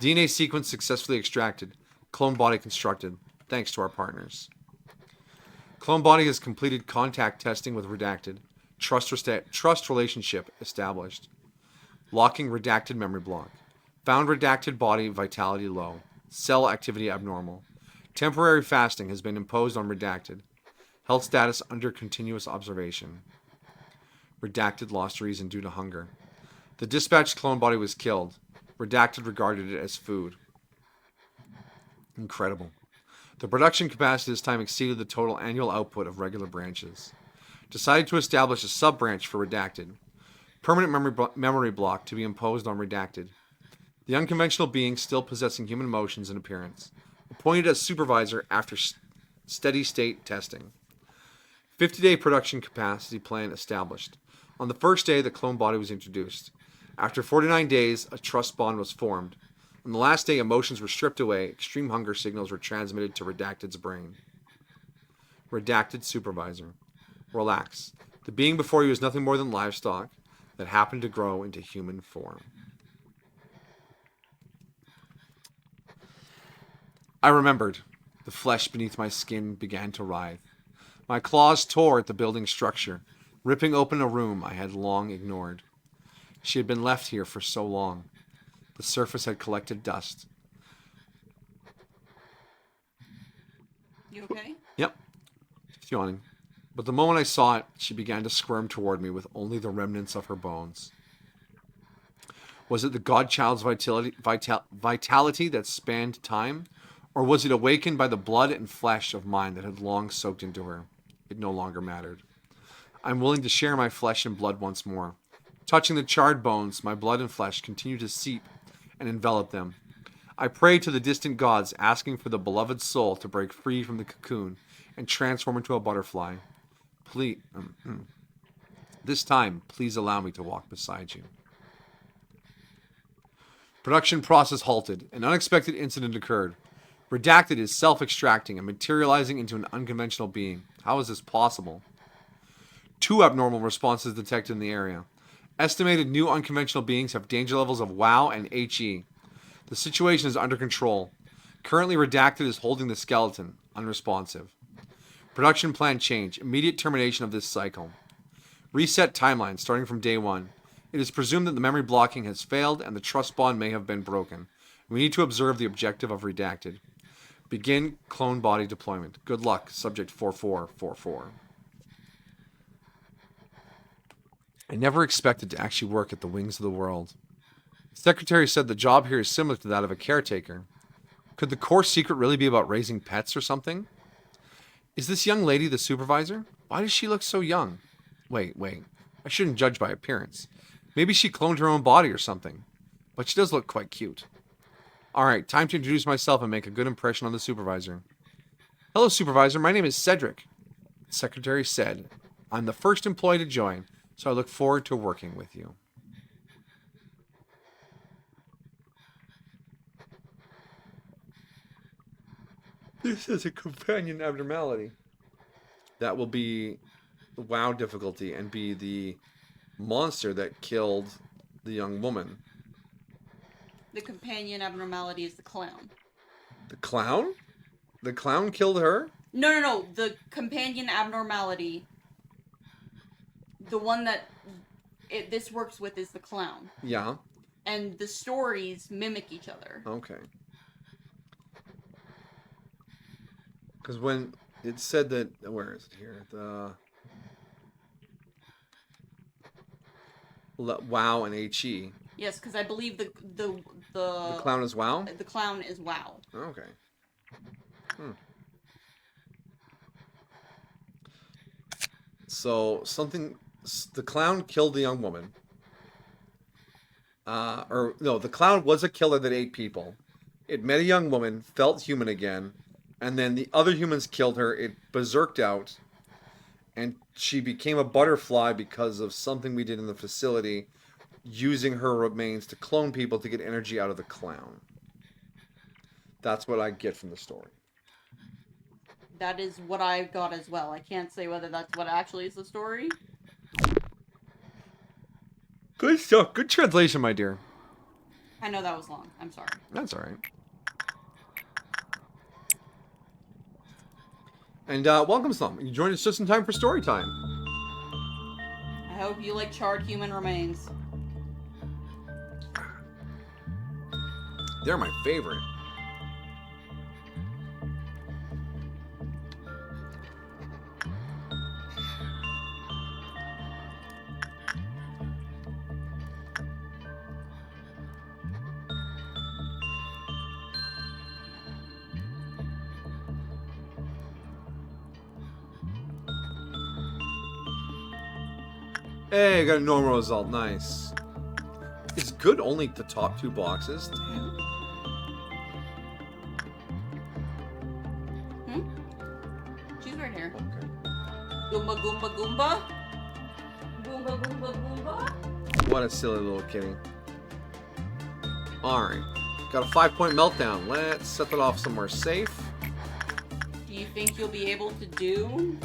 DNA sequence successfully extracted. Clone body constructed. Thanks to our partners. Clone body has completed contact testing with redacted. Trust relationship established. Locking redacted memory block. Found redacted body vitality low. Cell activity abnormal. Temporary fasting has been imposed on redacted. Health status under continuous observation. Redacted lost reason due to hunger. The dispatched clone body was killed. Redacted regarded it as food. Incredible. The production capacity this time exceeded the total annual output of regular branches. Decided to establish a sub-branch for redacted. Permanent memory block to be imposed on redacted. The unconventional being still possessing human emotions and appearance. Appointed as supervisor after steady state testing. 50-day production capacity plan established. On the first day, the clone body was introduced. After 49 days, a trust bond was formed. On the last day, emotions were stripped away. Extreme hunger signals were transmitted to redacted's brain. Redacted supervisor. Relax. The being before you is nothing more than livestock that happened to grow into human form. I remembered. The flesh beneath my skin began to writhe. My claws tore at the building structure, ripping open a room I had long ignored. She had been left here for so long. The surface had collected dust. You okay? Yep. Just yawning. But the moment I saw it, she began to squirm toward me with only the remnants of her bones. Was it the Godchild's vitality that spanned time? Or was it awakened by the blood and flesh of mine that had long soaked into her? It no longer mattered. I'm willing to share my flesh and blood once more. Touching the charred bones, my blood and flesh continue to seep and envelop them. I pray to the distant gods, asking for the beloved soul to break free from the cocoon and transform into a butterfly. Please, this time, please allow me to walk beside you. Production process halted. An unexpected incident occurred. Redacted is self-extracting and materializing into an unconventional being. How is this possible? 2 abnormal responses detected in the area. Estimated new unconventional beings have danger levels of WOW and HE. The situation is under control. Currently, Redacted is holding the skeleton, unresponsive. Production plan change. Immediate termination of this cycle. Reset timeline starting from day 1. It is presumed that the memory blocking has failed and the trust bond may have been broken. We need to observe the objective of Redacted. Begin clone body deployment. Good luck, subject 4444. I never expected to actually work at the Wings of the World. The secretary said the job here is similar to that of a caretaker. Could the core secret really be about raising pets or something? Is this young lady the supervisor? Why does she look so young? Wait. I shouldn't judge by appearance. Maybe she cloned her own body or something. But she does look quite cute. Alright, time to introduce myself and make a good impression on the supervisor. Hello, supervisor. My name is Cedric. The secretary said, I'm the first employee to join, so I look forward to working with you. This is a companion abnormality. That will be the WoW difficulty and be the monster that killed the young woman. The companion abnormality is the clown. The clown? The clown killed her? No. The companion abnormality, the one that this works with, is the clown. Yeah. And the stories mimic each other. Okay. Because when it said that, where is it here? The WoW and HE. Yes, because I believe the clown is WoW? The clown is WoW. Okay. So the clown killed the young woman. The clown was a killer that ate people. It met a young woman, felt human again, and then the other humans killed her. It berserked out, and she became a butterfly because of something we did in the facility, using her remains to clone people to get energy out of the clown. That's what I get from the story. That is what I got as well. I can't say whether that's what actually is the story. Good stuff. Good translation, my dear. I know that was long. I'm sorry. That's alright. And welcome, Slum. You joined us just in time for story time. I hope you like charred human remains. They're my favorite. Hey, got a normal result. Nice. It's good only the top 2 boxes. Damn. She's right here. Okay. Goomba, Goomba, Goomba. Goomba, Goomba, Goomba. What a silly little kitty. Alright. Got a 5-point meltdown. Let's set that off somewhere safe. Do you think you'll be able to do?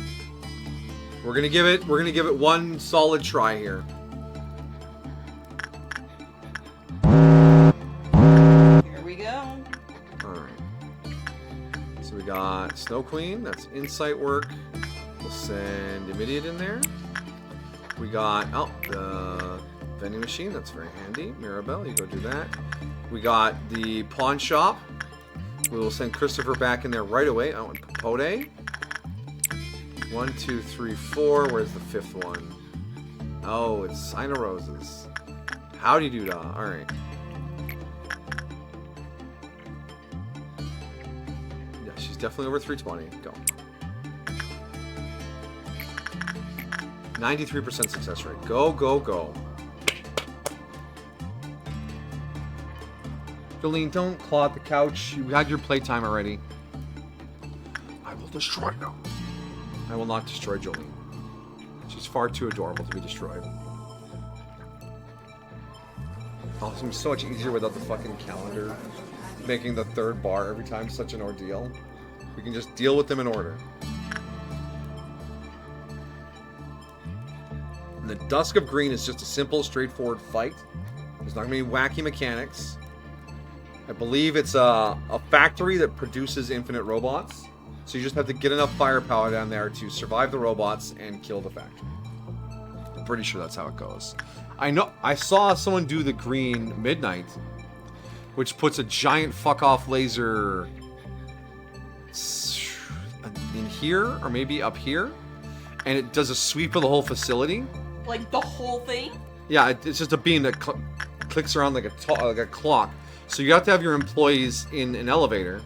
We're gonna give it one solid try here. Here we go. Alright. So we got Snow Queen, that's insight work. We'll send Immediate in there. We got the vending machine, that's very handy. Mirabelle, you go do that. We got the pawn shop. We will send Christopher back in there right away. Oh, and Popote. 1, 2, 3, 4. Where's the 5th one? Oh, it's Sign of Roses. Howdy doo-dah. Alright. Yeah, she's definitely over 320. Go. 93% success rate. Go, go, go. Jolene, don't claw at the couch. You had your playtime already. I will destroy you. I will not destroy Jolene. She's far too adorable to be destroyed. Oh, it's gonna be so much easier without the fucking calendar. Making the third bar every time such an ordeal. We can just deal with them in order. And the Dusk of Green is just a simple, straightforward fight. There's not going to be wacky mechanics. I believe it's a factory that produces infinite robots. So you just have to get enough firepower down there to survive the robots and kill the factory. I'm pretty sure that's how it goes. I saw someone do the Green Midnight, which puts a giant fuck-off laser in here, or maybe up here, and it does a sweep of the whole facility. Like the whole thing? Yeah, it's just a beam that clicks around like a clock. So you have to have your employees in an elevator,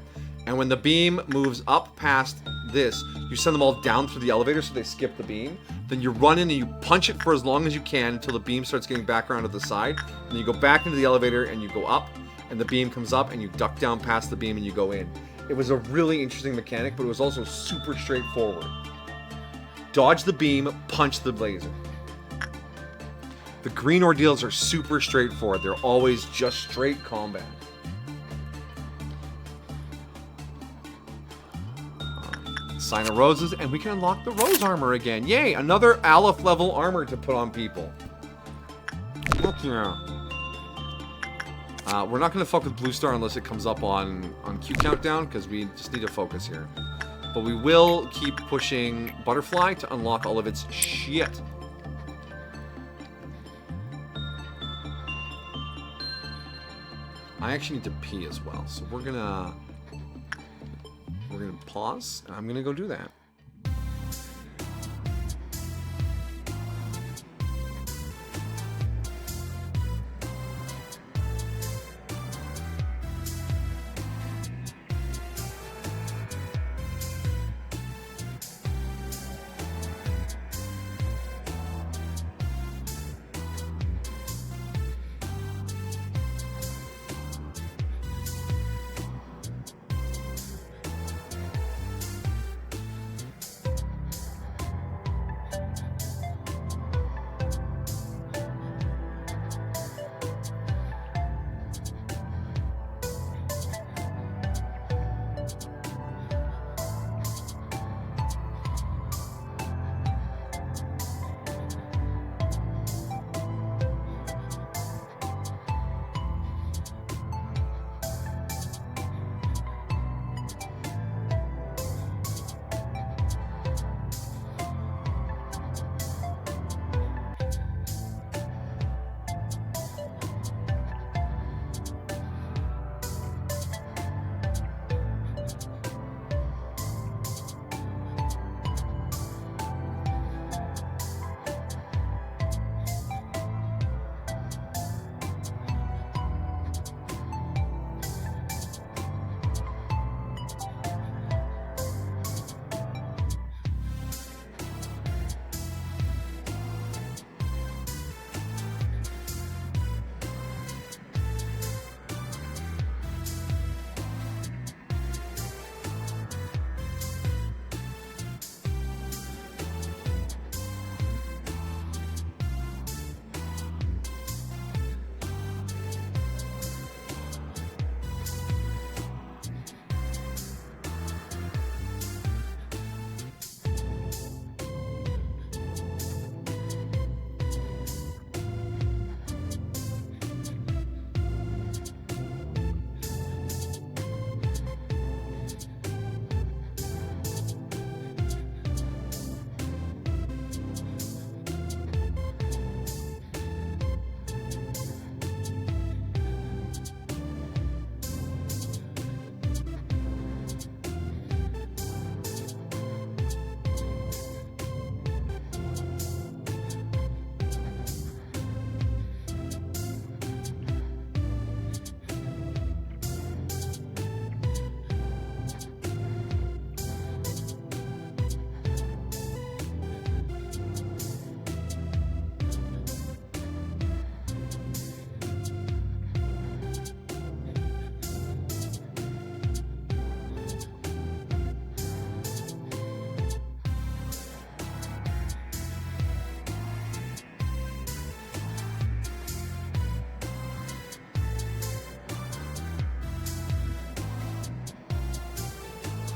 and when the beam moves up past this, you send them all down through the elevator so they skip the beam. Then you run in and you punch it for as long as you can until the beam starts getting back around to the side. And you go back into the elevator and you go up, and the beam comes up, and you duck down past the beam and you go in. It was a really interesting mechanic, but it was also super straightforward. Dodge the beam, punch the laser. The green ordeals are super straightforward. They're always just straight combat. Sign of Roses, and we can unlock the Rose armor again. Yay! Another Aleph level armor to put on people. Fuck yeah. We're not going to fuck with Blue Star unless it comes up on Q Countdown, because we just need to focus here. But we will keep pushing Butterfly to unlock all of its shit. I actually need to pee as well, so we're gonna pause, and I'm gonna go do that.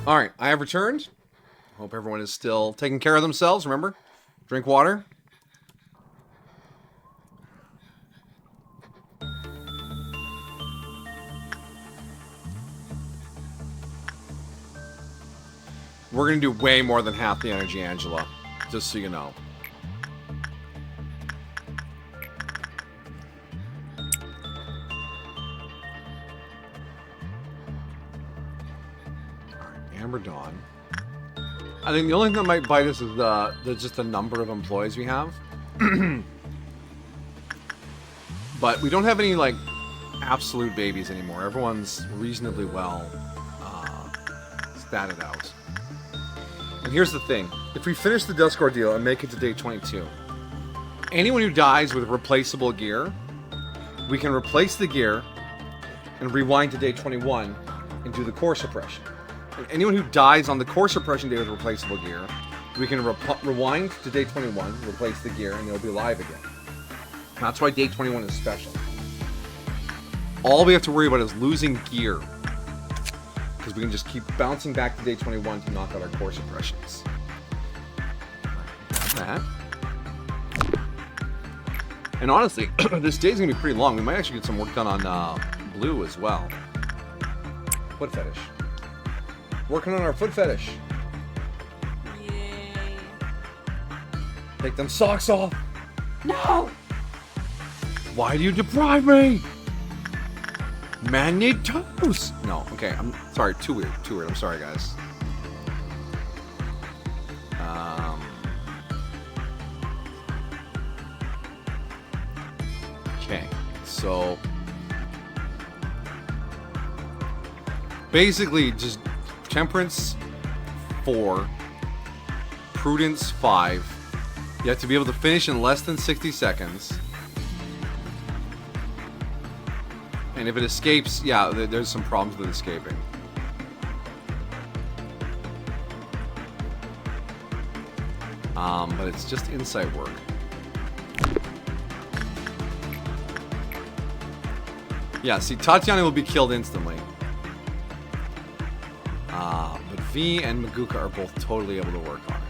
All right, I have returned. Hope everyone is still taking care of themselves. Remember, drink water. We're going to do way more than half the energy, Angela. Just so you know. Alright, Amber Dawn. I think the only thing that might bite us is just the number of employees we have. But we don't have any, like, absolute babies anymore. Everyone's reasonably well statted out. And here's the thing. If we finish the Dusk Ordeal and make it to day 22, anyone who dies with replaceable gear, we can replace the gear and rewind to day 21 and do the core suppression. And anyone who dies on the core suppression day with replaceable gear, we can rewind to day 21, replace the gear, and they'll be alive again. That's why day 21 is special. All we have to worry about is losing gear, because we can just keep bouncing back to day 21 to knock out our core suppressions. That. And honestly, this day's gonna be pretty long. We might actually get some work done on blue as well. Foot fetish. Working on our foot fetish. Yay. Take them socks off. No! Why do you deprive me? Man need toes. No, okay, I'm sorry, too weird, I'm sorry, guys. Okay, so basically just temperance 4, prudence 5. You have to be able to finish in less than 60 seconds. And if it escapes, yeah, there's some problems with escaping. But it's just insight work. Yeah, see, Tatiana will be killed instantly. But V and Maguka are both totally able to work on it.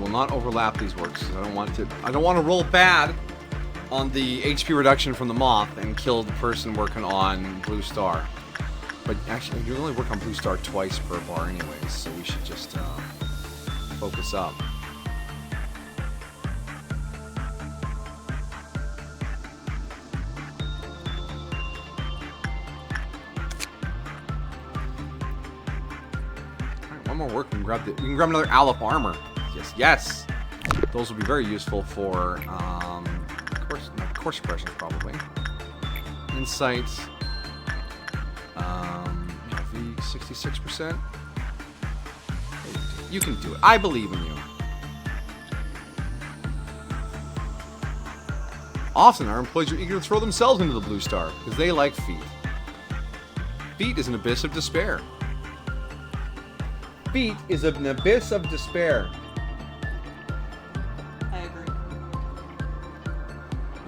Not overlap these works because I don't want to roll bad on the HP reduction from the moth and kill the person working on Blue Star. But actually, you only work on Blue Star twice per bar anyways, so we should just focus up. Alright, one more work. We can grab another Aleph armor. Yes. Those will be very useful for course suppressions, probably. Insights. V 66%. You can do it. I believe in you. Often our employees are eager to throw themselves into the Blue Star because they like feet. Feet is an abyss of despair. Feet is an abyss of despair.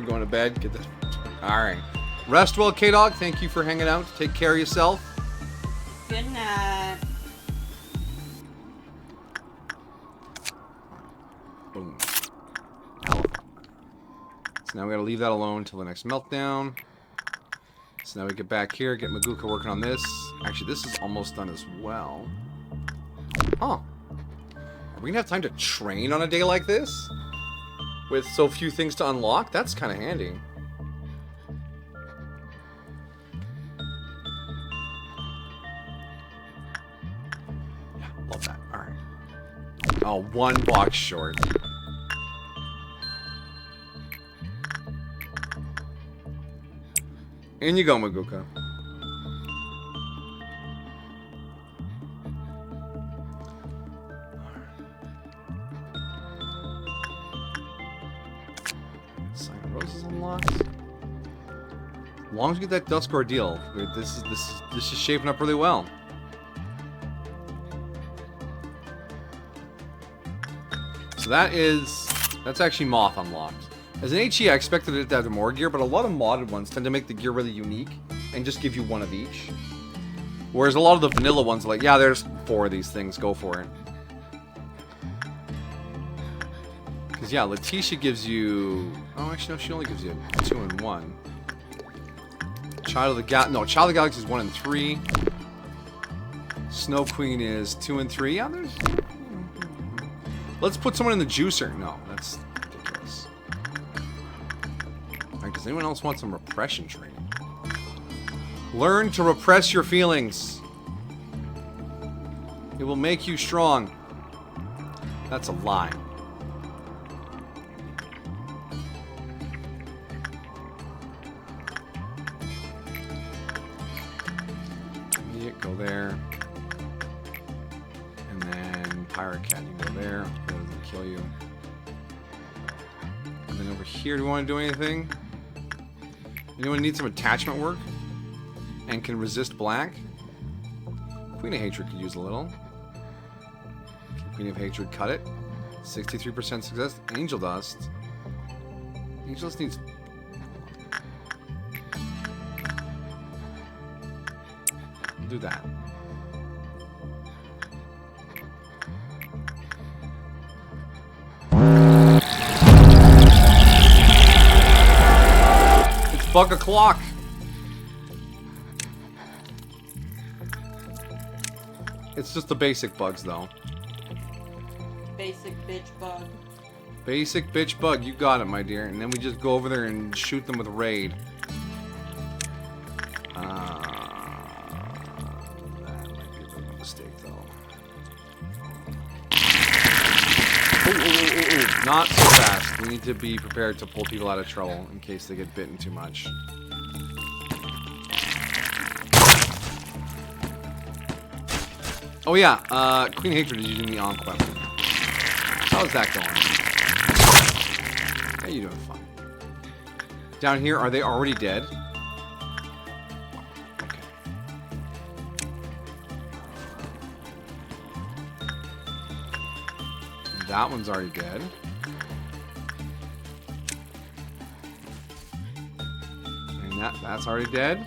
Going to bed. Get this. All right. Rest well, K-Dog. Thank you for hanging out. Take care of yourself. Good night. Boom. So now we got to leave that alone until the next meltdown. So now we get back here, get Maguka working on this. Actually, this is almost done as well. Huh. Are we gonna have time to train on a day like this? With so few things to unlock? That's kind of handy. Yeah, love that. Alright. Oh, one box short. In you go, Maguka. long as we get that Dusk Ordeal, this is shaping up really well. So that's actually Moth unlocked. As an HE, I expected it to have more gear, but a lot of modded ones tend to make the gear really unique and just give you one of each. Whereas a lot of the vanilla ones are like, yeah, there's 4 of these things, go for it. Because, yeah, Letitia gives you... Oh, actually, no, she only gives you 2 and 1. Child of the Galaxy is 1 and 3. Snow Queen is 2 and 3. Yeah, there's... Let's put someone in the juicer. No, that's ridiculous. Alright, does anyone else want some repression training? Learn to repress your feelings. It will make you strong. That's a lie. Go there. And then Pirate Cat, you go there. That doesn't kill you. And then over here, do we want to do anything? Anyone need some attachment work? And can resist black? Queen of Hatred could use a little. Queen of Hatred, cut it. 63% success. Angel Dust. Angel Dust needs... We'll do that. It's bug o'clock. It's just the basic bugs, though. Basic bitch bug. Basic bitch bug, you got it, my dear. And then we just go over there and shoot them with Raid. That might be a bit of a mistake, though. Oh. Not so fast. We need to be prepared to pull people out of trouble in case they get bitten too much. Oh yeah, Queen Hatred is using the Ankh weapon. How's that going? How you doing? Fine. Down here, are they already dead? Okay. That one's already dead. And that's already dead.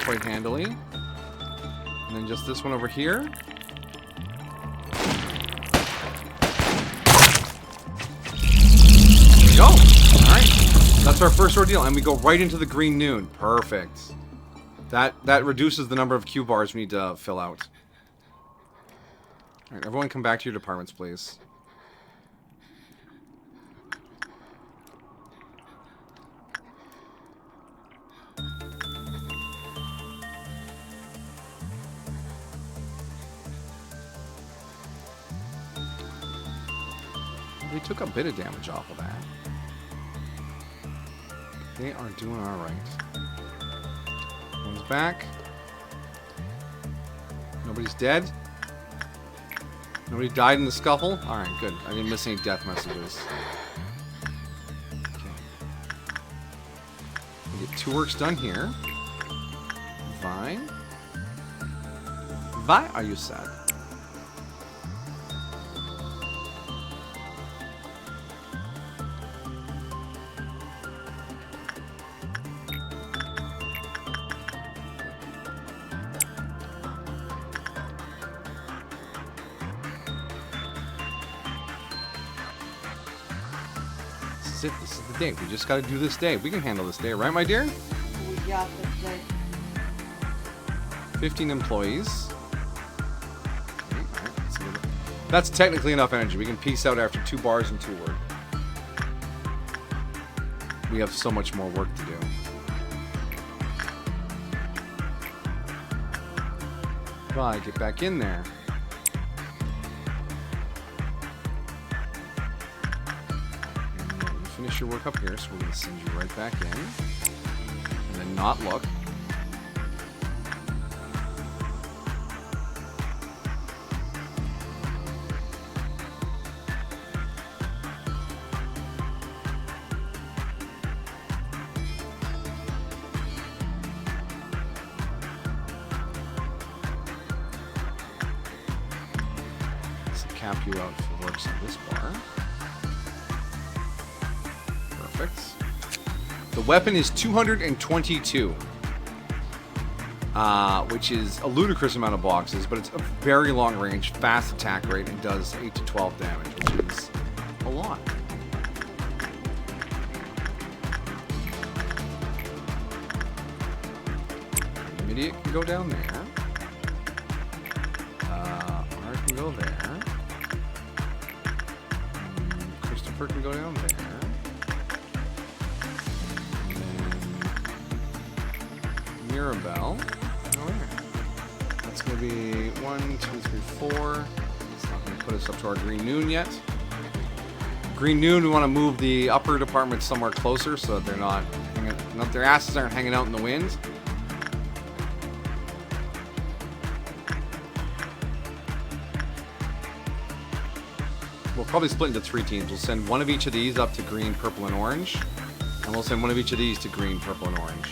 Quite handily. And then just this one over here. There we go. Alright. That's our first ordeal. And we go right into the green noon. Perfect. That reduces the number of Q bars we need to fill out. Alright, everyone come back to your departments, please. They took a bit of damage off of that. They are doing alright. One's back. Nobody's dead. Nobody died in the scuffle? Alright, good. I didn't miss any death messages. Okay. We get 2 works done here. Vi. Vi, are you sad? This is the day. We just got to do this day. We can handle this day, right, my dear? We got this day. 15 employees. Okay, all right, let's see. That's technically enough energy. We can peace out after 2 bars and 2 word. We have so much more work to do. Bye, get back in there. Finish your work up here, so we're going to send you right back in. And then not look. cap you out for works on this bar. Perfect. The weapon is 222, which is a ludicrous amount of boxes, but it's a very long range, fast attack rate, and does 8 to 12 damage, which is a lot. Immediate can go down there. R can go there. Christopher can go down there. Mirabelle. Oh, there. That's going to be 1, 2, 3, 4. It's not going to put us up to our Green Noon yet. Green Noon, we want to move the upper department somewhere closer so that they're not their asses aren't hanging out in the wind. We'll probably split into 3 teams. We'll send one of each of these up to green, purple, and orange. And we'll send one of each of these to green, purple, and orange.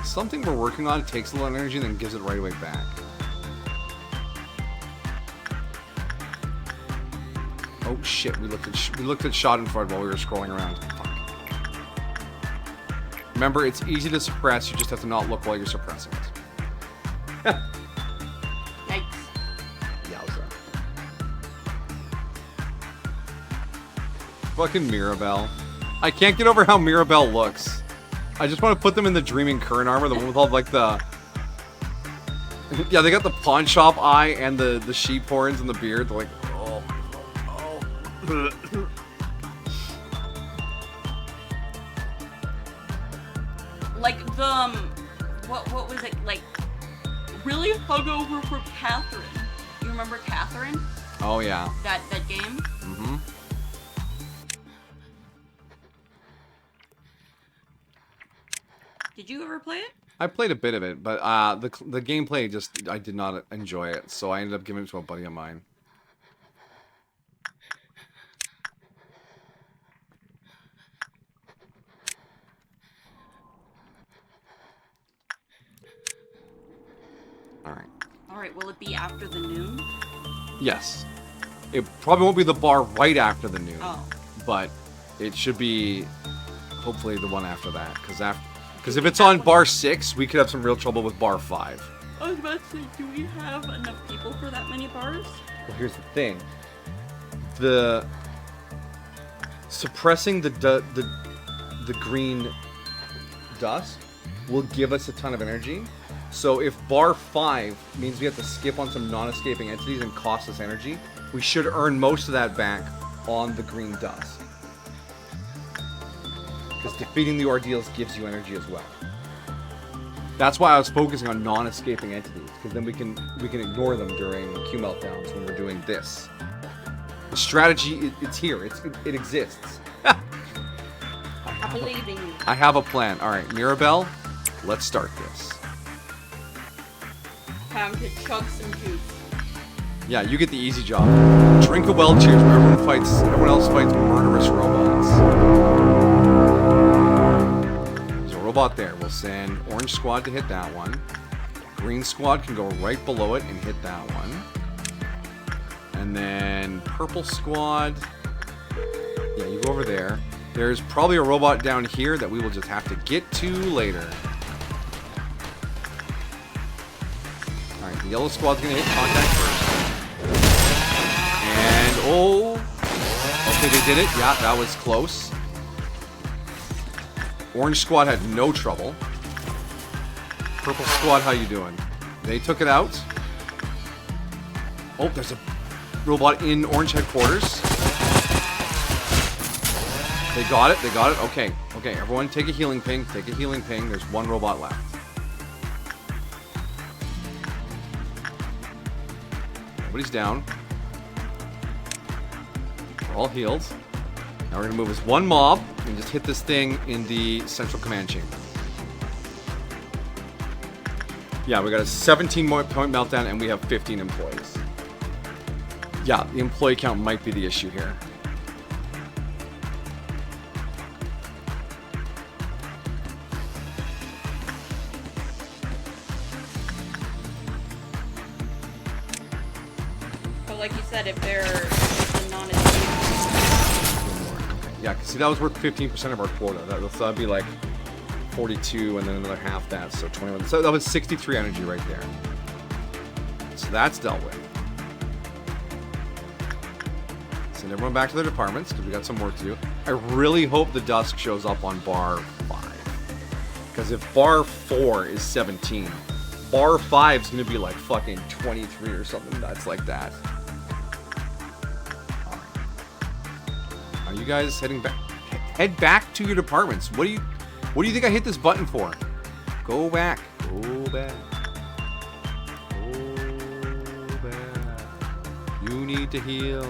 Something we're working on takes a little energy and then gives it right away back. Oh shit, we looked at Schadenfreude while we were scrolling around. Fuck. Remember, it's easy to suppress, you just have to not look while you're suppressing it. Yikes. Yowza. Fucking Mirabelle. I can't get over how Mirabelle looks. I just want to put them in the Dreaming Current armor, the one with all like the... Yeah, they got the pawn shop eye and the sheep horns and the beard. They're like, oh. Like the what was it like? Really hungover for Catherine. You remember Catherine? Oh yeah. That game. Mm-hmm. Did you ever play it? I played a bit of it, but the gameplay I did not enjoy it, so I ended up giving it to a buddy of mine. Alright, will it be after the noon? Yes. It probably won't be the bar right after the noon. Oh. But it should be hopefully the one after that. Because if it's on bar 6, we could have some real trouble with bar 5. I was about to say, do we have enough people for that many bars? Well, here's the thing. The suppressing the green dust will give us a ton of energy. So if bar 5 means we have to skip on some non-escaping entities and cost us energy, we should earn most of that back on the green dust. Because defeating the ordeals gives you energy as well. That's why I was focusing on non-escaping entities, because then we can ignore them during Q meltdowns when we're doing this. The strategy, it's here. It exists. I believe in you. I have a plan. All right, Mirabelle, let's start this. Time to chug some juice. Yeah, you get the easy job. Drink a well cheers where everyone else fights murderous robots. There's a robot there. We'll send Orange Squad to hit that one. Green Squad can go right below it and hit that one. And then Purple Squad. Yeah, you go over there. There's probably a robot down here that we will just have to get to later. Alright, the Yellow Squad's gonna hit contact first. And, oh! Okay, they did it. Yeah, that was close. Orange Squad had no trouble. Purple Squad, how you doing? They took it out. Oh, there's a robot in Orange Headquarters. They got it, Okay, everyone take a healing ping. There's one robot left. Nobody's down. We're all healed. Now we're gonna move as one mob and just hit this thing in the central command chamber. Yeah, we got a 17-point meltdown and we have 15 employees. Yeah, the employee count might be the issue here. like you said, if they're a non-achievement. Yeah, see, that was worth 15% of our quota. That'd be like 42 and then another half that, so 21. So that was 63 energy right there. So that's dealt with. Send everyone back to their departments because we got some work to do. I really hope the dusk shows up on bar 5. Because if bar 4 is 17, bar 5 is going to be like fucking 23 or something nuts like that. Are you guys heading back? Head back to your departments. What do you think I hit this button for? Go back. Go back. Go back. You need to heal.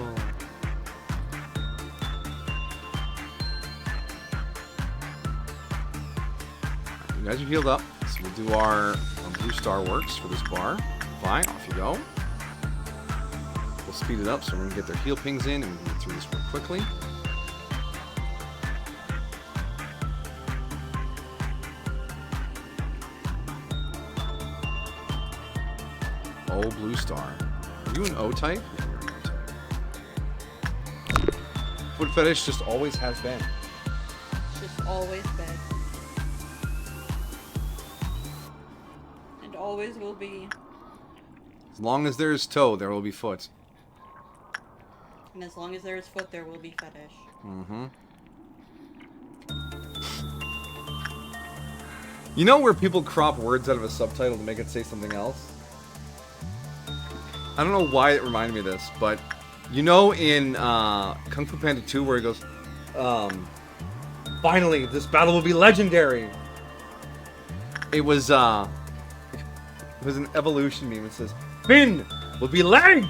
You guys are healed up. So we'll do our blue star works for this bar. Fine, off you go. We'll speed it up so we're going to get their heal pings in and we can get through this real quickly. O blue star. Are you an O type? Yeah, you're an O type. Foot fetish just always has been. Just always been. And always will be. As long as there is toe, there will be foot. And as long as there is foot, there will be fetish. Mm-hmm. You know where people crop words out of a subtitle to make it say something else? I don't know why it reminded me of this, but you know in Kung Fu Panda 2 where he goes, finally, this battle will be legendary. It was an evolution meme. It says, Finn will be leg.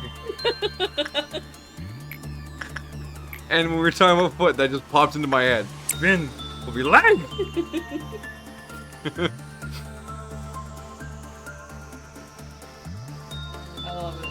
And when we were talking about foot, that just popped into my head. Finn will be leg. I love it.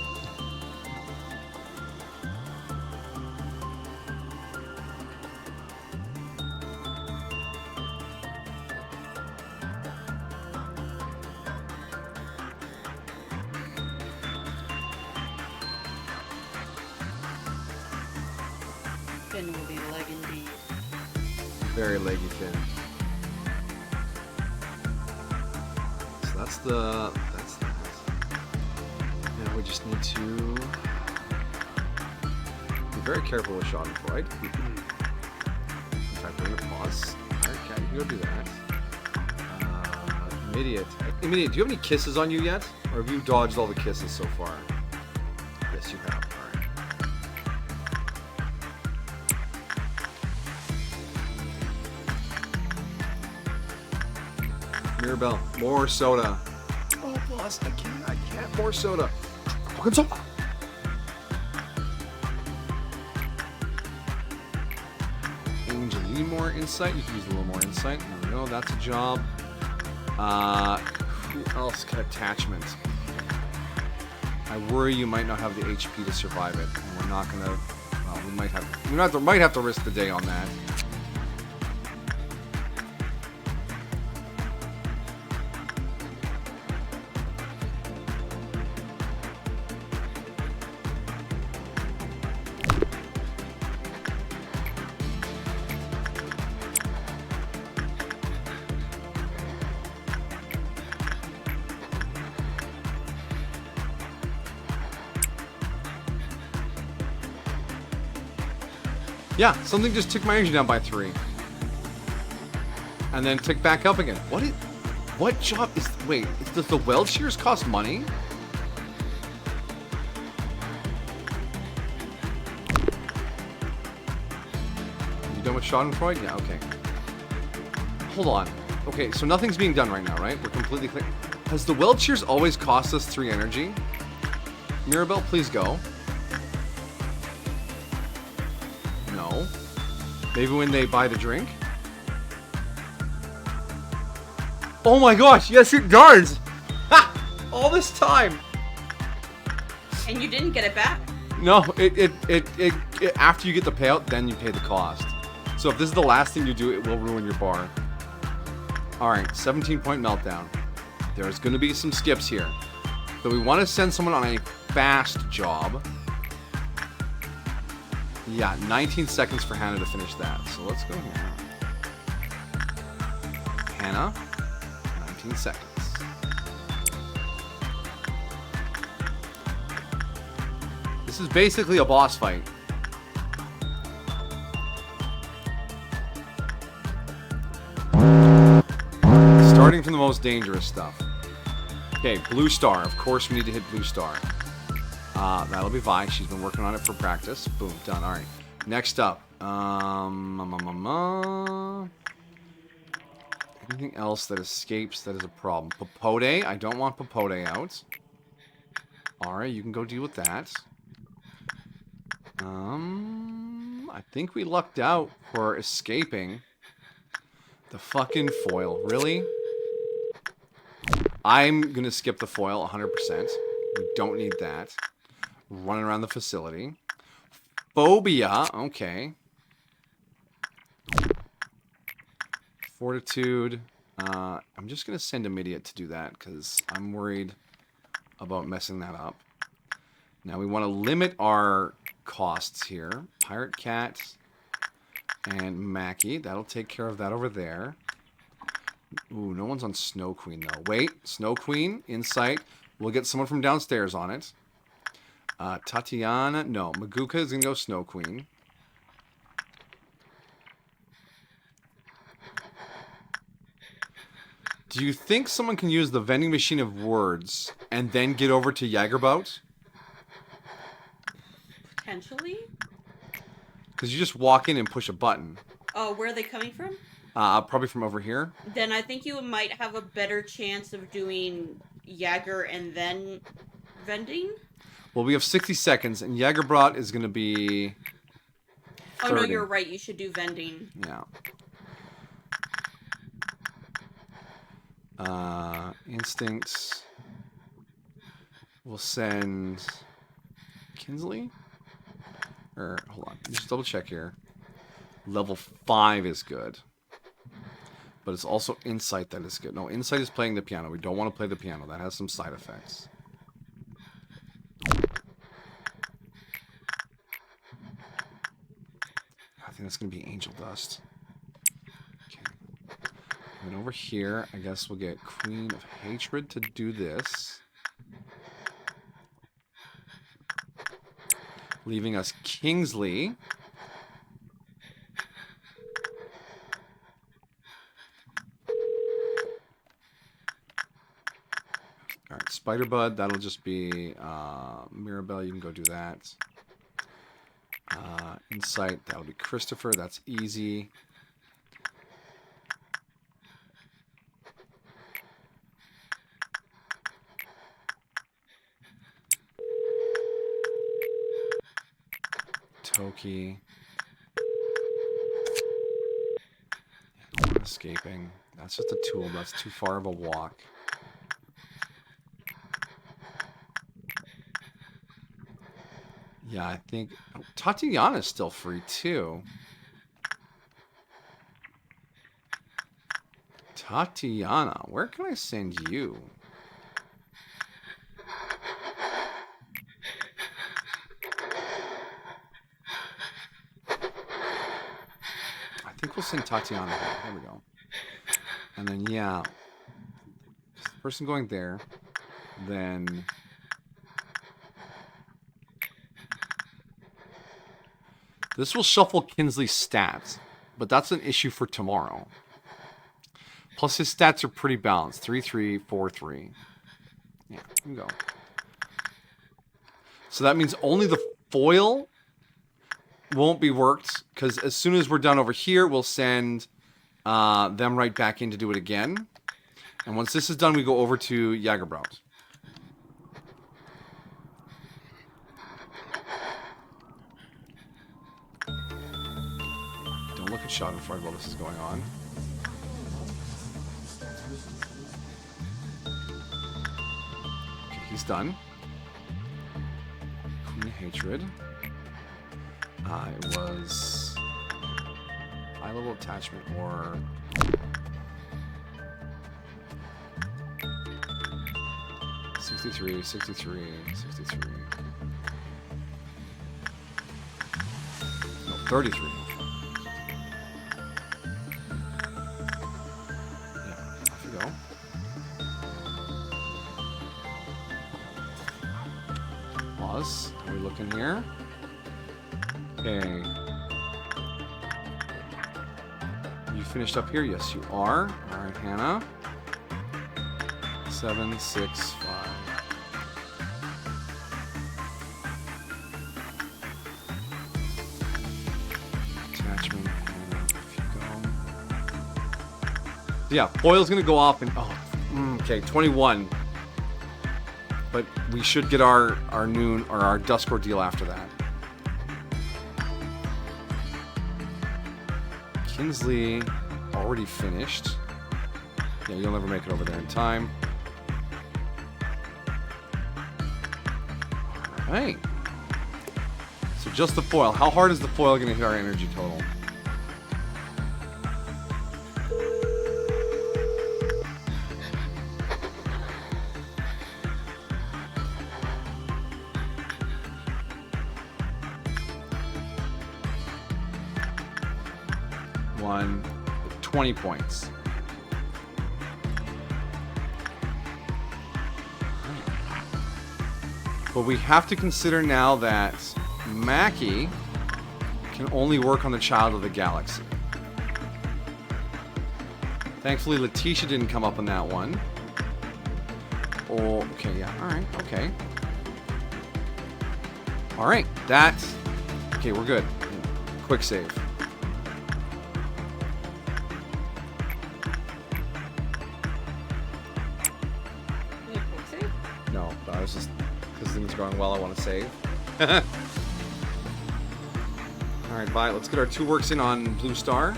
Finn will be leg indeed. Very leggy Finn. So that's that. Now we just need to be very careful with Schadenfreude. In fact, we're gonna pause. Alright, Cat, you can go do that. Immediate. Immediate, do you have any kisses on you yet? Or have you dodged all the kisses so far? Yes, you have. Alright. Mirabelle, more soda. Oh, boss, I can't. More soda. Fucking soda. Angel, you need more insight? You can use a little more insight. There we go, that's a job. Who else can attachment? I worry you might not have the HP to survive it. And we're not gonna, well, we might have to risk the day on that. Yeah, something just took my energy down by 3. And then ticked back up again. What job is... Wait, does the weld shears cost money? You done with Schadenfreude? Yeah, okay. Hold on. Okay, so nothing's being done right now, right? We're completely clear. Has the weld shears always cost us 3 energy? Mirabelle, please go. No. Maybe when they buy the drink? Oh my gosh, yes it does! Ha! All this time! And you didn't get it back. No, it after you get the payout, then you pay the cost. So if this is the last thing you do, it will ruin your bar. Alright, 17-point meltdown. There's gonna be some skips here. So we want to send someone on a fast job. Yeah, 19 seconds for Hannah to finish that. So let's go here. Hannah, 19 seconds. This is basically a boss fight. Starting from the most dangerous stuff. Okay, blue star. Of course we need to hit blue star. That'll be Vi. She's been working on it for practice. Boom, done. All right. Next up. Anything else that escapes that is a problem? Popote. I don't want Popote out. Alright, you can go deal with that. I think we lucked out for escaping the fucking foil. Really? I'm gonna skip the foil 100%. We don't need that. Running around the facility. Phobia. Okay. Fortitude. I'm just going to send Immediate to do that because I'm worried about messing that up. Now we want to limit our costs here. Pirate Cat and Mackie. That'll take care of that over there. Ooh, no one's on Snow Queen though. Wait, Snow Queen, Insight. We'll get someone from downstairs on it. Tatiana, no. Maguka is going to go Snow Queen. Do you think someone can use the vending machine of words and then get over to Jagerbout? Potentially. Because you just walk in and push a button. Oh, where are they coming from? Probably from over here. Then I think you might have a better chance of doing Jaeger and then vending. Well, we have 60 seconds, and Jagerbrot is going to be 30. Oh, no, you're right. You should do vending. Yeah. Instincts. We'll send Kinsley. Or, hold on. Just double check here. Level 5 is good. But it's also Insight that is good. No, Insight is playing the piano. We don't want to play the piano. That has some side effects. I think that's going to be Angel Dust. Okay. And then over here, I guess we'll get Queen of Hatred to do this. Leaving us Kingsley. Alright, Spiderbud, that'll just be Mirabelle, you can go do that. Insight, that'll be Christopher, that's easy. Toki. Not escaping. That's just a tool, that's too far of a walk. Yeah, I think Tatiana's still free too. Tatiana, where can I send you? I think we'll send Tatiana here. There we go. And then, yeah. Person going there. Then... this will shuffle Kinsley's stats, but that's an issue for tomorrow. Plus his stats are pretty balanced. 3-3, 4-3. Yeah, here we go. So that means only the foil won't be worked, because as soon as we're done over here, we'll send them right back in to do it again. And once this is done, we go over to Jagerbraut. Don't look at Schadenfreude while this is going on. Okay, he's done. Queen Hatred. It was high level attachment or $63, $63, $63. 33. Yeah, off we go. Pause. How are we looking here? Okay. You finished up here? Yes, you are. All right, Hannah. 7, 6, 5. Attachment. Hannah, if you go. Yeah, foil's gonna go off in. Okay, 21. But we should get our noon or our dusk ordeal after that. Kinsley already finished. Yeah, you'll never make it over there in time. Alright. So just the foil. How hard is the foil going to hit our energy total? One, 20 points. But we have to consider now that Mackie can only work on the Child of the Galaxy. Thankfully, Letitia didn't come up on that one. Oh, okay, yeah, alright, okay. Alright, that's... Okay, we're good. Quick save. No, I was just... Because things are going well, I want to save. Alright, bye. Let's get our 2 works in on Blue Star.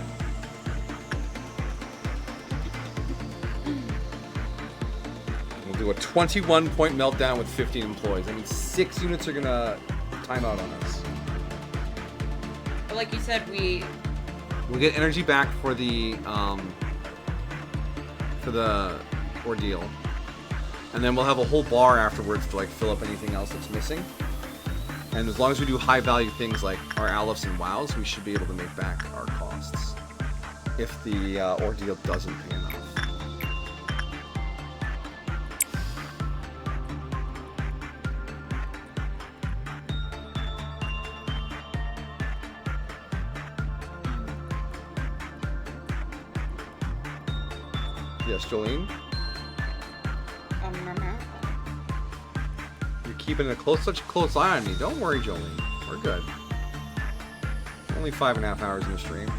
We'll do a 21-point meltdown with 15 employees. I mean, 6 units are going to time out on us. But like you said, we'll get energy back for the ordeal. And then we'll have a whole bar afterwards to like fill up anything else that's missing. And as long as we do high value things like our Aleph and Wows, we should be able to make back our costs. If the ordeal doesn't pay enough. Yes, Jolene? You're keeping such a close eye on me. Don't worry, Jolene. We're good. Only 5.5 hours in the stream.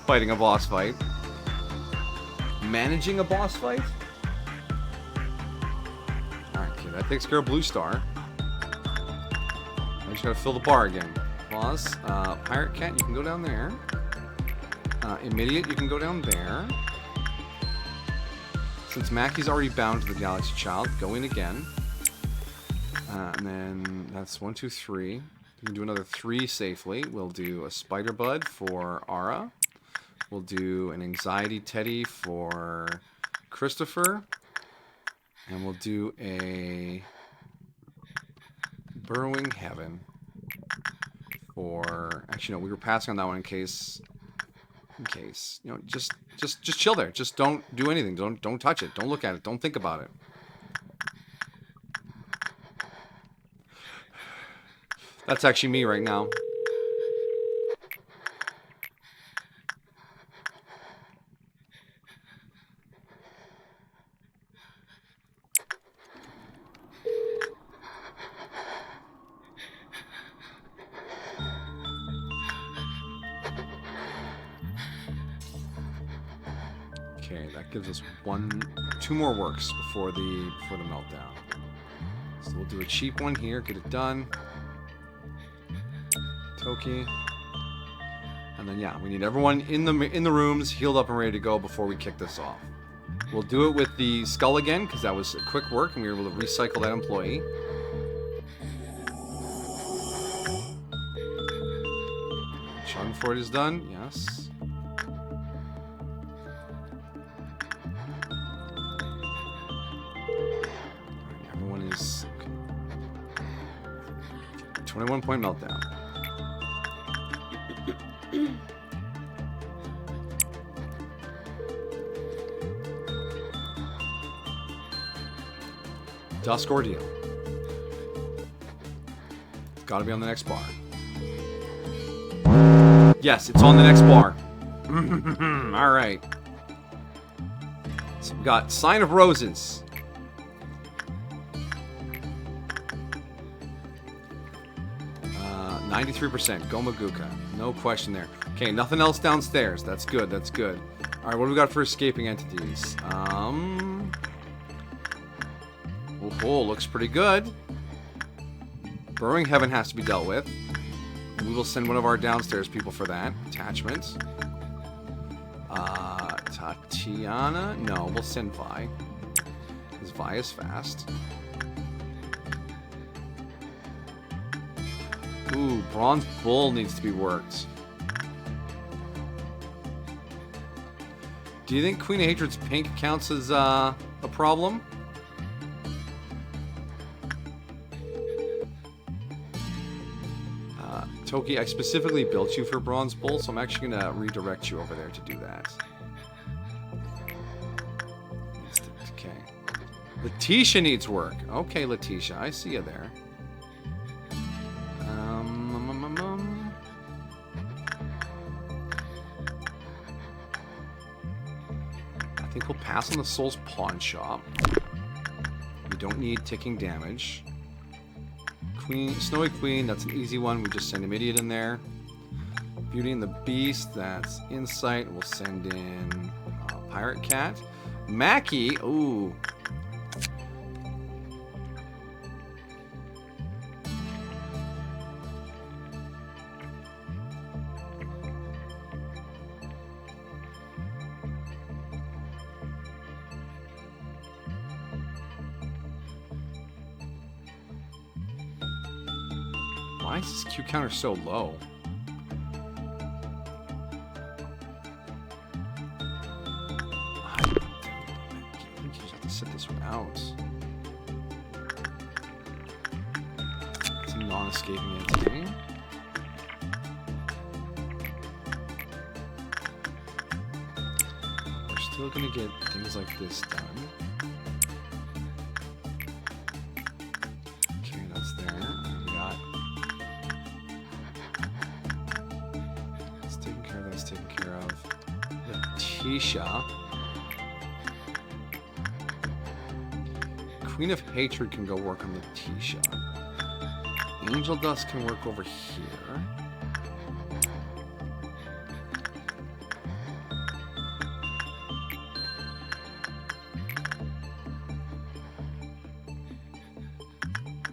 Fighting a boss fight. Managing a boss fight? Alright, okay, that takes care of Blue Star. I just gotta fill the bar again. Pause. Pirate Cat, you can go down there. Immediate, you can go down there. Since Mackie's already bound to the Galaxy Child, go in again. And then that's 1, 2, 3. We can do another 3 safely. We'll do a Spider Bud for Ara. We'll do an Anxiety Teddy for Christopher. And we'll do a Burrowing Heaven for... Actually, no, we were passing on that one in case... You know, just chill there. Just don't do anything. Don't touch it. Don't look at it. Don't think about it. That's actually me right now. Okay, that gives us 2 more works before the meltdown. So we'll do a cheap one here, get it done. Toki. And then yeah, we need everyone in the rooms healed up and ready to go before we kick this off. We'll do it with the skull again because that was a quick work and we were able to recycle that employee. Schadenfreude is done, yes. Everyone is 21-point meltdown. Dusk Ordeal. It's got to be on the next bar. Yes, it's on the next bar. All right. So we got Sign of Roses. Uh, 93%. Gomaguka. No question there. Okay, nothing else downstairs. That's good. That's good. All right, what do we got for escaping entities? Oh, looks pretty good. Burrowing Heaven has to be dealt with. We will send one of our downstairs people for that. Attachment. Tatiana? No, we'll send Vi. Because Vi is fast. Ooh, Bronze Bull needs to be worked. Do you think Queen of Hatred's pink counts as a problem? Toki, I specifically built you for Bronze Bull, so I'm actually going to redirect you over there to do that. Okay. Letitia needs work. Okay, Letitia, I see you there. I think we'll pass on the Soul's Pawn Shop. We don't need ticking damage. Snowy Queen, that's an easy one. We just send Immediate in there. Beauty and the Beast, that's Insight. We'll send in Pirate Cat. Mackie, ooh. Why is this Q counter so low? I think you just have to sit this one out. It's a non-escaping entity. We're still gonna get things like this done. Okay, that's there. We got taken care of. Letitia. Queen of Hatred can go work on Letitia. Angel Dust can work over here.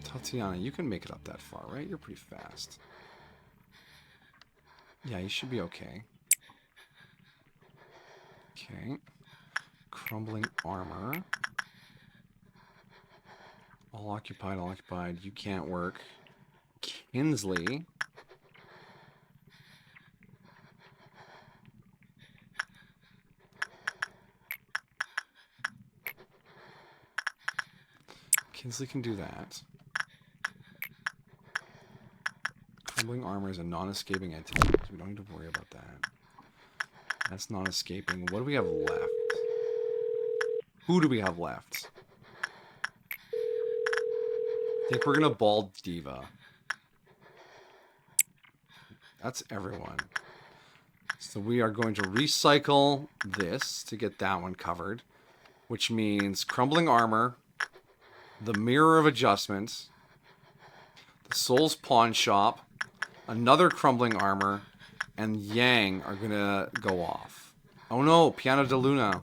Tatiana, you can make it up that far, right? You're pretty fast. Yeah, you should be okay. Okay. Crumbling Armor. All occupied, all occupied. You can't work. Kinsley. Kinsley can do that. Crumbling Armor is a non-escaping entity, so we don't need to worry about that. That's non-escaping. What do we have left? Who do we have left? I think we're gonna Bald Diva. That's everyone. So we are going to recycle this to get that one covered, which means Crumbling Armor, the Mirror of Adjustment, the Soul's Pawn Shop, another Crumbling Armor, and Yang are gonna go off. Oh no, Piano de Luna.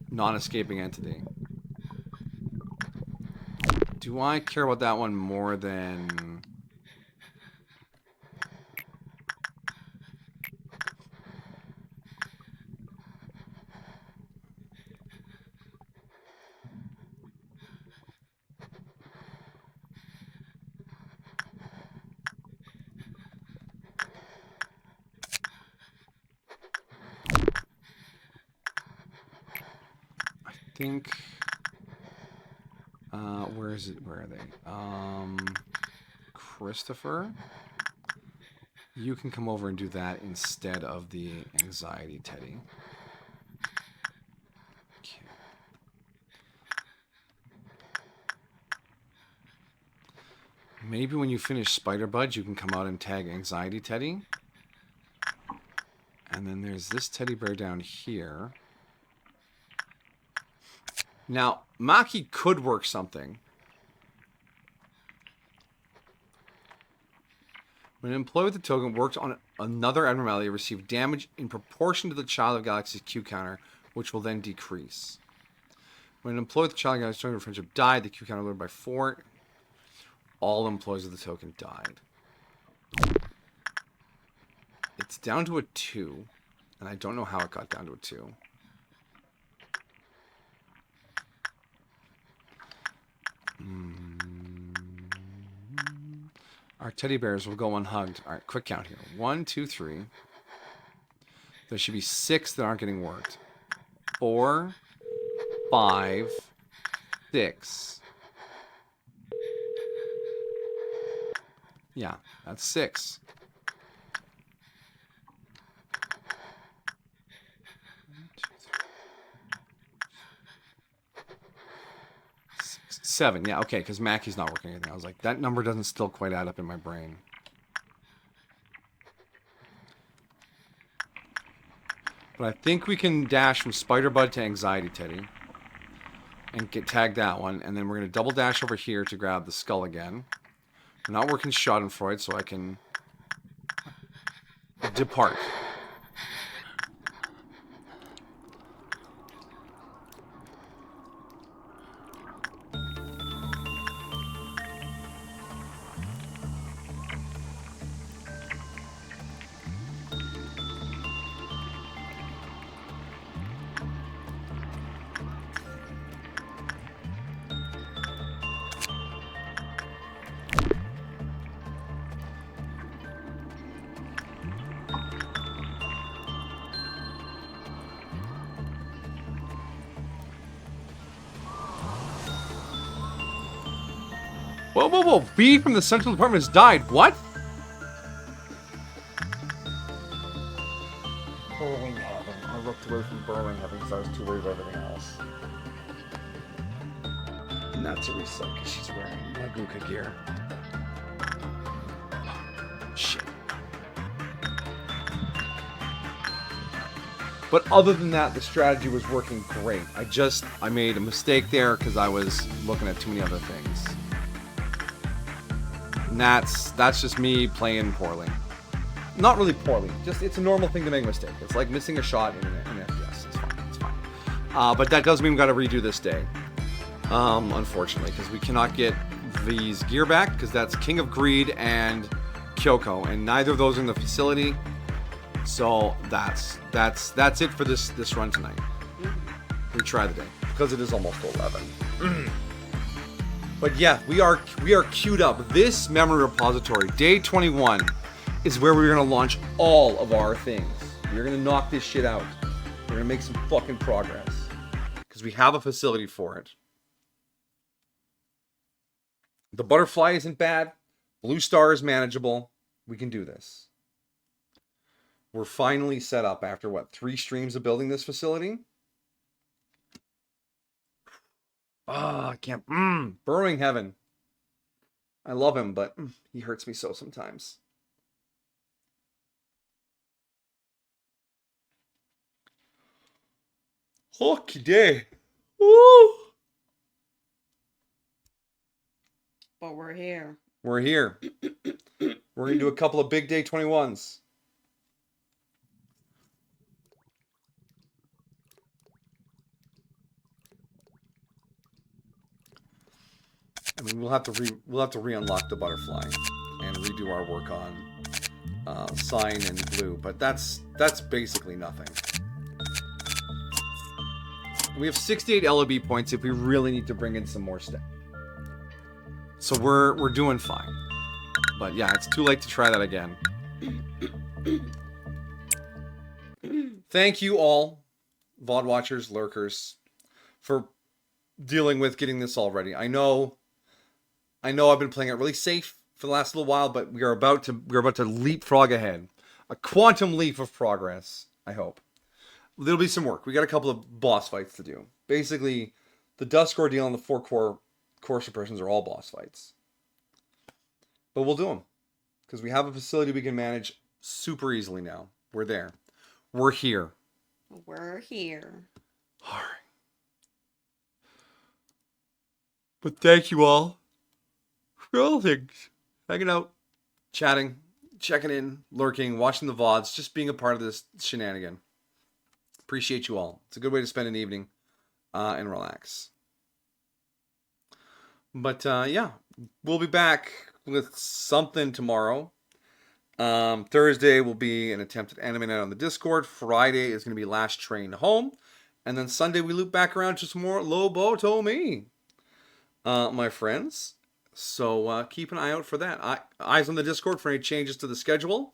Non-escaping entity. Do I care about that one more than... I think... where is it? Where are they? Christopher? You can come over and do that instead of the Anxiety Teddy. Okay. Maybe when you finish Spider Bud, you can come out and tag Anxiety Teddy. And then there's this teddy bear down here. Now, Maki could work something. When an employee with the token worked on another abnormality, received damage in proportion to the Child of Galaxy's Q counter, which will then decrease. When an employee with the Child of Galaxy's token friendship died, the Q counter lowered by 4. All employees of the token died. It's down to a 2, and I don't know how it got down to a 2. Our teddy bears will go unhugged. All right, quick count here. 1, 2, 3. There should be 6 that aren't getting worked. 4, 5, 6. Yeah, that's 6. 7. Yeah, okay, because Mackey's not working anything. I was like, that number doesn't still quite add up in my brain. But I think we can dash from Spider Bud to Anxiety Teddy. And get tagged that one. And then we're going to double dash over here to grab the skull again. I'm not working Schadenfreude, so I can depart. Whoa, whoa, whoa. B from the Central Department has died. What? Burrowing Heaven. I looked away from Burrowing Heaven because I was too worried about everything else. And that's a reset because she's wearing Maguka gear. Shit. But other than that, the strategy was working great. I made a mistake there because I was looking at too many other things. And that's just me playing poorly. Not really poorly. Just it's a normal thing to make a mistake. It's like missing a shot in an FPS. It's fine. It's fine. But that does mean we got to redo this day. Unfortunately, because we cannot get these gear back because that's King of Greed and Kyoko, and neither of those are in the facility. So that's it for this run tonight. We try the day because it is almost 11. But yeah, we are queued up. This memory repository, day 21, is where we're gonna launch all of our things. We're gonna knock this shit out. We're gonna make some fucking progress because we have a facility for it. The butterfly isn't bad. Blue Star is manageable. We can do this. We're finally set up after what, 3 streams of building this facility? Ah, I can't. Burrowing Heaven. I love him, but he hurts me so sometimes. Hockey day. Woo! But we're here. We're here. We're gonna do a couple of big day 21s. I mean, we'll have to re-unlock the butterfly and redo our work on Sign and Blue, but that's basically nothing. We have 68 LOB points if we really need to bring in some more stuff. So we're doing fine. But yeah, it's too late to try that again. Thank you all, VOD watchers, lurkers, for dealing with getting this all ready. I know I've been playing it really safe for the last little while, but we're about to leapfrog ahead. A quantum leap of progress, I hope. There'll be some work. We got a couple of boss fights to do. Basically, the Dusk Ordeal and the 4 core suppressions are all boss fights. But we'll do them. Because we have a facility we can manage super easily now. We're there. We're here. We're here. All right. But thank you all for all things. Hanging out, chatting, checking in, lurking, watching the VODs, just being a part of this shenanigan. Appreciate you all. It's a good way to spend an evening and relax. But yeah, we'll be back with something tomorrow. Thursday will be an attempt at Anime Night on the Discord. Friday is going to be Last Train Home. And then Sunday we loop back around to some more Lobotomy, my friends. So keep an eye out for that. Eyes on the Discord for any changes to the schedule.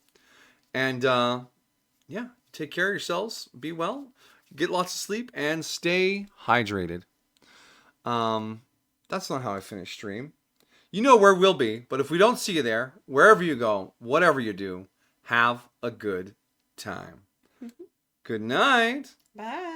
And yeah, take care of yourselves. Be well. Get lots of sleep and stay hydrated. That's not how I finish stream. You know where we'll be, but if we don't see you there, wherever you go, whatever you do, have a good time. Good night. Bye.